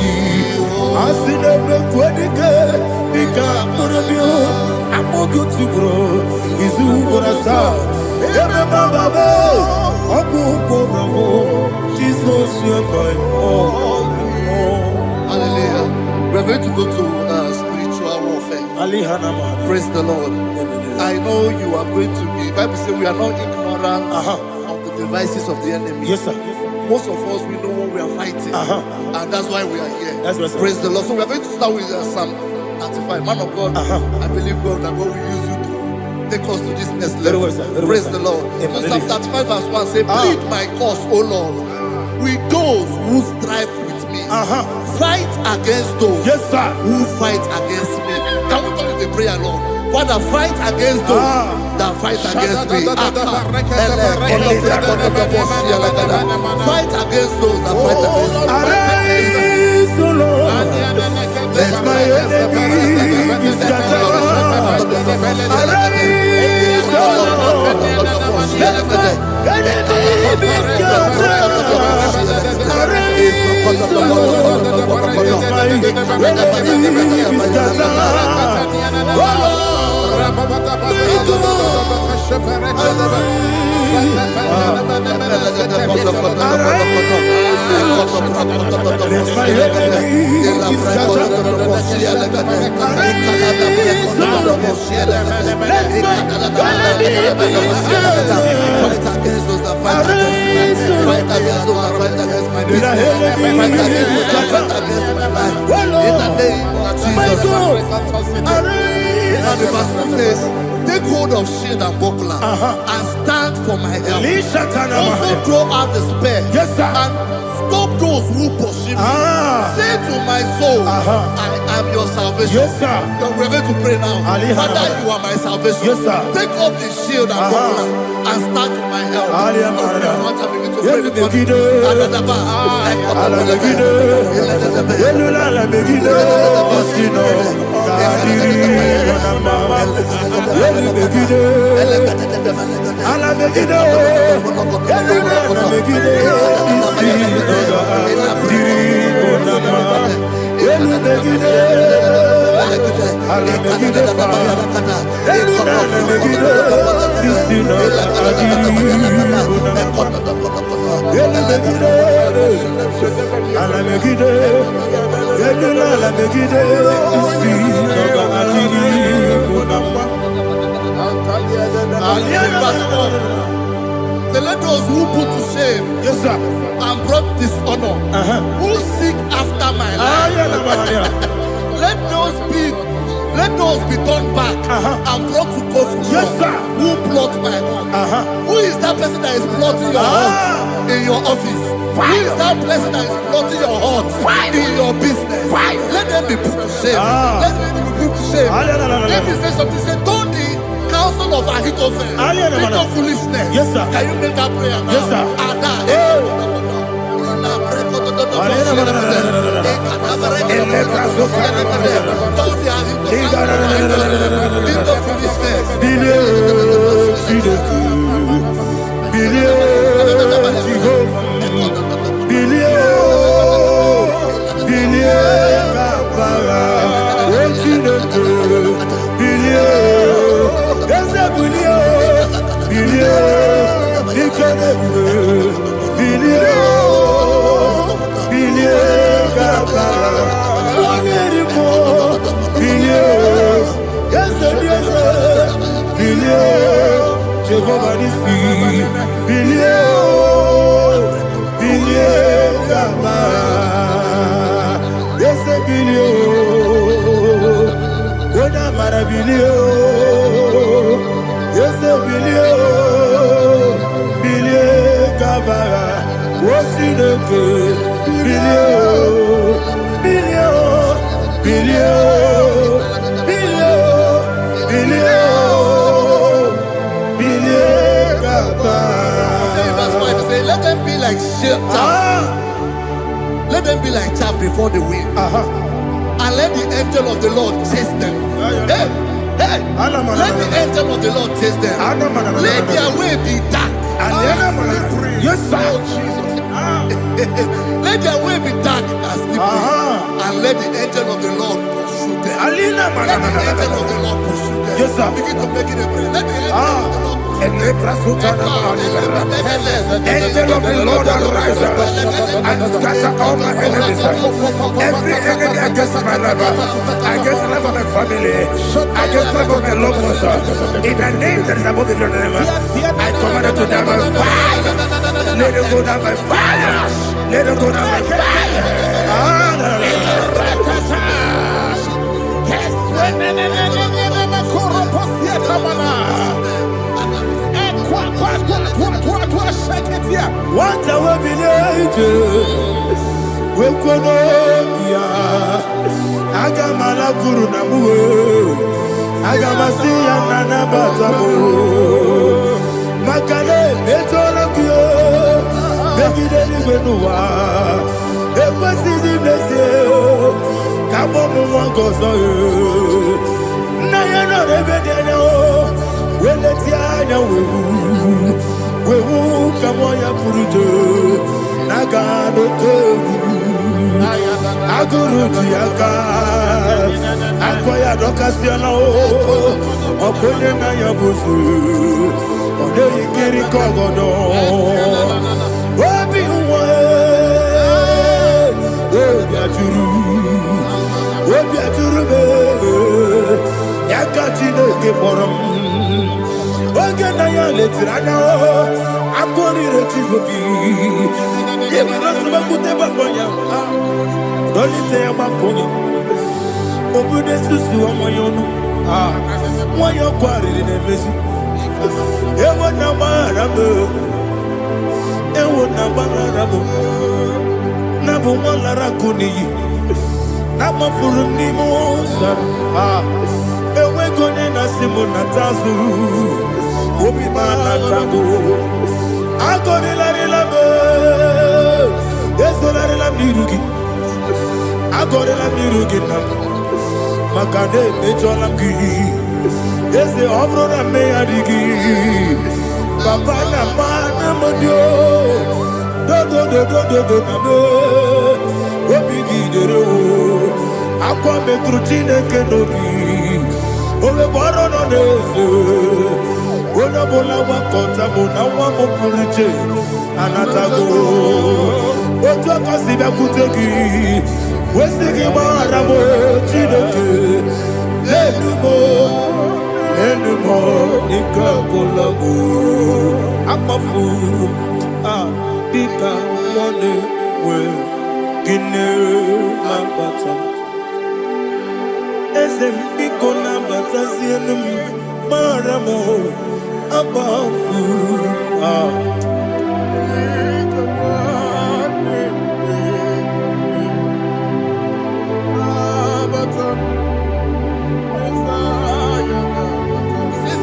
I see them quedike, Nika Murabio, I'm more good to grow. Isu Burasa, Baba, Jesus, you're my all. Hallelujah. We're going to go to spiritual warfare. Praise the Lord. I know you are going to be. Bible says we are not ignorant of the devices of the enemy. Yes, sir. Most of us, we know what we are fighting, and that's why we are here. That's right, praise the Lord. So we are going to start with Psalm 95. Man of God, I believe God that God will use you to take us to this next level. Praise the Lord. So Psalm 35 verse 1 say, plead my cause, O Lord, with those who strive with me. Fight against those who fight against me. Can we call it a prayer, Lord? Father, fight against those that fight against me. Fight against those that fight against me. Arise, O Lord, let my enemy be scattered. Arise, O Lord, let my enemy be scattered. Arise, O Lord, let my enemy be scattered. Oh Lord, now the verse says, take hold of shield and buckler and stand for my help. Also throw out the spear and stop those who pursue me. Say to my soul, I am your salvation. We're going to pray now. Father, you are my salvation. Take off the shield and buckler and stand for my help. So let those who put to shame and brought dishonor, who seek after my life, let those be turned back and brought to go from who plot my hurt. Who is that person that is plotting your hurt in your office? Who is that person that is plotting your hurt in your business? Let them be put to shame. Let them be put to shame. Let me say something. Say, don't the counsel of Ahithophel think of foolishness. Can you make that prayer now? Jehovah is bilio. Ona maravilio. Yes, bilio. Bilio kabara. Wosineke. Bilio. Bilio. Bilio. Bilio. Bilio. Bilio kabara. Verse 5 say, let them be like chaff. Let them be like chaff before the wind. And let the angel of the Lord chase them. Hey, hey. Let the angel of the Lord chase them. Let their way be dark. Yes, sir. Let their way be dark as slippery. And let the angel of the Lord pursue them. Let the angel of the Lord pursue them. Yes, sir. Begin to make it a prayer. Let the angel of the Lord Angel of the Lord arise and scatter all my enemies. Every enemy against my life, against the life of my family, against the life of my loved ones. In the name that is above the name, I command it to them by fire. Let it go down by fire. Let it go down by fire. What I will be we could Agamala Guru Namu Agamasia Nana Batamu Makale Betolakio Begideni Benua Epasizi Mesio Kabomu Wangozo Nayana Rebedeno Weletiana Wewu Kamoya Purujo Nagano Togu Aguru Tiaka Akoya Dokasiana Okonye Nayabusu Ode Ikiri Kogodo Obi Uwe Obi Aturu Yakachine Keporam Oge Naya Letirana Akori Rechigobi Yebarasubakute Baboya Dolite Yabakonya Obude Susu Amoyono Moyo Kwari Nemesi Ewo Nabarabo Ewo Nabarabo Nabu Malara Kuni Nama Furuni Mosa Ewe Kone Nasimu Natazu Obi Mana Tago Agori Larilabe Yesolari la mirugi Agori la mirugi nam Makane mejo la ki Yese obro na me adigi Papa na mana modio Do na me Obi gidere o Akwa metrutine kenobi Owe boro no neze Ona bola wakota mona wamo puriche Anatago Ojo kasiba kutegi Wesigi maramo Chineke Lenumo Nika kolago Akmafuru Bika Mone We Gine Mambata Ezem Biko Nambata Zienum Maramo Abafu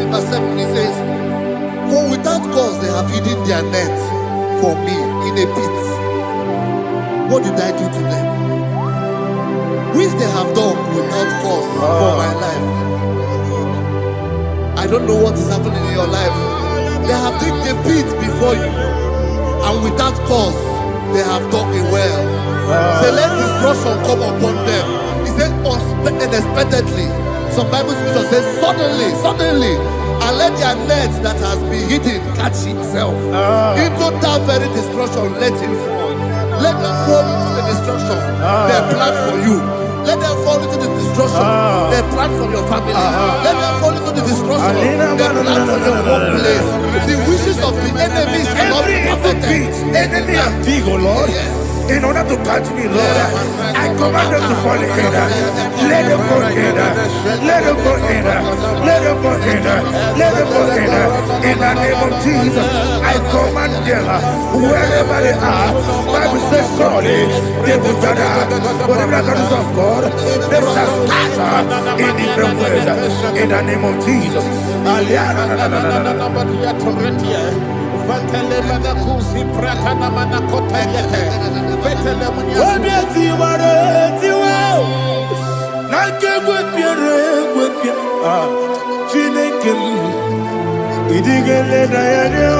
Verse 7, he says, for without cause they have hidden their net for me in a pit. What did I do to them? Which they have done without cause for my life. I don't know what is happening in your life. They have digged a pit before you, and without cause they have dug a well. Say, let destruction come upon them. He said, unexpectedly. Some Bible scripture says, suddenly, and let their net that has been hidden catch itself. Into that very destruction, let it fall. Let them fall into the destruction they plan for you. Let them fall into the destruction they plan for your family. Let them fall into the destruction they plan for your workplace. The wishes of the enemy shall not be perfected. Enemy and Vigo, Lord. Yes. in order to catch me, Lord. I command them to fall in. Let them fall in. Let them fall in. Let them fall in. Let them fall in. In the name of Jesus, I command them wherever they are. Bible says, surely they will gather. Whatever the comes of God, they shall scatter in different ways. In the name of Jesus. Idigele dayanyo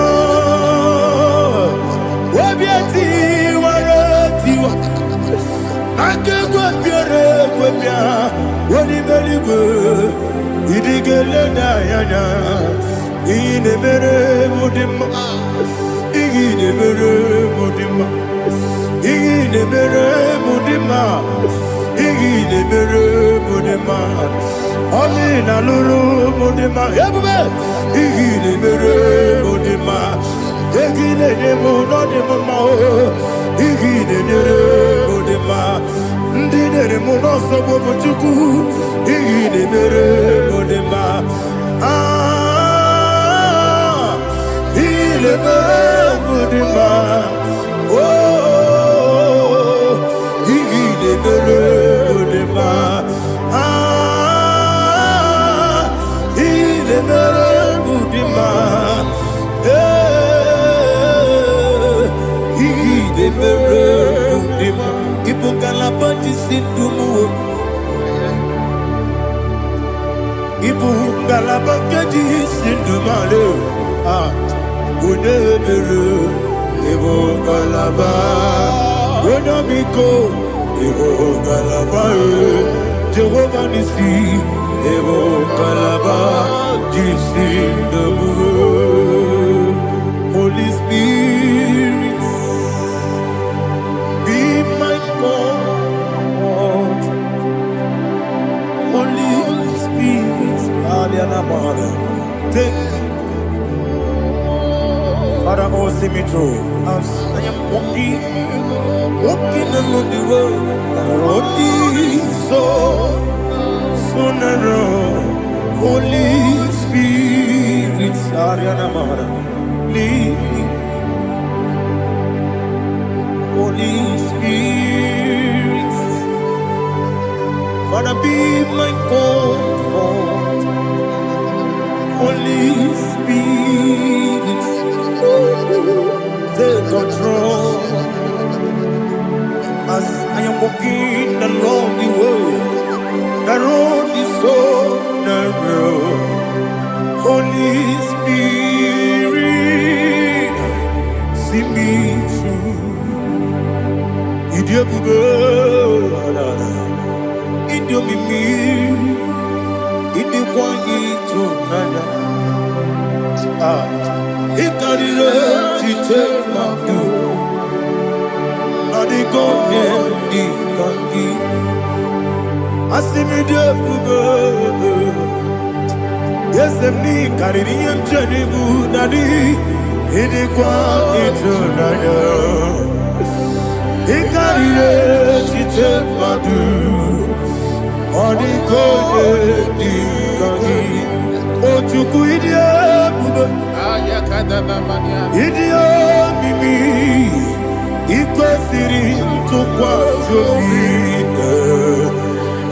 Wabiati waratiwa Akegwe piere gwepia Wanimeligwe Idigele dayanya Inemere mudima Inemere mudima Inemere mudima Inemere mudima Amina luru mudima Ebube Inemere mudima Inemere mudima Inemere mudima Ndinere munoso bobuchuku Inemere mudima Inemere mudima Oh Inemere mudima Ibu galabakaji sindumale unebere Ibu galaba Wonamiko Ibu galaba Jehovah Nisi Ibu galaba Jisi Dabu Holy Spirit be my God. Holy Spirit take Father, oh, see me through. As I am walking along the road, the road is so narrow. Holy Spirit, lead me. Holy Spirit, Father, be my comfort. Holy Spirit, take control. As I am walking along the road is so narrow. Holy Spirit, see me through. Idio bugo, idio mimi, idio kwa ito nana. Ikarire chite madu, adigo ne ikangi. Asimi dio bugo, yesemi kariri yemchani bu nadi, idio kwa ito nana. Ikarire chite madu Odikone dikagi Ochuku idie bube Idie mimi Ikwe siri tukwa shoki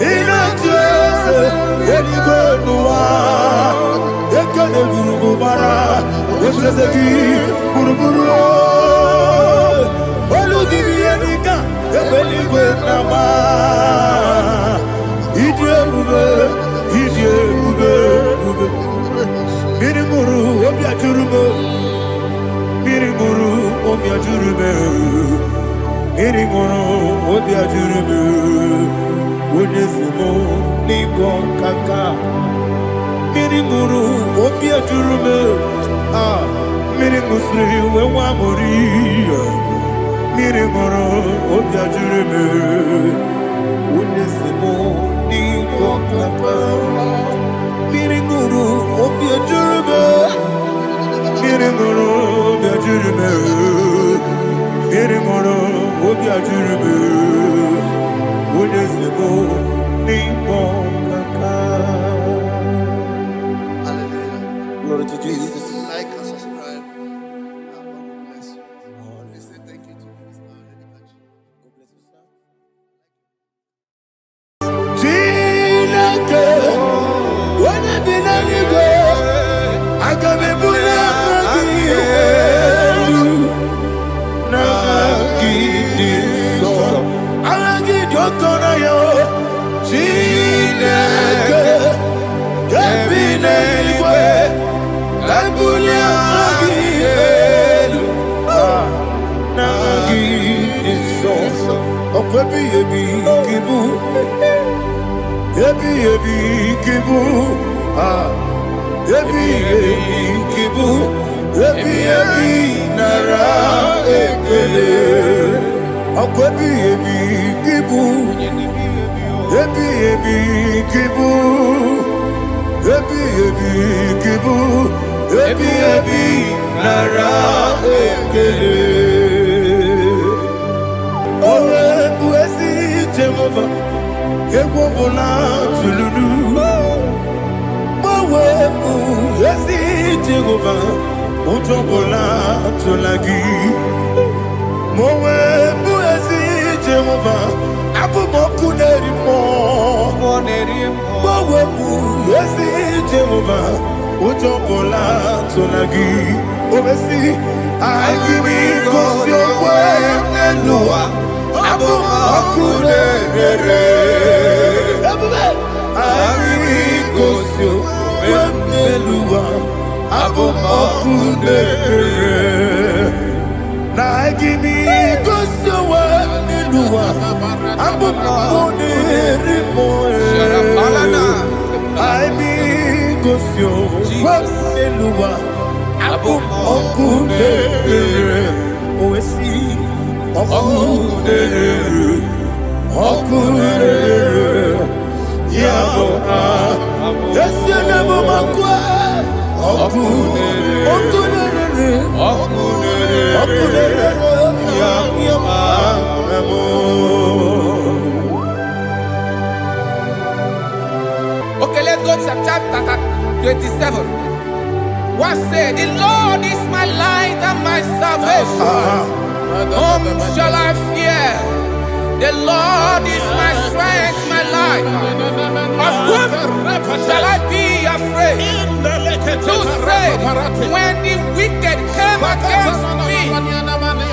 Inatese Enikwe nuwa Ekene gurugu bara Echeseki buruburu Oludibiyenika Ebeligwe nama Idie bube Miringuru obia jurume Miringuru obia jurume Miringuru obia jurume Wonesimo Nigo kaka Miringuru obia jurume Miringusri wewa moria Miringuru obia jurume Wonesimo Nigo kaka Miringuru obia jurume Miringuru obia jurume Miringuru obia Glory to Jesus. Like and subscribe. And God will bless you. Please say thank you to Minister Lady Kachi. God bless you, sir. When I did not go, I can be put Okay, let's go to chapter 27. What said? The Lord is my light and my salvation. Whom shall I fear? The Lord is my strength, my life. Of whom shall I be afraid? Who said, when the wicked came against me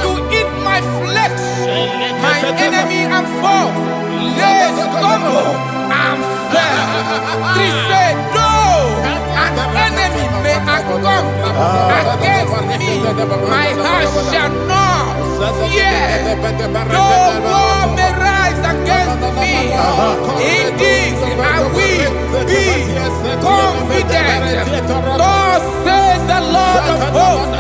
to eat my flesh, my enemy and foe, they stumble and fell. Three said, though an enemy may come against me, my heart shall not fear. Though war may rise against me, in this I will be confident. Thus says the Lord of hosts.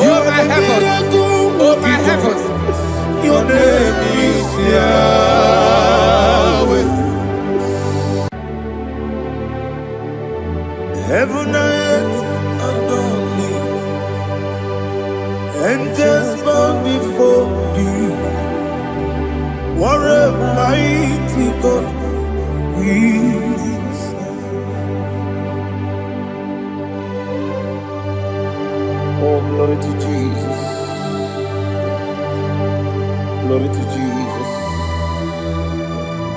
Oh my heavens, oh my heavens, your name is Yahweh. Heaven and earth adore me, angels bow before thee. What a mighty God we serve. Oh, glory to Jesus. Glory to Jesus.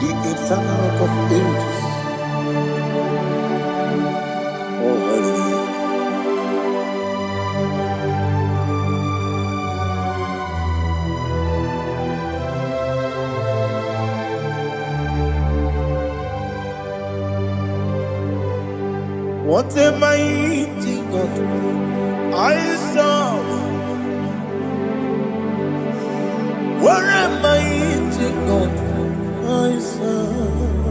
The eternal rock of ages. Oh, hallelujah. What a mighty God I serve. What a mighty God I serve.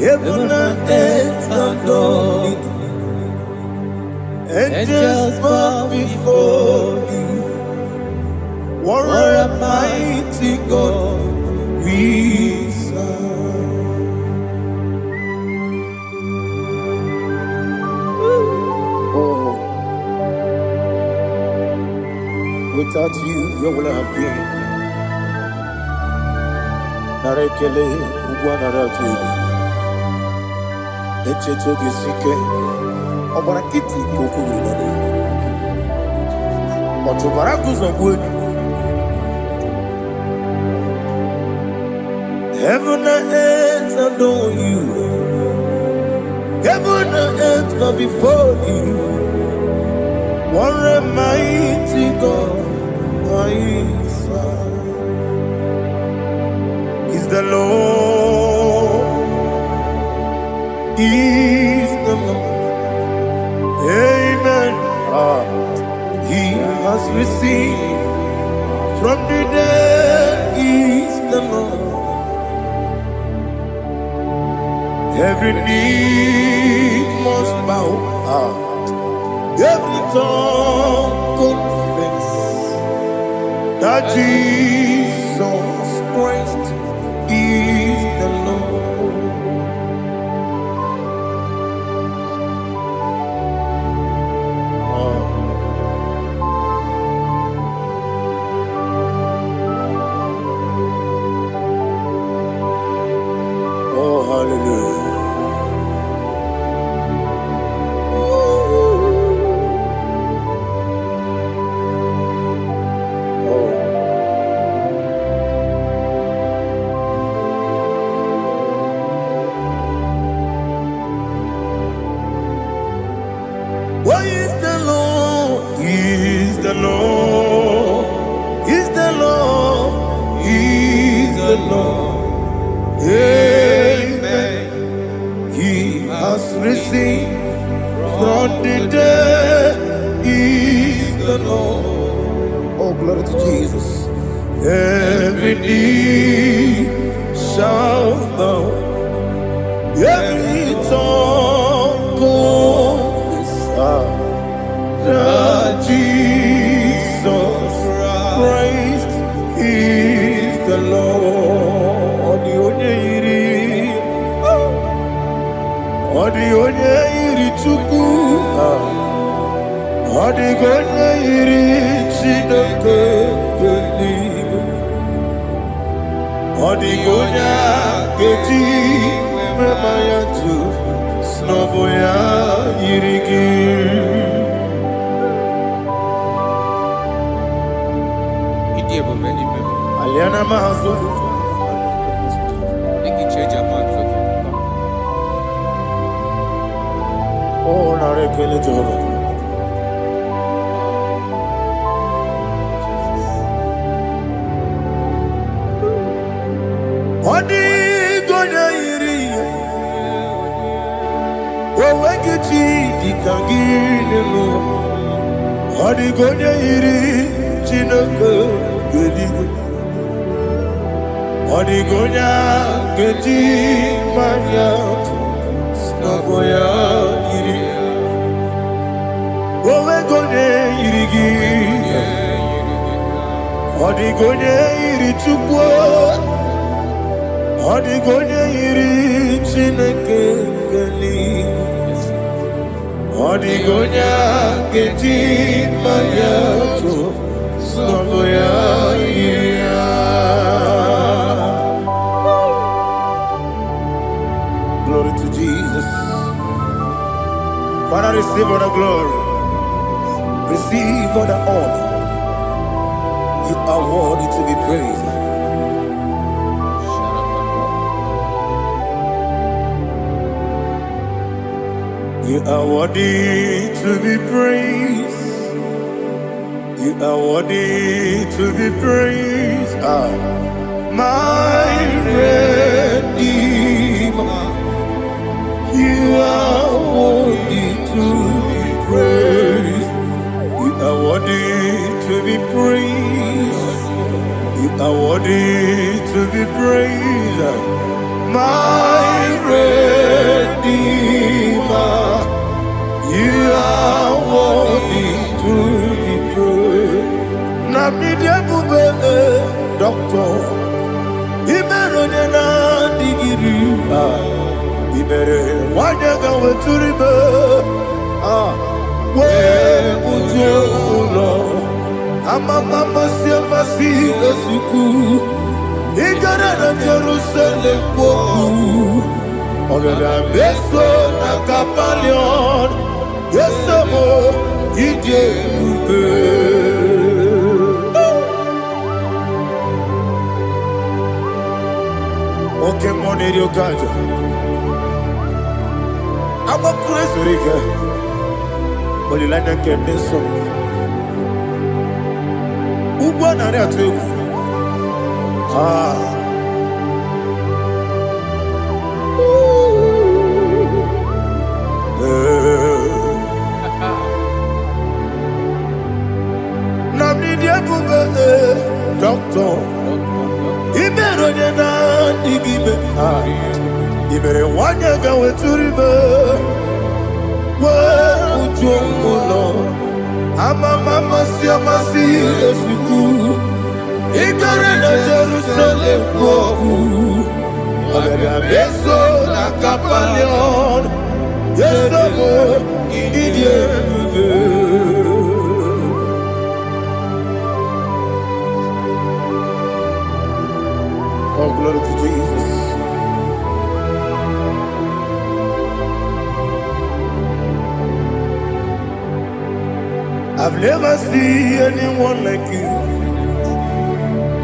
Heaven and earth adore it. Angels bow before thee. What a mighty God we serve. Oh, without you, where would I have been? Narekele, Ugwanaratu, Echetoge Sike, Obarakiti, Kokuru, Otobarakus of wood. Heaven and earth adore you. Heaven and earth bow before you. What a mighty God I serve. Is the Lord. Is the Lord. Amen. He has received from the dead. Is the Lord. Every knee must bow, every tongue confess that Jesus Christ is the Lord. Oh, hallelujah. Why is the Lord? Is the Lord? Is the Lord? Is the Lord? Amen. He has risen from the dead. Is the Lord. Oh, glory to Jesus. Every knee shall bow. Every tongue confess that Jesus Christ is the Lord. The onye iri Chukwu, the onye iri Chineke eluigwe, the onye ga-eji mema ya tu n'ọbụ ya yiri gị. Aliana Mahazo. Oh, Narekele Jehovah. Odi gonya iri, owegichi dikangile lo. Odi gonya iri, Chineke geligwe. Odi gonya geji manya, snagoya iri. Owe gonya iri gi, odi gonya iri Chukwu. Odi gonya iri Chineke geligwe. Odi gonya geji manya to snagoya iri. Glory to Jesus. Father, receive all the glory. Receive all the honor. You are worthy to be praised. You are worthy to be praised. You are worthy to be praised. My Redeemer. You are worthy to be praised. You are worthy to be praised. You are worthy to be praised. My Redeemer. You are worthy to be praised. Doctor, Amen. Ibere wanyaga weturibe we ujo ulo amama siamasi esuku igara na Jerusalem kwoku ogada beso na kapalion yesemo ije ube oke moneri okaja Aba Christ Rika Olilanya Kemeso Ugwa nari atu Namni dia kuga doctor Ibero na digibe Ibere wanyaga weturibe Ujomulo Amama siamasi esuku Igare na Jerusalem kwoku Ogada beso na kapalion Yesamo idie Oh, glory to Jesus. I've never seen anyone like you.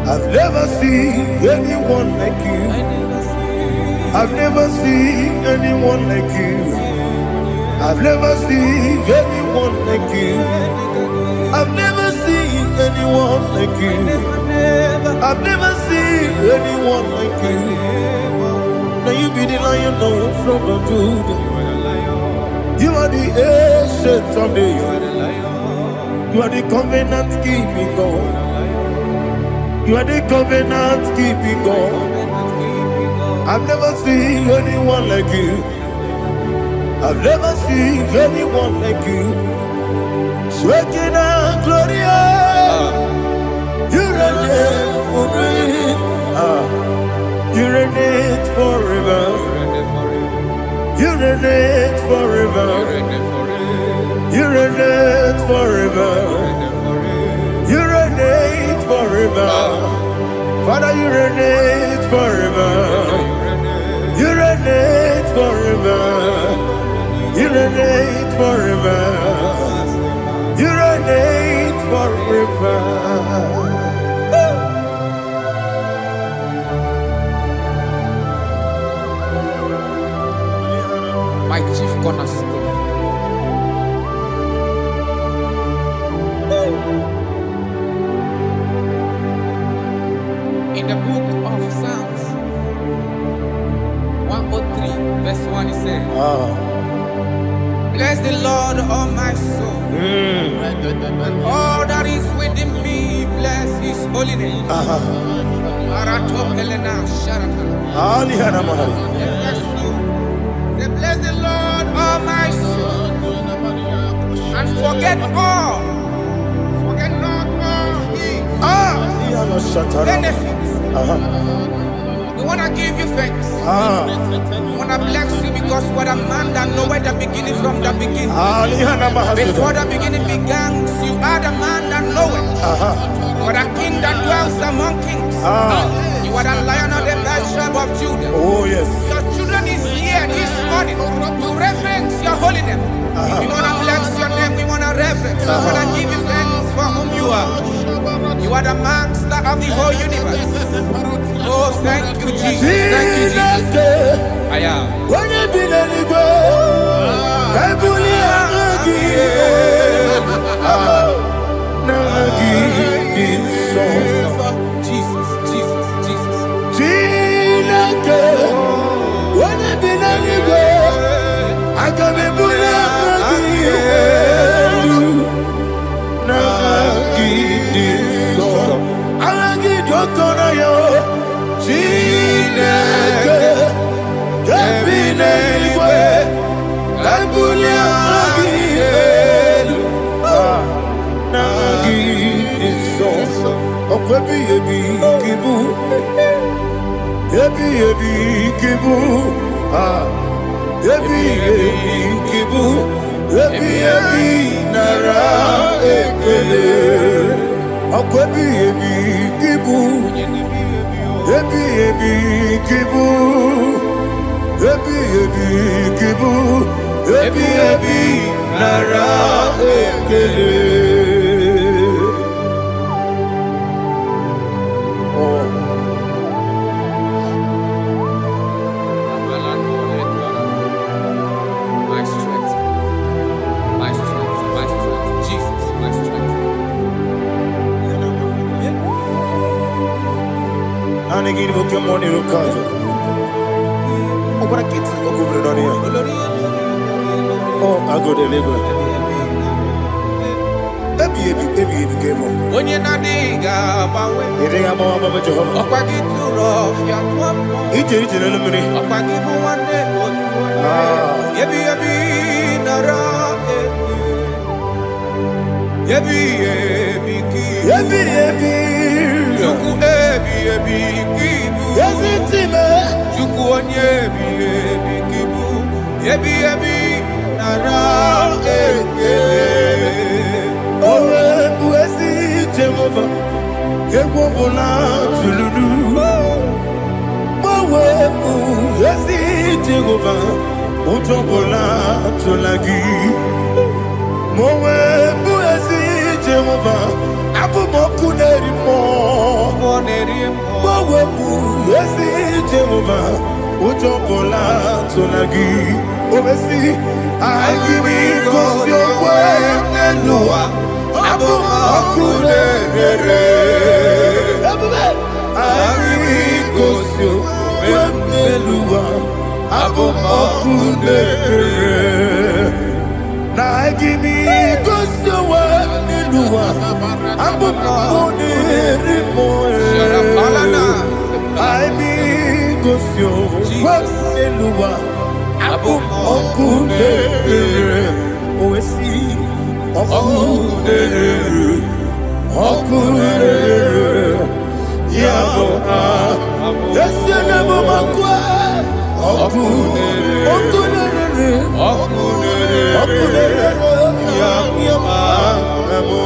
I've never seen anyone like you. I've never seen anyone like you. I've never seen anyone like you. I've never seen anyone like you. I've never seen anyone like you. Now you be the lion from the Judah. You are the ancient of days. You are the covenant keeping God. You are the covenant keeping God. I've never seen anyone like you. I've never seen anyone like you. Shaking and glorious. You reign for me. You reign forever. You reign forever. You reign forever. You reign forever. Father, you reign forever. You reign forever. You reign forever. You reign forever. My chief cornerstone. In the book of Psalms 103 verse 1 it says, bless the Lord, all my soul, and all that is within me, bless his holy name. Bless the Lord, all my soul, and forget not all his benefits. We want to give you thanks. We want to bless you because what a man that knoweth the beginning from the beginning. Before the beginning began, you are the man that knoweth. What a king that dwells among kings. You are the lion of the tribe of Judah. Oh yes. Your children is here this morning to reverence your holy name. We want to bless your name. We want to reverence. We want to give you thanks for whom you are. You are the master of the whole universe. Oh, thank you, Jesus. Thank you, Jesus. I am. When you be the Jesus, Jesus, Jesus. When you be the I can be ebi ebi kibu, ebi ebi nara ekele. Ọkọ ebi kibu, ebi kibu, ebi kibu, ebi nara ekele. Anigini boke moni rukazo. Okora kiti okuvre donia. Oh, ago deliver. Ebi kemo. Onye na diga bawe. Iriga mawa mama Jehovah. Okwa gitu rof ya tuapo. Ije na lumini. Okwa gitu wane otu. Ebi nara eke. Ebi kibu. Ebi. Chuku ebi kibu. Yazitime. Chuku onye ebi kibu. Ebi nara eke. Owe buezi Jehovah. Egwo bona tululu. Owe buezi Jehovah. Ojo bona tulagi. Mowe buezi Jehovah. Abu moku nerimo. Mowe buezi Jehovah. Ojo bona tulagi. Obesi. I give me cause your way and Noah. Abu moku nerere. I give me cause your way and Noah. Abu moku nerere. Now I give me cause your way and Noah. Abu moku nerere. I be cause your way and Noah. Abu okudere, oesi okudere, yabo yesenebo makwa, okudere, yabo amo.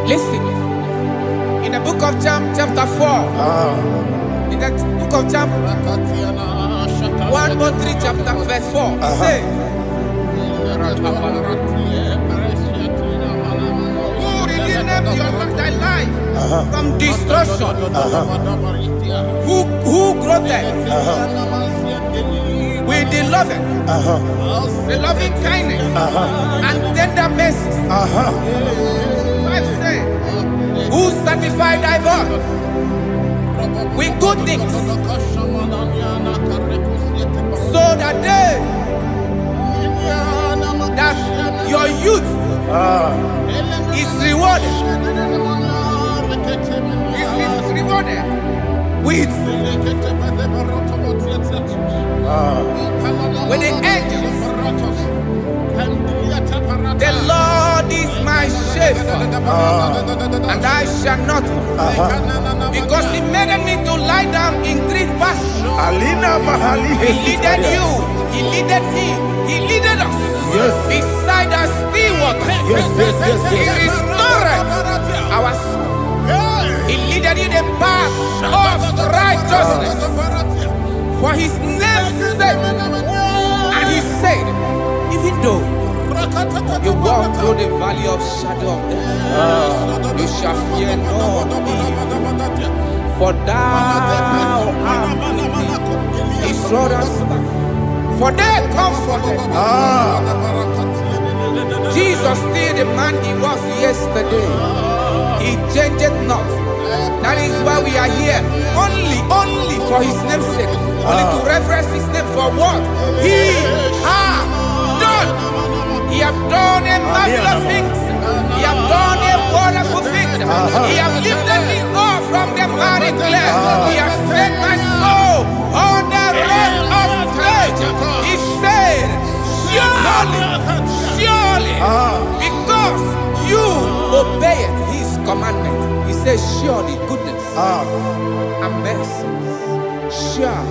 Listen, in the book of John, chapter 4, in the book of John 1:3, chapter verse 4, it says, who redeemed thy life from destruction? Who growth with the loving, the loving kindness, and tender mercies. Who satisfied thy voice with good things, so that your youth is rewarded. Is rewarded with the angels. The Lord is my shepherd, and I shall not want, because He made me to lie down in green pastures. He leaded you, He leaded me, He leaded us beside the still waters. He restored our soul. He leaded you the path of righteousness for His name's sake. And He said, even though you walk through the valley of shadow of death, you shall fear no evil, for thou art with me. His rod and staff, for they comforted. Jesus still the man He was yesterday. He changed not. That is why we are here, only for His name's sake, only to reverence His name for what He has done. He has done a marvelous things. He has done a wonderful thing. He has lifted me up from the miry clay. He has set my soul on the rock of faith. surely, because you obey his commandment. He says, surely goodness and mercy shall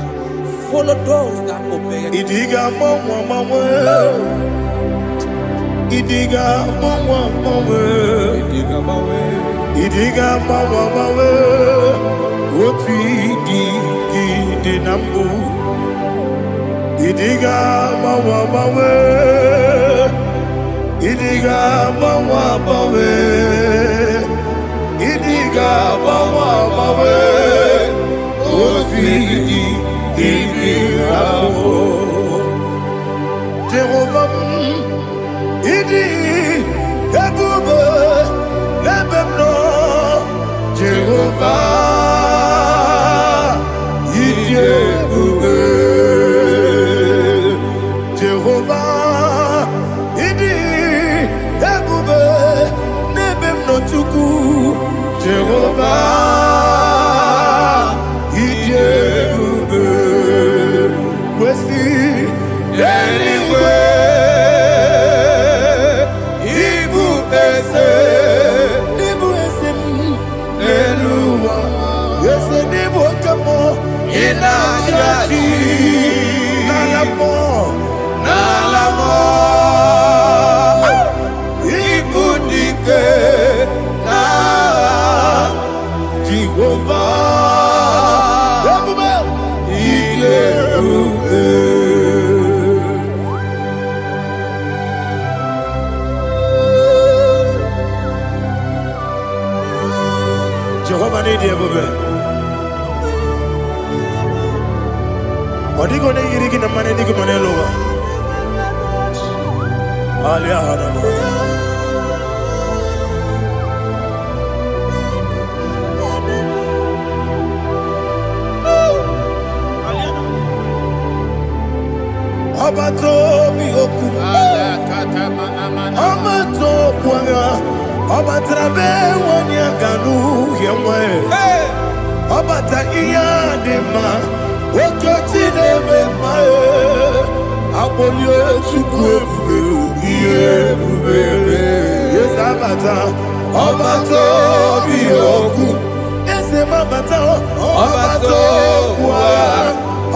follow those that obey it. Idiga mama mama, idiga mama mama, Idiga mawe, idiga mama mama. Oti di nambu, idiga mama mama, idiga mama mama, idiga mama mama. Oti di nambu, Jehovah, idi ebube lebemno, Jehovah. Jehovah, idi ebube nebem no chuku. Jehovah, idi ebube kwesi anyway. Ibu ese eluwa ese nibu kamo ina jaji. Nalamo ibudike na Jehovah ebube ile ube. Jehovah ni di ebube. Odigo ne yirigi na mane digo mane lowa. Alia hadama. Abato mi oku. Abato kwanga. Abatrabe wanya ganu yemwe. Abata iya dema. Okoti nebe mae. Abolio chukwe ebube. Yes, abata. Abato bi oku. Ese mabata. Abato kwa.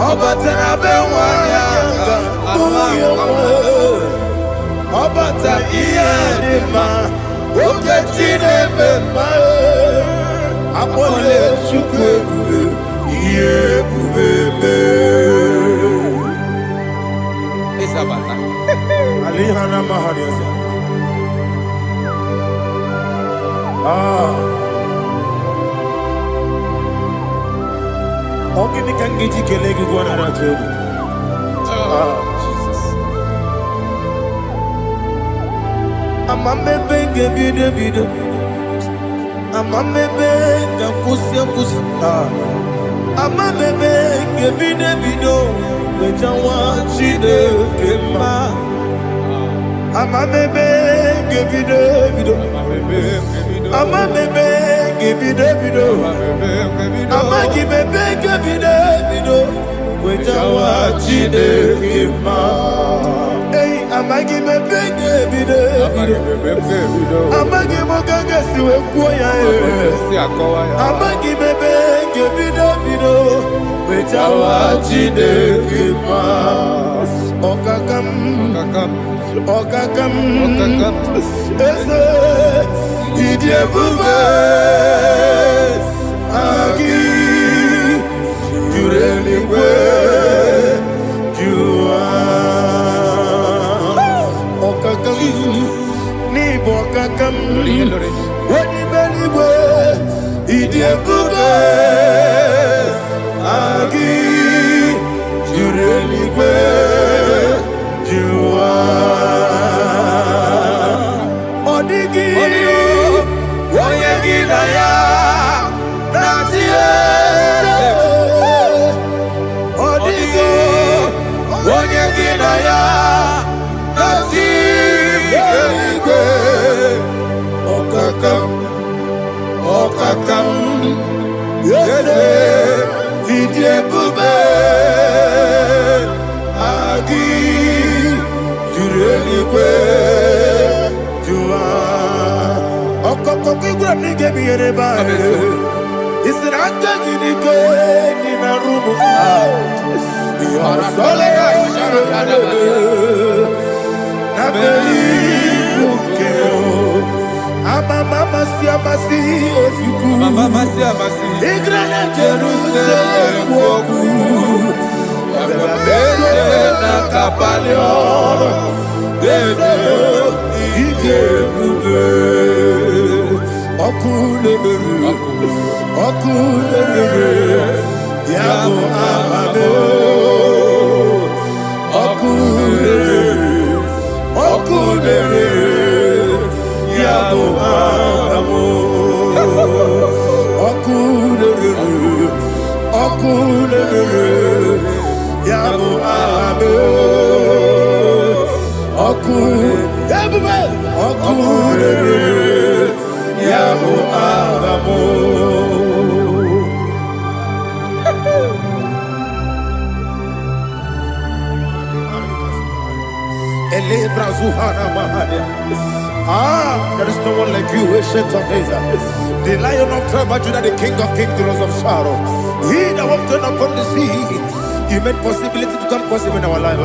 Abata nabe wanya ganu yemwe. Abata iya dema. Okoti nebe mae. Abolio chukwe ebube. Isabata. Alihana mahariasa. Ogini kangiji kelegi gwana ratubu. Jesus. Amamebe ngebide. Amamebe ngakusi. Amamebe ngebide. Wejawa Chineke mma. Amamebe ngebide. Amamebe ngebide. Amagibebe ngebide. Wejawa Chineke mma. Hey, amagibebe ngebide. Amagimogaga siwe kuoya. Amagibebe ngebide. Wejawa Chineke mma. Okakam. Eze idi ebube agi juru eluigwe jua. Okakam n'ibu okakam wenibe eluigwe idi ebube agi juru eluigwe jua. Odigi onye gị na ya na-atị eze. Odigi onye gị na ya na-atị eluigwe. Ọkakam eze ịdị ebube agị juru eluigwe. n'igwe jụwa ọkọkọ igwe n'ige m ihe n'ebe ahụ isi na aka gị n'ike dị na rumu ọsọle na shara na beri nke amasi ozugbo igre na Jerusalem okwu ebe na kabali ọrụ ebe ike ebube ọkụ na-ere ya bụ amame ọkụ na-ere ya bụ amamo ọkụ na-ere ya bụ amame ọkụ ebube ọkụ na-ere ya bụ amamo there is no one like you, ancient of days. The Lion of tribe of Judah, the King of kings, the Rose of Sharon. He that walked upon the sea, He made possibility to come possible in our life.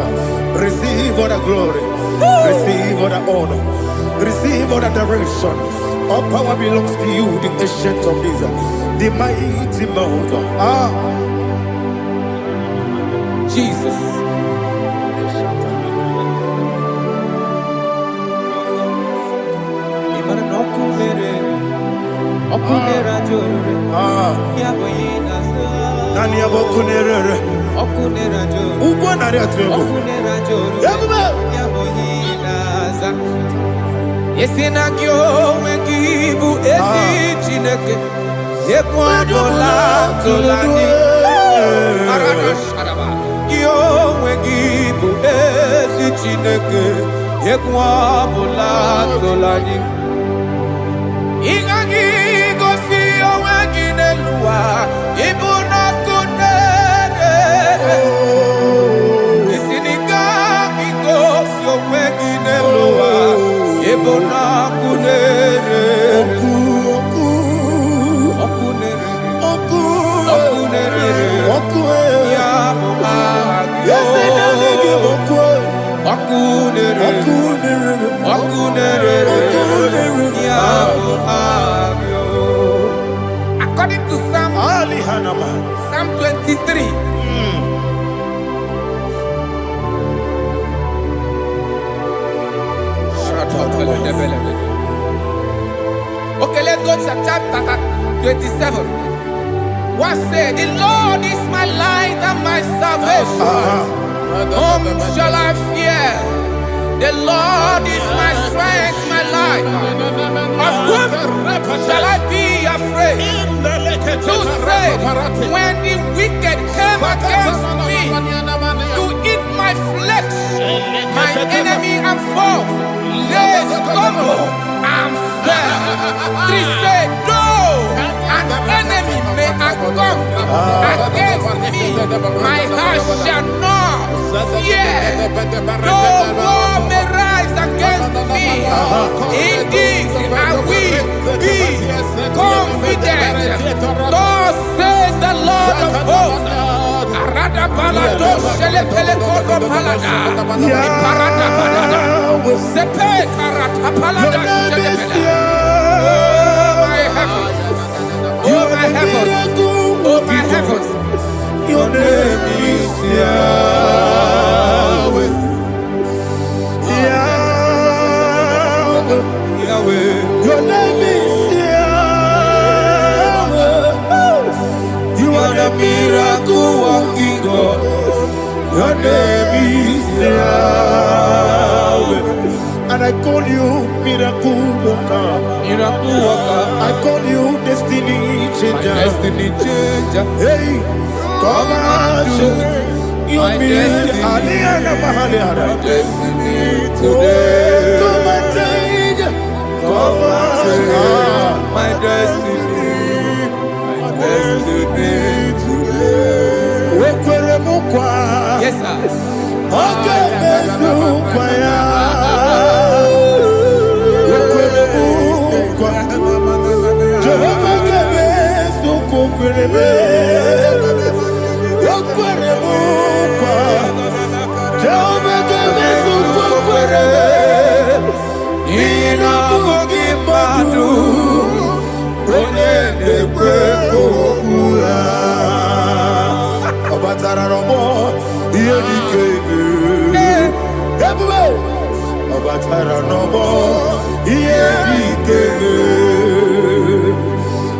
Receive all the glory, receive all the honor, receive all the direction. All power belongs to you, the ancient of days, the mighty mountain. Jesus. Nani abokunerere ugwo nari atwego yabuba Yesina kyo wengibu ezi Chineke Yekwabola tolani Arada sharaba Kyo wengibu ezi Chineke Yekwabola tolani Ingagi gosi owegine luwa Ibuna kunere Isinika gosi owegine luwa Ibuna kunere Yamu agyo According to Psalm 23. Okay, let's go to chapter 27. What said? The Lord is my light and my salvation. Whom shall I fear? The Lord is my strength, my life. Of whom shall I be afraid? Who said, when the wicked came against me to eat my flesh, my enemy and foe, they stumble and fell. 3 said, though an enemy may come against me, my heart shall not fear. Though war may rise against me, in this I will be confident. Thus says the Lord of hosts. Arada balado shele pele kodo palada. Iparada balada. Sepe karata palada shele pele. Oh my heavens. Oh my heavens. Oh my heavens. Your name is Yahweh. Yahweh. Your name is Yahweh. You are the miracle working God. Your name is Yahweh. And I call you miracle worker. Miracle worker. I call you destiny changer. Destiny changer. Hey, come on, you mean Aliana Mahaliana. Destiny today. Come on, change. Come on, my destiny. My destiny today. Wekwere mukwa. Yes, sir. Okay, mukwa ya. batara no more.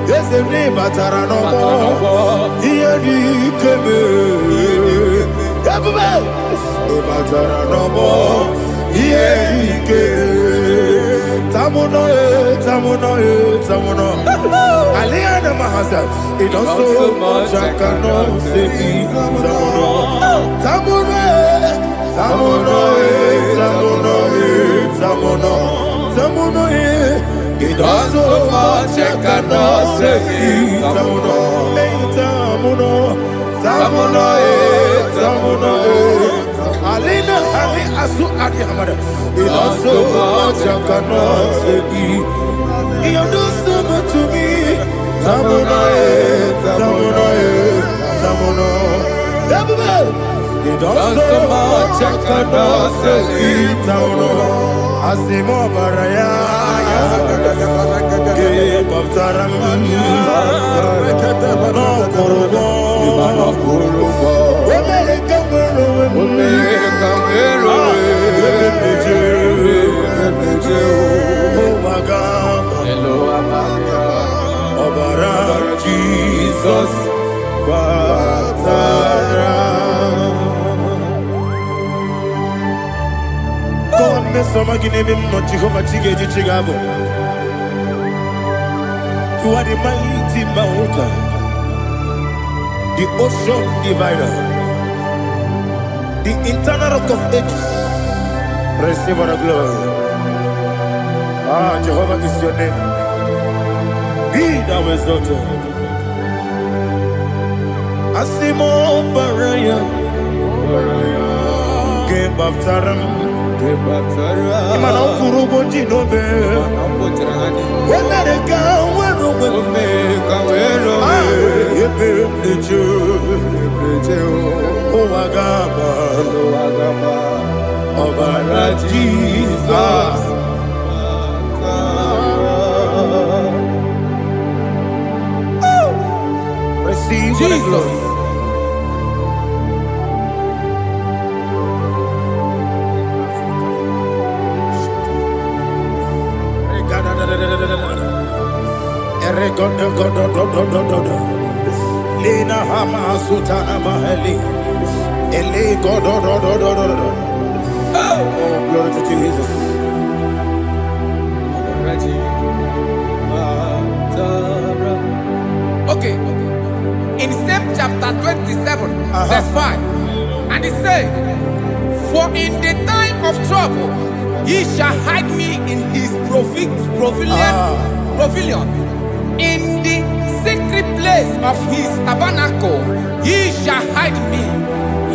Yes, the name batara no more. Batara no more. Tamuno. Aliana Mahasa. It does so much I cannot say. Tamuno. It does so much I cannot say. Tamuno. Alina Ali Asu Adi Hamada. It does so much I cannot say. You do so much to me. Tamuno. It does so much I cannot say. Tamuno. Asimo Baraya. Give up Taramani. No Kurubo. Jesus, God, miss some again, not Jehovah Chigabo. You are the mighty mountain, the ocean divider, the internal rock of ages. Receive our glory. Jehovah is your name. Be thou exalted. Asimo Baraya. Game of Taram. Imano Kurubo Jinobe. When they go, when Jesus. Receive Jesus. Lina Hama Sutana Mahali. Ele God. Oh, glory to Jesus. Okay. In same chapter 27, verse 5, and it says, for in the time of trouble, he shall hide me in his pavilion. In the secret place of his tabernacle, he shall hide me.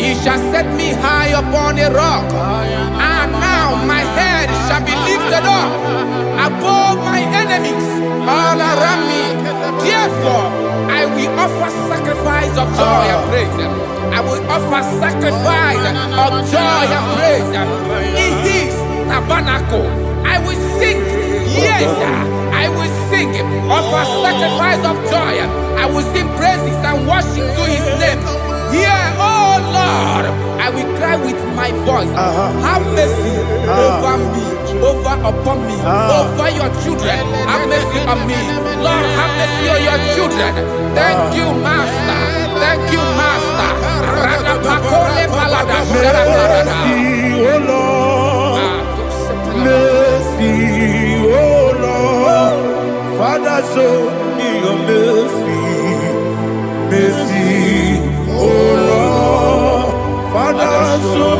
He shall set me high upon a rock. And now my head shall be lifted up above my enemies all around me. Therefore, I will offer sacrifice of joy and praise. I will offer sacrifice of joy and praise. In his tabernacle, I will sing. Yes, I will sing. Offer sacrifice of joy. I will sing praises and worship to his name. Here, oh Lord, I will cry with my voice. Have mercy over me, upon me, over your children. Have mercy on me. Lord, have mercy on your children. Thank you, Master. Thank you, Master. Mercy, oh Lord. Mercy, oh Lord. Father, show me your mercy. Mercy, oh Lord. Father, show